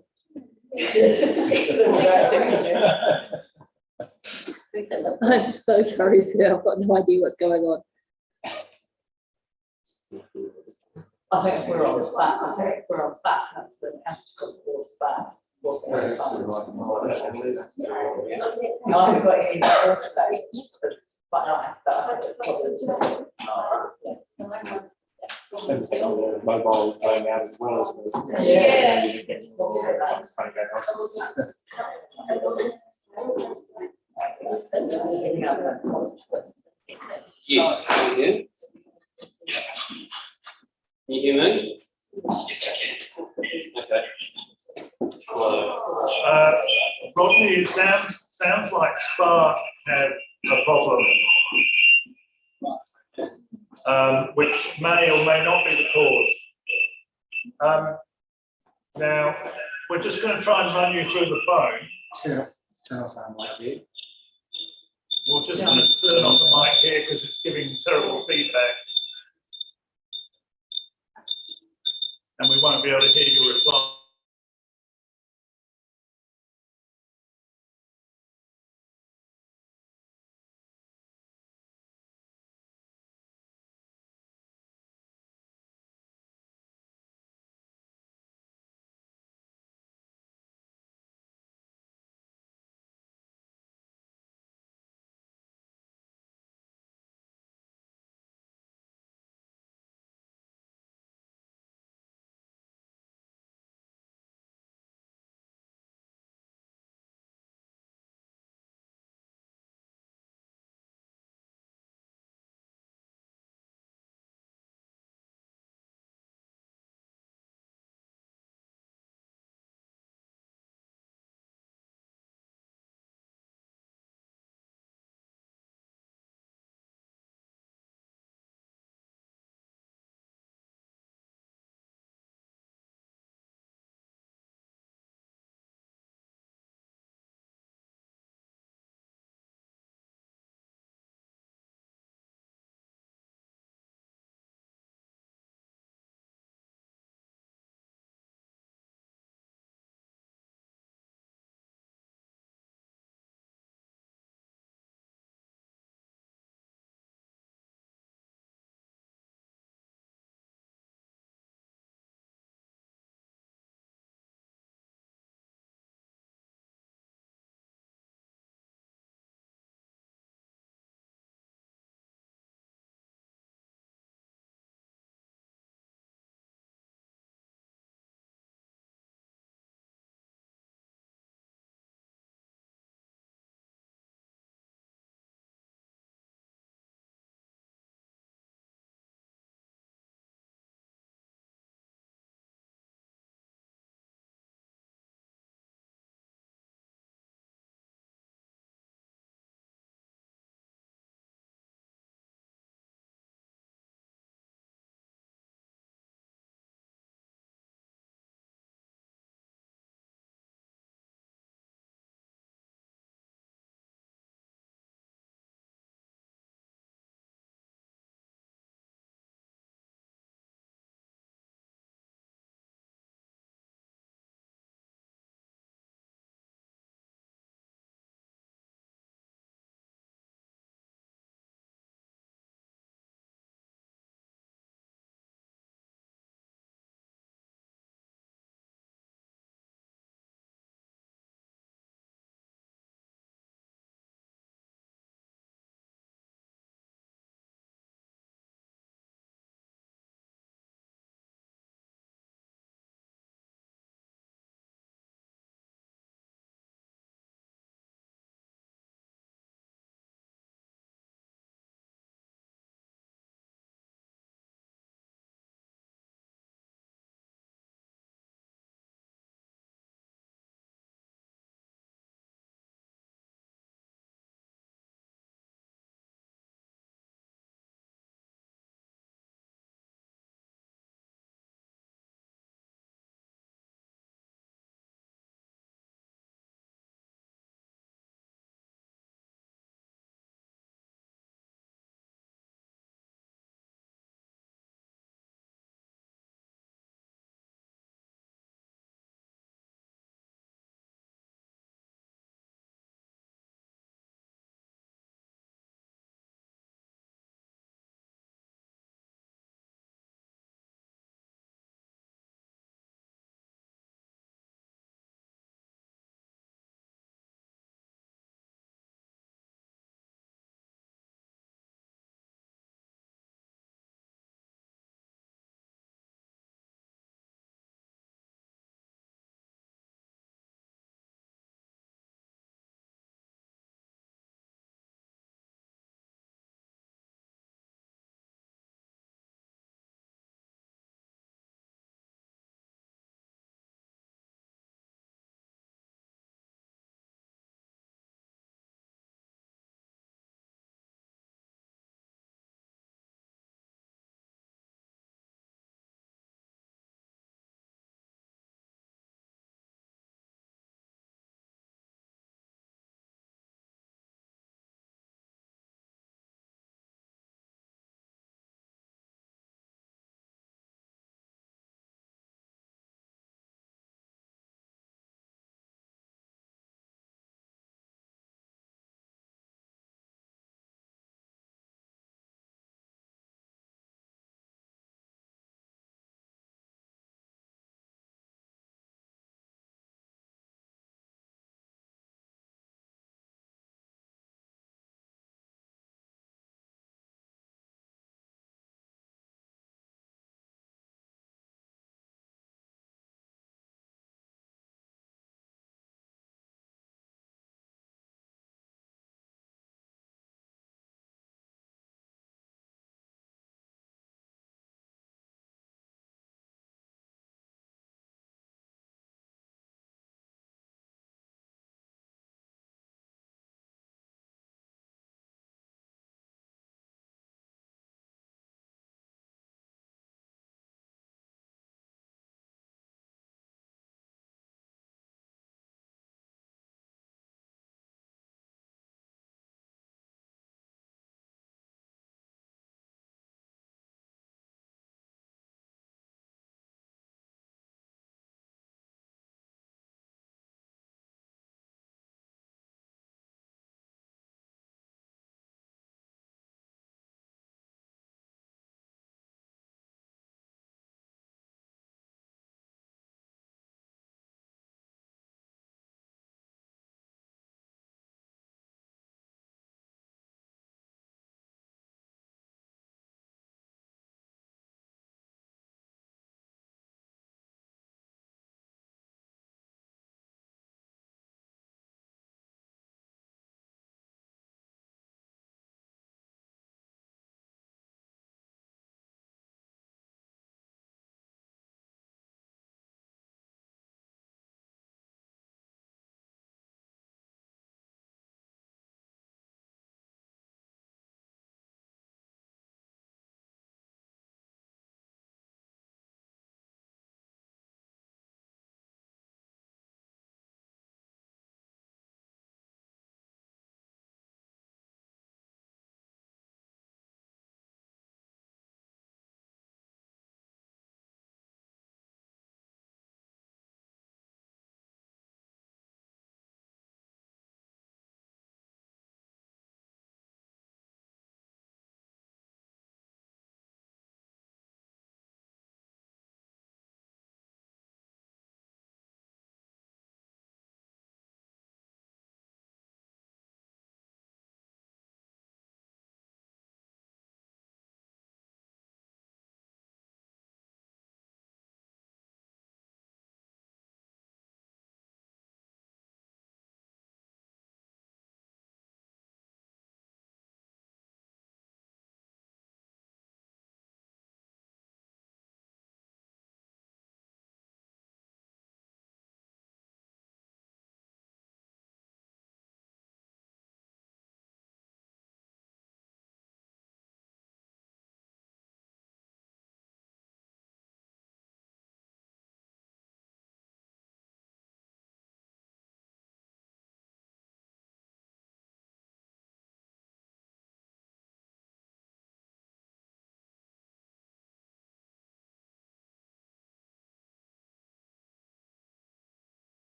I'm so sorry, sir. I've got no idea what's going on. I think we're on that. I think we're on that. That's the capital space. Was very fun. No, I haven't got any more space, but nice. Mobile going out as well as. Yeah. Yes, can you hear? Yes. Can you hear me? Yes, I can. Okay. Rodney, it sounds like Spark had a problem, which may or may not be the cause. Now, we're just going to try and run you through the phone. We're just going to turn on the mic here because it's giving terrible feedback. And we won't be able to hear your reply.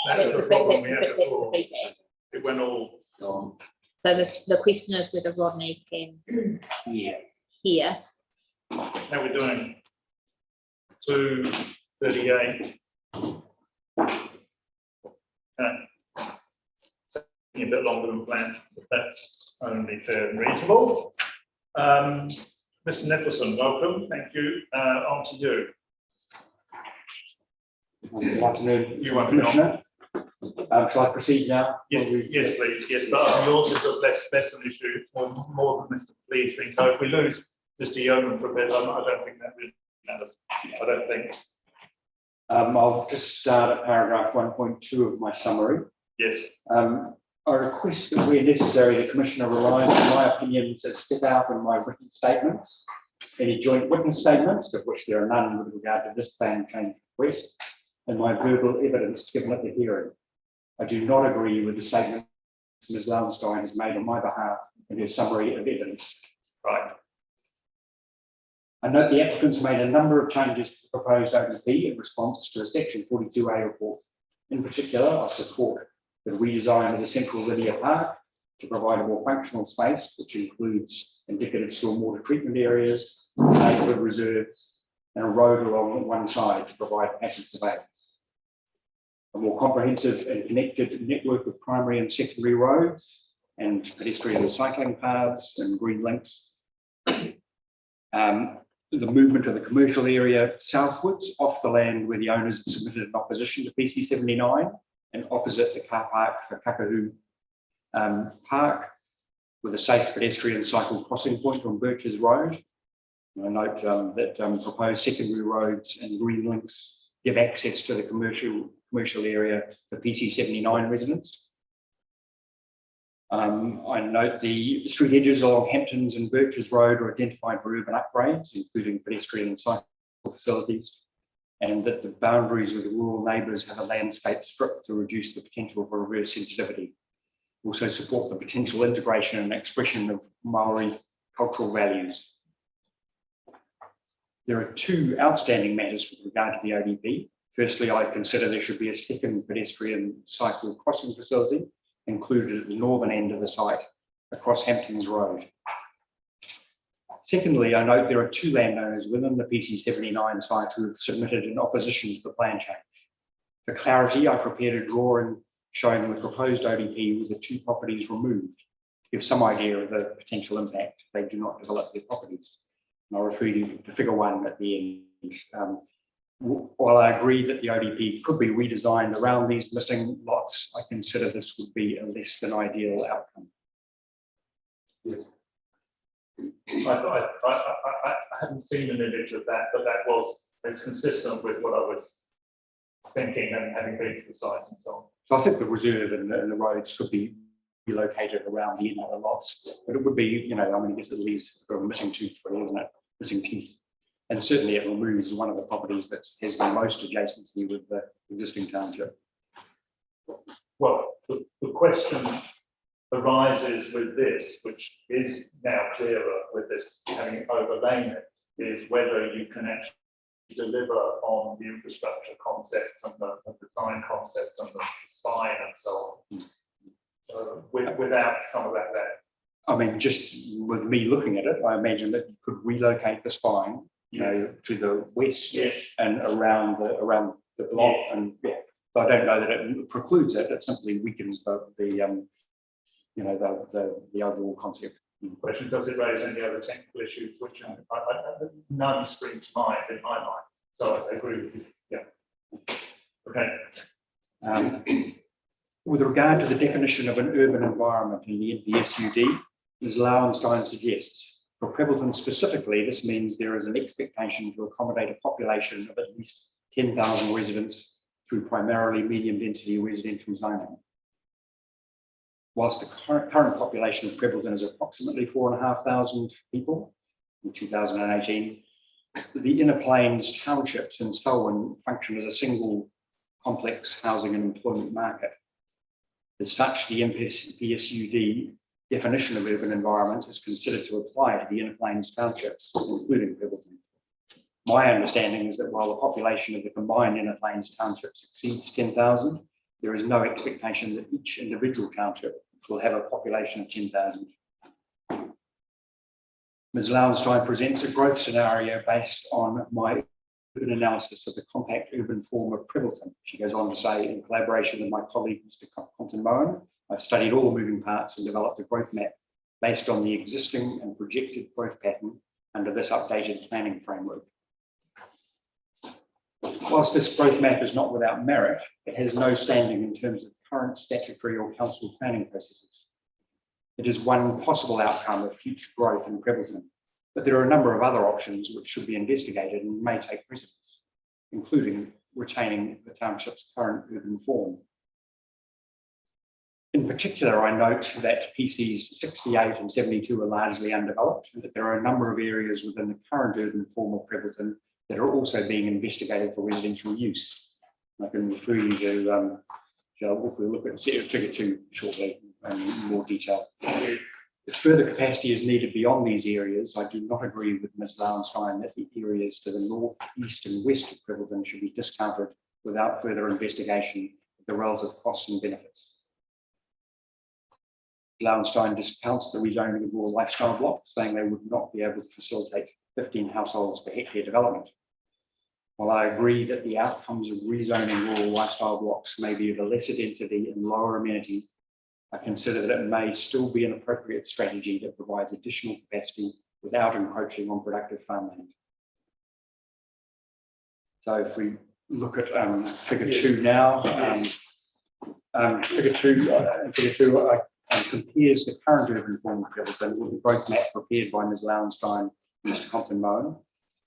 That's the problem we had before. It went all. So the question is whether Rodney can hear. How we're doing? 2:38. A bit longer than planned, but that's only fair and reasonable. Mr. Nicholson, welcome. Thank you. On to you. Good afternoon, You want to Commissioner. Shall I proceed now? Yes, yes, please. Yes, but yours is a less an issue. It's more than Mr. Please thing. So if we lose Mr. Yeoman for a bit, I don't think that really matters. I don't think. I'll just start at paragraph 1.2 of my summary. Yes. I request that where necessary, the Commissioner relies on my opinions that step out in my written statements. Any joint witness statements, of which there are none with regard to this plan change request, and my verbal evidence given at the hearing. I do not agree with the statement Ms. Lowenstein has made on my behalf in her summary of evidence. Right. I note the applicants made a number of changes to the proposed ODP in response to a Section 42A report. In particular, I support the redesign of the central linear park to provide a more functional space, which includes indicative stormwater treatment areas, neighbourhood reserves, and a road along one side to provide passive surveillance. A more comprehensive and connected network of primary and secondary roads and pedestrian and cycling paths and green links. The movement of the commercial area southwards off the land where the owners have submitted an opposition to PC79 and opposite the car park for Kakadu Park with a safe pedestrian cycle crossing point on Birches Road. And I note that proposed secondary roads and green links give access to the commercial area for PC79 residents. I note the street edges along Hamptons and Birches Road are identified for urban upgrades, including pedestrian and cycle facilities, and that the boundaries of the rural neighbours have a landscape strip to reduce the potential for reverse sensitivity. Also support the potential integration and expression of Maori cultural values. There are two outstanding matters with regard to the ODP. Firstly, I consider there should be a second pedestrian cycle crossing facility included at the northern end of the site across Hamptons Road. Secondly, I note there are two landowners within the PC79 site who have submitted an opposition to the plan change. For clarity, I prepared a drawing showing the proposed ODP with the two properties removed to give some idea of the potential impact if they do not develop their properties. And I'll refer you to figure 1 at the end. While I agree that the ODP could be redesigned around these missing lots, I consider this would be a less than ideal outcome. I haven't seen an image of that, but it's consistent with what I was thinking and having been to the site and so on. So I think the reserve and the roads could be relocated around the end of the lots, but it would be, you know, I mean, I guess it leaves a missing tooth for you, isn't it? Missing teeth. And certainly it removes one of the properties that has the most adjacency with the existing township. Well, the question arises with this, which is now clearer with this having overlain it, is whether you can actually deliver on the infrastructure concept and the design concept and the spine and so on. So without some of that there. I mean, just with me looking at it, I imagine that you could relocate the spine, you know, to the west and around the block, and so I don't know that it precludes it. It simply weakens the overall concept. Question: does it raise any other technical issues, which none spring to mind in my mind? So I agree with you. Yeah. Okay. With regard to the definition of an urban environment in the NPSUD, as Lowenstein suggests, for Prebbleton specifically, this means there is an expectation to accommodate a population of at least 10,000 residents through primarily medium density residential zoning. Whilst the current population of Prebbleton is approximately 4,500 people in 2018, the Inner Plains townships in Selwyn function as a single complex housing and employment market. As such, the NPSUD definition of urban environment is considered to apply to the Inner Plains townships, including Prebbleton. My understanding is that while the population of the combined Inner Plains townships exceeds 10,000, there is no expectation that each individual township will have a population of 10,000. Ms. Lowenstein presents a growth scenario based on my urban analysis of the compact urban form of Prebbleton. She goes on to say, in collaboration with my colleague, Mr. Compton Moen, I've studied all the moving parts and developed a growth map based on the existing and projected growth pattern under this updated planning framework. Whilst this growth map is not without merit, it has no standing in terms of current statutory or council planning processes. It is one possible outcome of future growth in Prebbleton, but there are a number of other options which should be investigated and may take precedence, including retaining the township's current urban form. In particular, I note that PCs 68 and 72 are largely undeveloped, and that there are a number of areas within the current urban form of Prebbleton that are also being investigated for residential use. I can refer you to, if we look at Figure 2 shortly in more detail. If further capacity is needed beyond these areas, I do not agree with Ms. Lowenstein that the areas to the north, east and west of Prebbleton should be discounted without further investigation of the relative costs and benefits. Lowenstein discounts the rezoning of rural lifestyle blocks, saying they would not be able to facilitate 15 households per hectare development. While I agree that the outcomes of rezoning rural lifestyle blocks may be of a lesser density and lower amenity, I consider that it may still be an appropriate strategy that provides additional capacity without encroaching on productive farmland. So if we look at Figure 2 now, Figure 2 compares the current urban form of Prebbleton with the growth map prepared by Ms. Lowenstein and Mr. Compton Moen.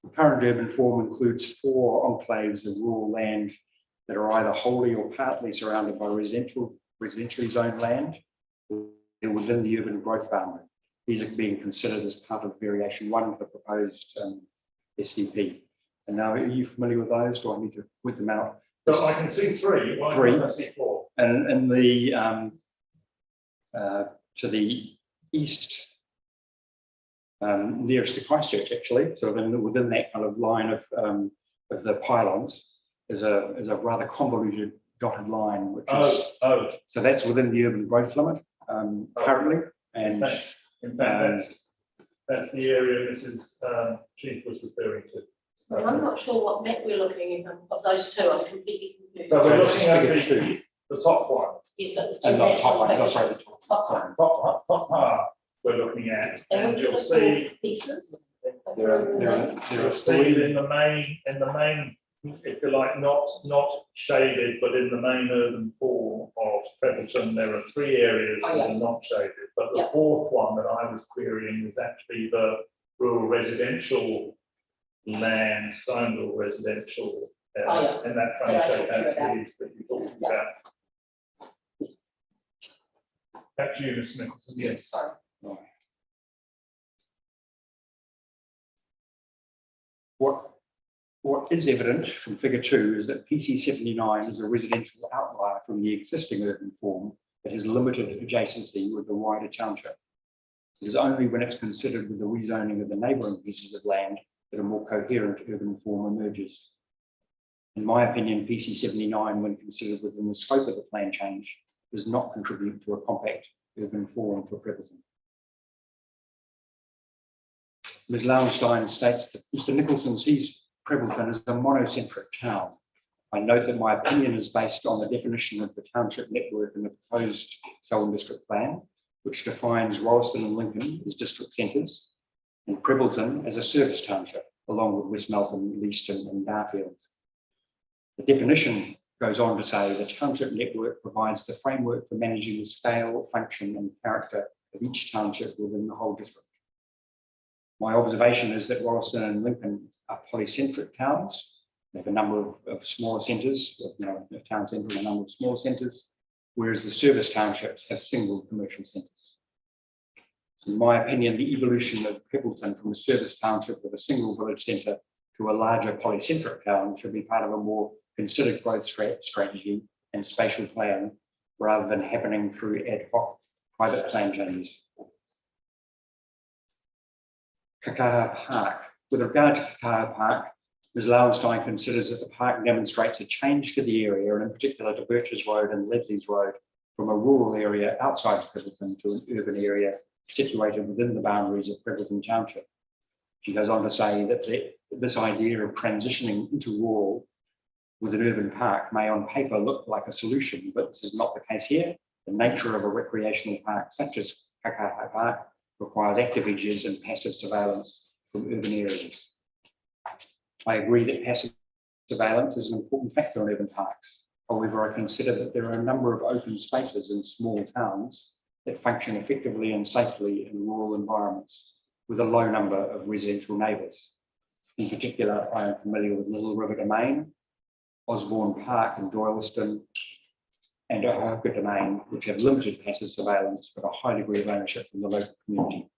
The current urban form includes 4 enclaves of rural land that are either wholly or partly surrounded by residentially zoned land within the urban growth boundary. These are being considered as part of variation 1 of the proposed SDP. And now, are you familiar with those? Do I need to point them out? So I can see 3. Why can't I see 4? And in the to the east, nearest to Christchurch, actually, so within that kind of line of the pylons, is a rather convoluted dotted line, which is so that's within the urban growth limit currently, and in fact that's the area Mrs. Chief was referring to. Well, I'm not sure what map we're looking at of those two. I'm completely confused. So we're looking at the top one. Yes, but there's and two not maps. top one. No, sorry, the Top half we're looking at, and you'll see pieces. you'll see in the main, if you like, not shaded, but in the main urban form of Prebbleton, there are 3 areas that are not shaded. But the 4th one that I was querying is actually the rural residential land, zoned rural residential, and that franchise actually that you're talking about. Back to you, Mr. Nicholson. Yes. What is evident from Figure 2 is that PC79 is a residential outlier from the existing urban form that has limited adjacency with the wider township. It is only when it's considered with the rezoning of the neighbouring pieces of land that a more coherent urban form emerges. In my opinion, PC79, when considered within the scope of the plan change, does not contribute to a compact urban form for Prebbleton. Ms. Lowenstein states that Mr. Nicholson sees Prebbleton as a monocentric town. I note that my opinion is based on the definition of the township network in the proposed Selwyn District Plan, which defines Rolleston and Lincoln as district centres, and Prebbleton as a service township, along with West Melton, Leaston and Darfield. The definition goes on to say the township network provides the framework for managing the scale, function and character of each township within the whole district. My observation is that Rolleston and Lincoln are polycentric towns. They have a number of smaller centres, a town centre and a number of small centres, whereas the service townships have single commercial centres. In my opinion, the evolution of Prebbleton from a service township with a single village centre to a larger polycentric town should be part of a more considered growth strategy and spatial plan, rather than happening through ad hoc private plan changes. Kakaha Park. With regard to Kakaha Park, Ms. Lauenstein considers that the park demonstrates a change to the area, and in particular to Birches Road and Ledley's Road, from a rural area outside Prebbleton to an urban area situated within the boundaries of Prebbleton Township. She goes on to say that this idea of transitioning into rural with an urban park may on paper look like a solution, but this is not the case here. The nature of a recreational park such as Kakaha Park requires active edges and passive surveillance from urban areas. I agree that passive surveillance is an important factor in urban parks. However, I consider that there are a number of open spaces in small towns that function effectively and safely in rural environments with a low number of residential neighbours. In particular, I am familiar with Little River Domain, Osborne Park in Doyleston, and Ohoka Domain, which have limited passive surveillance but a high degree of ownership from the local community.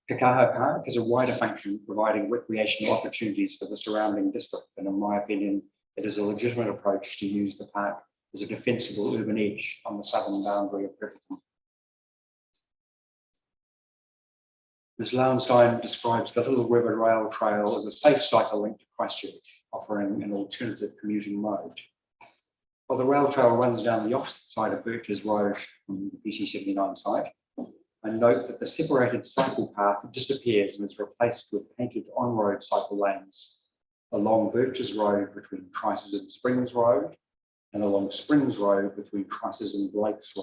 Kakaha Park has a wider function, providing recreational opportunities for the surrounding district, and in my opinion, it is a legitimate approach to use the park as a defensible urban edge on the southern boundary of Prebbleton. Ms. Lauenstein describes the Little River Rail Trail as a safe cycle link to Christchurch, offering an alternative commuting mode. While the rail trail runs down the opposite side of Birches Road from the PC79 site, I note that the separated cycle path disappears and is replaced with painted on-road cycle lanes along Birches Road between Trices and Springs Road and along Springs Road between Trices and Blakes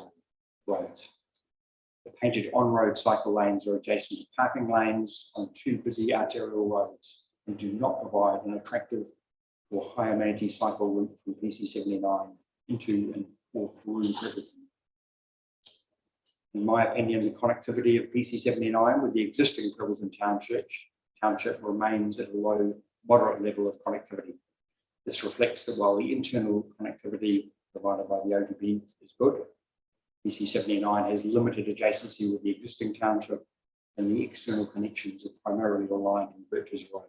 Roads. The painted on-road cycle lanes are adjacent to parking lanes on two busy arterial roads and do not provide an attractive or high amenity cycle route from PC79 into and or through Prebbleton. In my opinion, the connectivity of PC79 with the existing Prebbleton Township remains at a low, moderate level of connectivity. This reflects that while the internal connectivity provided by the ODB is good, PC79 has limited adjacency with the existing township, and the external connections are primarily reliant on Birches Road.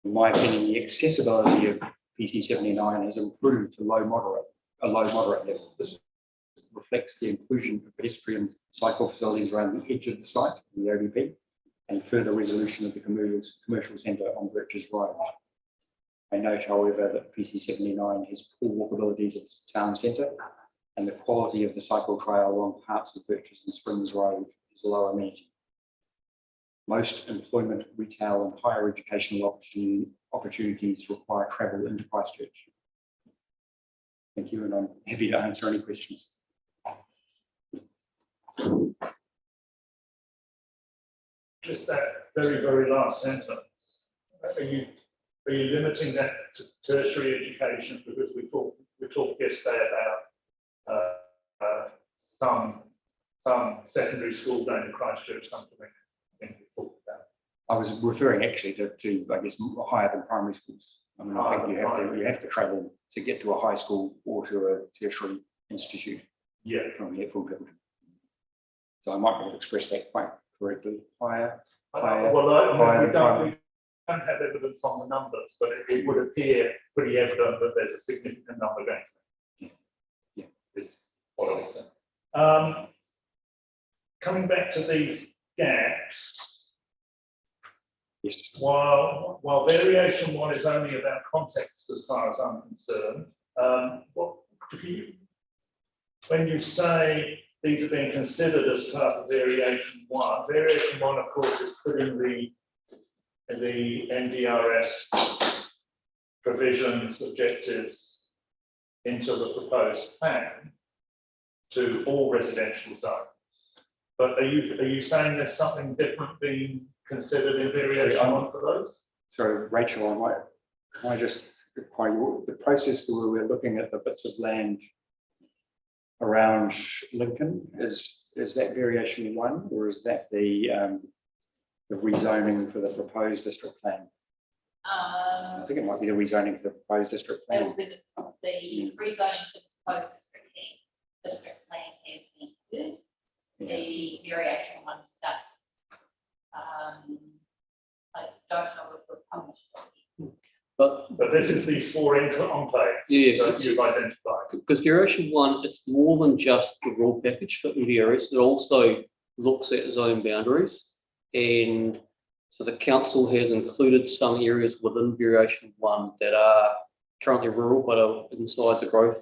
In my opinion, the accessibility of PC79 has improved to a low moderate level. This reflects the inclusion of pedestrian cycle facilities around the edge of the site, the ODP, and further resolution of the commercial centre on Birches Road. I note, however, that PC79 has poor walkability to the town centre, and the quality of the cycle trail along parts of Birches and Springs Road is low amenity. Most employment, retail and higher educational opportunities require travel into Christchurch. Thank you, and I'm happy to answer any questions. Just that very, very last sentence. Are you limiting that to tertiary education? Because we talked yesterday about some secondary school going to Christchurch, something I think we talked about. I was referring actually to I guess higher than primary schools. I mean, I think you have to travel to get to a high school or to a tertiary institute. Yeah. From here, from Prebbleton. So I might not have expressed that quite correctly. Higher We than primary. don't have evidence on the numbers, but it would appear pretty evident that there's a significant number going. Yeah. Is what I would say. Coming back to these gaps, yes. While variation one is only about context as far as I'm concerned, when you say these are being considered as part of variation one of course is putting the NDRS provisions, objectives into the proposed plan to all residential zones. But are you saying there's something different being considered in variation one for those? So Rachel, I might just require the process where we're looking at the bits of land around Lincoln, is that variation one, or is that the rezoning for the proposed district plan? I think it might be the rezoning for the proposed district plan. The rezoning for the proposed district plan has been included. The variation one stuff, I don't know if we've published it. But this is these four enclaves yes, that you've identified. Because variation one, it's more than just the raw package for NDRS. It also looks at zone boundaries, and So the council has included some areas within variation 1 that are currently rural, but are inside the growth,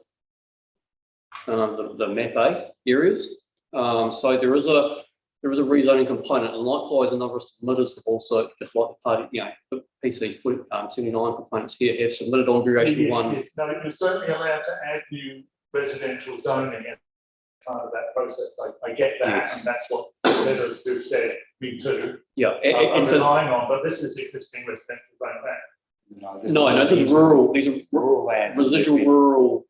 the map A areas. So there is a rezoning component, and likewise a number of submitters have also, just like the party, the PC 79 components here have submitted on variation 1. Yes, no, you're certainly allowed to add new residential zoning as part of that process. I get that, Yes. and that's what submitters who said, me too. Yeah, I'm and so relying on, but this is existing residential zone land. no, these are rural. These are Rural land. residual rural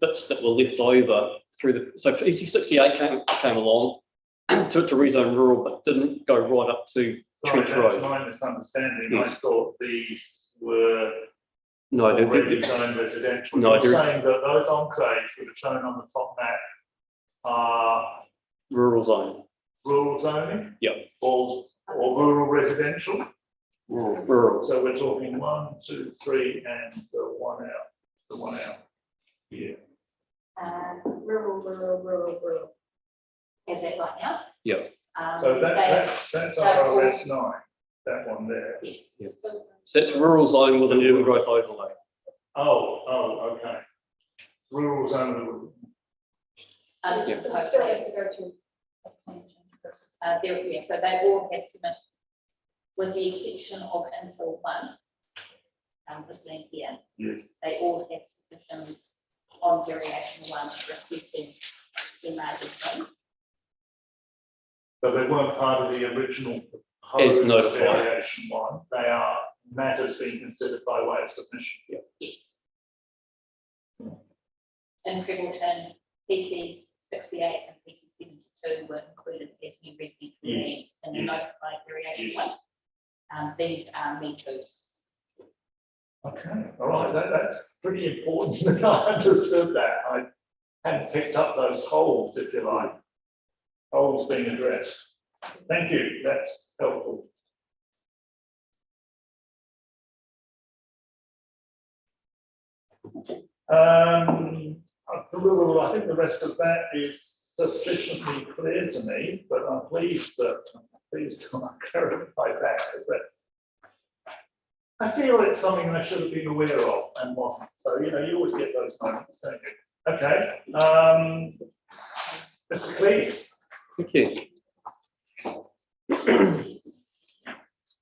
bits that were left over through the. So PC68 came along to rezone rural, but didn't go right up to Sorry, Trench that's Road. my misunderstanding. Yes. I thought these were No, already zoned residential. No, You're they're- saying that those enclaves that are shown on the top map are rural zone. rural zoning Yep. or rural residential? Rural. So we're talking 1, 2, 3, and the one out here. Rural. Is that right now? Yeah. So They- that's so RRS 9, that one there. Yes. So that's rural zone with an urban growth overlay. Oh, okay. Rural zone. Yeah. But we still have to go to. Yeah, so they all have submitted, with the exception of infill 1. This link here, Yes. they all have submissions on variation 1 requesting enlarged zone. So they weren't part of the original As proposed notified. variation 1. They are matters being considered by way of submission. Yes. In Cribbleton, PC 68 and PC 72 were included as new residential land Yes, in the yes. notified variation Yes. 1. These are me too's. Okay, all right, that's pretty important that I understood that. I hadn't picked up those holes, if you like. Holes being addressed. Thank you, that's helpful. I think the rest of that is sufficiently clear to me, but I'm pleased that, clarify that, because that's, I feel it's something I should have been aware of and wasn't. So, you always get those moments, don't you? Okay, Mr. Cleese. Thank you.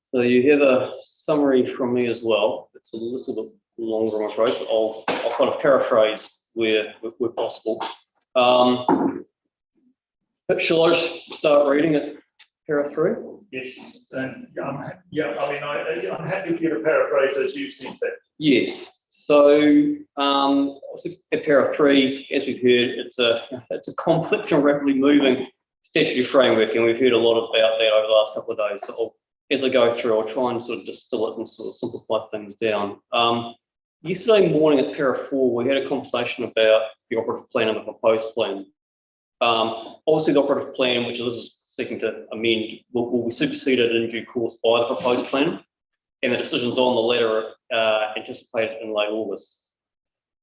So you have a summary from me as well. It's a little bit longer, I'm afraid, but I'll kind of paraphrase where possible. Shall I just start reading it, para 3? Yes, and I'm happy to give a paraphrase as you see fit. Yes. So obviously at para 3, as we've heard, it's a complex and rapidly moving statutory framework, and we've heard a lot about that over the last couple of days. So as I go through, I'll try and sort of distill it and sort of simplify things down. Yesterday morning at para 4, we had a conversation about the operative plan and the proposed plan. Obviously, the operative plan, which this is seeking to amend, will be superseded in due course by the proposed plan, and the decisions on the latter are anticipated in late August.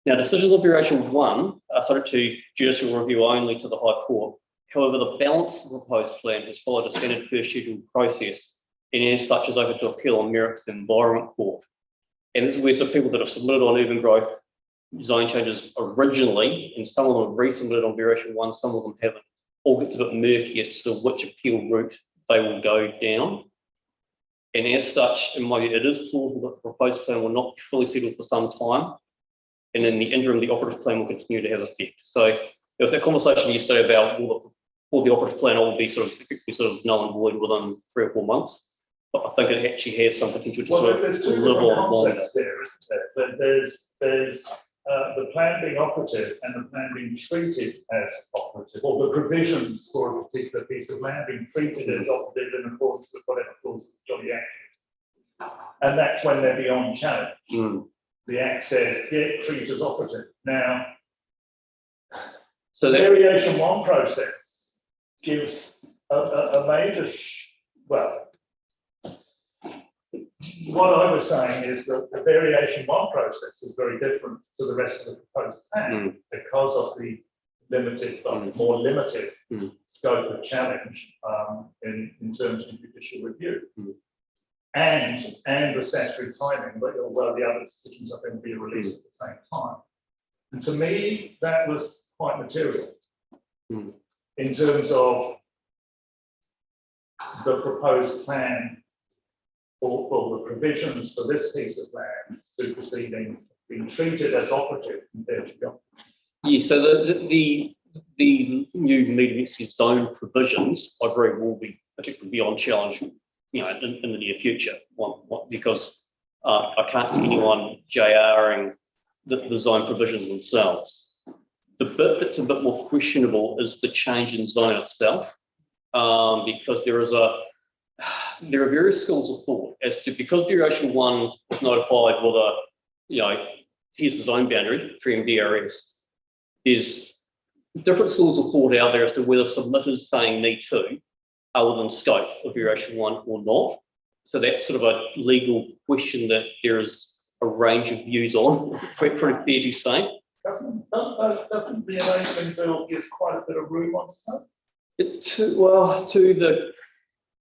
Now, decisions on variation 1 are subject to judicial review only to the High Court. However, the balance of the proposed plan has followed a standard first scheduled process, and as such is open to appeal on merit to the Environment Court. And this is where some people that have submitted on urban growth zone changes originally, and some of them have resubmitted on variation 1, some of them haven't. All gets a bit murky as to which appeal route they will go down. And as such, in my view, it is plausible that the proposed plan will not be fully settled for some time. And in the interim, the operative plan will continue to have effect. So there was that conversation yesterday about will the operative plan all be sort of null and void within 3 or 4 months. But I think it actually has some potential to sort of there's two live different on longer. concepts there, isn't there? There's the plan being operative and the plan being treated as operative, or the provisions for a particular piece of land being treated as operative in accordance with whatever clause of the Act. And that's when they're beyond challenge. The Act says, yeah, treat as operative. Now, so the variation 1 process gives a major, what I was saying is that the variation 1 process is very different to the rest of the proposed plan because of the limited, more limited scope of challenge in terms of judicial review. and the statutory timing, but well, the other decisions are going to be released at the same time. And to me, that was quite material in terms of the proposed plan for the provisions for this piece of land superseding, being treated as operative compared to the. Yeah, so the new medium density zone provisions, I agree, will be particularly beyond challenge, you know, in the near future. Because I can't see anyone JRing the zone provisions themselves. The bit that's a bit more questionable is the change in zone itself, because there are various schools of thought as to, because variation 1 was notified with a, you know, here's the zone boundary, 3MB areas. There's different schools of thought out there as to whether submitters saying need to are within scope of variation 1 or not. So that's sort of a legal question that there is a range of views on, pretty fair to say. Doesn't the enabling bill give quite a bit of room on stuff? To the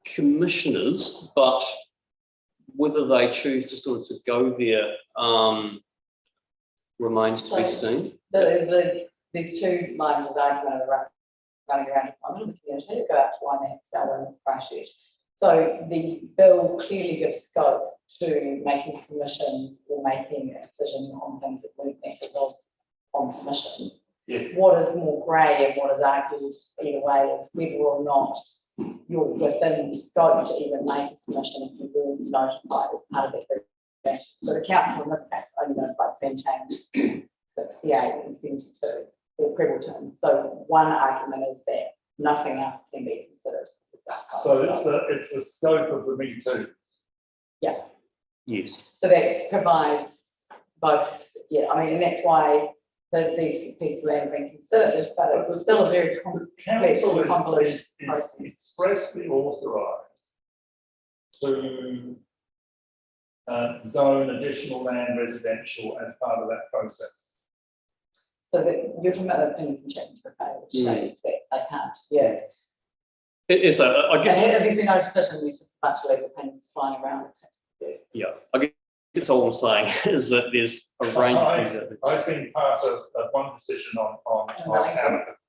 commissioners, but whether they choose to sort of to go there remains to be seen. These two lines of argument are running around in the community that go out to Waimea, Southern and Christchurch. So the bill clearly gives scope to making submissions or making a decision on things that weren't met on submissions. Yes. What is more grey and what is argued either way is whether or not you're within scope to even make a submission if you were notified as part of that prevention. So the council in this case only notified plan change 68 and 72 for Prebbleton. So one argument is that nothing else can be considered. So it's the scope of the Me Too. Yeah. Yes. So that provides both. Yeah, I mean, and that's why these pieces of land have been considered, but it's still a very complex and convoluted process. Expressly authorised to zone additional land residential as part of that process. So that you're talking about the opinion from Chapman Tripay, which says that they can't. Yeah. It is. I guess. There's been no decision. There's just a bunch of legal opinions flying around. Yeah. I guess that's all I'm saying is that there's a range of things. I've been part of one decision on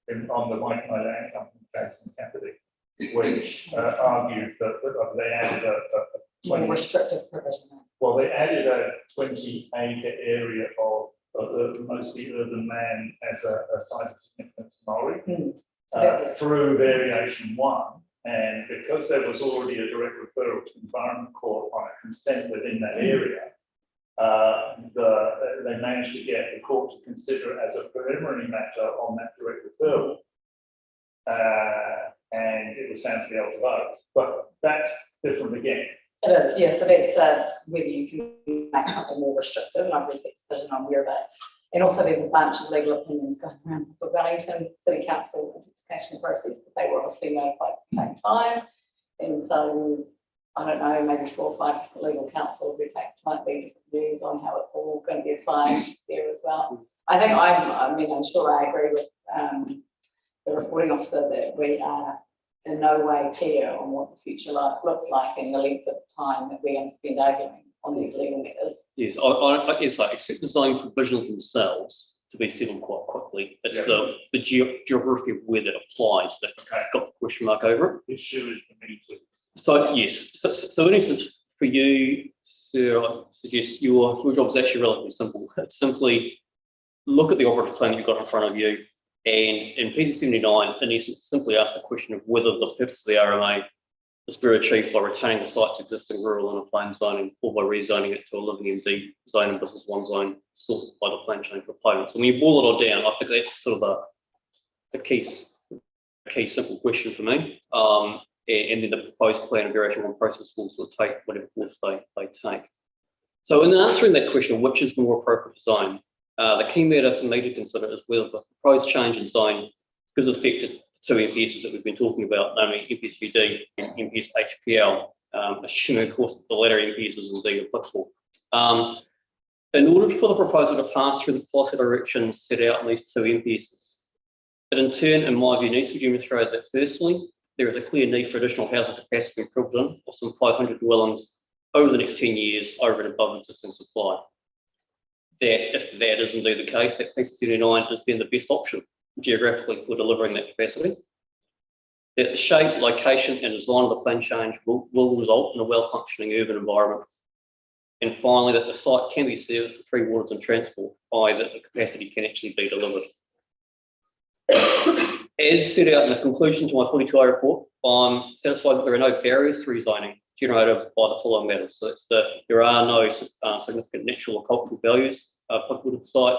the Waikanae Land Company case in Kapiti, which argued that they added a 20 more restrictive provision. Well, they added a 20-acre area of mostly urban land as a site of significance to Maori through variation 1. And because there was already a direct referral to Environment Court on a consent within that area, they managed to get the court to consider it as a preliminary matter on that direct referral. And it was found to be able to vote. But that's different again. It is, yeah. So that's whether you can make something more restrictive, and I've read the decision on where that. And also, there's a bunch of legal opinions going around for Wellington City Council intensification process, because they were obviously notified at the same time. And so, I don't know, maybe 4 or 5 different legal counsel who take slightly different views on how it's all going to be applied there as well. I think I'm sure I agree with the reporting officer that we are in no way clear on what the future looks like and the length of time that we're going to spend arguing on these legal matters. Yes, I guess I expect the zoning provisions themselves to be settled quite quickly. It's the geography of where that applies that's got the question mark over it. Issue is the Me Too. So yes, so in essence, for you, sir, I suggest your job is actually relatively simple. It's simply look at the operative plan that you've got in front of you, and in PC79, in essence, simply ask the question of whether the purpose of the RMA is better achieved by retaining the site's existing rural and plain zoning, or by rezoning it to a living MD zone and business 1 zone sorted by the plan change proponent. So when you boil it all down, I think that's sort of the key simple question for me. And then the proposed plan and variation 1 process will sort of take whatever course they take. So in answering that question, which is the more appropriate zone, the key matter for me to consider is whether the proposed change in zone gives effect to 2 MPSs that we've been talking about, namely MPS UD and MPS HPL, assuming, of course, that the latter MPS is indeed applicable. In order for the proposal to pass through the policy directions set out in these 2 MPSs, it in turn, in my view, needs to demonstrate that firstly, there is a clear need for additional housing capacity in Prebbleton of some 500 dwellings over the next 10 years over and above existing supply. That, if that is indeed the case, that PC79 is then the best option geographically for delivering that capacity. That the shape, location, and design of the plan change will result in a well-functioning urban environment. And finally, that the site can be serviced for Three Waters and transport, i.e. that the capacity can actually be delivered. As set out in the conclusion to my 42A report, I'm satisfied that there are no barriers to rezoning generated by the following matters. So it's that there are no significant natural or cultural values applicable to the site.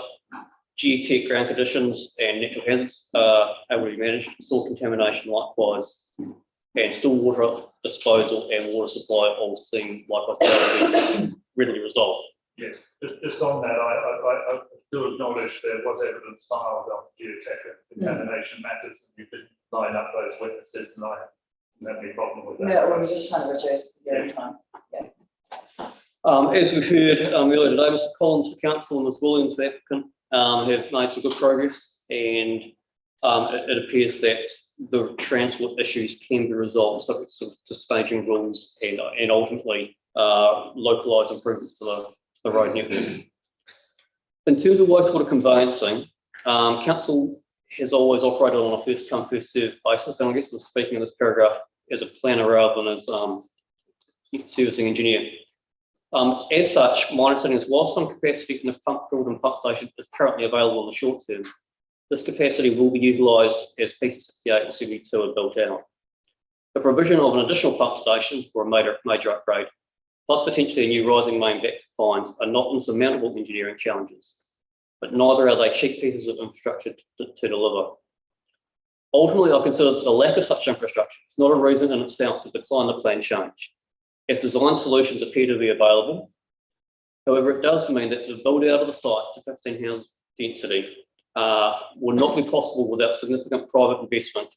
Geotech, ground conditions, and natural hazards are able to be managed. Soil contamination likewise, and still water disposal and water supply all seem likewise readily resolved. Yes, just on that, I do acknowledge there was evidence filed on geotech and contamination matters, and you did line up those witnesses, and I don't have any problem with that. Yeah, well, we're just trying to reduce the hearing time. As we've heard earlier today, Mr. Collins for council and Ms. Williams, the applicant, have made some good progress, and it appears that the transport issues can be resolved subject to staging rules and ultimately localised improvements to the road network. In terms of wastewater conveyancing, council has always operated on a first come first served basis, and I guess we're speaking of this paragraph as a planner rather than as servicing engineer. As such, my understanding is while some capacity from the pump field and pump station is currently available in the short term, this capacity will be utilised as PC78 and 72 are built out. The provision of an additional pump station for a major upgrade, plus potentially a new rising main back to Pines, are not insurmountable engineering challenges, but neither are they cheap pieces of infrastructure to deliver. Ultimately, I consider the lack of such infrastructure is not a reason in itself to decline the plan change, as design solutions appear to be available. However, it does mean that the build out of the site to 15 house density will not be possible without significant private investment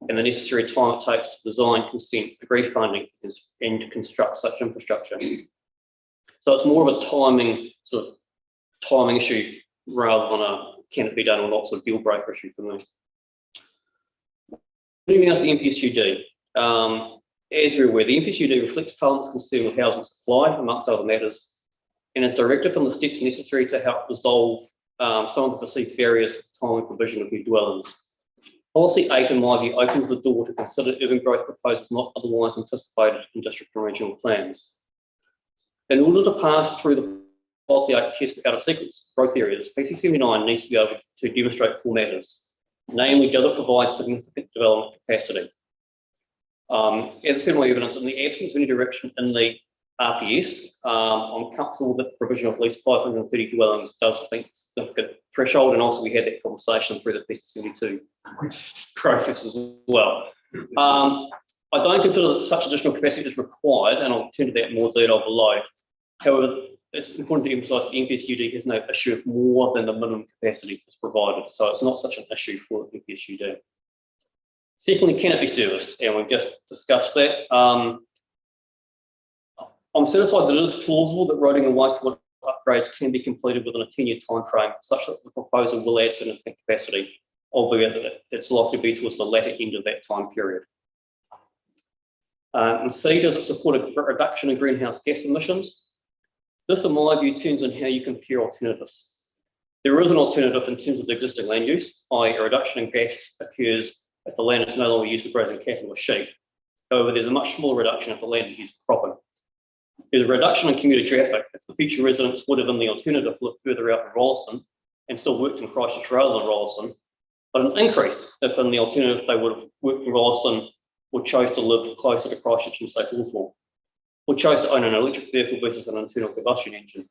and the necessary time it takes to design, consent, agree funding, and to construct such infrastructure. So it's more of a timing issue rather than a can it be done or not sort of deal breaker issue for me. Moving on to the MPSUD. As we're aware, the MPSUD reflects Parliament's concern with housing supply, amongst other matters, and is directed on the steps necessary to help resolve some of the perceived barriers to the timely provision of new dwellings. Policy 8, in my view, opens the door to consider urban growth proposals not otherwise anticipated in district and regional plans. In order to pass through the Policy 8 test out of sequence growth areas, PC79 needs to be able to demonstrate four matters. Namely, does it provide significant development capacity? As I said in my evidence, in the absence of any direction in the RPS, I'm comfortable that the provision of at least 530 dwellings does meet the significant threshold, and also we had that conversation through the PC72 process as well. I don't consider that such additional capacity is required, and I'll turn to that in more detail below. However, it's important to emphasise the MPSUD has no issue of more than the minimum capacity that's provided, so it's not such an issue for the MPSUD. Secondly, can it be serviced? And we've just discussed that. I'm satisfied that it is plausible that roading and wastewater upgrades can be completed within a 10-year timeframe, such that the proposal will add significant capacity, albeit that it's likely to be towards the latter end of that time period. And C, does it support a reduction in greenhouse gas emissions? This, in my view, turns on how you compare alternatives. There is an alternative in terms of the existing land use, i.e. a reduction in gas occurs if the land is no longer used for grazing cattle or sheep. However, there's a much smaller reduction if the land is used for cropping. There's a reduction in commuter traffic if the future residents would have in the alternative lived further out in Rolleston and still worked in Christchurch rather than Rolleston, but an increase if in the alternative they would have worked in Rolleston or chose to live closer to Christchurch and say Hawthorn, or chose to own an electric vehicle versus an internal combustion engine,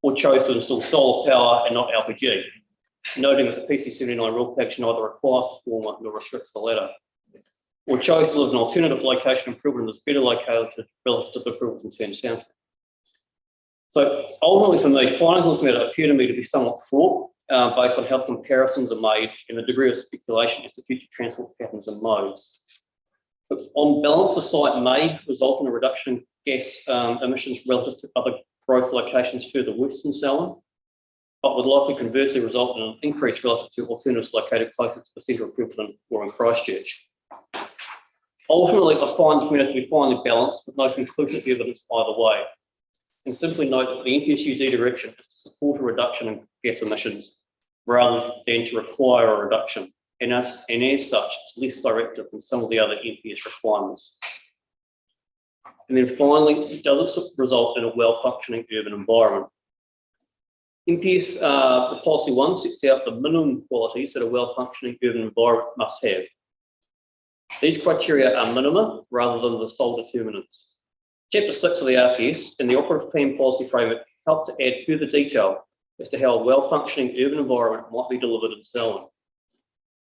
or chose to install solar power and not LPG, noting that the PC79 rule package neither requires the former nor restricts the latter, or chose to live in an alternative location in Pilbara that's better located relative to the Pilbara and Town. So ultimately for me, findings on this matter appear to me to be somewhat fraught based on how the comparisons are made and the degree of speculation as to future transport patterns and modes. But on balance, the site may result in a reduction in gas emissions relative to other growth locations further west in Selwyn, but would likely conversely result in an increase relative to alternatives located closer to the centre of Pilbara or in Christchurch. Ultimately, I find this matter to be finely balanced with no conclusive evidence either way. And simply note that the NPSUD direction is to support a reduction in gas emissions rather than to require a reduction. And as such, it's less directive than some of the other NPS requirements. And then finally, does it result in a well-functioning urban environment? NPS, the policy 1 sets out the minimum qualities that a well-functioning urban environment must have. These criteria are minima rather than the sole determinants. Chapter 6 of the RPS and the operative plan policy framework help to add further detail as to how a well-functioning urban environment might be delivered and so on.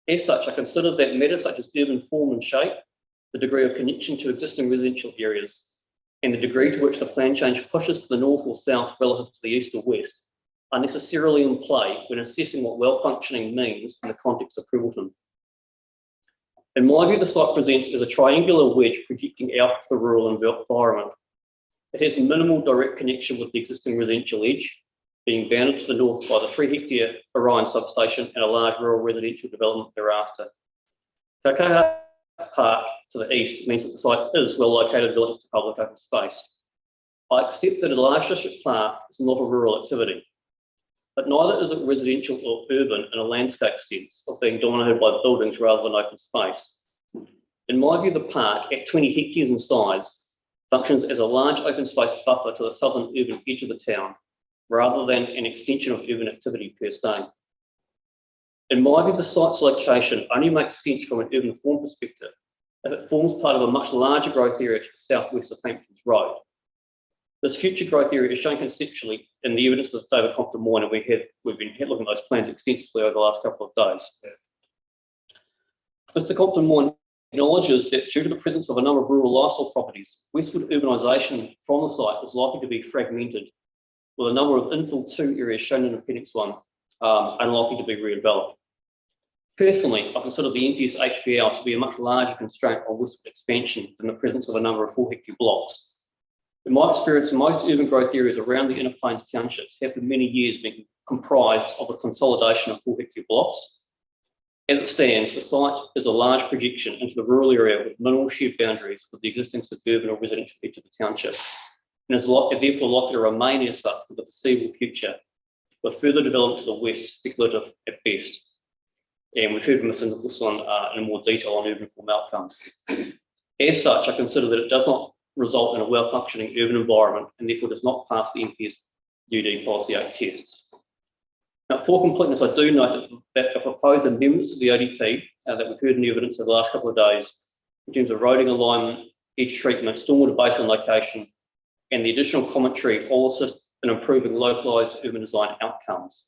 As such, I consider that matters such as urban form and shape, the degree of connection to existing residential areas, and the degree to which the plan change pushes to the north or south relative to the east or west are necessarily in play when assessing what well-functioning means in the context of Prebbleton. In my view, the site presents as a triangular wedge projecting out to the rural environment. It has minimal direct connection with the existing residential edge, being bounded to the north by the 3-hectare Orion substation and a large rural residential development thereafter. Kakaha Park to the east means that the site is well located relative to public open space. I accept that a large district park is not a rural activity, but neither is it residential or urban in a landscape sense of being dominated by buildings rather than open space. In my view, the park, at 20 hectares in size, functions as a large open space buffer to the southern urban edge of the town, rather than an extension of urban activity per se. In my view, the site's location only makes sense from an urban form perspective if it forms part of a much larger growth area to the southwest of Hamptons Road. This future growth area is shown conceptually in the evidence of David Compton Moore, and we've been looking at those plans extensively over the last couple of days. Mr. Compton Moore acknowledges that due to the presence of a number of rural lifestyle properties, westward urbanisation from the site is likely to be fragmented, with a number of infill 2 areas shown in Appendix 1 unlikely to be redeveloped. Personally, I consider the NPS HPL to be a much larger constraint on westward expansion than the presence of a number of 4-hectare blocks. In my experience, most urban growth areas around the Inner Plains townships have for many years been comprised of a consolidation of 4-hectare blocks. As it stands, the site is a large projection into the rural area with minimal shared boundaries with the existing suburban or residential edge of the township, and is therefore likely to remain as such for the foreseeable future, with further development to the west speculative at best. And we've heard from Mr. Nicholson in more detail on urban form outcomes. As such, I consider that it does not result in a well-functioning urban environment and therefore does not pass the NPS UD Policy 8 tests. Now, for completeness, I do note that the proposed amendments to the ODP that we've heard in the evidence over the last couple of days, in terms of roading alignment, edge treatment, stormwater basin location, and the additional commentary all assist in improving localised urban design outcomes.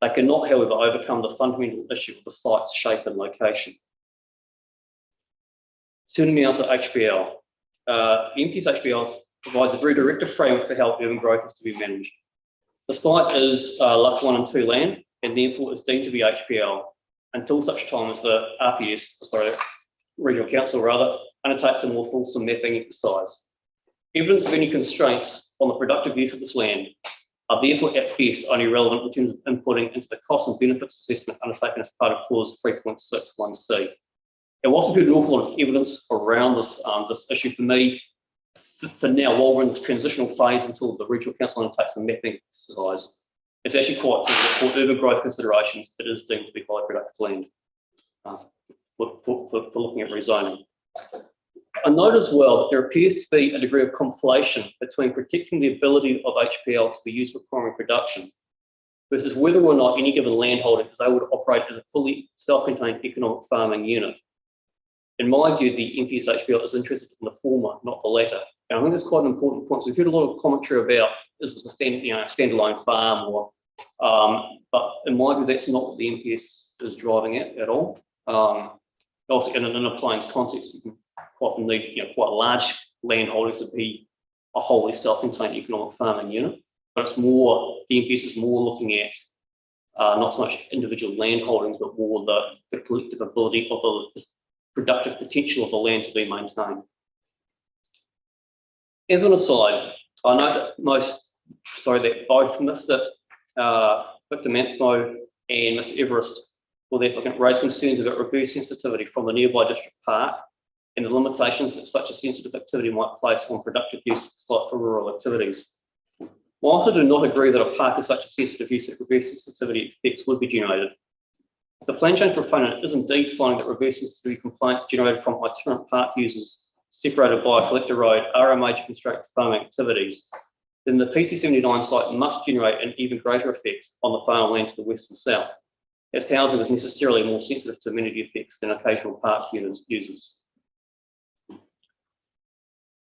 They cannot, however, overcome the fundamental issue of the site's shape and location. Turning now to HPL. The NPS HPL provides a very directive framework for how urban growth is to be managed. The site is LUC 1 and 2 land, and therefore is deemed to be HPL until such time as the Regional Council undertakes a more fulsome mapping exercise. Evidence of any constraints on the productive use of this land are therefore at best only relevant in terms of inputting into the cost and benefits assessment undertaken as part of clause 3.61C. And whilst we've heard an awful lot of evidence around this, this issue, for me, for now, while we're in this transitional phase until the Regional Council undertakes the mapping exercise, it's actually quite simple. For urban growth considerations, it is deemed to be highly productive land for looking at rezoning. I note as well that there appears to be a degree of conflation between protecting the ability of HPL to be used for primary production versus whether or not any given landholder is able to operate as a fully self-contained economic farming unit. In my view, the NPS HPL is interested in the former, not the latter. And I think that's quite an important point. So we've heard a lot of commentary about is this a standalone farm, or but in my view, that's not what the NPS is driving at all. Also, in an Inner Plains context, you can often need quite large landholdings to be a wholly self-contained economic farming unit. But it's more, the NPS is more looking at not so much individual land holdings, but more the collective ability of the productive potential of the land to be maintained. As an aside, I know that both Mr. Victor Manthmo and Mr. Everest, well, the applicant, raised concerns about reverse sensitivity from the nearby district park and the limitations that such a sensitive activity might place on productive use of site for rural activities. Whilst I do not agree that a park is such a sensitive use that reverse sensitivity effects would be generated, if the plan change proponent is indeed finding that reverse sensitivity complaints generated from itinerant park users separated by a collector road are a major constraint to farming activities, then the PC79 site must generate an even greater effect on the farmland to the west and south, as housing is necessarily more sensitive to amenity effects than occasional park users.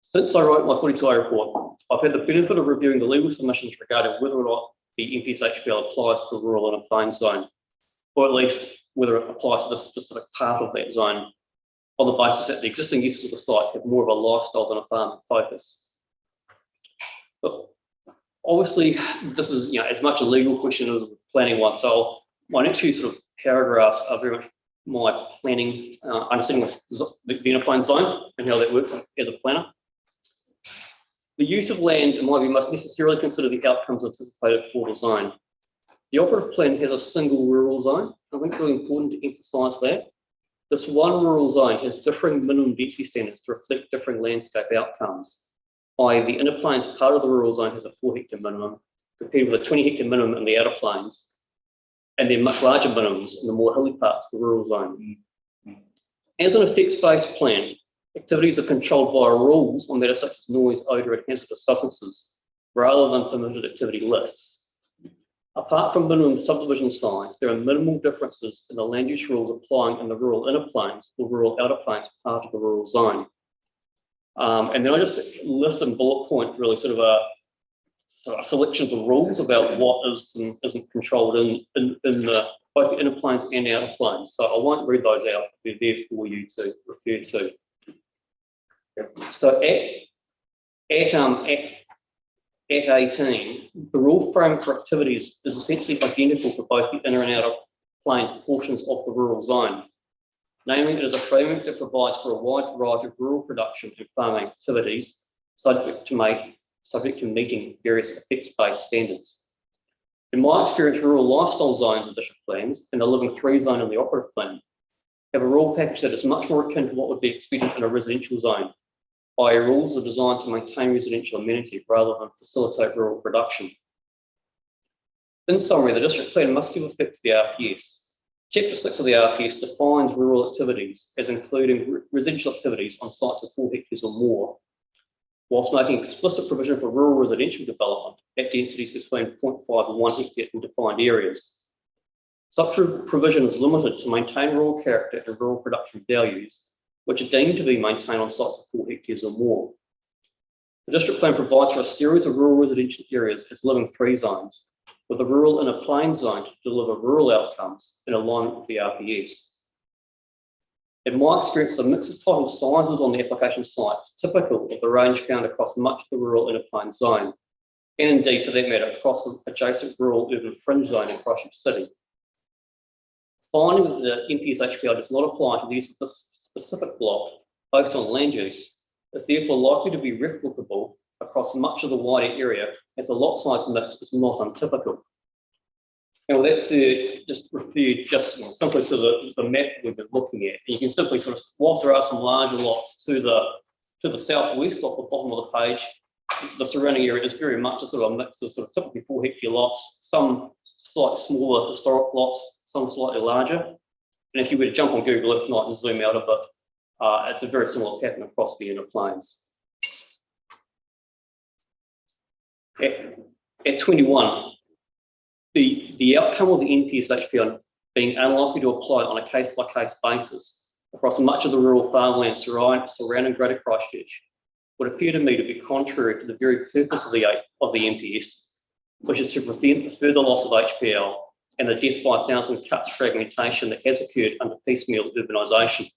Since I wrote my 42A report, I've had the benefit of reviewing the legal submissions regarding whether or not the NPSHPL applies to the rural and a plain zone, or at least whether it applies to the specific part of that zone, on the basis that the existing uses of the site have more of a lifestyle than a farming focus. But obviously, this is as much a legal question as a planning one. So my next few sort of paragraphs are very much my planning understanding of the inner plain zone and how that works as a planner. The use of land, in my view, must necessarily consider the outcomes anticipated for the zone. The operative plan has a single rural zone. I think it's really important to emphasise that. This one rural zone has differing minimum density standards to reflect differing landscape outcomes. i.e. the inner plains part of the rural zone has a 4 hectare minimum, compared with a 20 hectare minimum in the outer plains, and then much larger minimums in the more hilly parts of the rural zone. As an effects-based plan, activities are controlled via rules on matters such as noise, odour, and hazardous substances, rather than permitted activity lists. Apart from minimum subdivision size, there are minimal differences in the land use rules applying in the rural inner plains or rural outer plains part of the rural zone. And then I just list in bullet point really sort of a selection of the rules about what is and isn't controlled in both the inner plains and outer plains. So I won't read those out, they're there for you to refer to. So at 18, the rule framework for activities is essentially identical for both the inner and outer plains portions of the rural zone. Namely, it is a framework that provides for a wide variety of rural production and farming activities, subject to meeting various effects-based standards. In my experience, rural lifestyle zones of district plans and the living 3 zone in the operative plan have a rule package that is much more akin to what would be expected in a residential zone, i.e. rules are designed to maintain residential amenity rather than facilitate rural production. In summary, the district plan must give effect to the RPS. Chapter 6 of the RPS defines rural activities as including residential activities on sites of 4 hectares or more, whilst making explicit provision for rural residential development at densities between 0.5 and 1 hectare in defined areas. Such provision is limited to maintain rural character and rural production values, which are deemed to be maintained on sites of 4 hectares or more. The district plan provides for a series of rural residential areas as living 3 zones, with the rural and a plain zone to deliver rural outcomes in alignment with the RPS. In my experience, the mix of type and sizes on the application site is typical of the range found across much of the rural inner plain zone, and indeed, for that matter, across the adjacent rural urban fringe zone in Christchurch City. Finding that the NPSHPL does not apply to the use of this specific block based on land use is therefore likely to be replicable across much of the wider area, as the lot size mix is not untypical. And with that said, just refer simply to the map we've been looking at. You can simply sort of, whilst there are some larger lots to the southwest off the bottom of the page, the surrounding area is very much a sort of a mix of sort of typically 4 hectare lots, some slightly smaller historic lots, some slightly larger. And if you were to jump on Google Earth tonight and zoom out a bit, it's a very similar pattern across the inner plains. At 21, the outcome of the NPSHPL being unlikely to apply on a case-by-case basis across much of the rural farmland surrounding Greater Christchurch would appear to me to be contrary to the very purpose of the NPS, which is to prevent the further loss of HPL and the death by 1,000 cuts fragmentation that has occurred under piecemeal urbanisation.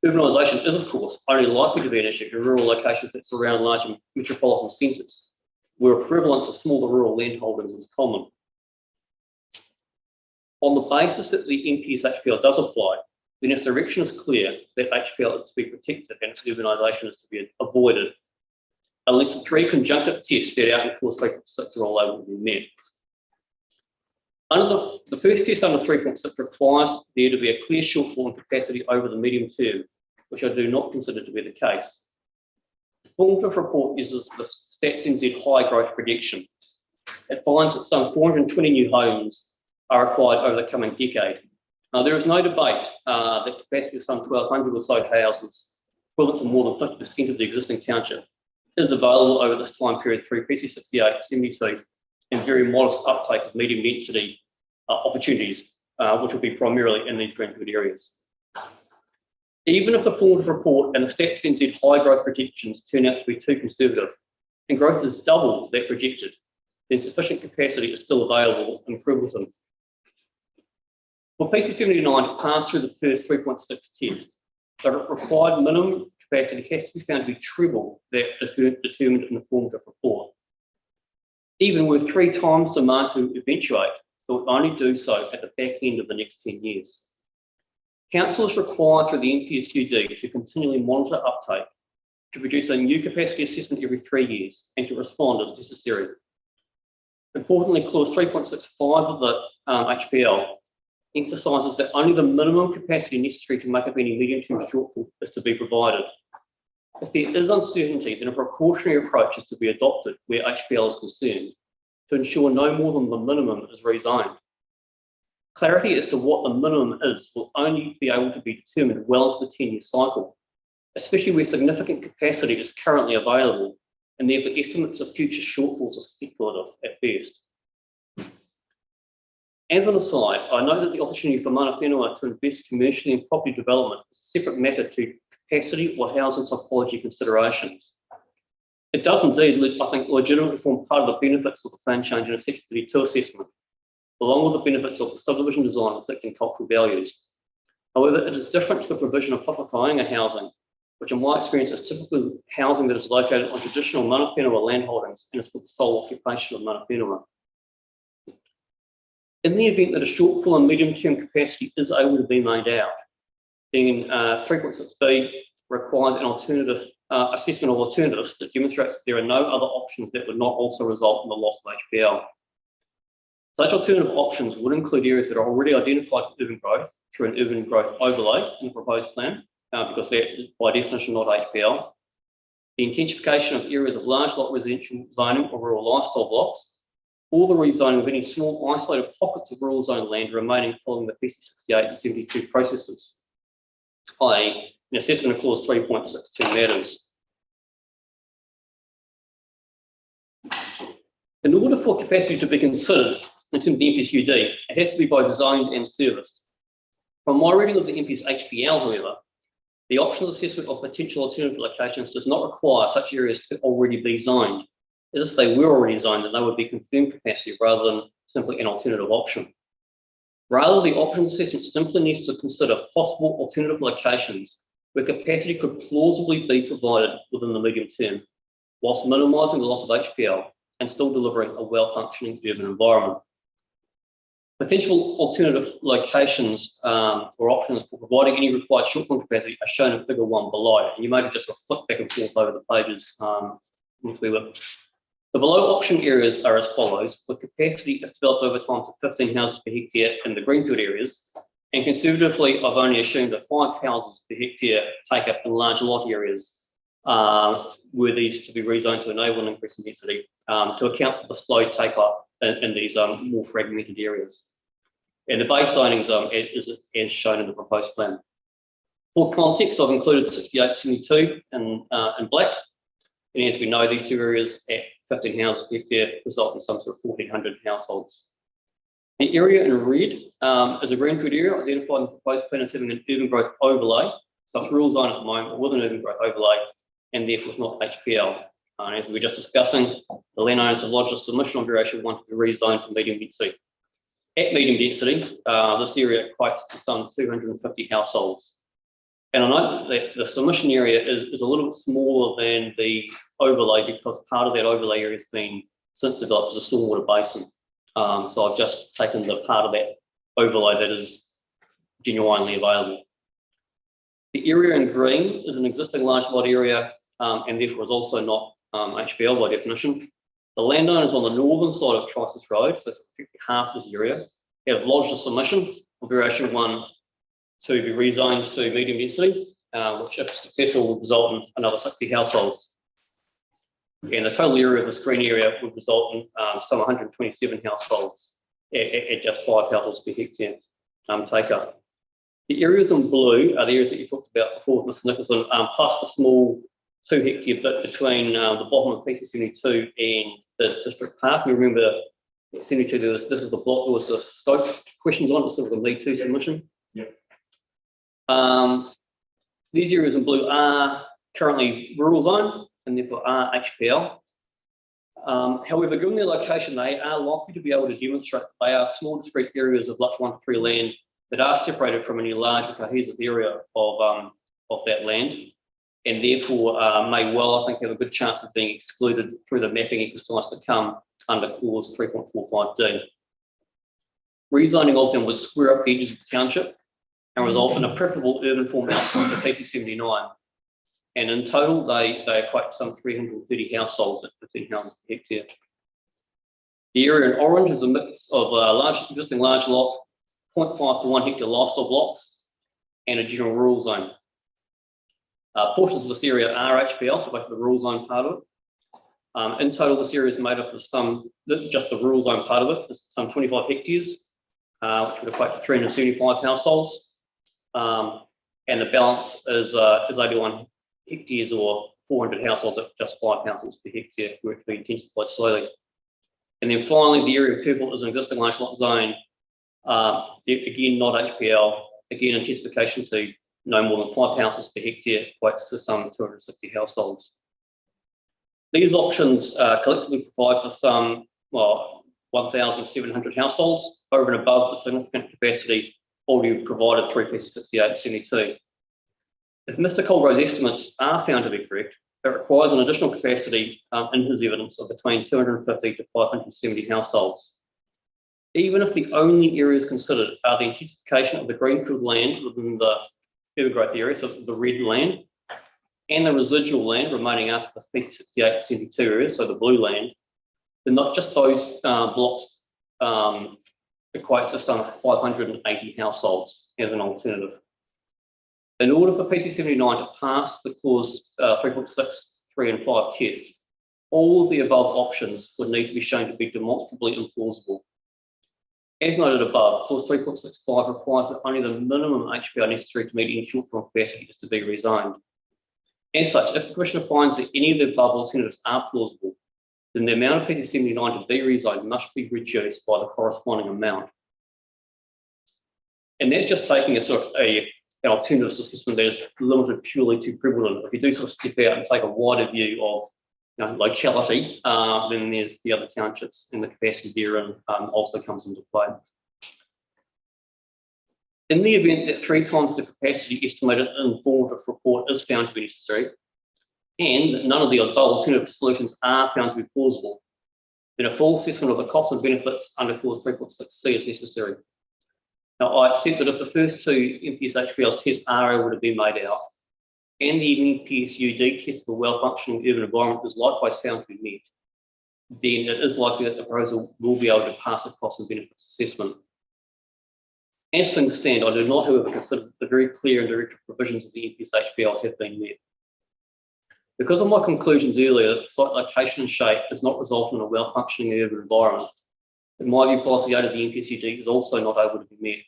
Urbanisation is, of course, only likely to be an issue in rural locations that surround larger metropolitan centres, where prevalence of smaller rural landholdings is common. On the basis that the NPS-HPL does apply, then its direction is clear that HPL is to be protected and its urbanisation is to be avoided, unless the 3 conjunctive tests set out in Clause 3.6 are all able to be met. Under the first test under 3.6 requires there to be a clear shortfall in capacity over the medium term which I do not consider to be the case. The formative report uses the Stats NZ high growth prediction. It finds that some 420 new homes are required over the coming decade. Now, there is no debate that capacity of some 1,200 or so houses, equivalent to more than 50% of the existing township, is available over this time period through PC68, 72, and very modest uptake of medium density opportunities, which will be primarily in these greenfield areas. Even if the forward report and the Stats NZ high growth predictions turn out to be too conservative, and growth is double that projected, then sufficient capacity is still available in Freeholton. For PC79 to pass through the first 3.6 test, the required minimum capacity has to be found to be triple that determined in the formative report. Even with 3 times demand to eventuate, it will only do so at the back end of the next 10 years. Council is required through the NPSUD to continually monitor uptake, to produce a new capacity assessment every 3 years, and to respond as necessary. Importantly, clause 3.65 of the HPL emphasises that only the minimum capacity necessary to make up any medium-term shortfall is to be provided. If there is uncertainty, then a precautionary approach is to be adopted where HPL is concerned to ensure no more than the minimum is rezoned. Clarity as to what the minimum is will only be able to be determined well into the 10-year cycle, especially where significant capacity is currently available, and therefore estimates of future shortfalls are speculative at best. As an aside, I know that the opportunity for mana whenua to invest commercially in property development is a separate matter to capacity or housing typology considerations. It does indeed, I think, legitimately form part of the benefits of the plan change and acceptability to assessment, along with the benefits of the subdivision design reflecting cultural values. However, it is different to the provision of whakakainga housing, which in my experience is typically housing that is located on traditional mana whenua land holdings and is for the sole occupation of mana whenua. In the event that a shortfall in medium-term capacity is able to be made out, then 3.6b requires an alternative assessment of alternatives that demonstrates that there are no other options that would not also result in the loss of HPL. Such alternative options would include areas that are already identified for urban growth through an urban growth overlay in the proposed plan, because that is by definition not HPL. The intensification of areas of large lot residential zoning or rural lifestyle blocks, or the rezoning of any small isolated pockets of rural zone land remaining following the PC68 and 72 processes, i.e. an assessment of clause 3.62 matters. In order for capacity to be considered in terms of the NPSUD, it has to be both zoned and serviced. From my reading of the NPS HPL, however, the options assessment of potential alternative locations does not require such areas to already be zoned. As if they were already zoned, and they would be confirmed capacity rather than simply an alternative option. Rather, the options assessment simply needs to consider possible alternative locations where capacity could plausibly be provided within the medium term, whilst minimising the loss of HPL and still delivering a well-functioning urban environment. Potential alternative locations or options for providing any required shortfall capacity are shown in figure 1 below, and you may just flick back and forth over the pages once we look. The below option areas are as follows, with capacity if developed over time to 15 houses per hectare in the greenfield areas, and conservatively I've only assumed that 5 houses per hectare take up in large lot areas, were these to be rezoned to enable an increase in density, to account for the slow take up in these more fragmented areas. And the base zonings is as shown in the proposed plan. For context, I've included 68, 72 in black, and as we know, these two areas at 15 houses per hectare result in some sort of 1,400 households. The area in red is a greenfield area identified in the proposed plan as having an urban growth overlay. So it's rural zone at the moment with an urban growth overlay, and therefore it's not HPL. As we were just discussing, the landowners have lodged a submission on variation 1 to be rezoned to medium density. At medium density, this area equates to some 250 households. And I note that the submission area is a little bit smaller than the overlay because part of that overlay area has been since developed as a stormwater basin. So I've just taken the part of that overlay that is genuinely available. The area in green is an existing large lot area and therefore is also not HPL by definition. The landowners on the northern side of Trisus Road, so half this area, have lodged a submission of variation 1 to be rezoned to medium density, which if successful will result in another 60 households. And the total area of the screen area would result in some 127 households at just 5 households per hectare take up. The areas in blue are the areas that you talked about before with Mr. Nicholson, plus the small 2 hectare bit between the bottom of PC72 and the district park. We remember at 72 this is the block, there was a scope questions on it, so it was a lead 2 submission. Yep. These areas in blue are currently rural zone and therefore are HPL. However, given their location, they are likely to be able to demonstrate they are small discrete areas of Lot 1 to 3 land that are separated from any larger cohesive area of that land, and therefore may well, I think, have a good chance of being excluded through the mapping exercise to come under clause 3.45D. Rezoning of them would square up the edges of the township and result in a preferable urban form outcome for PC79. And in total, they equate to some 330 households at 15 houses per hectare. The area in orange is a mix of existing large lot, 0.5 to 1 hectare lifestyle blocks, and a general rural zone. Portions of this area are HPL, so basically the rural zone part of it. In total, this area is made up of just the rural zone part of it, is some 25 hectares, which would equate to 375 households. And the balance is 81 hectares or 400 households at just 5 households per hectare, where it can be intensified slowly. And then finally, the area of purple is an existing large lot zone, again, not HPL, again, intensification to no more than 5 houses per hectare, equates to some 260 households. These options collectively provide for some, 1,700 households over and above the significant capacity already provided through PC78-72. If Mr. Colgrove's estimates are found to be correct, it requires an additional capacity in his evidence of between 250 to 570 households. Even if the only areas considered are the intensification of the greenfield land within the urban growth area, so the red land, and the residual land remaining after the PC78-72 area, so the blue land, then not just those blocks equates to some 580 households as an alternative. In order for PC79 to pass the clause 3.6, 3 and 5 tests, all of the above options would need to be shown to be demonstrably implausible. As noted above, clause 3.65 requires that only the minimum HPL necessary to meet any short-term capacity is to be rezoned. As such, if the Commissioner finds that any of the above alternatives are plausible, then the amount of PC79 to be rezoned must be reduced by the corresponding amount. And that's just taking a sort of an alternative assessment that is limited purely to prevalent. If you do sort of step out and take a wider view of locality, then there's the other townships and the capacity therein also comes into play. In the event that 3 times the capacity estimated in the informative report is found to be necessary, and none of the above alternative solutions are found to be plausible, then a full assessment of the costs and benefits under clause 3.6c is necessary. Now, I accept that if the first 2 MPS HPL tests are able to be made out, and the MPS-UD test for well-functioning urban environment is likewise found to be met, then it is likely that the proposal will be able to pass a cost and benefits assessment. As things stand, I do not, however, consider the very clear and direct provisions of the MPS HPL have been met. Because of my conclusions earlier that site location and shape does not result in a well-functioning urban environment, in my view, policy 8 of the MPS-UD is also not able to be met.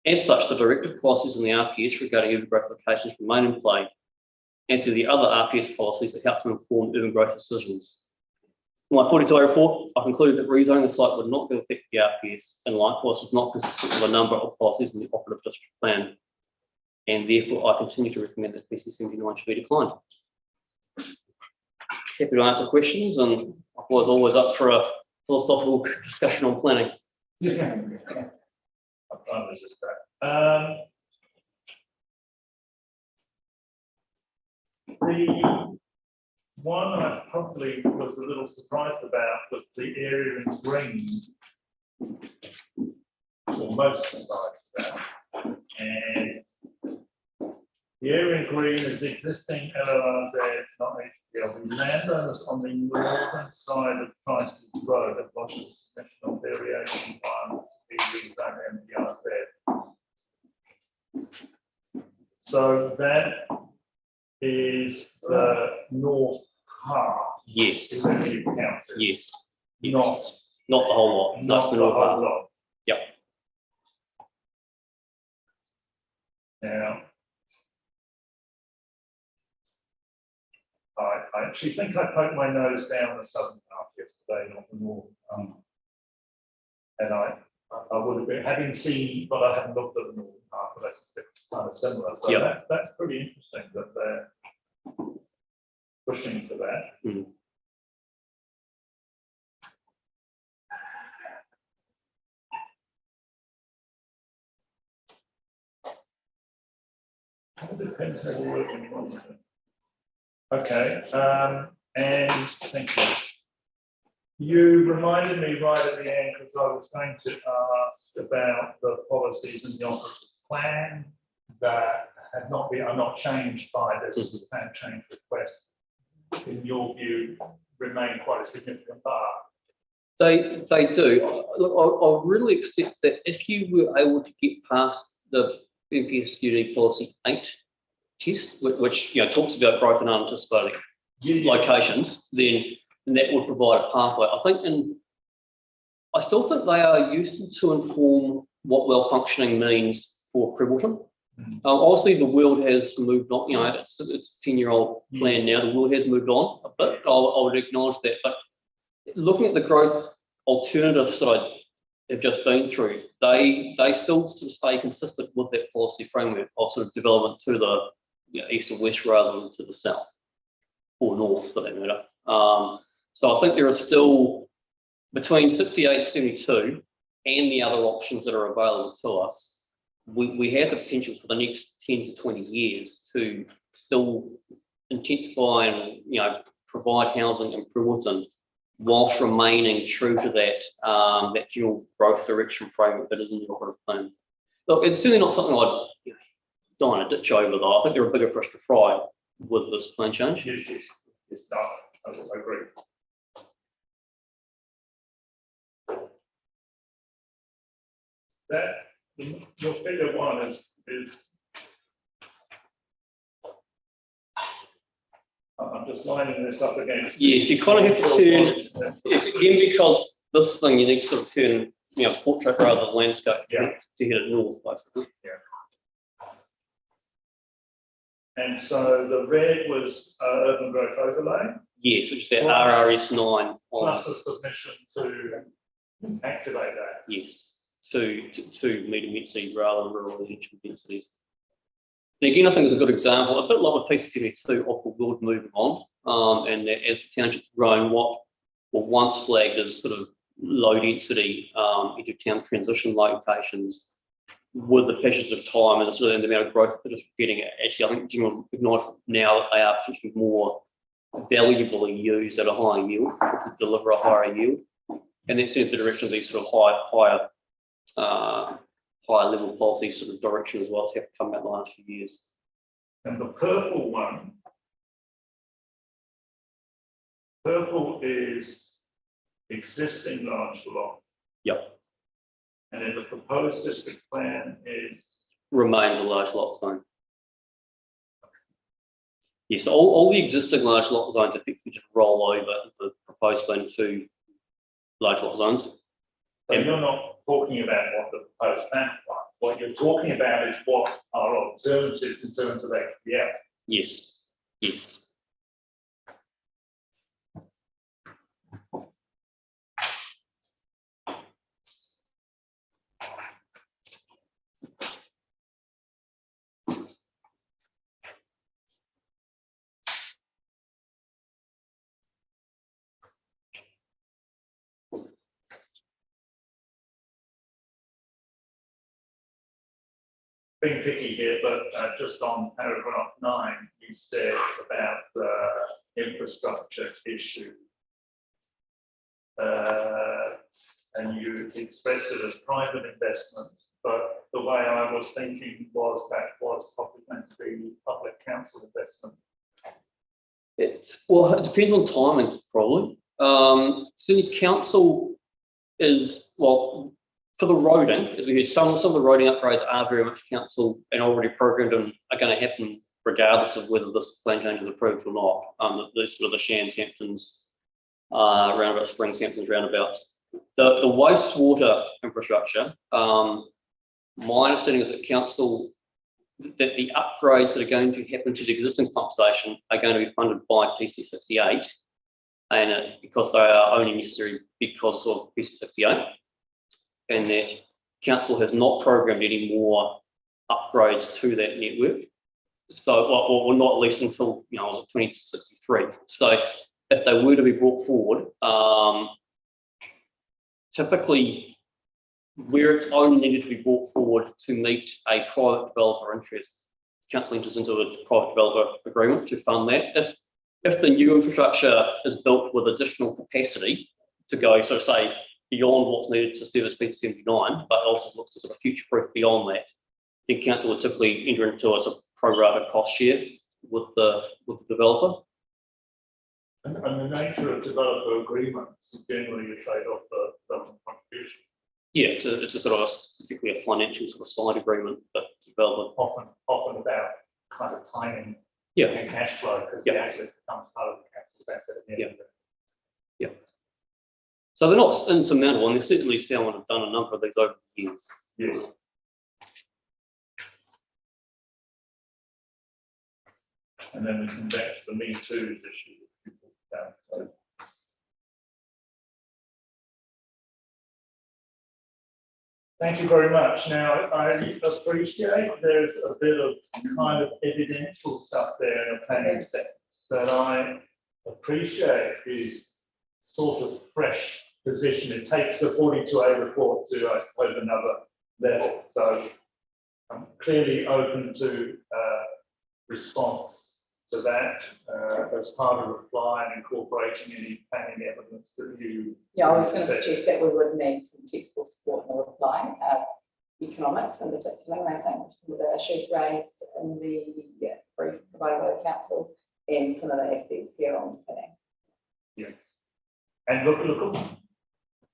As such, the directive policies in the RPS regarding urban growth locations remain in play, as do the other RPS policies that help to inform urban growth decisions. In my 42A report, I concluded that rezoning the site would not affect the RPS, and likewise was not consistent with a number of policies in the operative district plan, and therefore I continue to recommend that PC79 should be declined. Happy to answer questions, and I was always up for a philosophical discussion on planning. I'll try and resist that. The one I probably was a little surprised about was the area in green, or most surprised about. And the area in green is existing LLRZ, not HPL. The landowners on the northern side of Christ's Road have lodged a submission of variation plan to be rezoned MPRZ. So that is the north part. Yes. That you counted. Yes. Not the whole lot. not That's the the north whole half. lot. Yep. Now, I actually think I poked my nose down the southern half yesterday, not the north. And I would have been, having seen, but I haven't looked at the northern half, but that's kind of similar. So Yeah. that's pretty interesting that they're pushing for that. Mm. It depends how we're working on it. Okay, and thank you. You reminded me right at the end, because I was going to ask about the policies in the operative plan that have not been, are not changed by this plan change request. In your view, remain quite a significant part. They do. I really accept that if you were able to get past the MPSUD policy 8 test, which talks about growth and unanticipated locations, then that would provide a pathway. I still think they are useful to inform what well functioning means for Prebbleton. Obviously, the world has moved on. It's a 10-year-old plan now. The world has moved on a bit. I would acknowledge that. But looking at the growth alternatives that I have just been through, they still sort of stay consistent with that policy framework of sort of development to the east and west rather than to the south or north for that matter. So I think there are still between 68 and 72 and the other options that are available to us. We have the potential for the next 10 to 20 years to still intensify and provide housing in Prebbleton whilst remaining true to that that general growth direction framework that is in the operative plan. Look, it's certainly not something I'd die in a ditch over, though. I think there are bigger fish to fry with this plan change. Yes, I agree. That your figure one is I'm just lining this up against. Yes, you kind of have to turn, again, because this thing you need to sort of turn, portrait rather than landscape to hit it north, basically. Yeah. And so the red was urban growth overlay. Yes, which is that RRS9 plus a submission to activate that. Yes, to medium density rather than rural residential densities. And again, I think it's a good example, a bit like with PC79 of the world moving on, and that as the township's grown, what were once flagged as sort of low density edge of town transition locations, with the pressures of time and the amount of growth that they're just getting, actually, I think general acknowledgement now that they are potentially more valuably used at a higher yield to deliver a higher yield, and that's in the direction of these sort of higher level policy sort of direction as well. It's have come out the last few years. And the purple one, purple is existing large lot. Yep. And then the proposed district plan is remains a large lot zone. Yes, all the existing large lot zones effectively just roll over the proposed plan to large lot zones. So you're not talking about what the proposed plan is like. What you're talking about is what are alternatives in terms of XPL. Yes, yes. Being picky here, but just on paragraph 9, you said about the infrastructure issue. And you expressed it as private investment, but the way I was thinking was that was probably going to be public council investment. It depends on timing, probably. City council is, well, For the roading, as we heard, some of the roading upgrades are very much council and already programmed and are going to happen regardless of whether this plan change is approved or not. The sort of the Shands, Hamptons, roundabout Springs, Hamptons roundabouts. The wastewater infrastructure, my understanding is that council, that the upgrades that are going to happen to the existing pump station are going to be funded by PC78, and because they are only necessary because of PC78, and that council has not programmed any more upgrades to that network. So, well, not at least until, you know, I was at 2063. So if they were to be brought forward, typically where it's only needed to be brought forward to meet a private developer interest, council enters into a private developer agreement to fund that. If the new infrastructure is built with additional capacity to go, so say, beyond what's needed to service PC79, but also looks to sort of future-proof beyond that, then council would typically enter into a sort of pro-rata cost share with the developer. And the nature of developer agreements is generally a trade-off for development contribution. Yeah, it's a sort of particularly a financial sort of side agreement, but development Often about kind of timing and cash flow, because the asset becomes part of the council's asset at the end of it. Yeah. So they're not insurmountable, and there's certainly someone have done a number of these over the years. Yes. And then we come back to the Me Too issue. So, thank you very much. Now, I appreciate there's a bit of kind of evidential stuff there in the planning sense that I appreciate is sort of fresh position. It takes a 42A report to, I suppose, another level. So I'm clearly open to response to that as part of reply and incorporating any planning evidence that you. Yeah, I was going to suggest that we would need some technical support in the reply, economics in particular. I think some of the issues raised in the brief provided by the council and some of the aspects here on planning. Yeah. And look,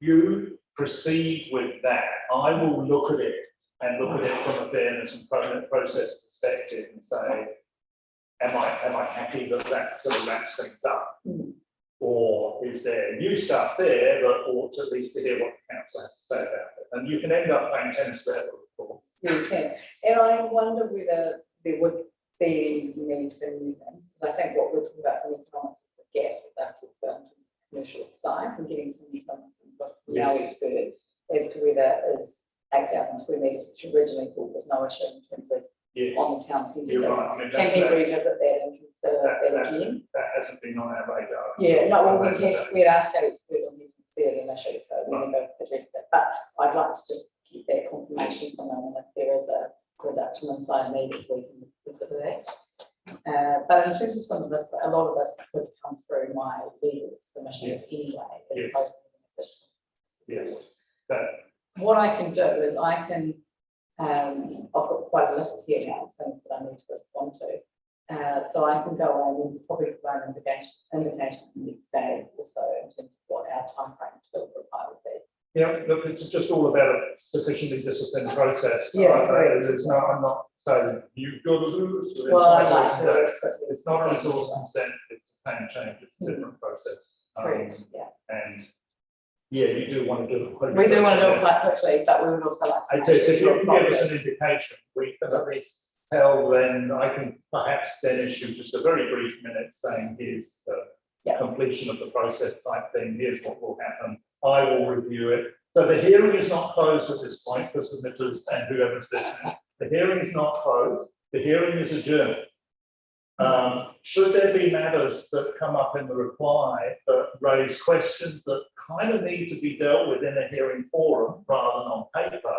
you proceed with that. I will look at it and look at it from a fairness and process perspective and say, am I happy that that sort of wraps things up? Or is there new stuff there that ought to at least to hear what the council has to say about it? And you can end up playing tennis forever, of course. You can. And I wonder whether there would be need for new things. Because I think what we're talking about from economics is the gap that talked about in commercial size and getting some economics and what now is good as to whether is 8,000 square metres, which originally thought was no issue in terms of on the town centre. You're right. I mean, can he revisit that and consider that again? That hasn't been on our radar. Yeah, no, well, we asked our expert and he considered an issue, so we never addressed it. But I'd like to just get that confirmation from them, and if there is a reduction in size needed, we can consider that. But in terms of some of this, a lot of this could come through my legal submissions anyway, as opposed to the official. Yes. What I can do is I can, I've got quite a list here now of things that I need to respond to. So I can go on and probably provide an indication the next day or so in terms of what our time frame to reply would be. Yeah, look, it's just all about a sufficiently disciplined process. Yeah, there's no, I'm not saying you've got to do this. Well, I'd like to. It's not a resource consent, it's a plan change, it's a different process. Yeah. And yeah, you do want to do it quickly. We do want to do it quite quickly, but we would also like to. If you can give us an indication, we can at least tell, then I can perhaps then issue just a very brief minute saying here's the completion of the process type thing, here's what will happen. I will review it. So the hearing is not closed at this point for submitters and whoever's listening. The hearing is not closed. The hearing is adjourned. Should there be matters that come up in the reply that raise questions that kind of need to be dealt with in a hearing forum rather than on paper,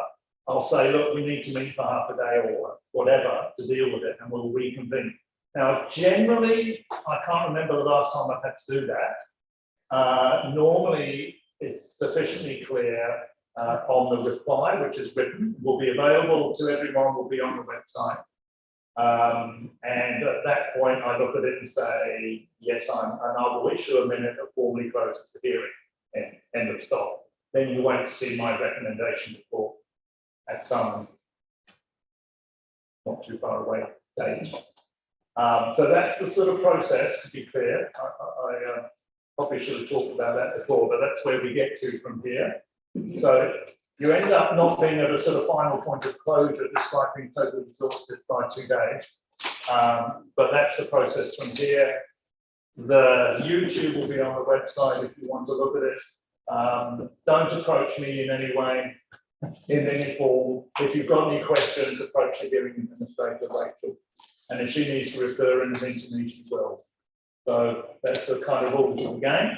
I'll say, look, we need to meet for half a day or whatever to deal with it, and we'll reconvene. Now, generally, I can't remember the last time I've had to do that. Normally, it's sufficiently clear on the reply, which is written, will be available to everyone, will be on the website. And at that point, I look at it and say, yes, and I will issue a minute that formally closes the hearing. End of stop. then you won't see my recommendation report at some not too far away date. So that's the sort of process, to be clear. I probably should have talked about that before, but that's where we get to from here. So you end up not being at a sort of final point of closure, despite being totally exhausted by 2 days. But that's the process from here. The YouTube will be on the website if you want to look at it. Don't approach me in any way, in any form. If you've got any questions, approach the hearing administrator, Rachel. And if she needs to refer anything to me, she will. So that's the kind of rules of the game.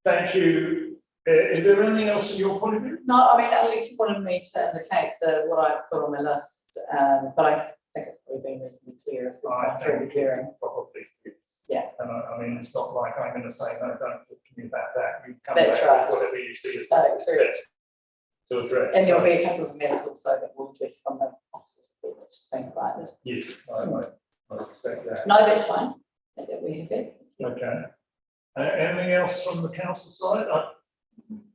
Thank you. Is there anything else in your point of view? No, I mean, at least you wanted me to indicate what I've got on my list, but I think it's probably been reasonably clear as we've gone through the hearing. Probably. Yeah. And I mean, it's not like I'm going to say, no, don't talk to me about that. You come That's back right. with whatever you see as No, true. best to address. And there'll be a couple of amendments also that will address some of the things like this. Yes, I expect that. No, that's fine. That we have it. Okay. Anything else from the council side?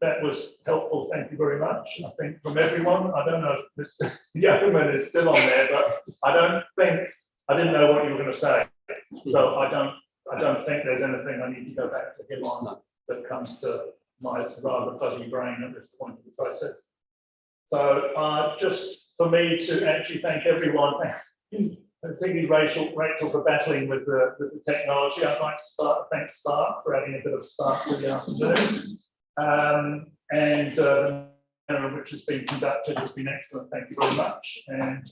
That was helpful. Thank you very much. I think from everyone. I don't know if Mr. Yeoman is still on there, but I didn't know what you were going to say. So I don't think there's anything I need to go back to him on that comes to my rather fuzzy brain at this point of the process. So just for me to actually thank everyone, particularly Rachel for battling with the technology. I'd like to thank staff for having a bit of staff for the afternoon. And the manner in which has been conducted has been excellent. Thank you very much. And